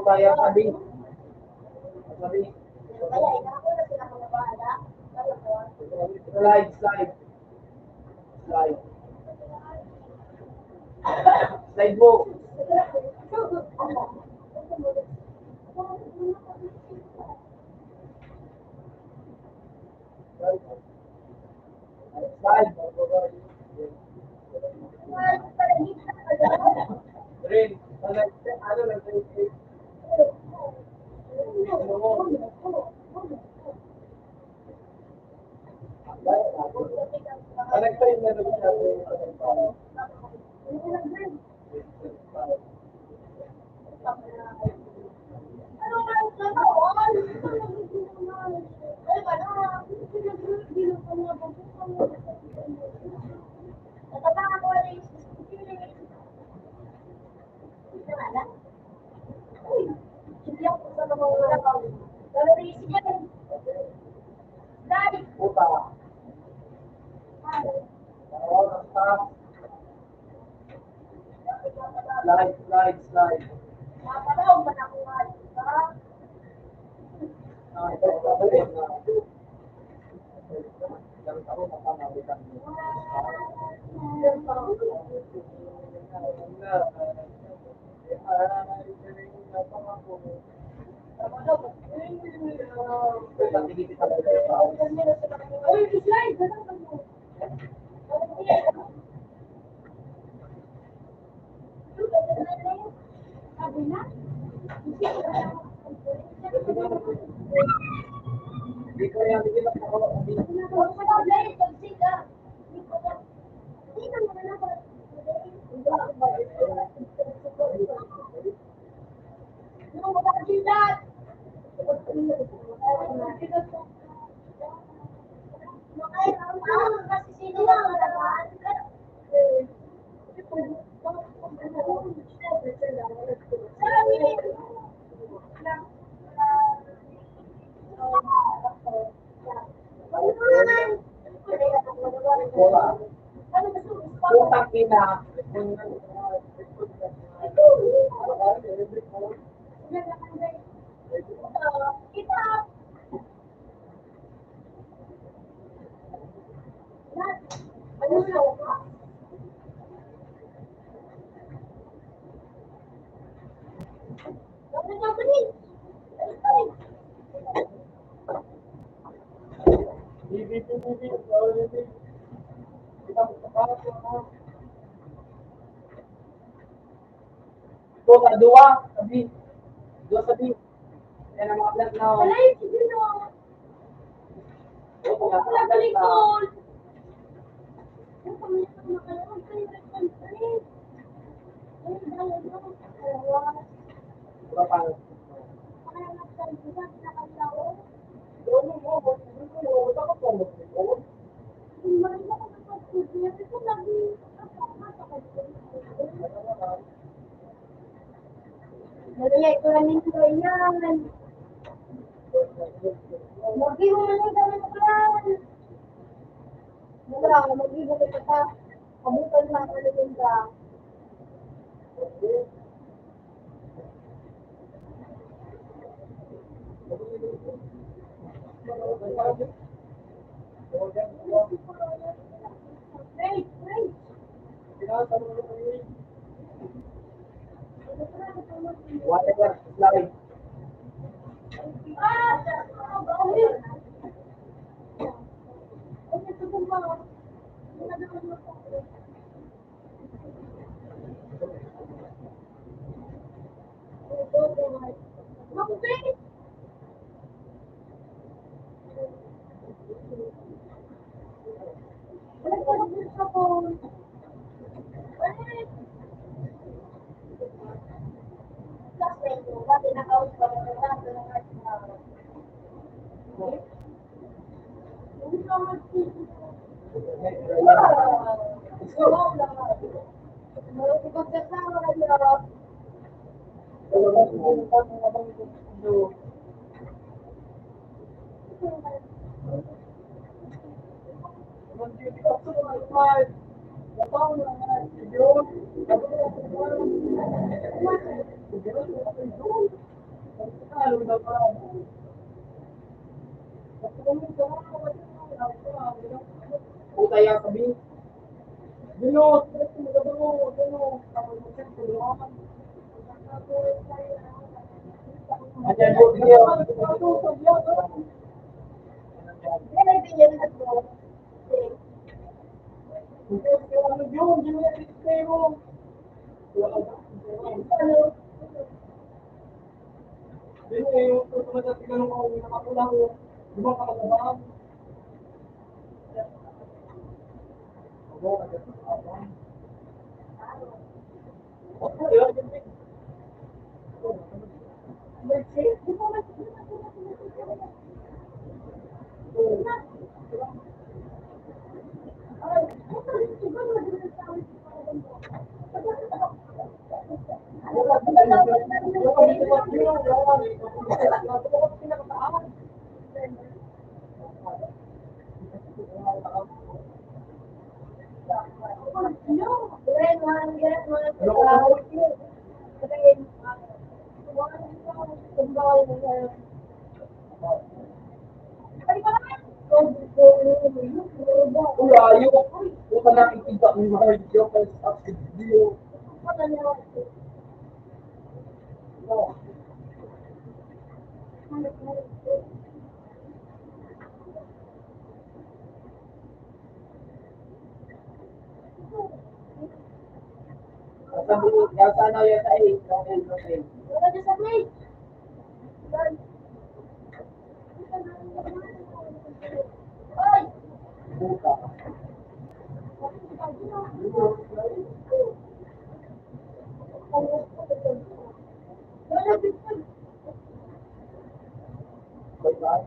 kaya sabi. Sabi. Kaya ikaw na sila ko na bahala. Slide, slide. Slide. Slide mo. Slide. Rin. Ano lang sa'yo? Connector na rin siya. Puta. Slide, slide, slide. Ito, babalik na. Gamit ako mapamalitan mo. Hindi ko yan, hindi lang ako. Wala. Putang ina. Puta, dua. Sabi. Dua sabi. Yan ang mga vlog na. Oo, mga vlog na. Diba pang? Ito lang yung tuloy yan. Mag-ibo na yung gamit ko yan. Wala, mag-ibo ka pa. Kabutan lang ka natin ka. Wait, wait. Whatever, slide. Puta yan kami. Binos, Ayan po, sige. Ulayo. Kung ka nakikita ng mga video kasi sa video. Sabi ni sana yan ay Wala dyan sa plate. Oy! buka. Wala dyan. Bye-bye.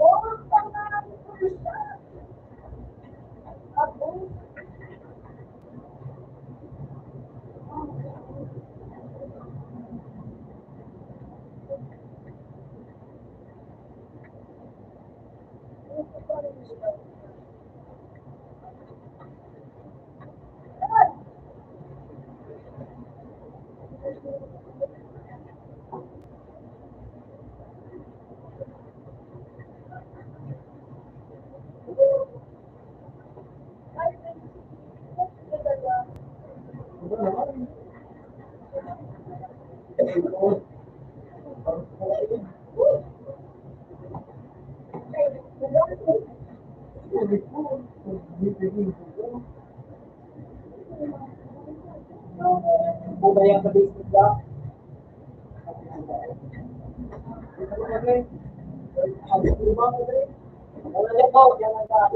Oh, tama. Ako. Buka yan sa business ba? Ano niya po? Yan ang sa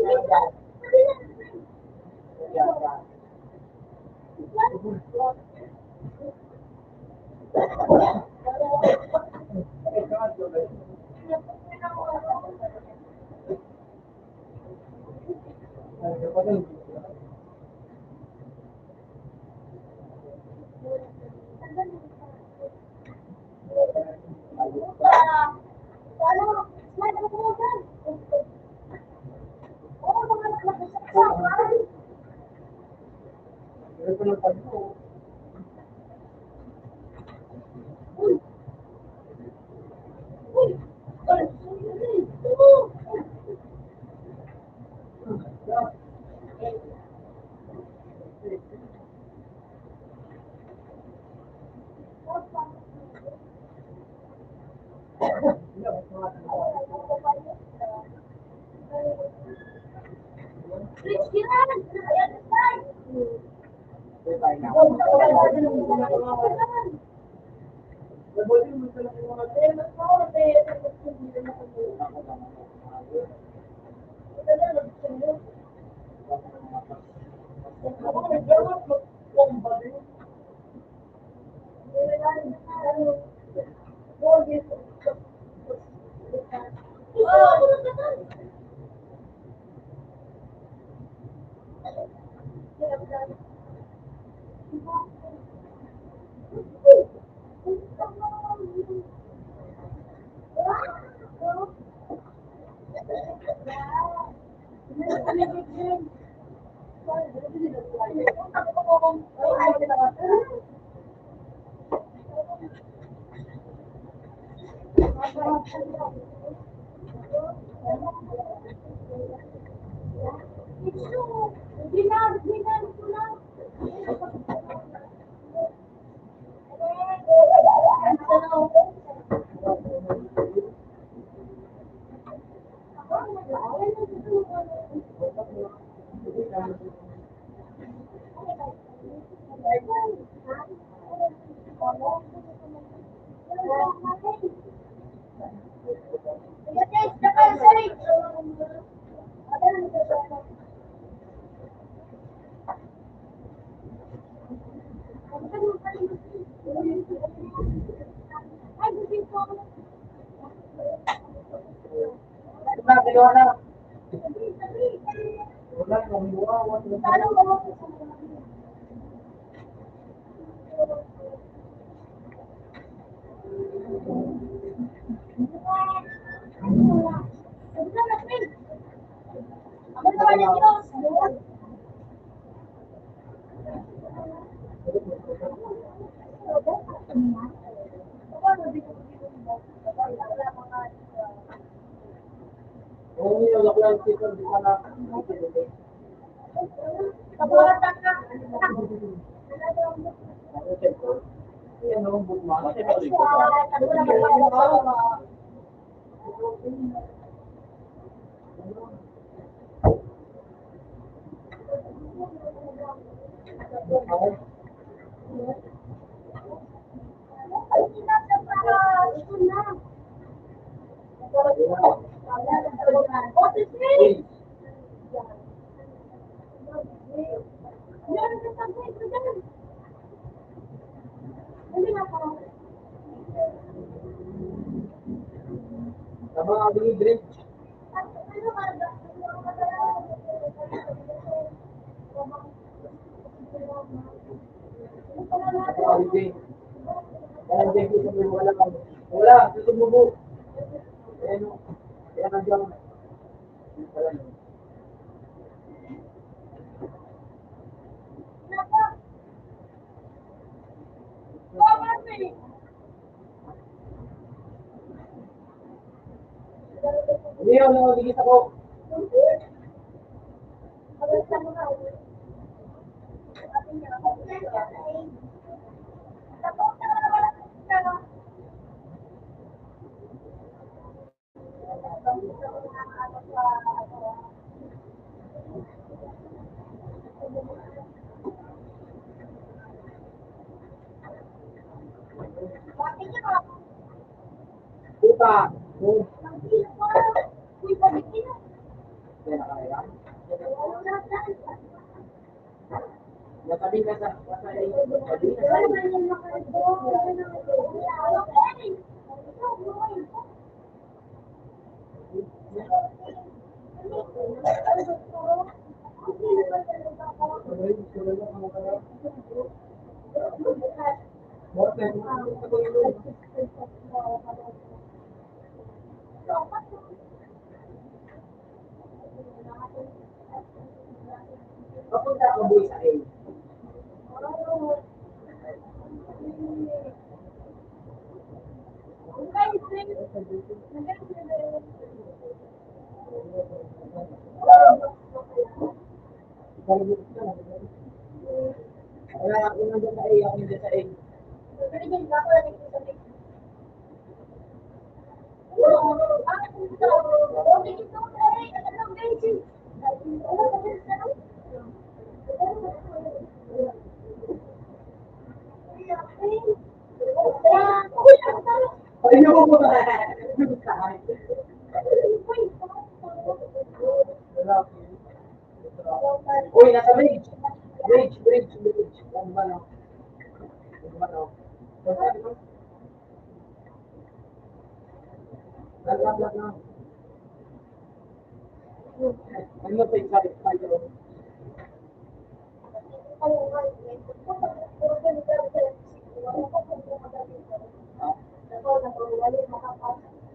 Nagagawa na. Wala, nahiwa. Kung nilolok lang sito, di ka na. Yan ang bukma. Kasi balik ko pa. Tama nga, drink. Wala, susububo. Kaya nandiyan. Wala. Hindi yun, nangigit ako. Puta. Natabi ka sa papunta ako boy sa A. Wala, ako nandiyan sa A, ako nandiyan sa A. Ayun mo ba? Uy, nasa bridge. Bridge. Ano ba no? Lag na. Ano pa yung sabi tayo?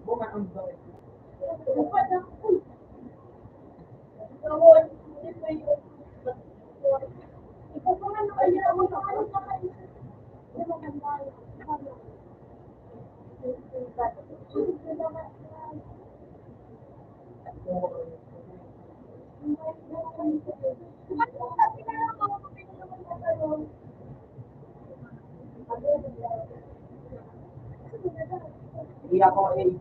Bukan ang bawi. Hindi ako eh.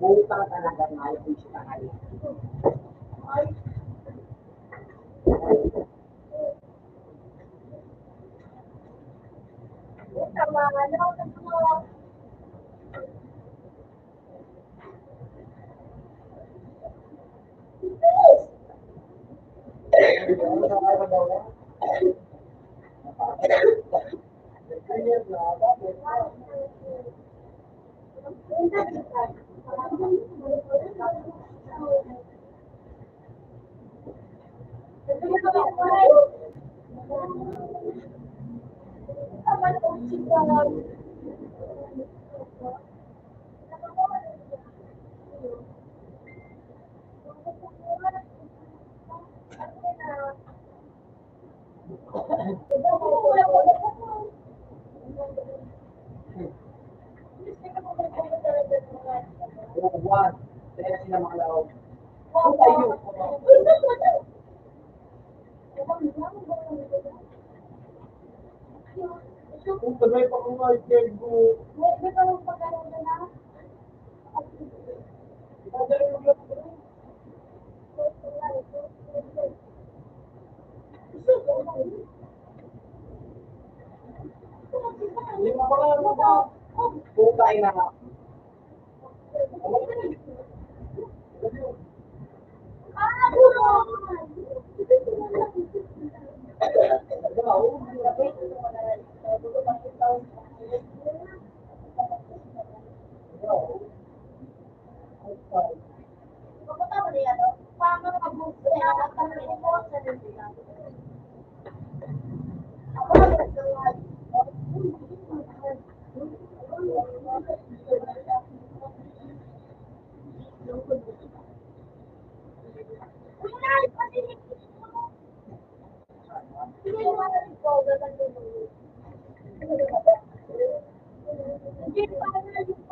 Utang talaga ng ayaw yung siya ngayon. Buwan, kaya sila makalaw. Tayo. Kung tagay pa kung ay kego. Lima pa lang mo. Puta ina nga. Hindi pa na yung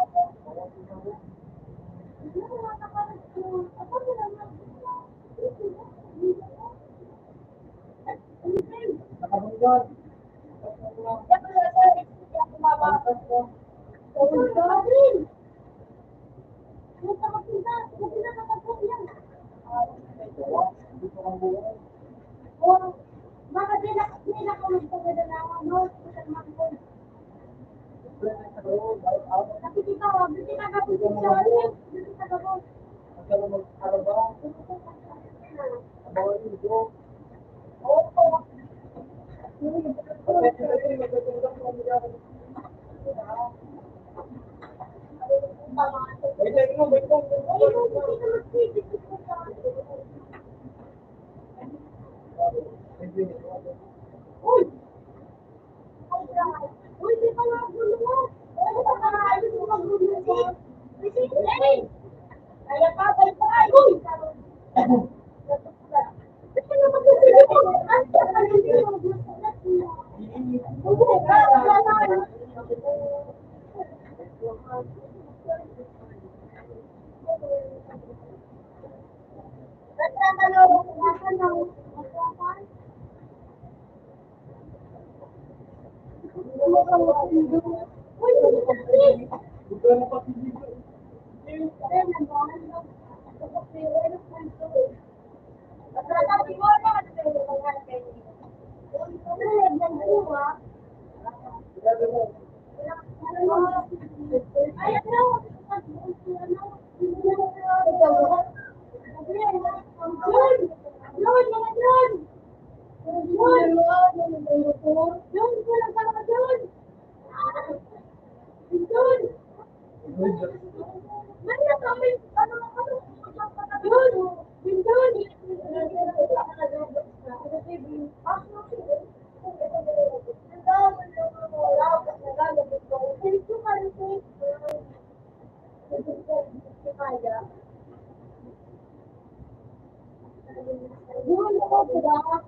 Nakabunggan.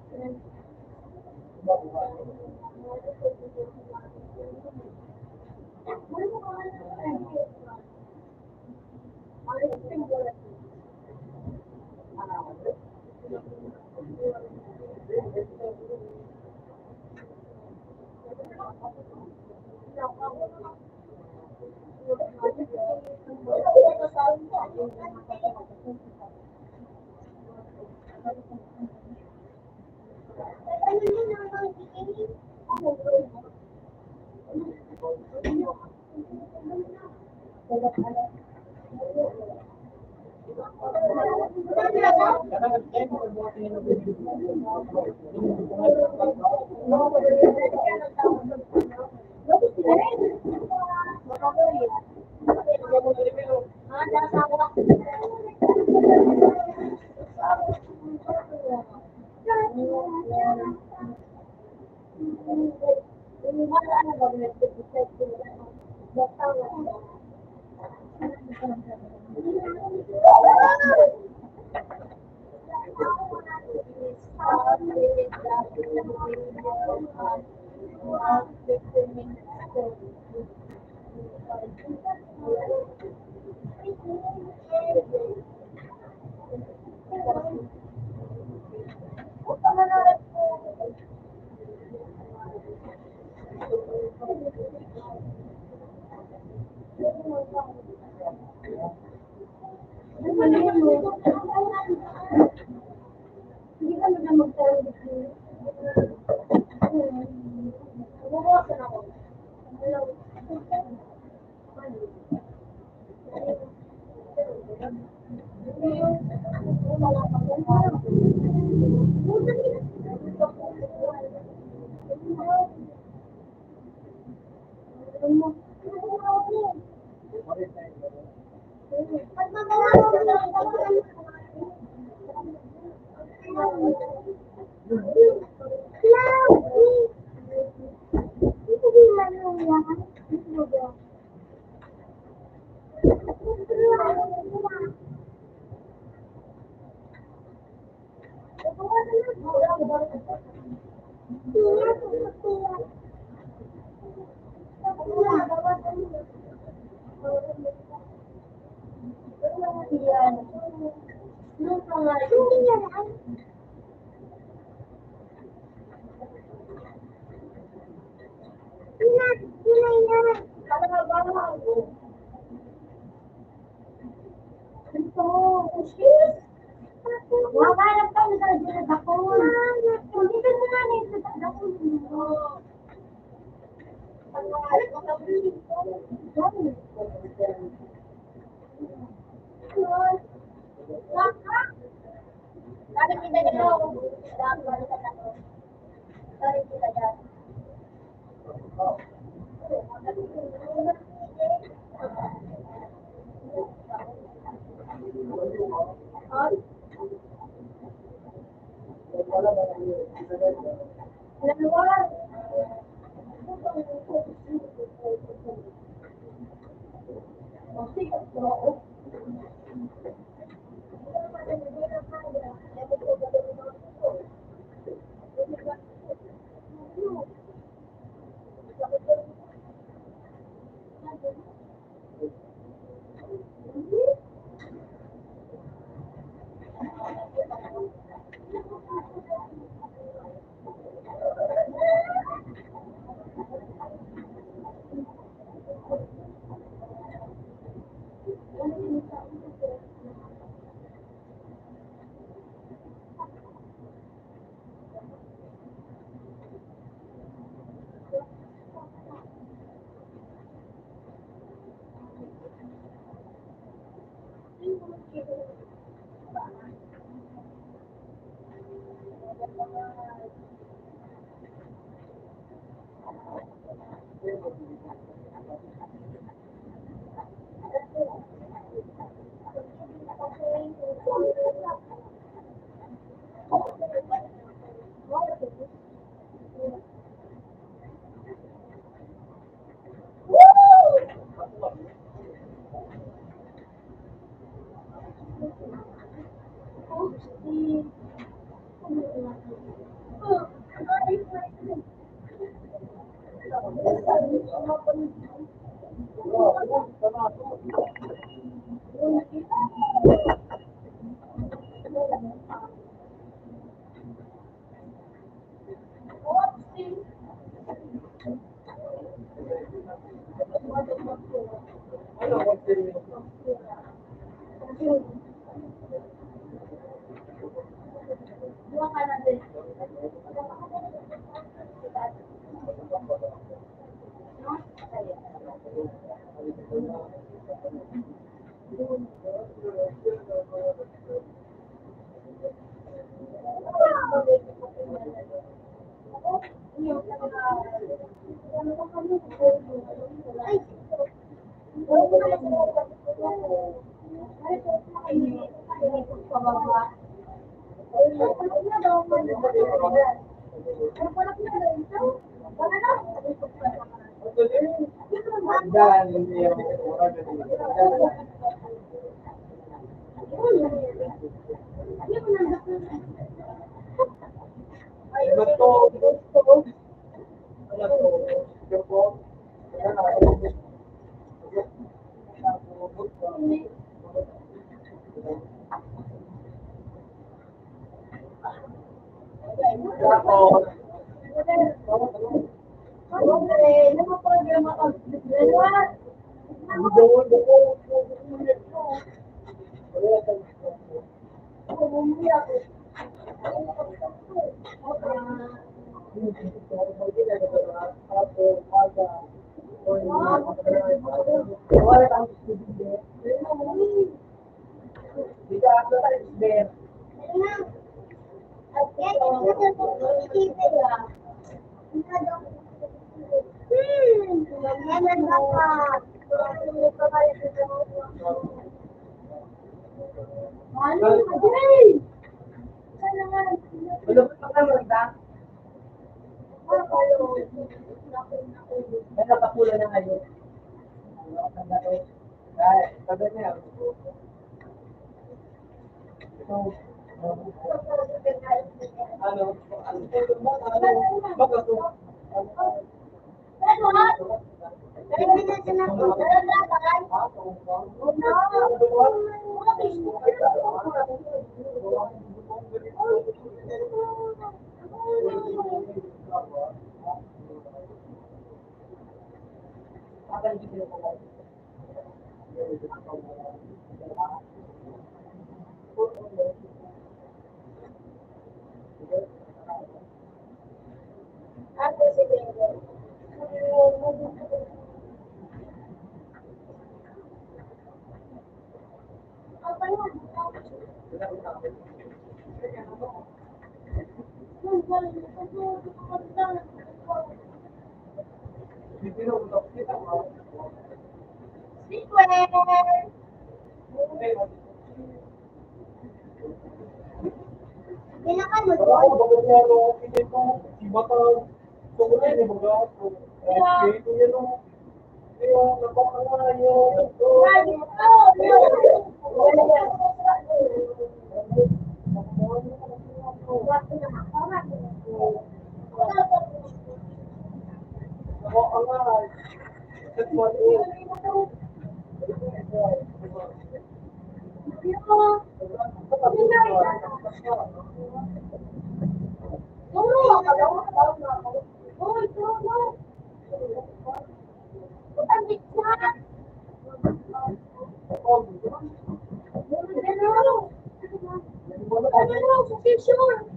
Hindi niya na. Ina. Ito. Cheese. Mabalap ka na tayo sa dakon. Hindi ka na nito sa dakon. Bakit kita nito? Bakit kita dyan? Ate, sige. Apa yan? Secret! Binakan mo doon? Lagi mo to. Sure.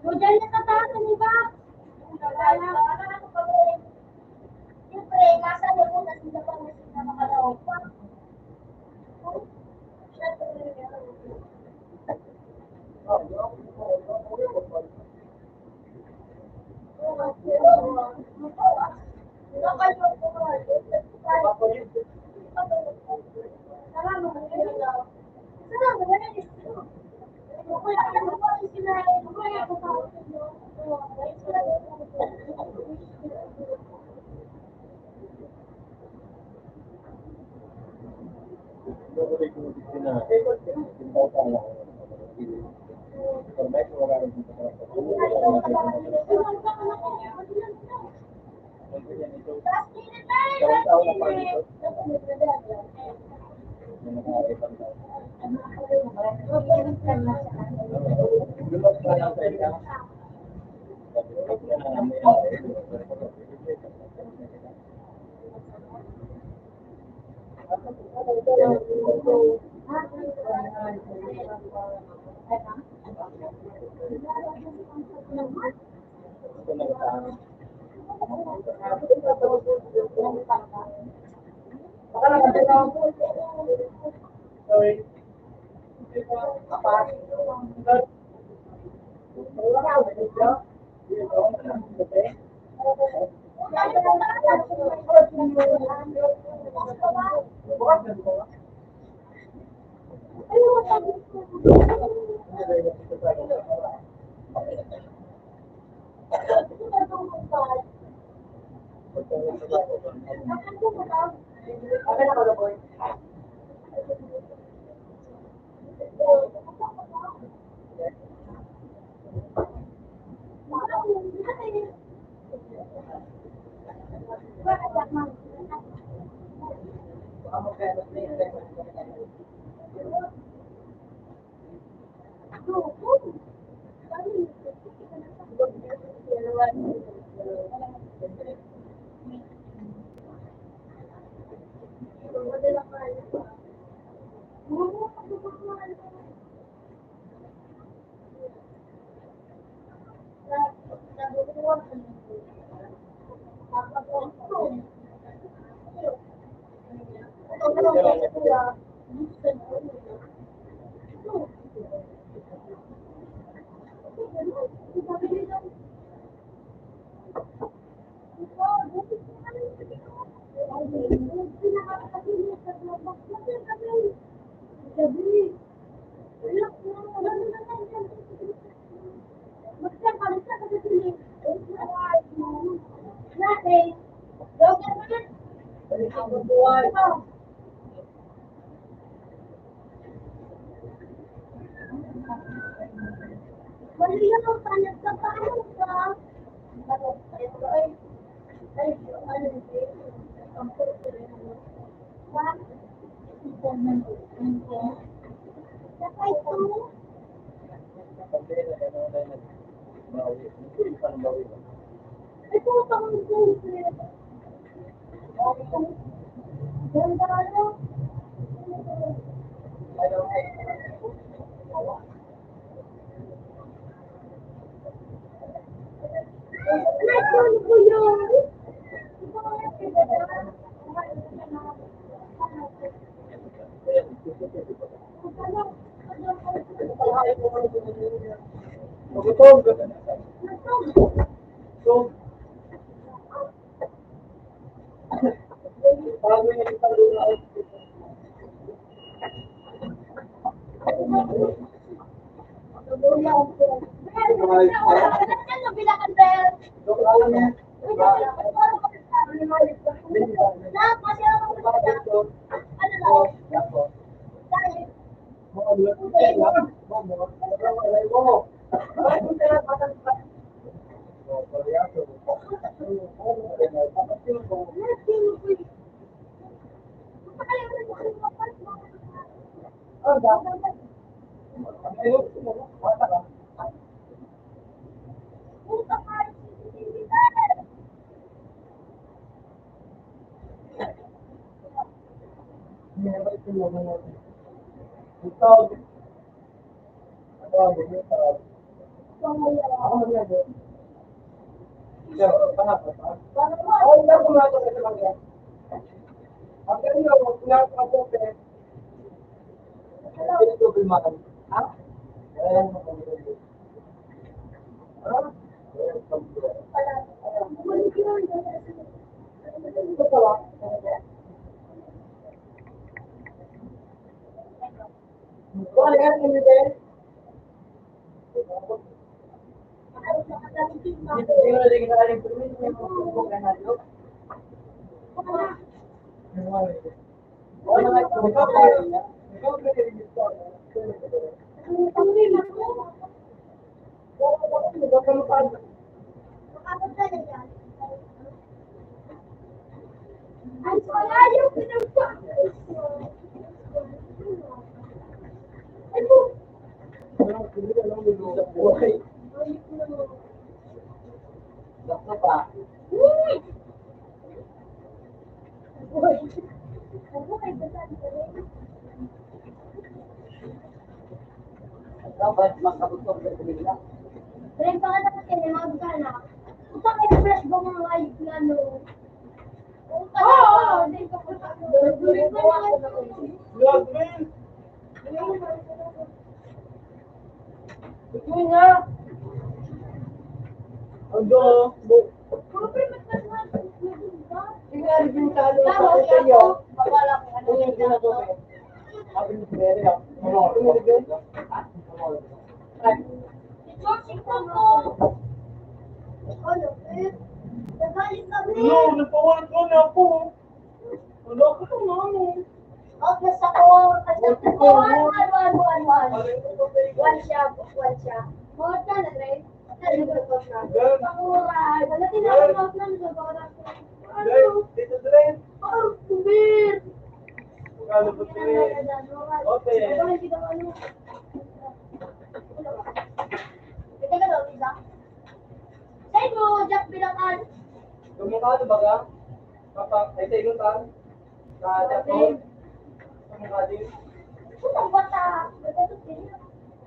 Model na katakan, di ba? Siyempre, nasa loob na sila pang na makalaw pa.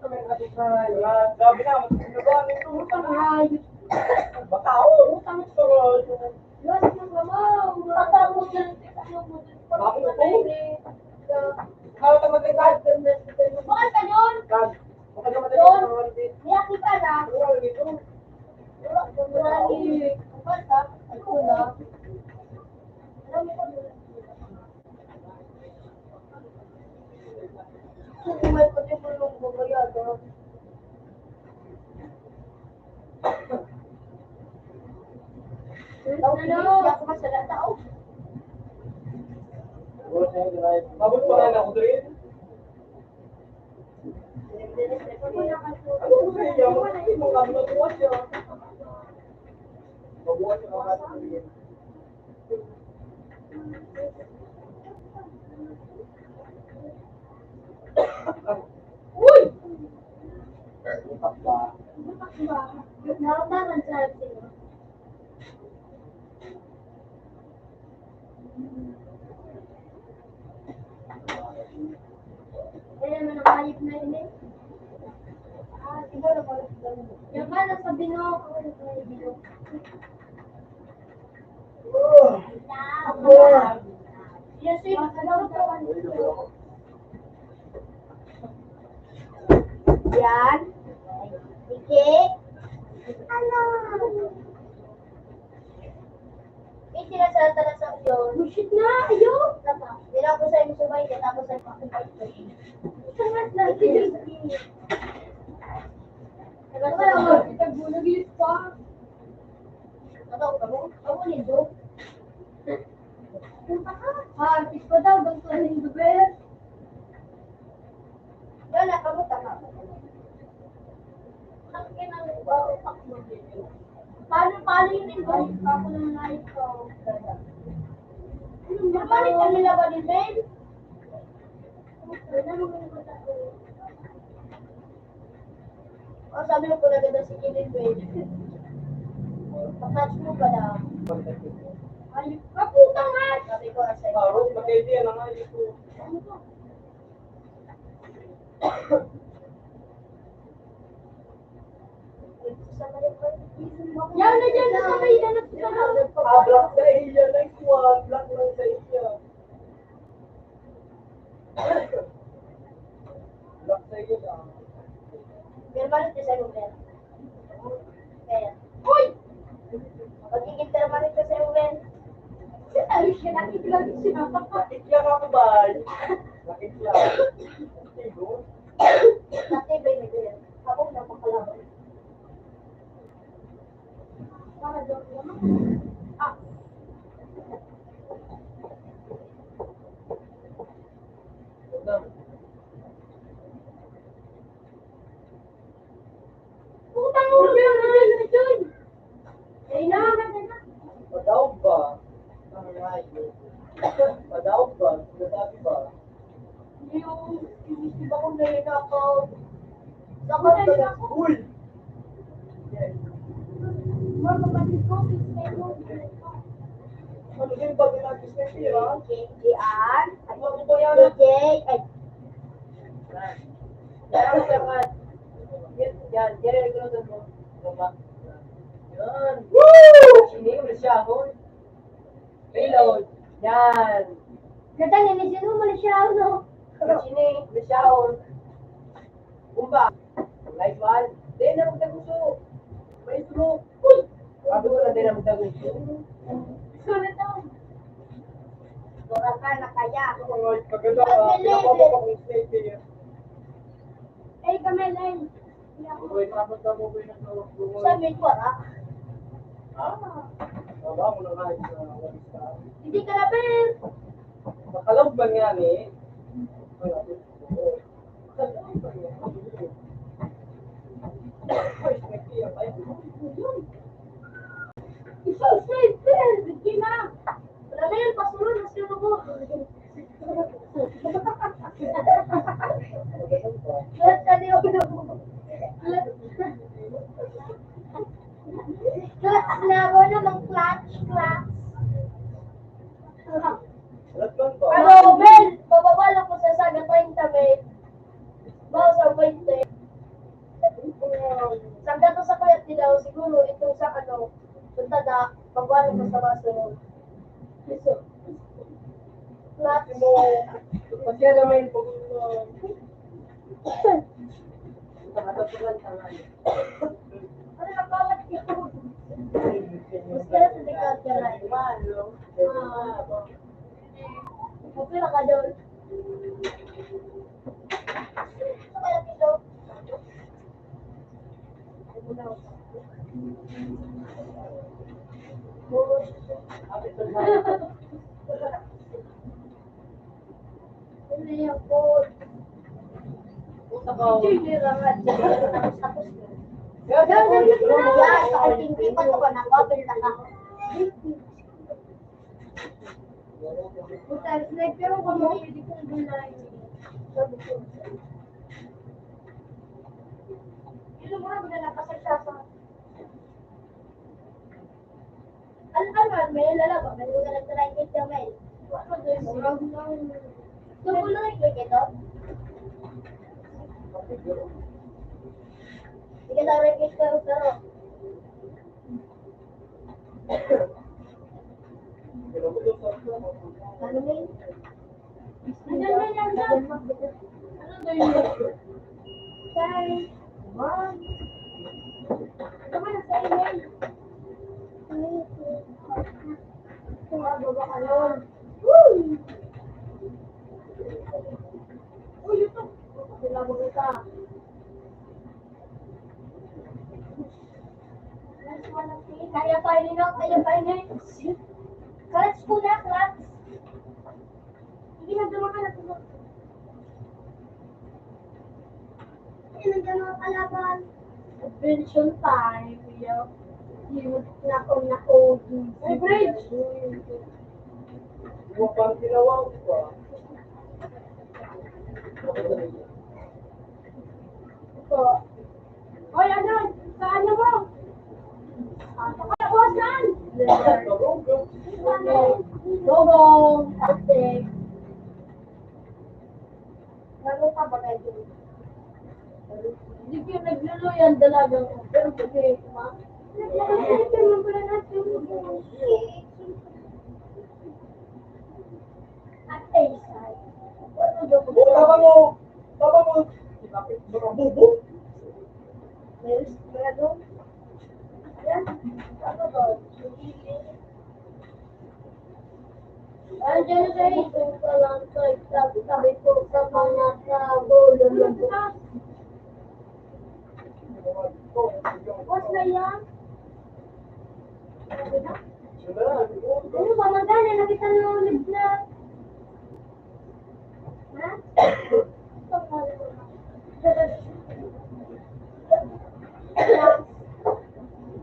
kami nakatupay. Sabi na, magkakaroon ito. Utang hayop. Batao. Utang sorod. Los yung mamaw. Tatapos na ano mo. Bakit ito? How ka matay Bakit ka yun? Kag. Baka naman Doon. tayo. Niya kita na. Wala dito. Wala ni. Basta. Ako na. Alam mo ko doon. Kumay ko din mo nung bumayado. Ano? Ako masala tao. Mabot pa nga na ako doon. Ano ko sa iyo? Mo ka magbuwas siya. Magbuwas siya ka sa iyo. Uy! Utak ba? Naramdaman sa atin. Eh, naman ang hayop na yun eh. Siguro ko. Yung ka nasa binok. Binok. Yes, sir. Yan. Ike. Ano? Eh, sinasalata na sa iyo. Bullshit na! Ayaw! Hindi ko sa'yo subay, kaya tapos sa'yo pakibay ko. Sangat na. Nagbulag pa. Ako nindo. Artist ko daw, gusto na nindo ba? Wala, kamuta ka. Paano yun din ba? Ako na naayos ko. Napalit ka nila ba din, Ben? Oh, sabi mo ko na ganda si Kilin, Ben. Patouch mo ba na? Ay, kaputa nga! Sabi ko na sa'yo. Paro, magkaibigan na nga ito. Ano to? Yan na dyan, nasabay na nagsasarap. Black sa iya, next one. Black lang sa iya. Black sa iya lang. Pero malit ka sa'yo, Ben. Kaya. Uy! Magiging pero malit ka sa'yo, Ben. Ayos siya, nakikilala siya. Nakikyan ako ba? Nakikyan. Tigo? Natibay na ganyan. Habang napakalaban. Para doon naman. Ah. Putang ulo yun! Ayun! Ayun na! Padaw ba? Padaw ba? Sinasabi ba? Yung inisip ako na yun ako. Dapat na ako. Uy! Mga kapatid ko, kisay mo. Ano din ba ginag-business niya? J.R. Ano ko yan? J. Ay. Yan ang sapat. Yan, yan ang recruiter mo. Baba. Yan. Woo! Sini, masyahon. Reload. Yan. Ganda, nilisin mo mali siya, no? Sini, masyahon. Bumba. Live one. Di na magtaguso. May stroke. Uy! Sabi ko na di na magtaguso. Sulit daw. Dora ka na kaya. Maganda ka. Pinapabok akong snake niya. Eh, kami lang. Uy, tapos na mo ba yung nagtulog? Sabi ko, ah. Baba mo na kahit sa walista. Hindi ka na, Ben. Makalaw ba nga ni? Makalaw ba nga? Uy, snake niya. Isa, safe, Ben. Hindi na. Wala na yun, pasulun. Nasino ko. Lahat ka niyo. Clutch na ako namang clutch. Latban ba? Ano, Ben? Bababa lang ko sa saga 30, Ben. Bawa sa 20. Pagwala mo sa baso. Piso. Flat mo. Pagka naman po, nakatatulan ka nga. Ano na bawat ito? Mas kaya sa dekat ka na iwan, no? Kapila ka doon. Ito kaya dito? Ano yung food? Hindi lang. Tapos na. Sa hindi pa ito ka nakapil na ka. Pero kung mo pwede kong gulay. Sabi ko. Ilo mo na nakasagsasan. Ano, may lalaba. May lugar na try it kamay. Ano doon? Double na ito. Sige na repeat ka pero. Ano ba yun? Ano ba yun? Sorry. Mom. Tama na sa email. Baba ka yun. Uy, ito. Kailangan kita. Kaya tayo nino, kaya tayo nino. Clutch ko na, clutch. Hindi na dumaan na ito. Hindi na dumaan kalaban. Adventure time, yo. Nako. Ay, bridge. Huwag pang ginawa ko pa. Ito. Oy, ano? Saan mo? Saan? Gogong. Plastic. Lalo pa ba kayo? Hindi ko nagluluyan dalagang ko. Pero pwede ma. Nagluluyan mo pala natin. At A-side. Tama mo. Mga bubo. Yes, meron. Yan. Ano ba? Andiyan sa ito pa lang sabi ko sa mga kagulo. What's na yan? Ano ba? Magana? Nakita na ulit na. Ha? Ito pa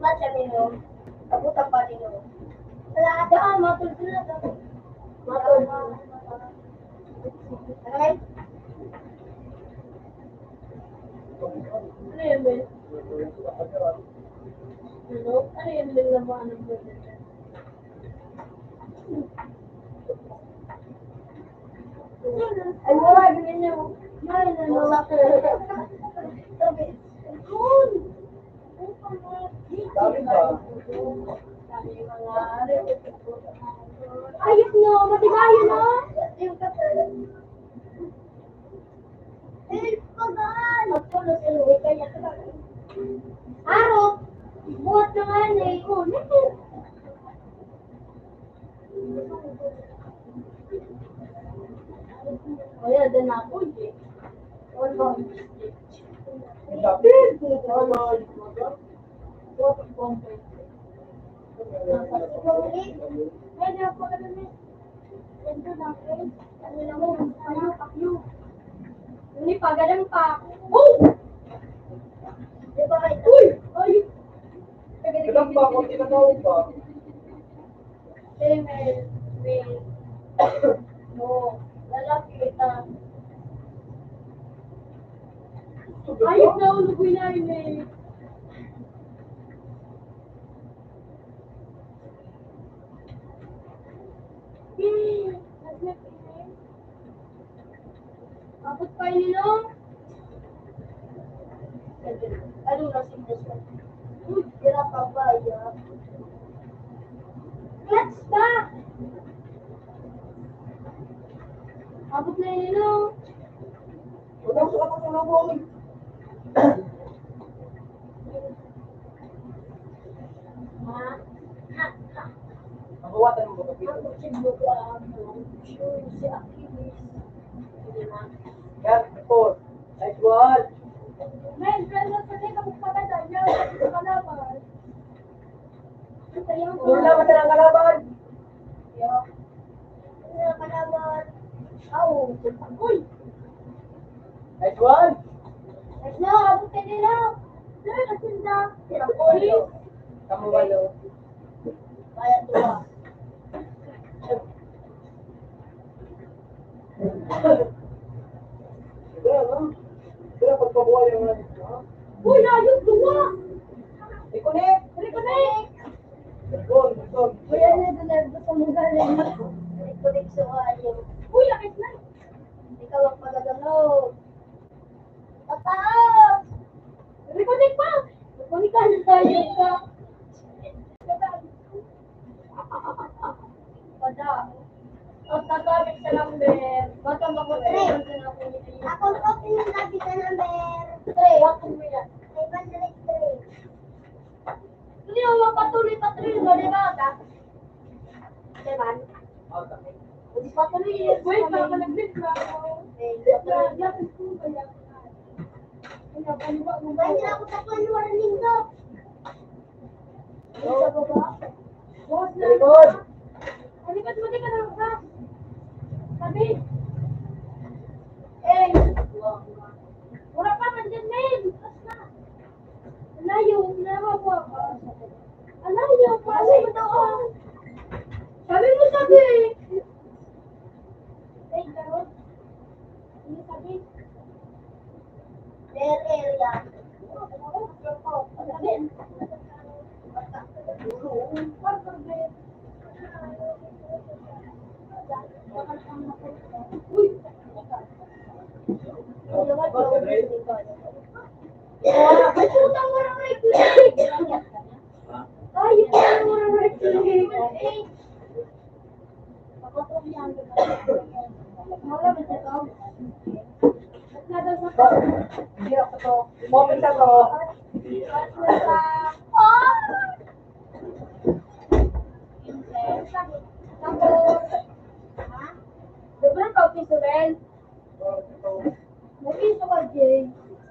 Matcha mino. Kabutan pa rin yun. Wala ka, matulog na ka. Matulog. Okay? Ano yun, Ben? Ano? Ano yun, Ben, na mga anong Ben? Ay, wala, ganyan niyo. Yan, ano? Sabi, good. Dami ba? Ayos no, matigayo no? Aro, buhat na nga na eh. Oh, nito. Kaya din ako eh. Wala. Lapit. Ini pagalang pa. Oh! Uy! Ay! Ilang ba kung tinatawag ba? May no, lalaki kita. Ayos na ulo ko na eh. Tapos pa nino. Ano na si Desmond? Uy, tira pa ba ya? Clutch ba? Abot na yun, no? Huwag ang sukat ang tulong. Ha? Magawatan mo ba kapito? Ako si Buwan. Sure, si Achilles. Sige na. Yan, ito. Nice one. Men, pero sa rin kapag pagkada niya, sa kalaban. Sayang ko. Puro naman na ang kalaban. Yo. Sa kalaban. Aw. Uy! Nice one. No, abot ka nila. Sir, kasinda. Kamu walo. Kaya tuwa. Sige, no? Sige, pagpabuhay yung mga dito. Uy, ayos, tuwa! Ikunik. Reconnect! Gol, gol. Uy, ano na doon sa mga galing? Reconnect sa kayo. Uy, akit na! Ikaw ang pagagalaw. Tataas! Reconnect pa! Reconnect ka na tayo ka. Pada. At tatawag sa number. Bata makulit. Ako po pinagabi ka number. 3, ako mo yan. 503. Hindi mo mapatuloy pa 3 mo, di ba? Diba? Oh, sakit. Hindi patuloy yun. Wait, baka nag-list na ako. Lapis ko ba yan? Kaya paliwa mo ba? Bayan ako sa panuwaran linggo. Sa baba? Boss na. Likod. Halika't mo ka ng ras. Sabi. Eh. Wala pa nandyan na yun. Bukas na. Alayo. Nawawa pa. Alayo. Pasi mo doon. Sabi mo sabi. Eh, karot. Hindi sabi. Their area. Ay, putang warang right click. Ha? Ay, putang warang right click. Malam ito to. At nado sa Hindi ako to. Moment na to. Hindi. at nasa tapos sobrang coffee sa rin. Nag-iso ka, Jay.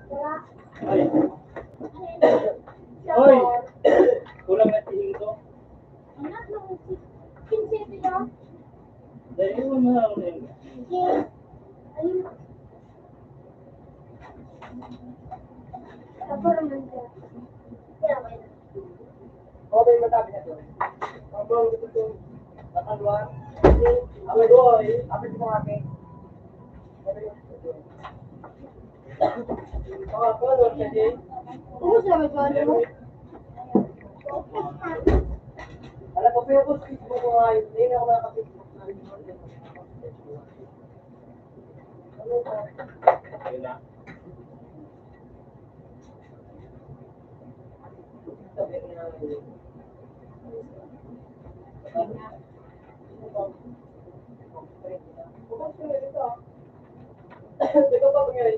Wala. Ay, Oy! kulang na tingin ko. Anak na mo si Kinsito yun. Dahil mo na ako na yun. Ayun. Tapos naman siya. Okay, matabi na to. Pablo, ito to. Nakalwa. Ako doon. Apit mo ate. Oh, color ka din. Kumusta naman siya? Ano mo? Alam ko, pero kung speak mo ko nga yun, hindi na ako nakaka-Facebook. Ano ba? Ayun na. Sabi niya, ikaw pa pangyari.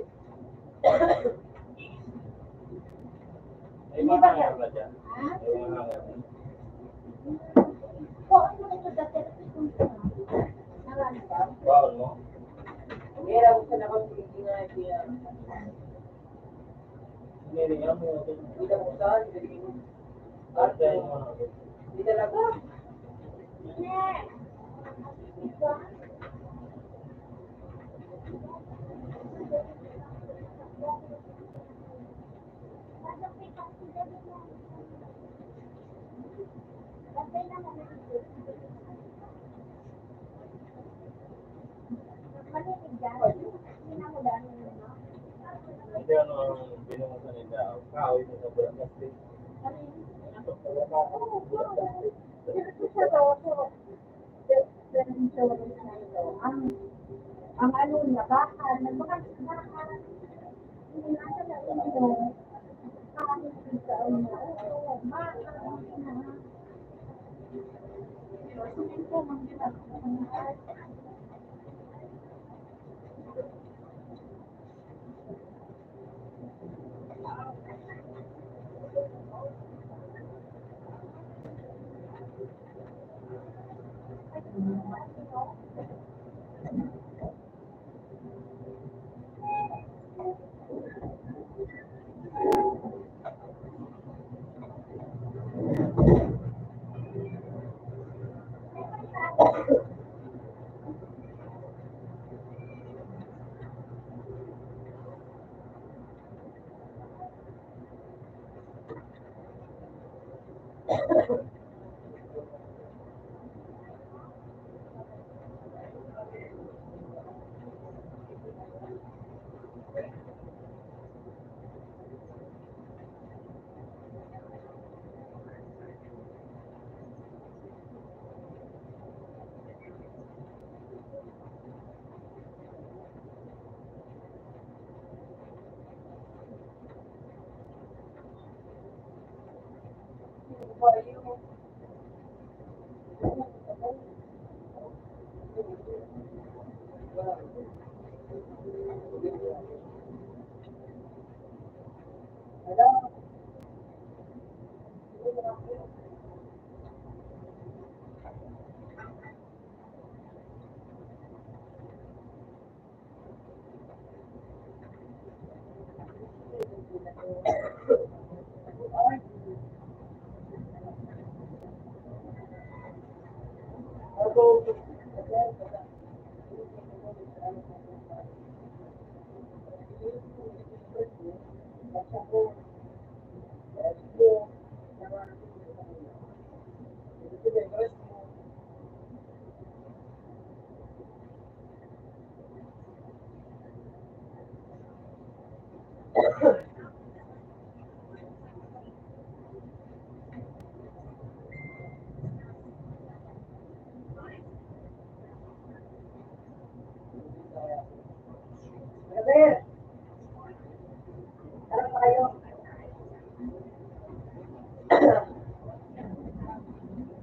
May mga hangar ba dyan? May mga hangar. Ano ito dati? Narani ba? Bawal mo? Meron ako sa nakon, hindi nga siya. Hiniringan mo. Hindi na mo saan, hindi mo. Arte yung mga hangar. Hindi talaga. Hindi ano ang binungusan nila. Kahoy sa sobrang plastic. Ang ano niya, bakal, bakal. Hindi na siya na ito. Kahit sa una.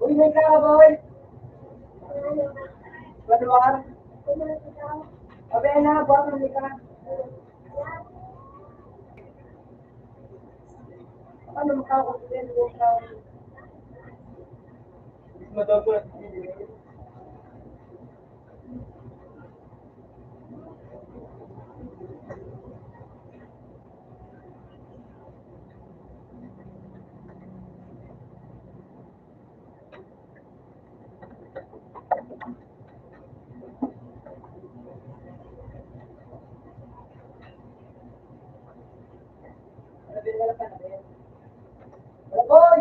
Uy, may kakaboy! Banuar? Abe na, buwan mo ka. Ano makakakutin mo ka? Madami. Boy!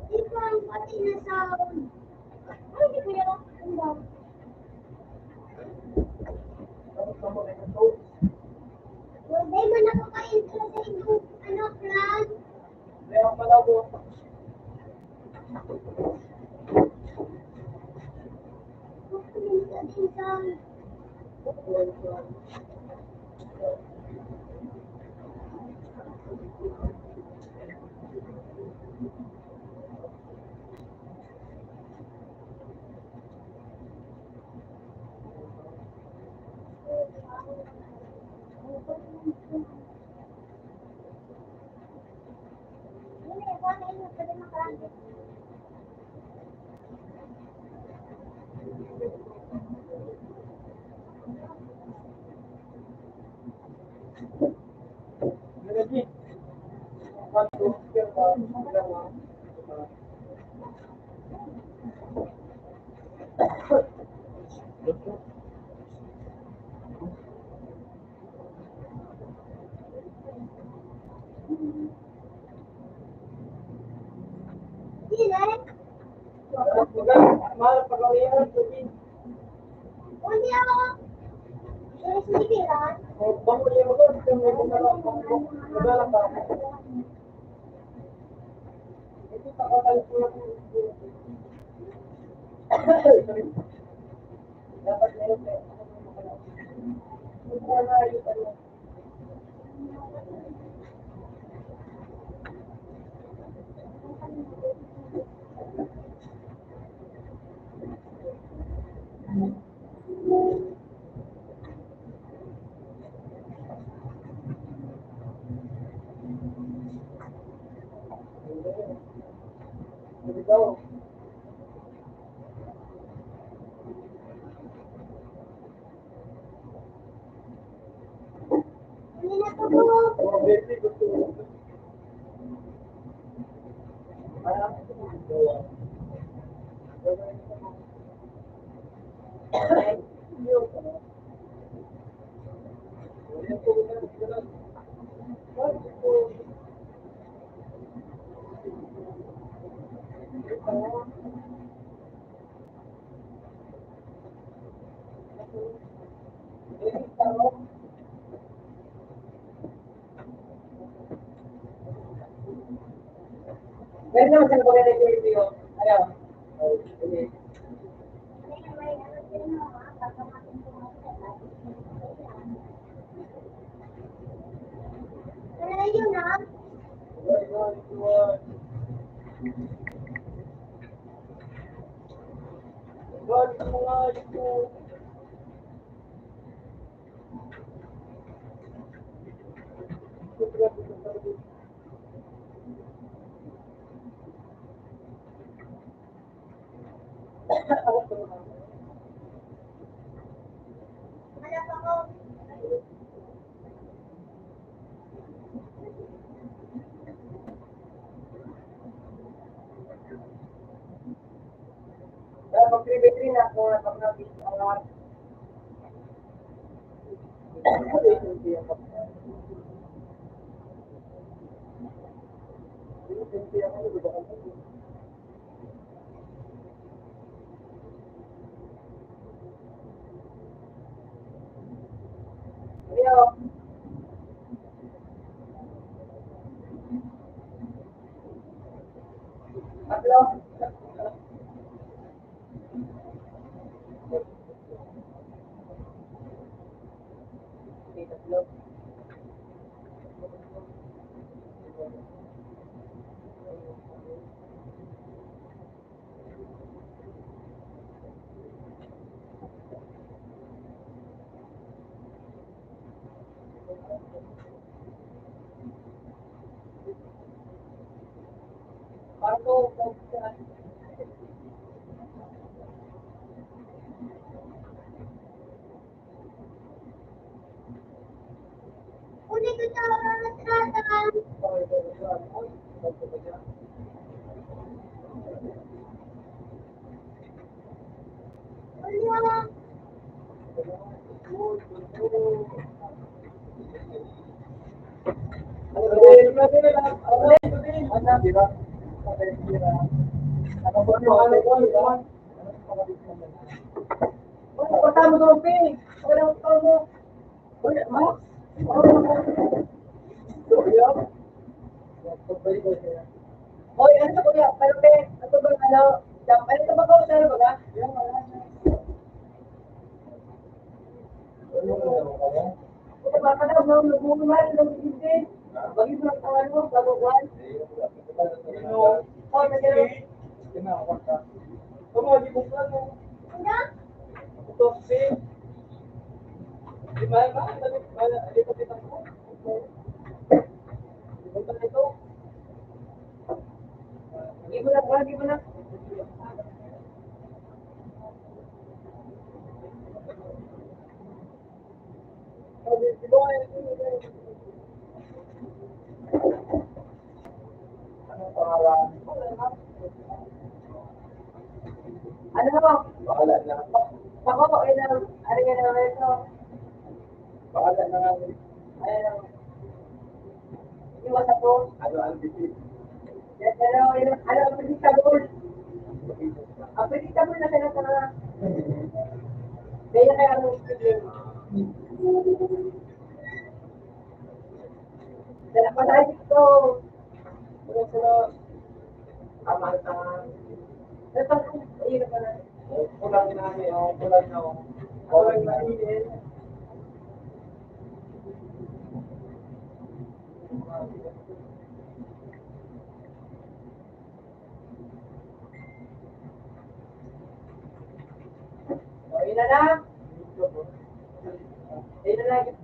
Ito ang pati na sound. Ay, hindi ko yan ang kandang. Well, di man ako ka-intro sa inyong plan. Meron pala mo. Kukunin ka din sound. Hindi, ako na yun. Pwede makarami. Lagi. Hindi, Mahal pagkawihan. hindi ako. Yes, hindi lang. Bango niya mo doon. May gumalang bango. Gumalang ba? Ito pakatalis mo lang. Dapat meron kayo. Ito na ayos ano. Huli na to po. Meron naman sila pagkain ng video. Ayaw. Ano na yun, ha? Malap ako. Kaya pag 3x3 na, kung napag-napis ang lahat. Ayaw. Tatlo. Okay, tatlo. Marco, Huli ko sa tratan. Huli ako. Kasama mo ito, Ping. Wala mo ito mo. Wala mo. Hoy, ano sa kuya? Pero pe, ano ba ano? Ano sa babaw sa ano ba? Kaya baka na mo lumuluman ng hindi. Bagay mo ang ano, babawan. Hoy, nagyan. Di mo plano. Ano? Ito si di ba ba? Ano pa kita ko? Di ba pa ito? Di mo na ba? Di mo na. Di ba? Anong pangalan? Ano mo? Bahala na. Ako, ano nga naman ito? Bahala na nga. Ayun. Iwas ako. Ano ang bibig? Ano ang predictable? Ang predictable na sila sa mga. Kaya kaya ang speaking. Dala pa tayo dito. Sunod-sunod. Amantang. Ito, ayun pa na. Kulang namin, kulang na. Kulang na rin. Ayun na lang. Ayun na lang.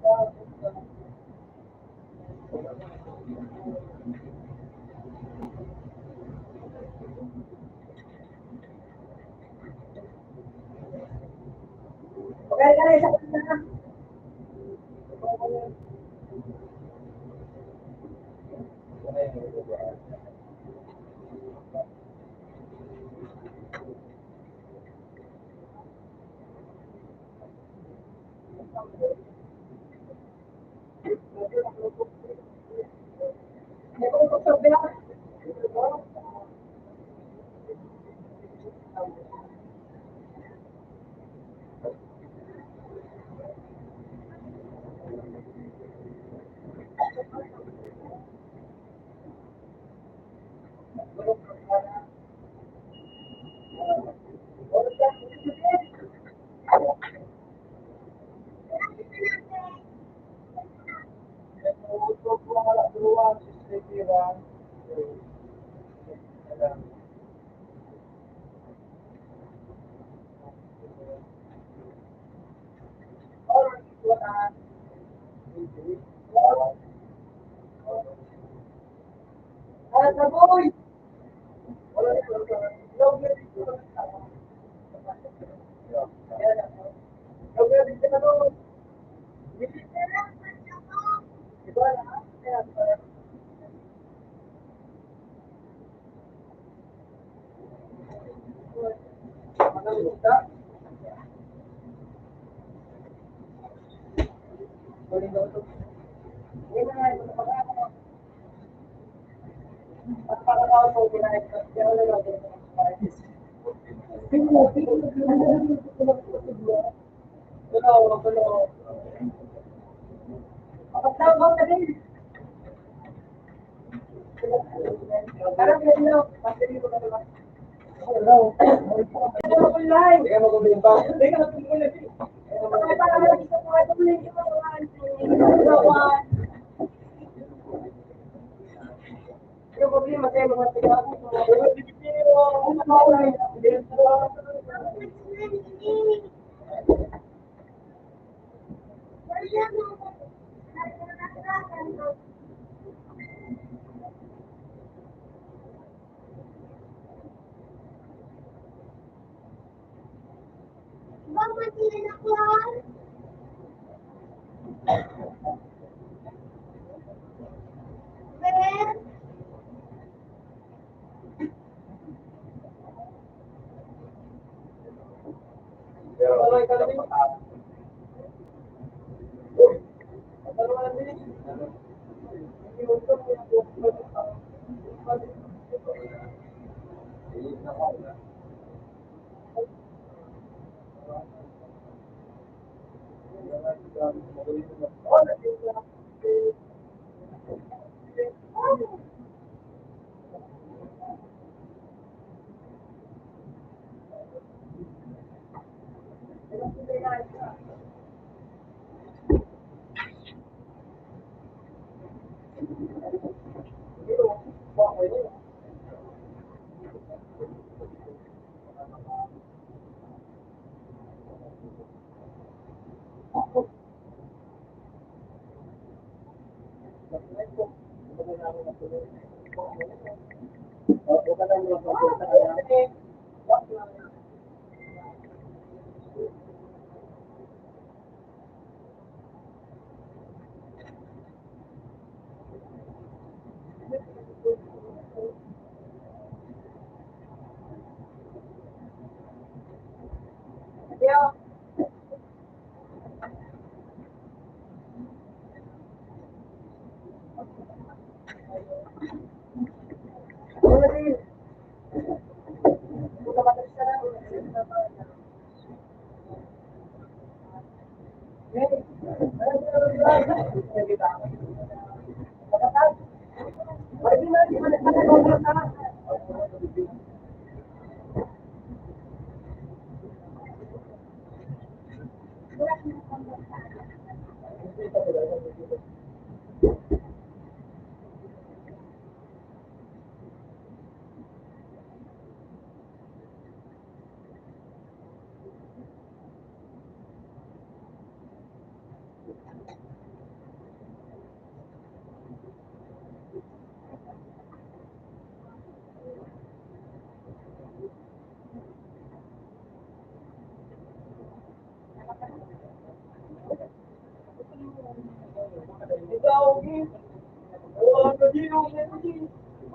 Bang, mati na ako ah. Ben,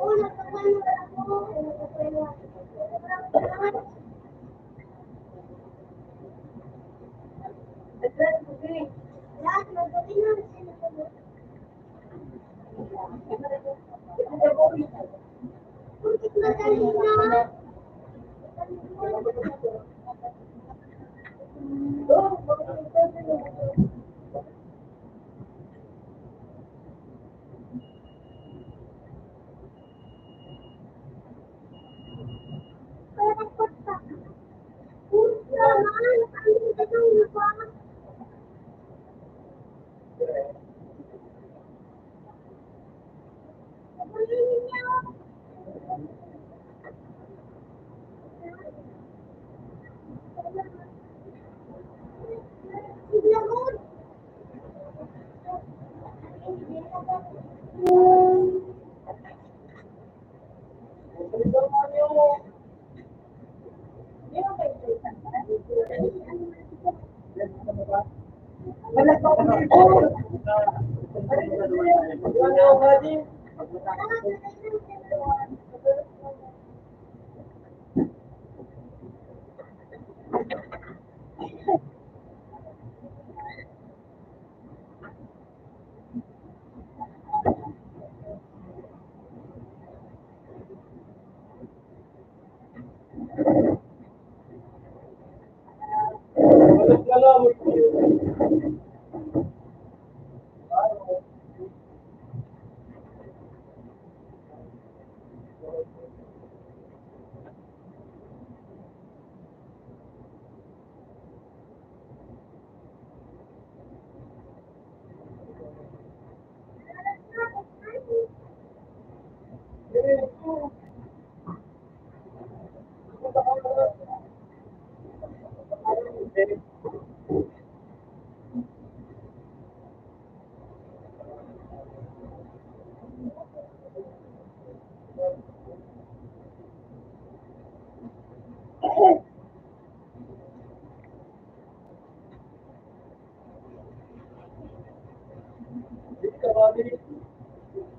Oo, nagpapalo ako. Lahat, mabuti na. Bakit madali na? Parang pagka. Naman, ang tanong mo ba? Kumain niyo. Siglagot.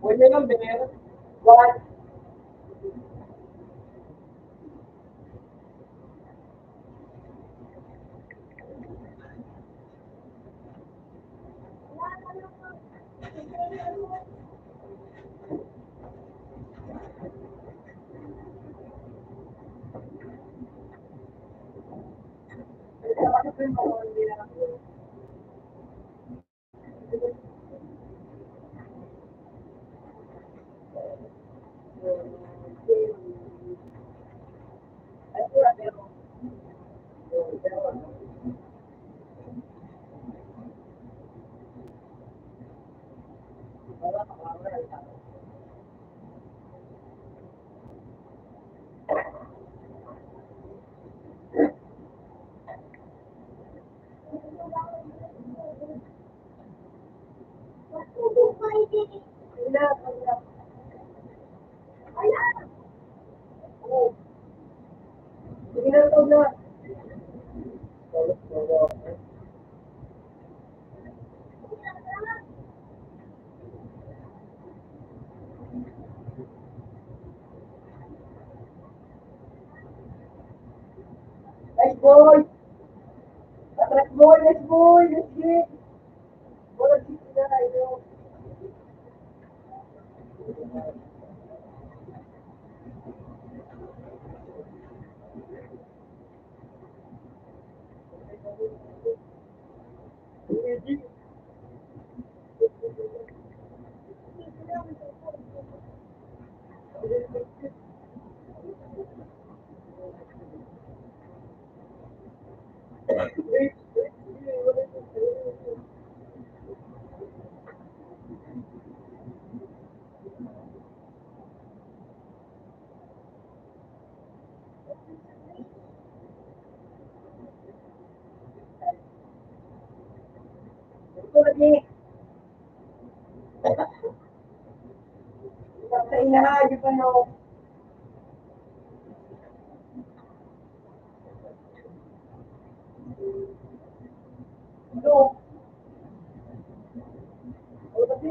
Pwede lang, Bener. What? Nice boy! Attract boy! Nice boy! Nice hit! Bola hit na tayo. Ito lagi. Sa inahayo pa no. Ito. O kasi.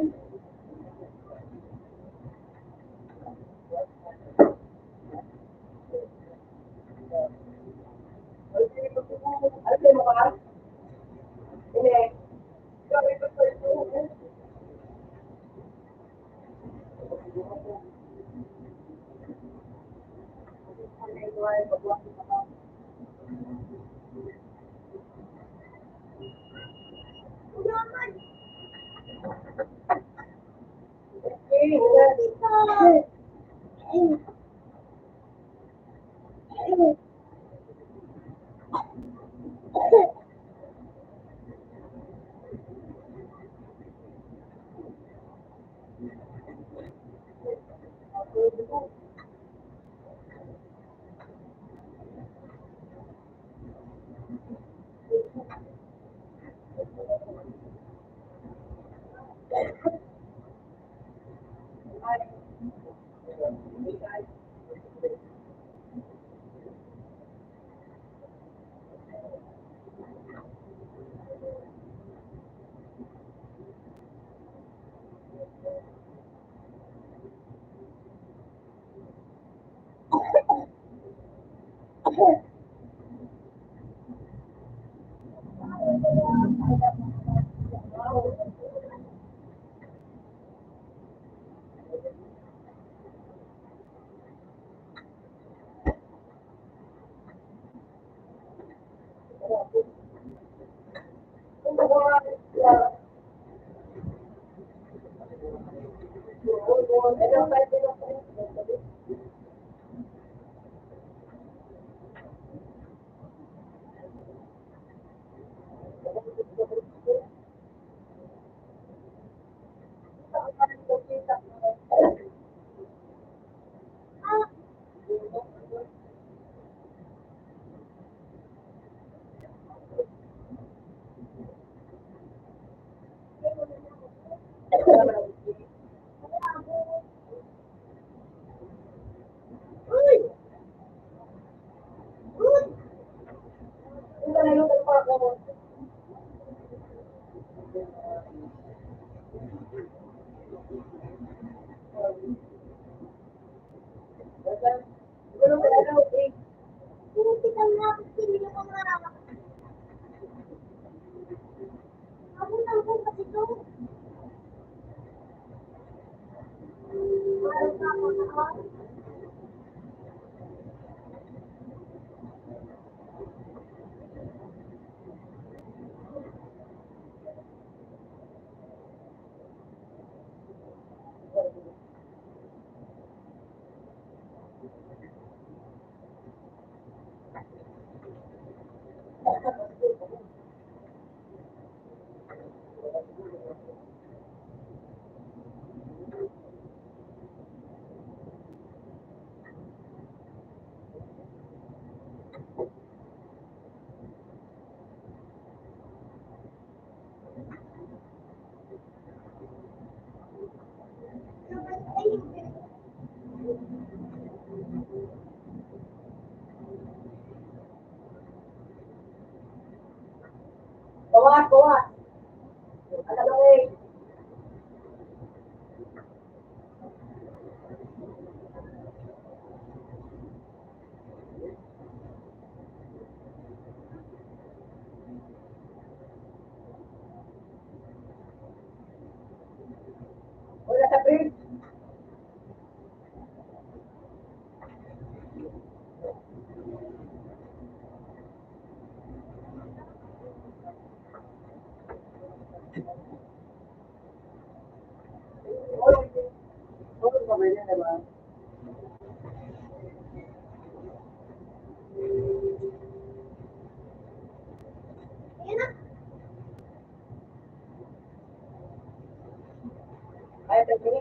Bawas, bawas. Ano lang eh. Wala sa bridge. Oo, sabay niya, diba? Kaya tayo.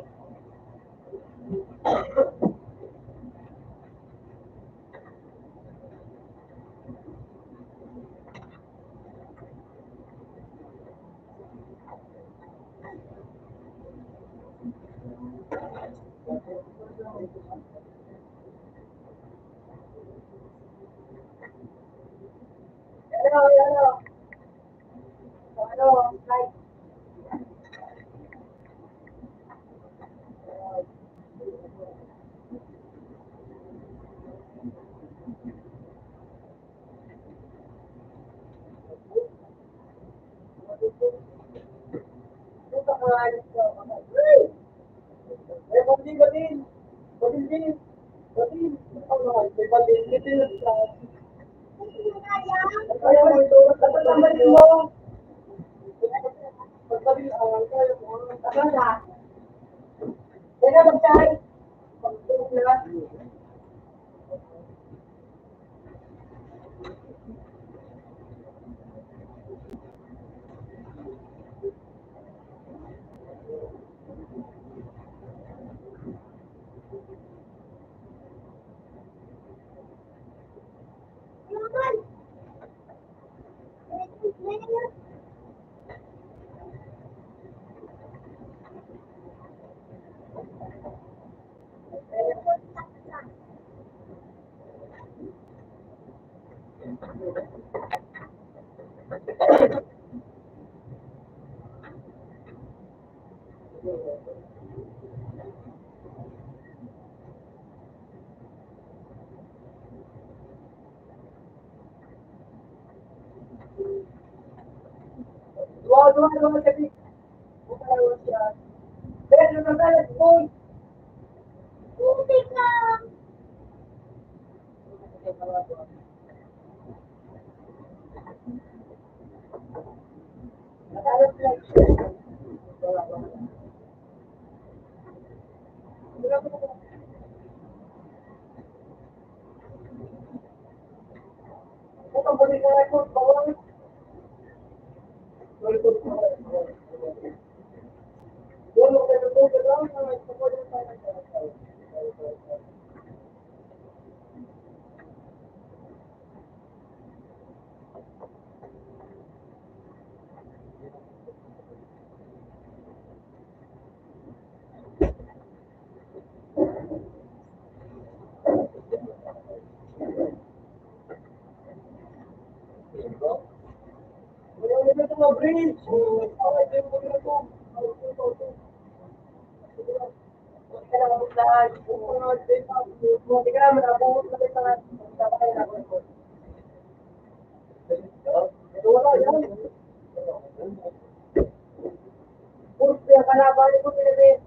Hello, hello. Hello, like. Puta ka, alis ko. Ay! Eh, pagdi ba din? Pagdi din. Kasi, ano, may bandit lang. Hindi mo kaya. Kaya mo ito, dapat tambahin mo. Pagpabili, kaya mo. Tagal na. Kaya mag-chay. Pag-tulog na. Naman. Duwa, sabi. Bukalawa siya. Kaya nagagalit mo. Putik lang. Nagalit lang siya. Ito, buli ka na ito. Bawang. Tulog ka na ito. Gano'n na may pagkakas tayo. Wala na ito mga bridge. Okay, ito yung mga ito. Kailangan mo hindi ka naman nabuhot na rin sa kapatid na ko. Ito wala yan. Puro siya kalaban ko pinabit.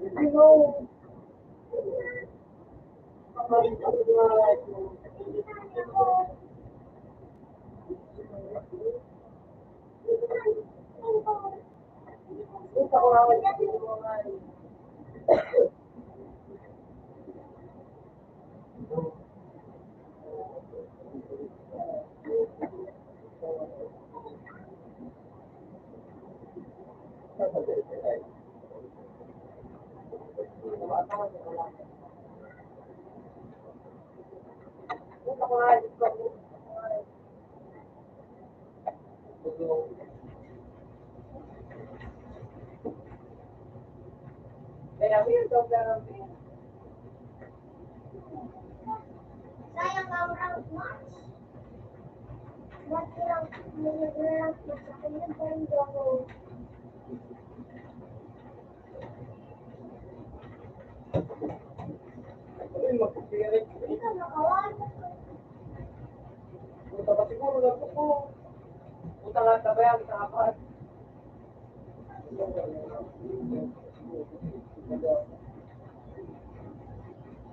Hindi mo. Ito ko naman yung kaya weird daw lang. Sayang ang round match. Lagi lang round match. Ako yung bando ako. Ano yung mag-spirit? Hindi ka nakawan. Punta pa siguro lang po. Punta nga tabayan, punta nga pa.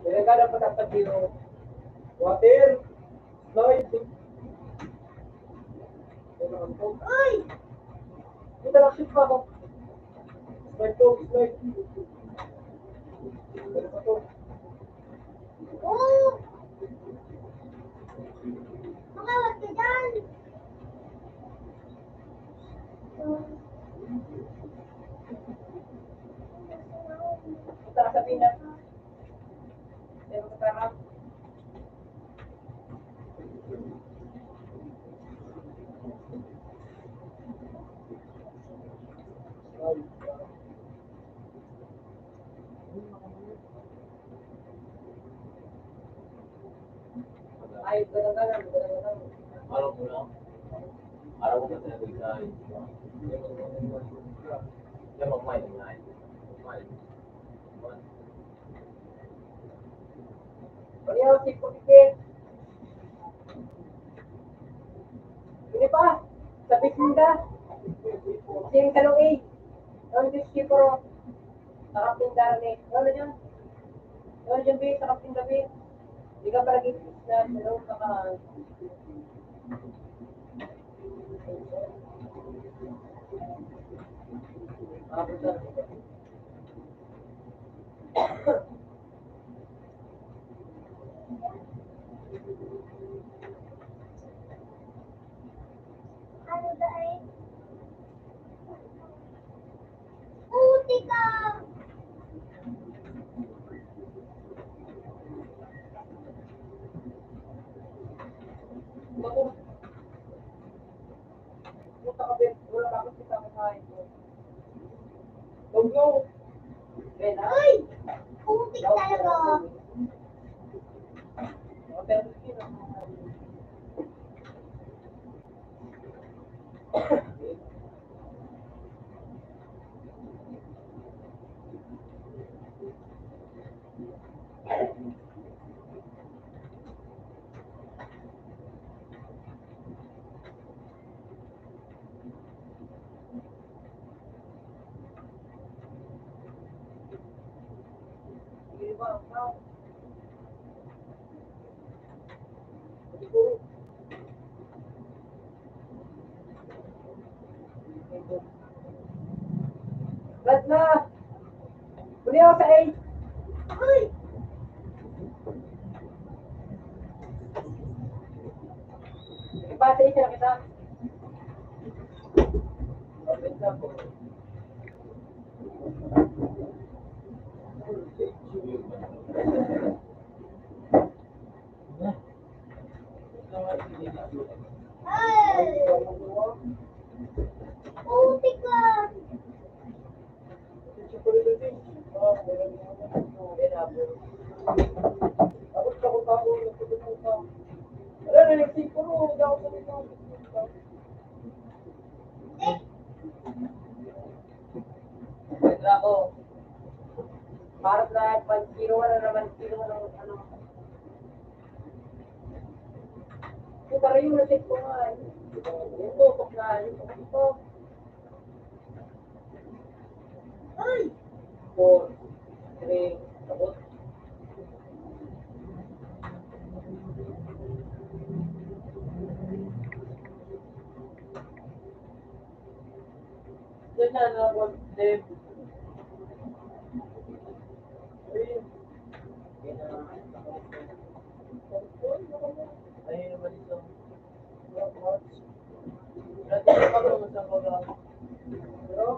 Kaya ka na patatagino. Water. Slide. Uy! Punta lang ship pa ako. Slide to, slide. Slide pa to. Oo! Makawat ka dyan! Punta ka sa Pinas. Pero sa Tarap. Ay, ganun. Araw ko lang. Araw ko na sinabi yan magmahal na yan. Magmahal. Pareho si Puti. Ini pa, sabi sinda. Sing kalong eh. Ang diskiporo. Sarap tindahan eh. Ano yun? Ano yun, Bi? Sarap tindahan, Bi. Hindi ka pala gipis na. Pero saka... Ano dahil? Puti ka! Puta ka, Ben. Wala na ako kita kakain ko. Tugyo. Ben, ha? Uy! Puti talaga! Pero sige na. Sige ba? Brad na! Huli ako sa 8. Uy! Ipasa isa na kita. Open na po. Ay! Puti ka! Ako, para sa pag-kinuha na naman, kinuha ng ano. Yung parang yung nasip ko nga, yung tutok na, yung tutok. Uy! 4, 3, tapos. Doon na, na, Dave. Ayun naman ito. Dati ko pa naman sa mga. Pero,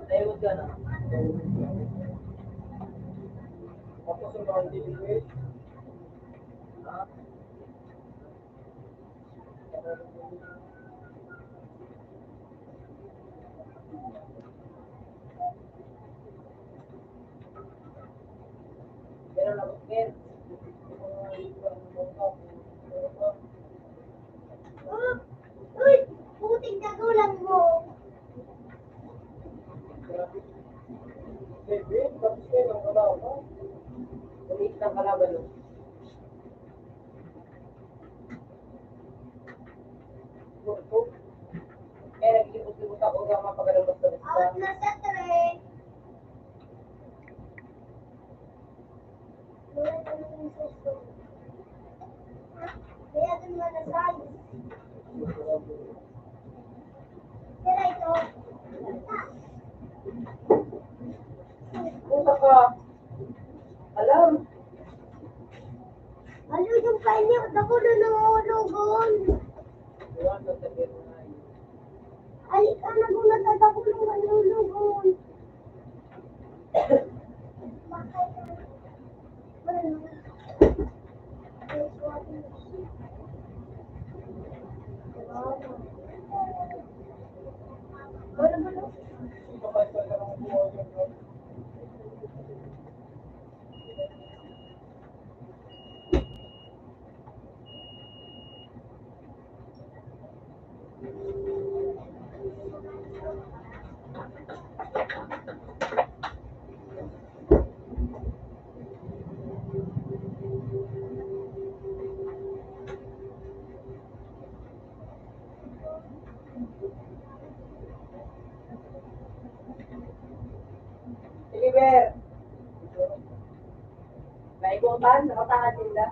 tayo ka na. Tapos ang mga delivery. Ha? Pero nakapit. Oh! Uy! Puting kagulang mo! Ulit ng kalaban. Kaya nag-ibot-ibot ako ng mapagalamot sa Out na sa tren! Wala ka naman sa school. Kaya doon manasal. Pero ito, Punta ka. Alam. ano yung kanya? Ako na nangulugon. Iwan sa sabi mo na yun. Alik ka na kung natatago ng nangulugon. Bakit? Wala na. Wala ba na? Per. Naikutan, nakatahan nila.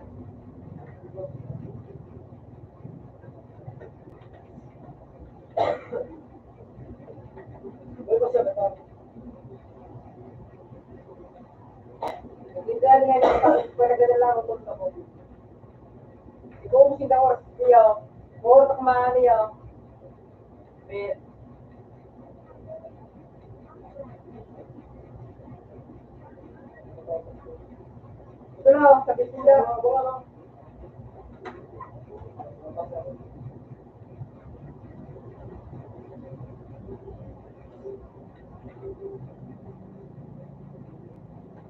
Hindi nga pwede ka na lang ako tulta ko. Ikaw mo sinta oras niyo. Oras ako maano niyo. Per. Ito na, sabi sila.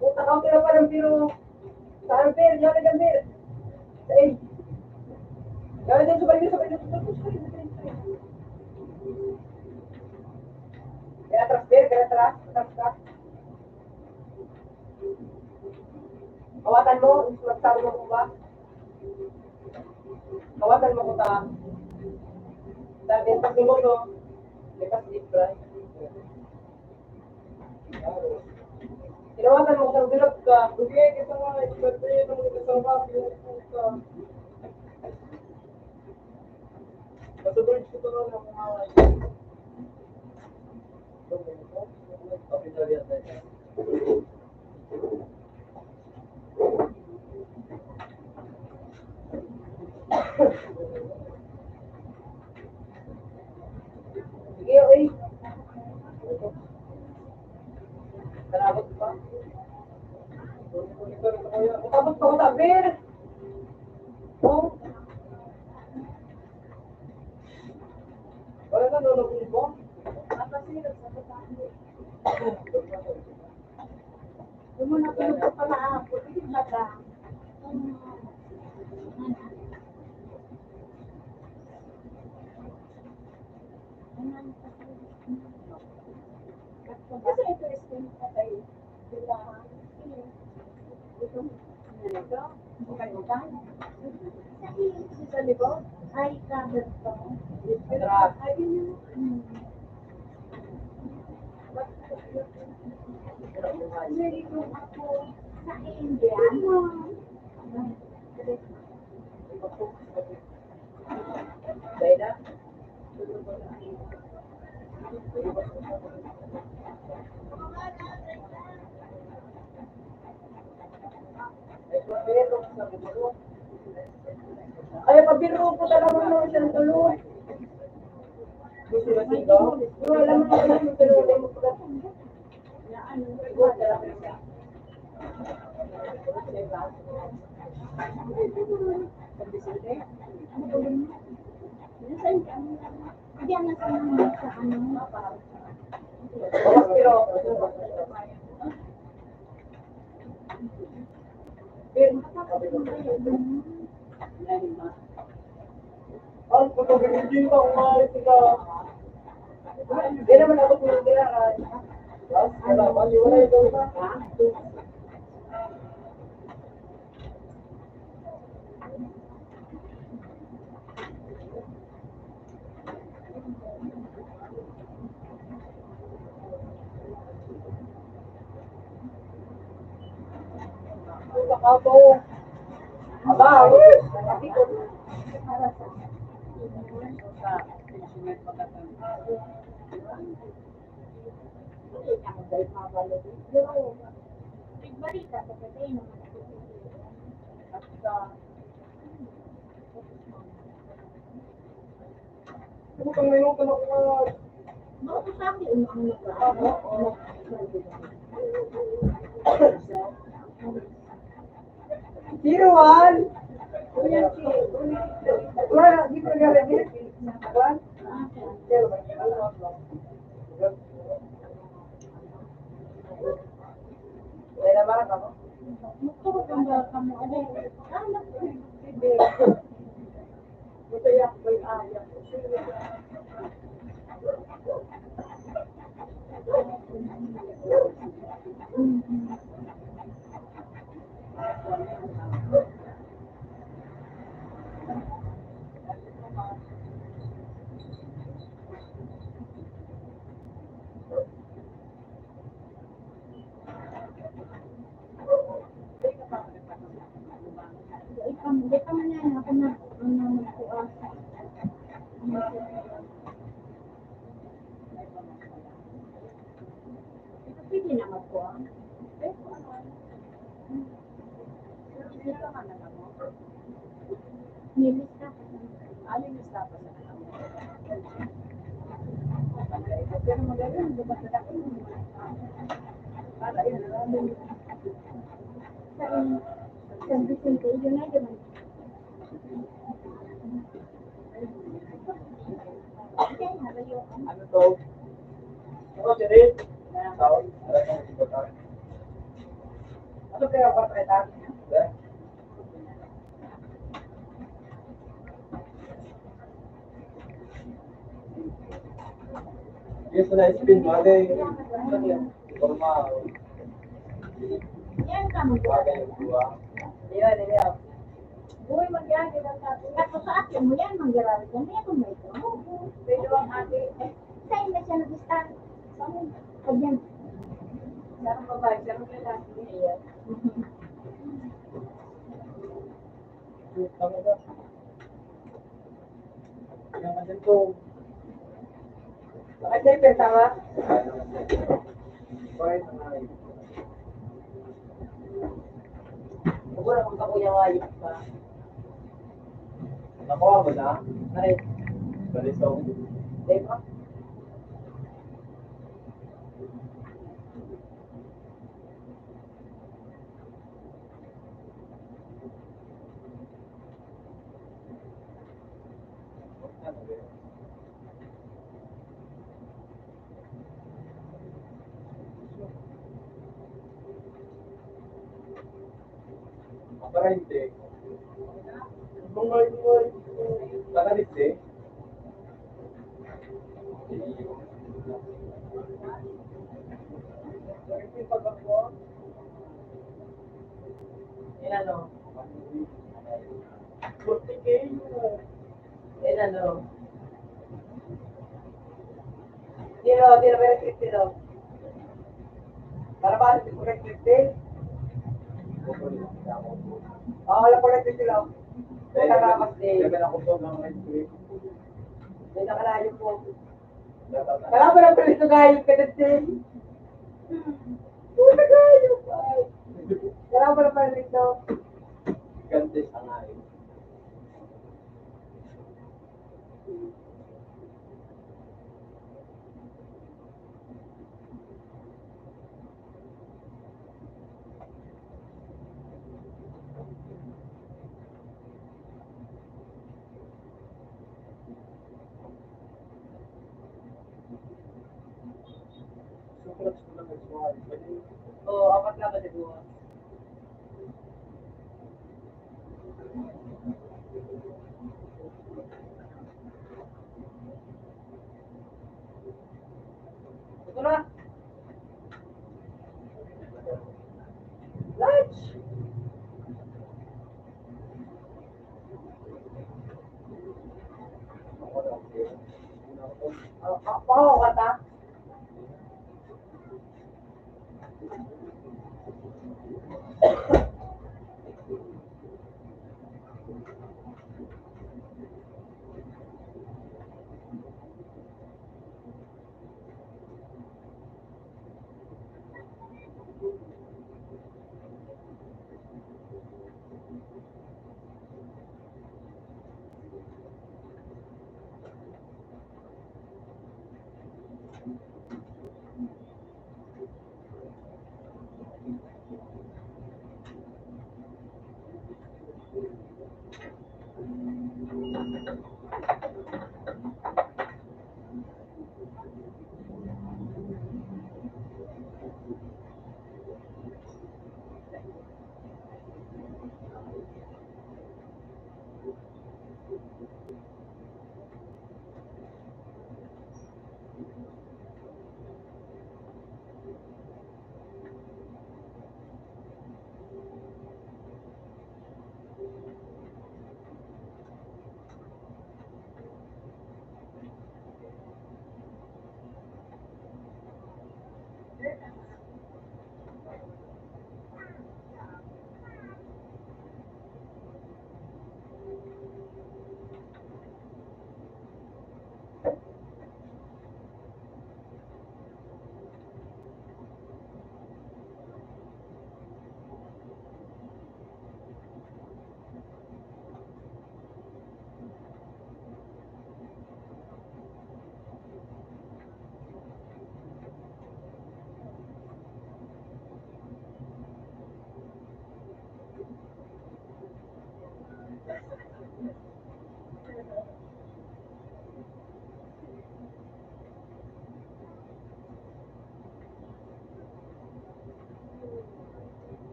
Puta ka, pero parang biro. Saan, Per? Yan na dyan, Per. Sa A. Yan na dyan, sabay. Kaya atras, Per, kaya atras. Atras ka. Kawatan mo, magsabi mo kung ba? Kawatan mo ko ta. Dahil pag mo no, lepas deep fry. Tinawagan mo kung bilog ka. Sige, kita nga, i-birthday mo kita sa mga bilog ka. Pasubay ko ito na ng mga kapitalian tayo. Sige, okay. Salamat pa. Tapos pa ko sa beer. Oh. Wala na nulogin mo? Napasirap sa pagkakas. Lumuna ko sa pala-apo. Hindi ba ka? Kasi ito is ko kayo. Diba? Ito. Ito. Bukan-bukan. Sa libot. Ay, cover to. Ay, yun yun. Nalito ako sa India. Dahil ay, pabiro ko talaga mo isang tuloy. Gusto ba siya? Wala mo na yung tuloy mo ko. Diyan na sa mga sa ano. Pero ang pagkakabigin pa umalis ka. Hindi naman ako pinagdiraran. Wala, wala ito. Ako. Aba, Barita sa pagkain naman. kung mayroon ka na Bakit sa akin ang Siruan! Wala, di ko nagagawin. Siruan? Wala na marap ako? Ito yak ko yung ayak. Nilista. San Vicente, yun na yun. Ano to? Ano, Jerin? Taon? Ano kaya ang kwarta? Yes, na spin bagay. Formal. Yan ka mo. Bagay yung dua. Iya. Uy, magyagi lang natin. Kaso sa akin mo yan, mangyarari yan. May ako may ito. Pwede bang ate? Saan na siya nag-start? Ayan. Sarang babae, sarang lalaki. Ayan. Tama ba? Yang kasi to. Bakit tayo pentawa? Bakit na nga yun? Huwag na kung kakuyang ayos pa. Nakuha mo na? Ay, Balisong. diba? Para hindi. Nakalipsi. Yan ano? 40K. Yan ano? Tiro, tiro, pero tiro. Para ba si Purek 50? Wala Purek 50 lang. Karamas din. Kaya ako to ng retreat. May nakalayo po. Kala pa ng preso gayo ka din. Puta gayo pa. Kala pa ng preso. Ganti sa nga eh. Oo, apat na ba siguro? Ito na. Lunch. Ako ka ta?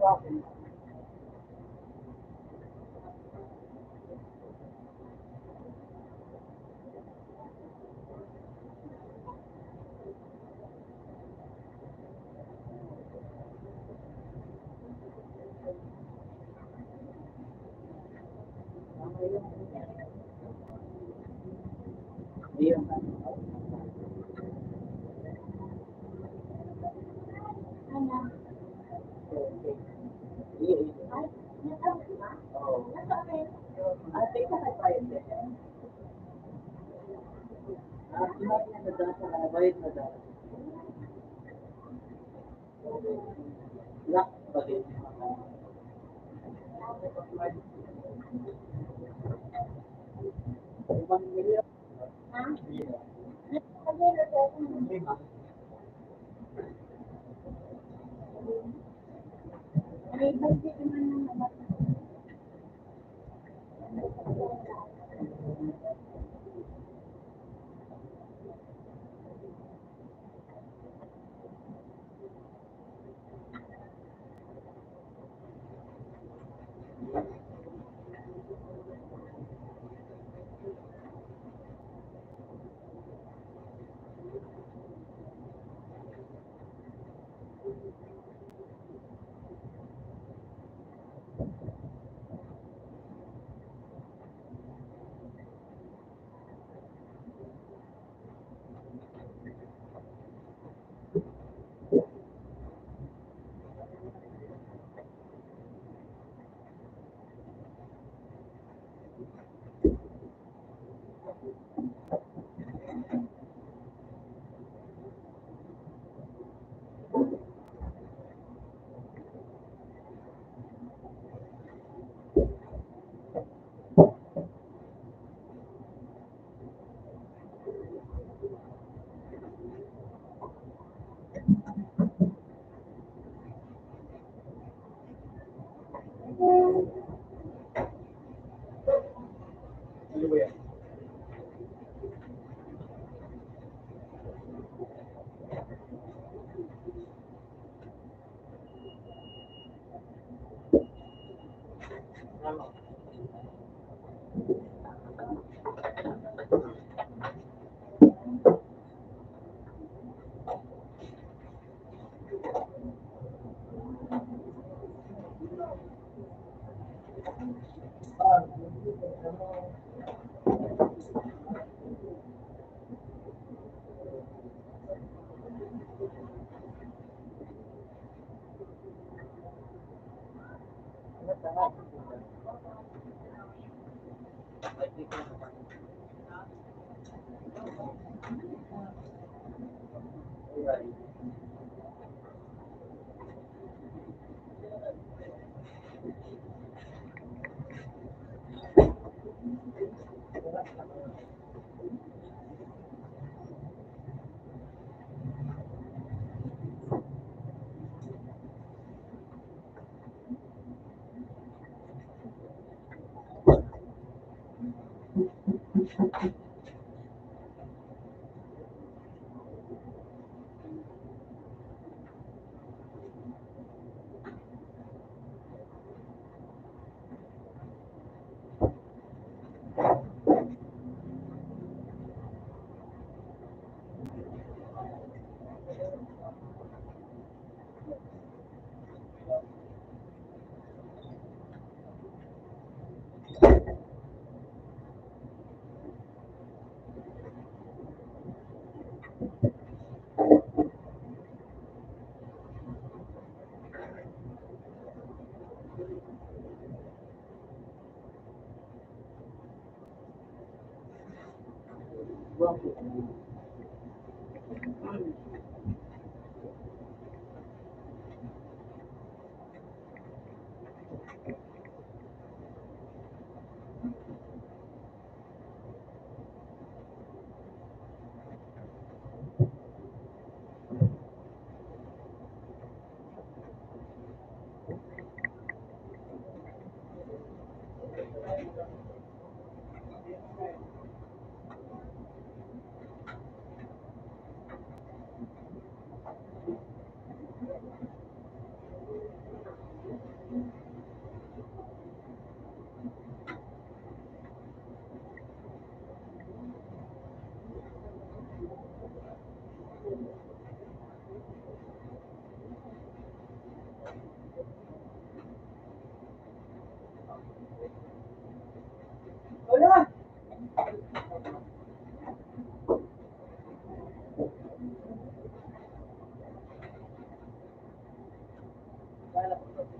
Ano? Ay, natapos na? Nasa akin. Ha? Nagpapagilo siya. Ay, budget naman ng naman. Ano ba yan? Bahala po ito.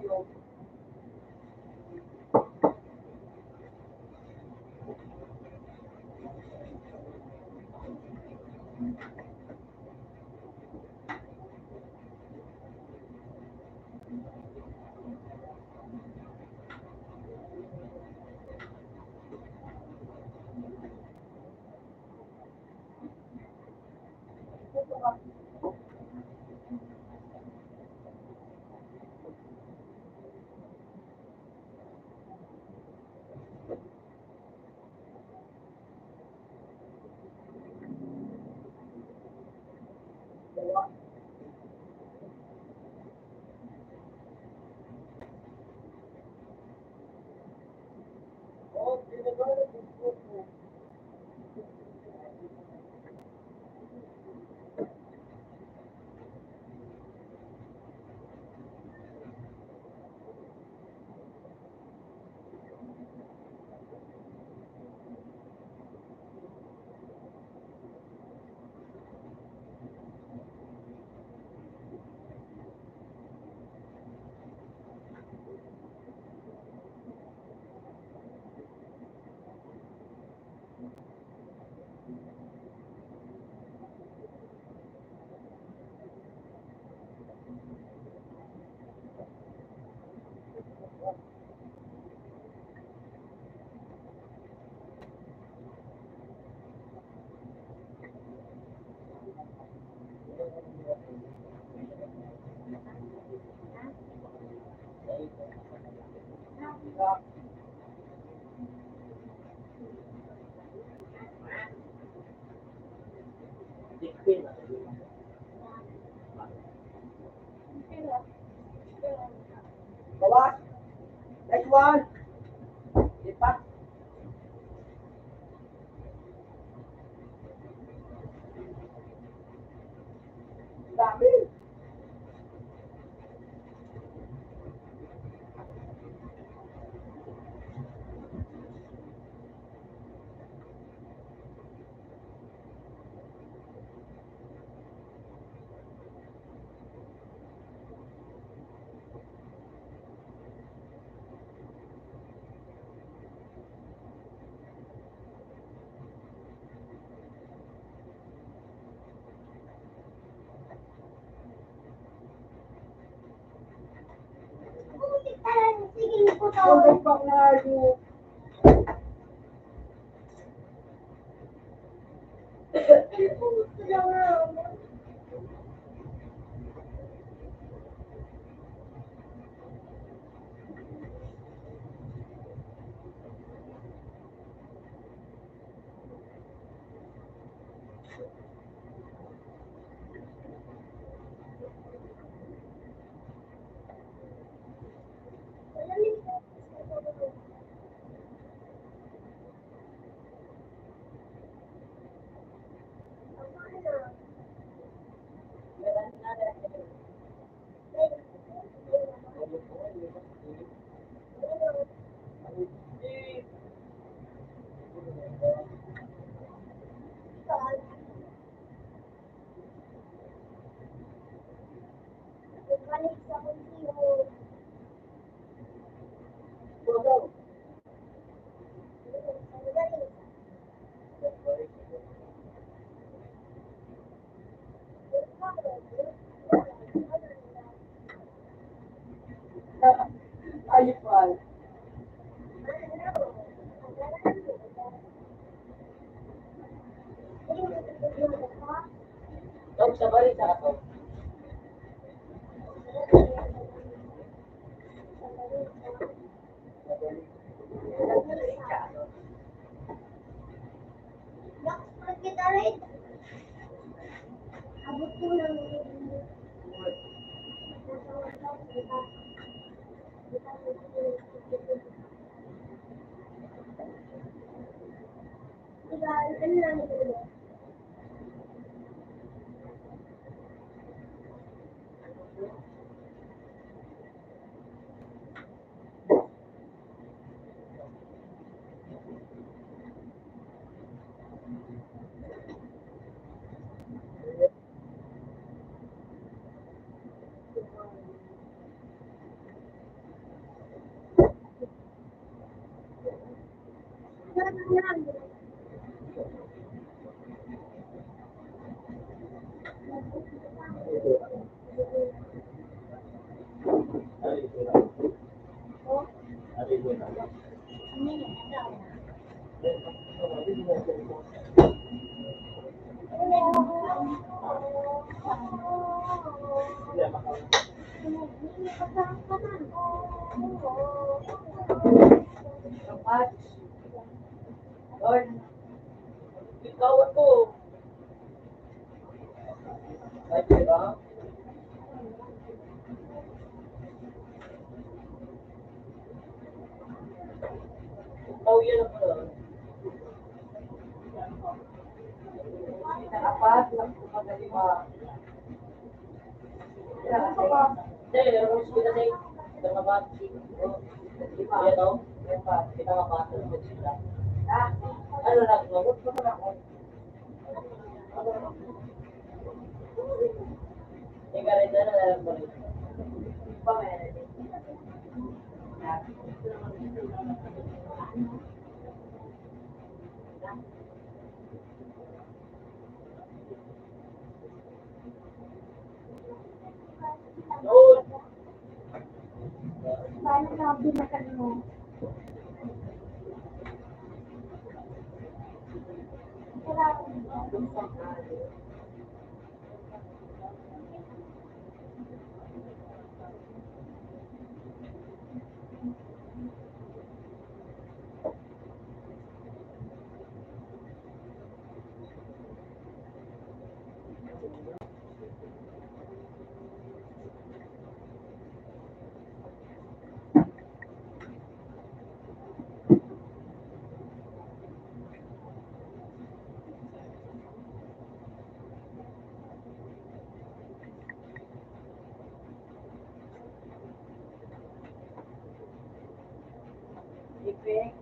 kayo. Bawas. Next one. Lipat. Dami. Sige po to. Kung pa nga yung Balik sa kunti. ayupan. Dog, sabay sa ako. Nakapag kita rin. Abot ko lang. Ano lang ito? Dapat. Lord, ikaw ako. Ay, diba? Ikaw yan ako, Lord. Dapat, nagpapagaling ka. Hindi, meron ko sila na kita nga ba? Yan o, kita nga ba? Ano lang, huwag ko na ako. Ika rin na lang ba rin? Pa meron. Lord, Paano sabi na kanino? Ipek.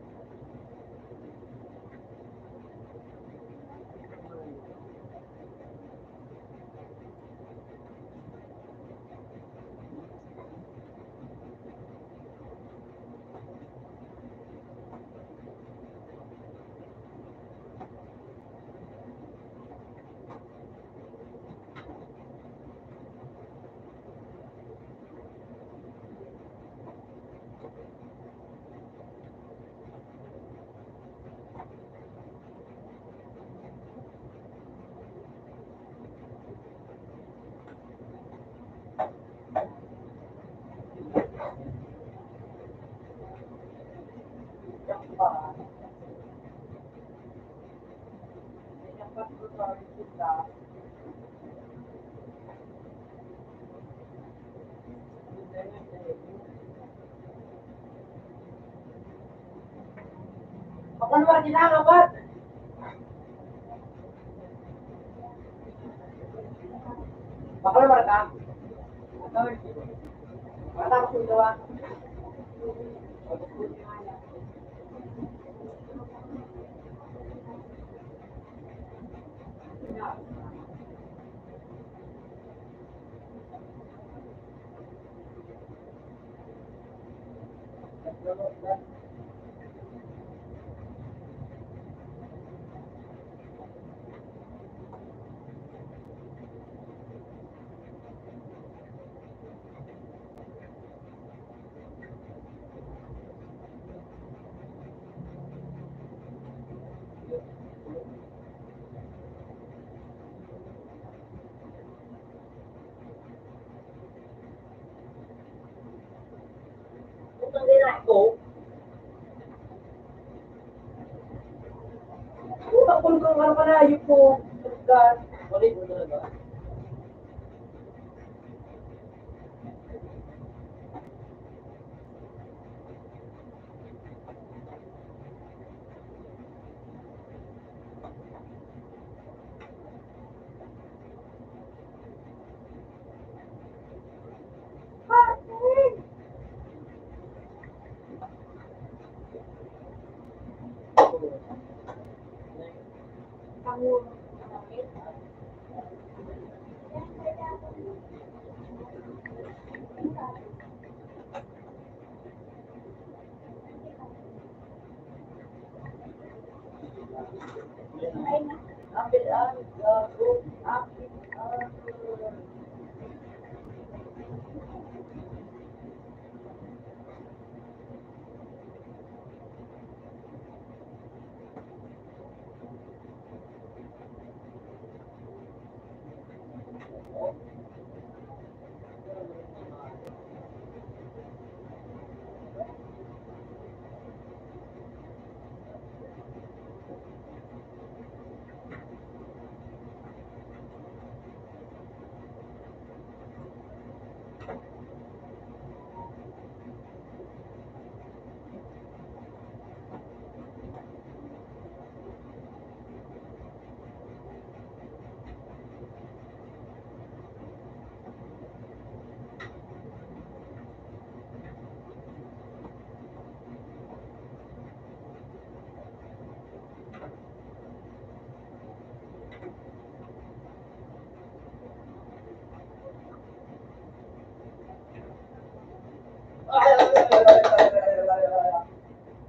Ako naman ginagabat. Baka naman ka. Matapos yung gawa. Utang din ako. Utang ko kung ano pa na ayun po. Balik mo talaga.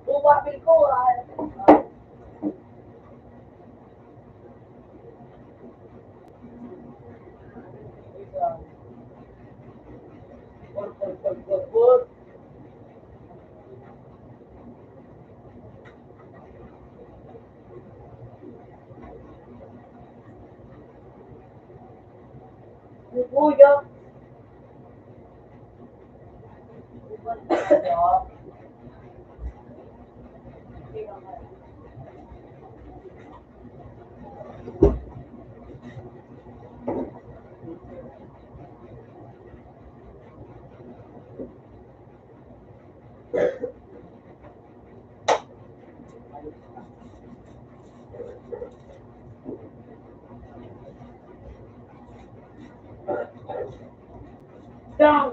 Bubapil ko, Kuya. Down,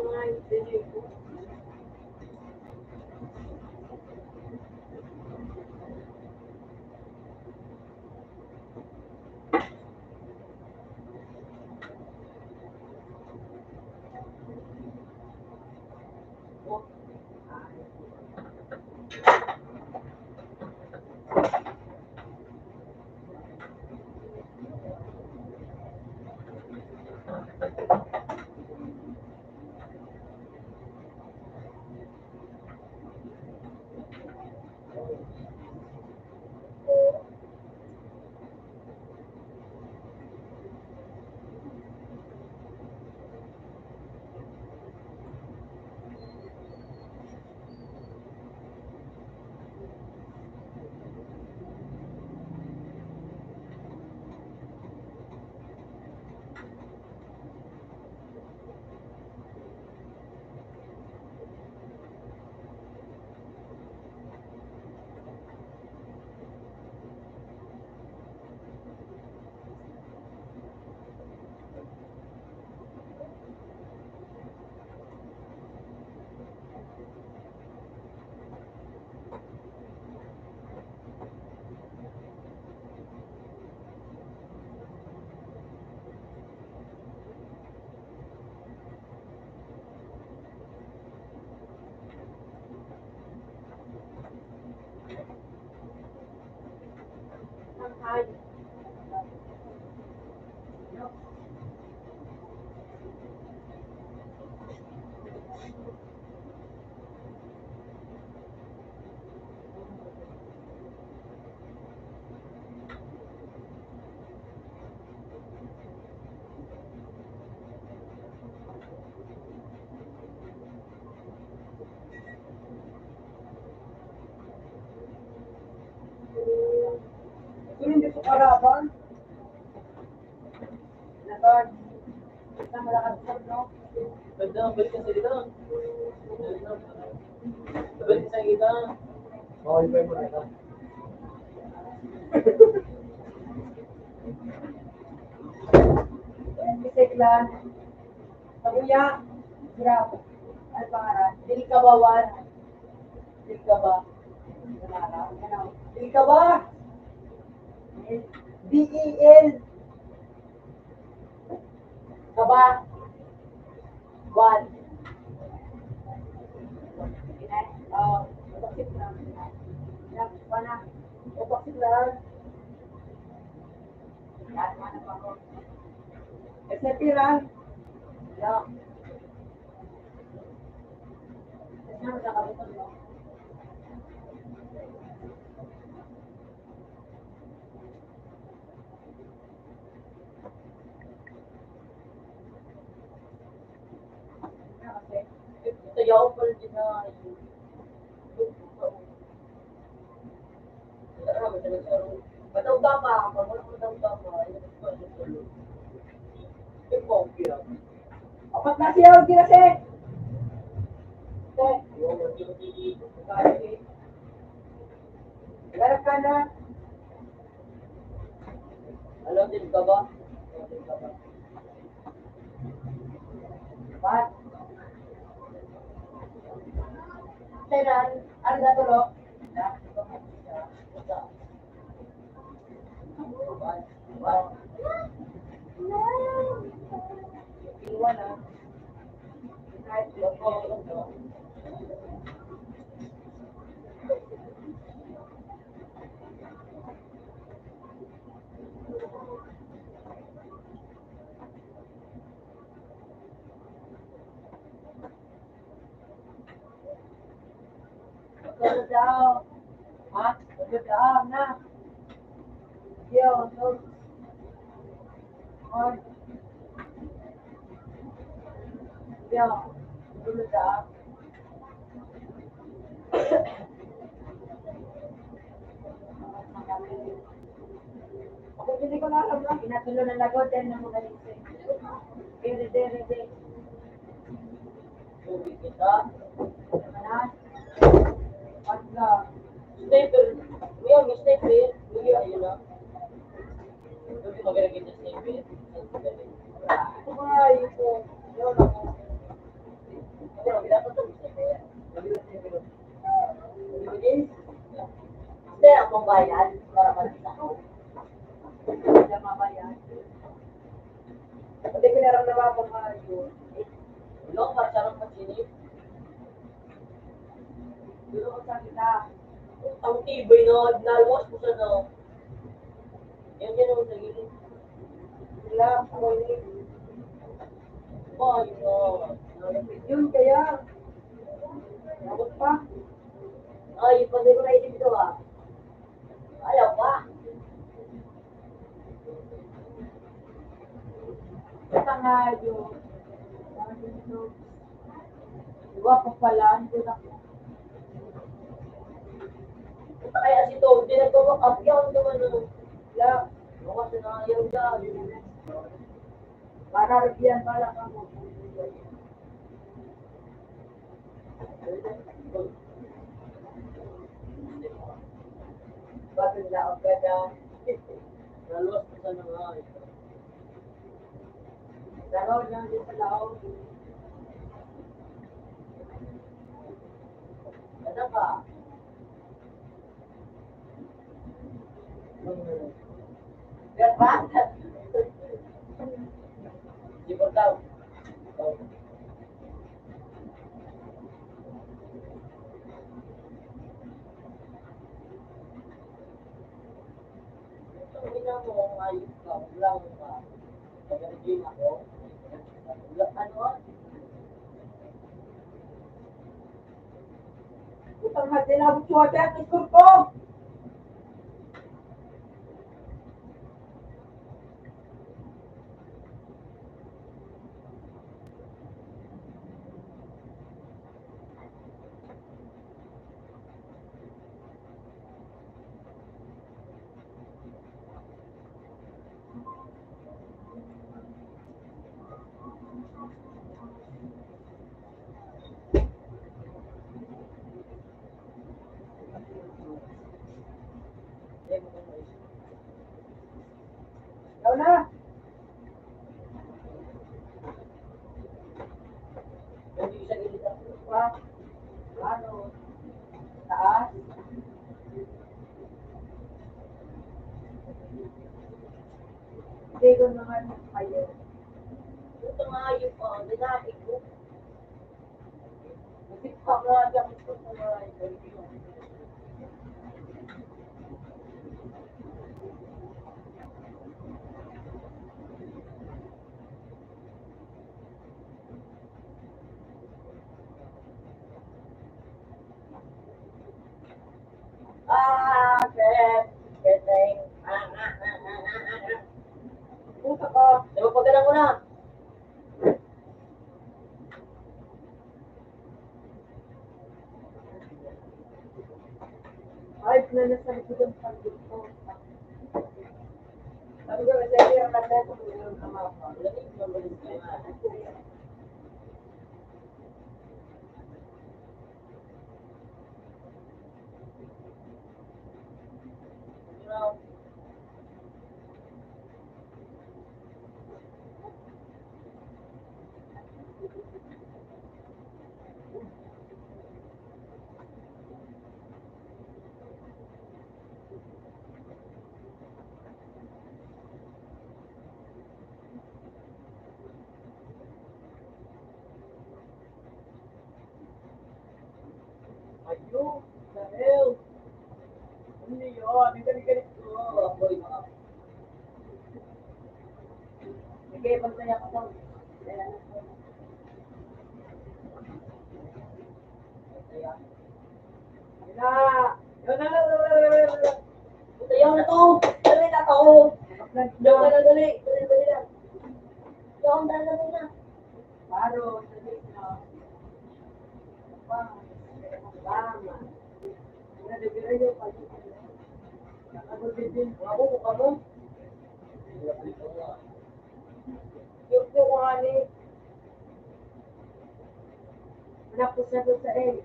hindi ko karaban. Nasaan? Isang malakad no? Ganda, balik ka sa ita. Balik ka sa ita. Okay, pwede mo na ito. Bisiklan. Sabuya. Grab. Ano pangalan? Dili ka ba, Wan? Dili ka ba? Dili ka ba? D-E-L. Kaba. Wan. Bakit lang. Wana. Bakit lang. Yan, mana pa ako. SAP lang. Yeah. Ano na kami ito, no? Ito yaw pa rin na. Batang tama. Batang tama. Apat na siya. Huwag kinasi. Garap ka na. Alam din ka ba? Pat. Tenan. Ano na tulo? Iwan na. Kahit Tulog daw. Ha? Tulog daw na. Yo, tulog. Ay. Yo, tulog daw. Ako hindi ko na alam na. Pinatulo ng lagot din ng mga lising. Rede. Tubig kita. Manas. Pagka. Sniper. Ngayon, may sniper. Hindi, ayun na. Hindi magaling kita sniper. Ako nga, yun po. Yun ako. Ako lang, dapat ito sniper. Hindi, ang pambayad para malita. Hindi mabayan. Hindi ko naramdaman ko nga yun. Ilong, para siya lang pasinip. Dito ko sa kita. Ang tibay na, nalwas mo siya na. Yan ang nagiging. Wala, ako yun. Ay, no. Yun kaya. Abot pa. Ay, pag ko na itin ito ah. Ayaw pa. Basta nga yun. Diba pa pala, hindi na ko. Kaya si Tom, hindi nagbawa up yan naman no. Wala. Mga sinayaw dyan. Para riyan pala ka mo. Bakit na ang ganda? Nalwas mo siya na nga. Dalaw lang din sa lao. Ano ka? Ganda. Di ba daw? Ang ina mo, ayos ka, lang ka. Pag-regime ako. Ano? Utang natin ang suwate at iskul ko. Ikaw na. Hindi siya gilita. Pa. Ano? Taas. Hindi ko naman kayo. Ito nga yung dinati ko. Nagsipak nga dyan ko sa mga interview. Keteng. Pusa ka. Diba pagkalan ko na? Ay, nasa likod ang pagod ko. Sabi ko, kasi yung natin kung yung kamapa. Lamig na balik ko na. Now, Ayun, dahil. Hindi yun, ang galing-galing ko. boy, mga Sige, pagsaya ka daw. kaya. Joke na dali. Dali lang. Joke na dali na. Paro, dali na. Tama. Nalibira yung pag-ibig. Ano din? Ako, mukha mo. Yung kuwani. Napusabot sa eh.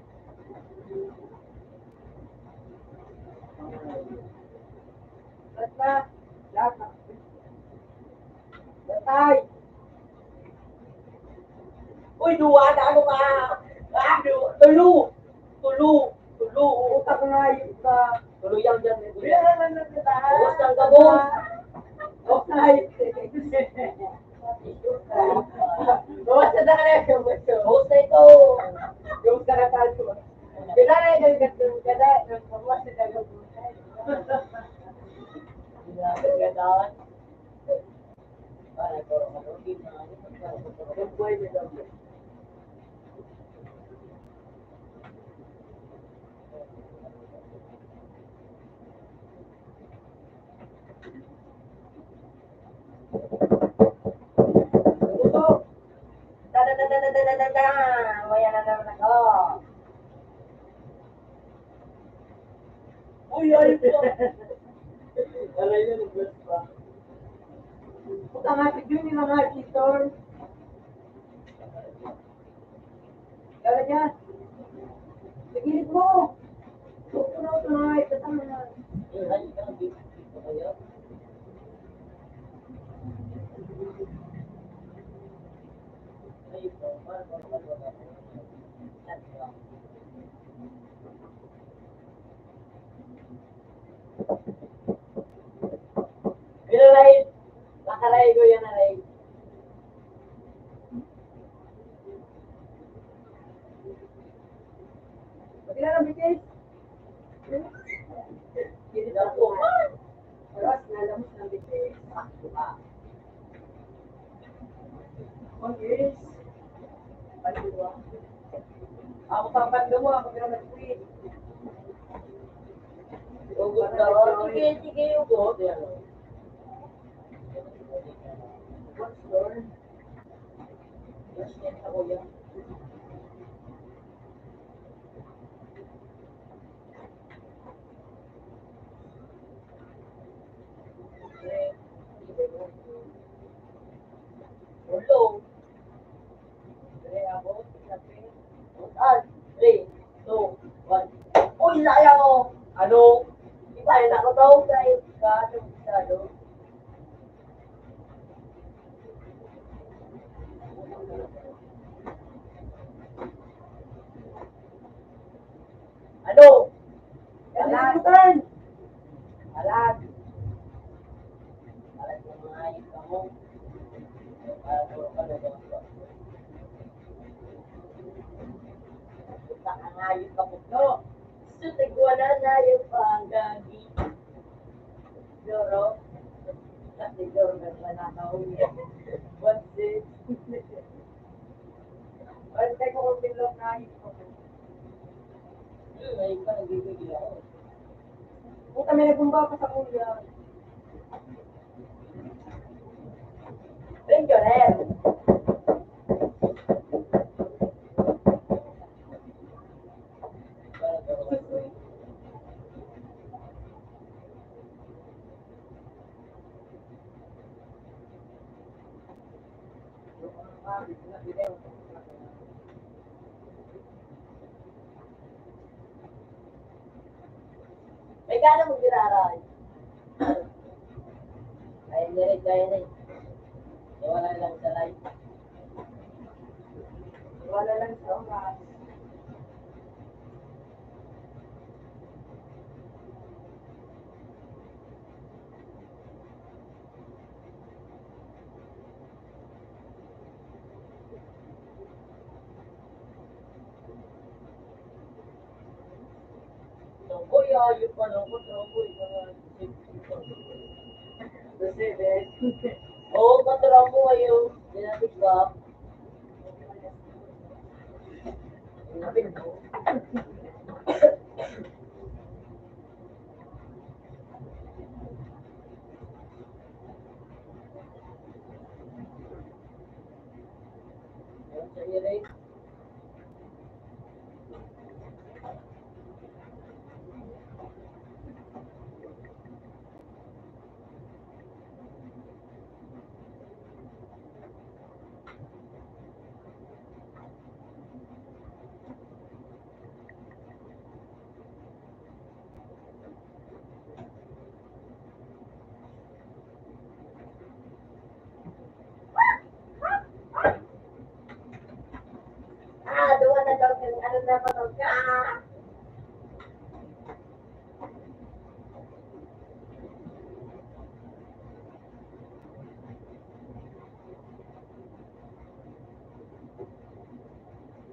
Basta, lata. Batay. Uy, duwa na ano ka? Tulu. Utak nga yung ka. Tuluyang dyan. Yan na kita. Bawas ng gabon. Okay. Bawas na ka na. Bawas na ito. Yung karatan ko. Bila na yung gatong kada. Yung pagwas na dagat mo. Gandaan. Para ko malutin na. Yung boy na daw. Gusto. Da. Maya na naman ako. Uy, ay po. Alay na, nag-bless pa. Puta nga si Jun yung mga kitor. Kaya niya. Sigilid mo. Tutunaw na. Katama na. Ay, ang dito kayo. Ay, ito. Pinalay. Nakalay ko yan, alay. Pati na lang bigay. Hindi ako. Oras na lang sa bigay. Okay. Paliwa. Ako papanda mo. Ako pero nag-quit. Ugot na. Sige, ugot. Yan. What's door? Yes, yan ako yan. Ulo. Ako. Sabi. 3, 2, 1. Uy, sayang ko. Ano? Iba, na ko to. Kahit ka, ano. Ano? Kalimutan! Alat. Alat ng mga ayos ako. Para puro ka na ba? Punta ka nga yung kaputlo. Sutig wala na yung panggagi. Doro. Kasi Doro na manakaw niya. What's this? Bantay ko kung bilog na ayos ko. Ngayon pa nagigigil ako. Kung kami nagumba pa sa kuya. Pensioner. May gano'n mo giraray. Kaya rin. Wala lang sa life. Wala lang sa oras. Boy, ayun pa lang ko. Boy, oo, patulong mo ayun. Dinatig ba? Sabi mo. Direk. Doon na daw. Ano na pa daw ka?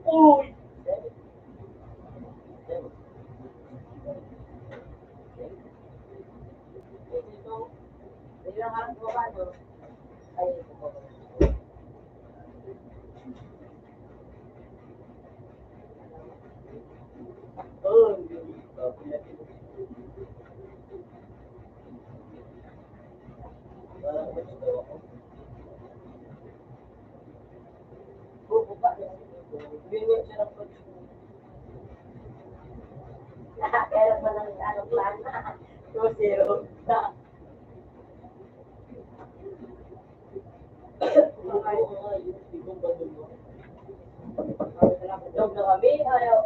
Uy! Ayun ang harap mo ba, no? Ay, Oh, bubuka niya. Bigyan siya ng coach. Kaya pa ng ano plan. 2-0. Job na kami, ayaw.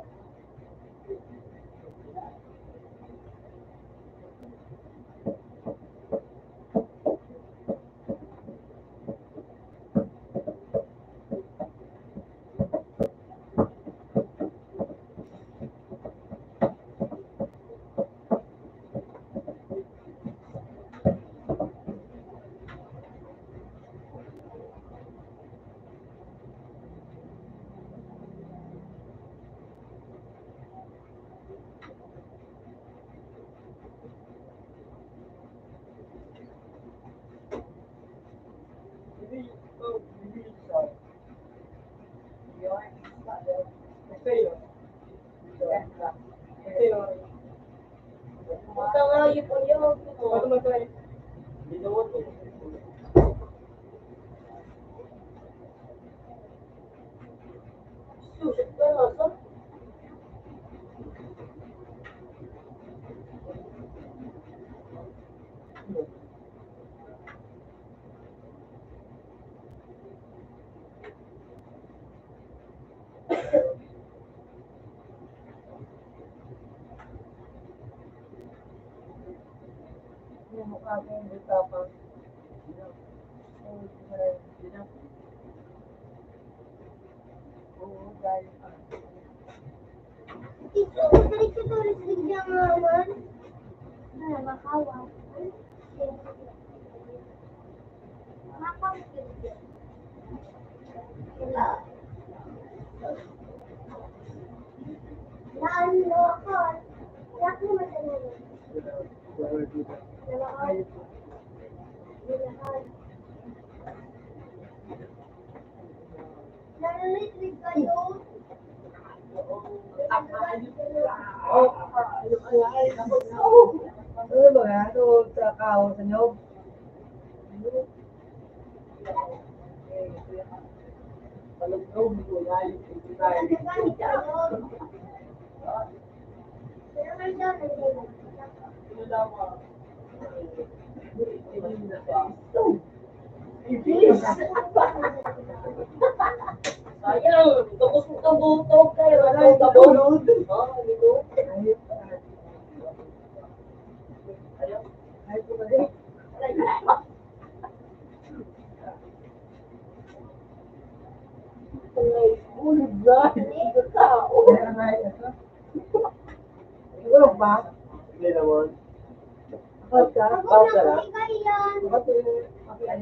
Punta nga yun po yun. Binuot eh. Susit ka na, sa? Yung mukha ko yung tapang. Oo, dahil Ito, tarik ko tulis biglang naman. Makawa. Makawa. Wala. Lalo ako. Wala ko naman talaga. Narinig kayo? ano ba nga? Ano sa kao sa nyob? Palugtog, hindi ko yan. Hindi tayo. Nagagamit kayo. Pero may daw nandun. Ano lang mo? Sayang, tapos mo kabutog kayo. Ano kabutog? Oo, hindi ko. Ayaw. Ayaw ko ba rin? Ulog na. Hindi ka. Ulog ba? Hindi naman. Bakit ka? Ako na kung ikaw yan.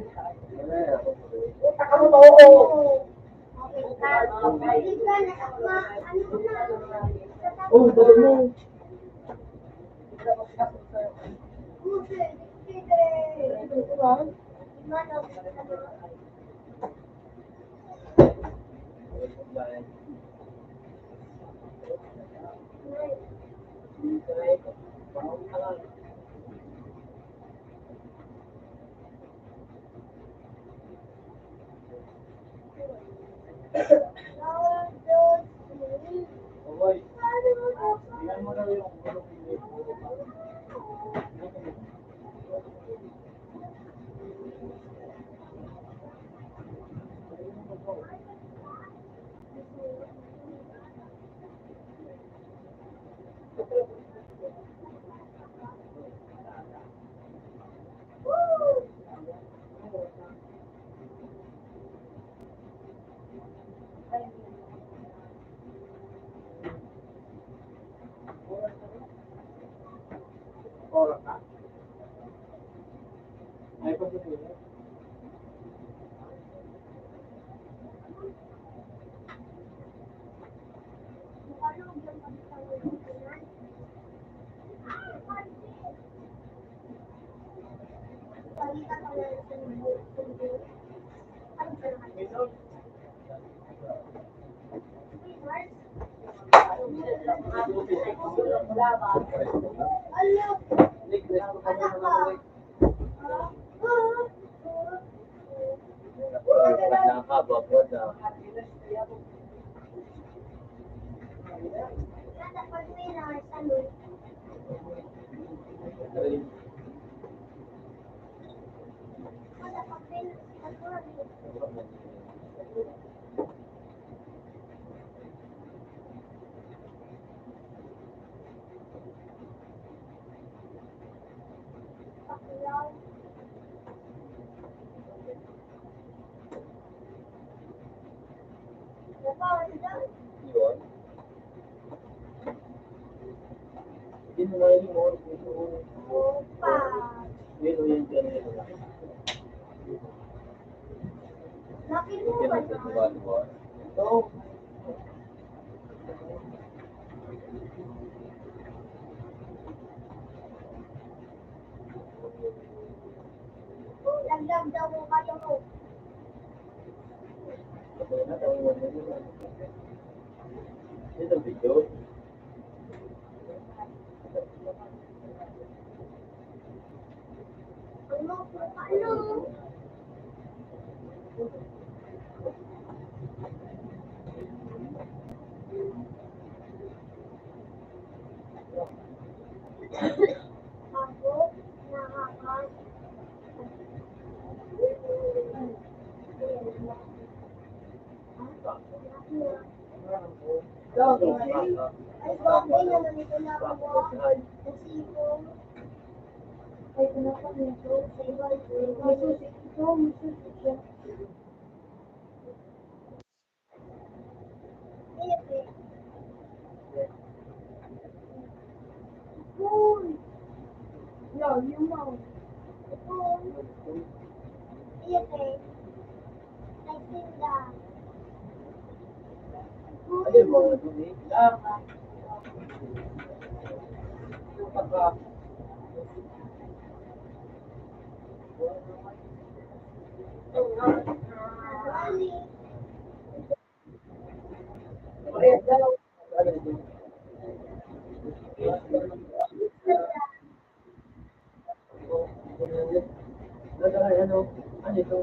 Taka mo ba? Oo. Okay ka. Hindi ka na. Ano na? Oh, dali mo. Buti. Sige. Manok. Tingnan mo na yung Oras na. ay pagkakita. Nakakababot na. Yun. Hindi mo ngayon mo. Yun o yung ganyan. So, Dagdag daw mo kayo mo. ito video. Ano? Ako, nakaka... Ay, bagay naman ito na ako. Kasi ko... Ay, ito na ako nito. Sa iba, may susi ito. May susi siya. Cool. No, you know. Cool. Okay. I think that. Ano yung mga tunig? Ano ito?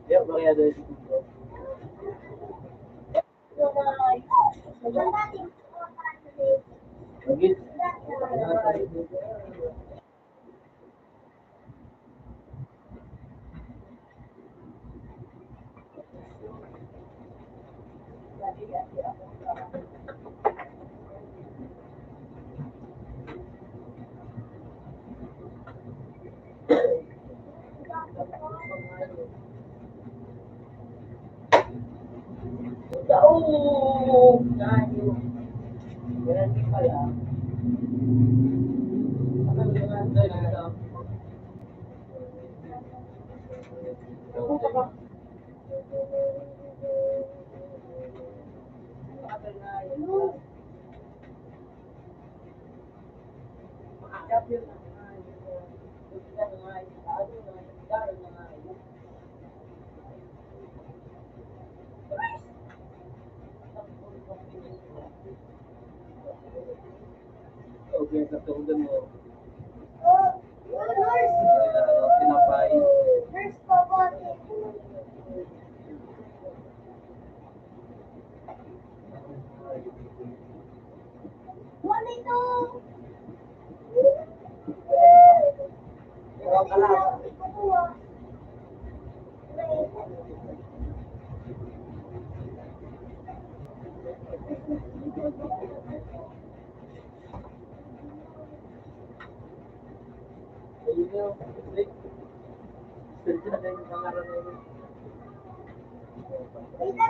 Yan, makaya doon ito. Magit. Tugan mo. Oh, nurse. Tinapay. Nurse pa ba? Wala ito. Ikaw ka lang. Ayun yun. Sir, na kayo pangalan na yun. Ikaw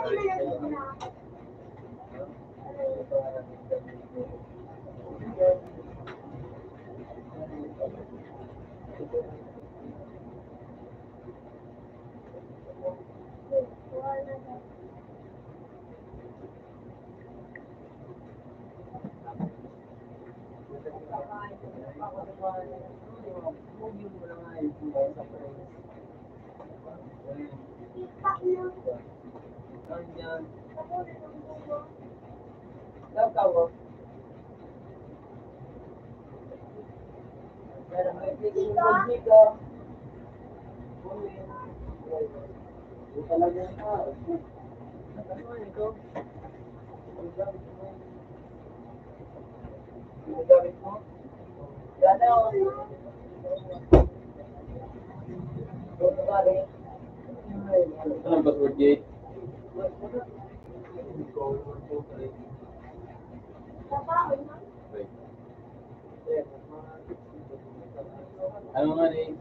ka mo. Anong password, Jay? Wait. Ano nga, Nay?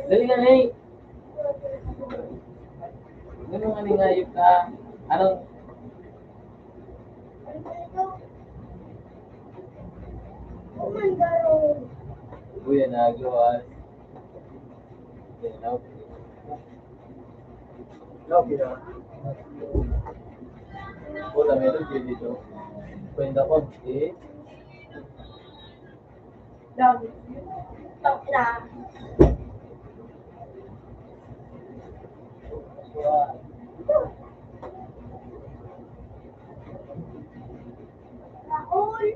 Dali nga, Nay! Ganun nga, Nay, ngayip ka. Anong? Oh my God. Uy, nagawa. Yan, okay. Okay na. Wala, meron kayo dito. Kwenta ko, eh. Stop na. Raul.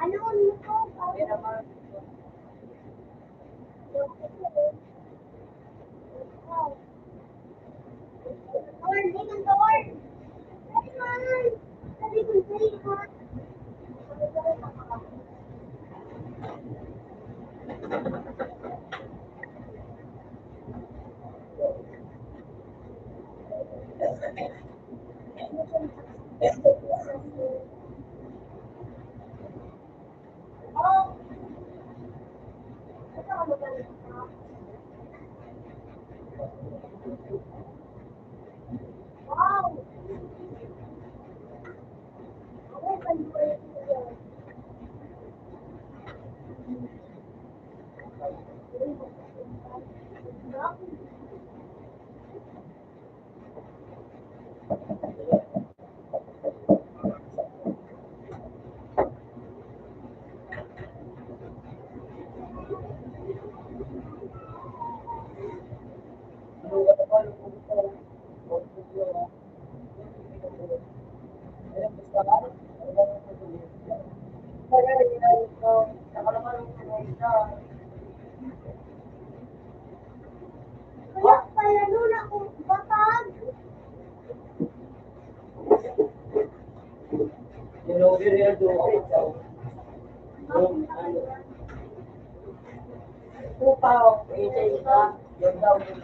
Ano nito? Lord, make the Lord. Come on. Sabi ko sa'yo, ha? Oh. Ito ka magaling ka. Wow. Ako, kanina ko yun. Kaya pala nun ako batag. Inuwi niya doon. Upaw, yung daw yung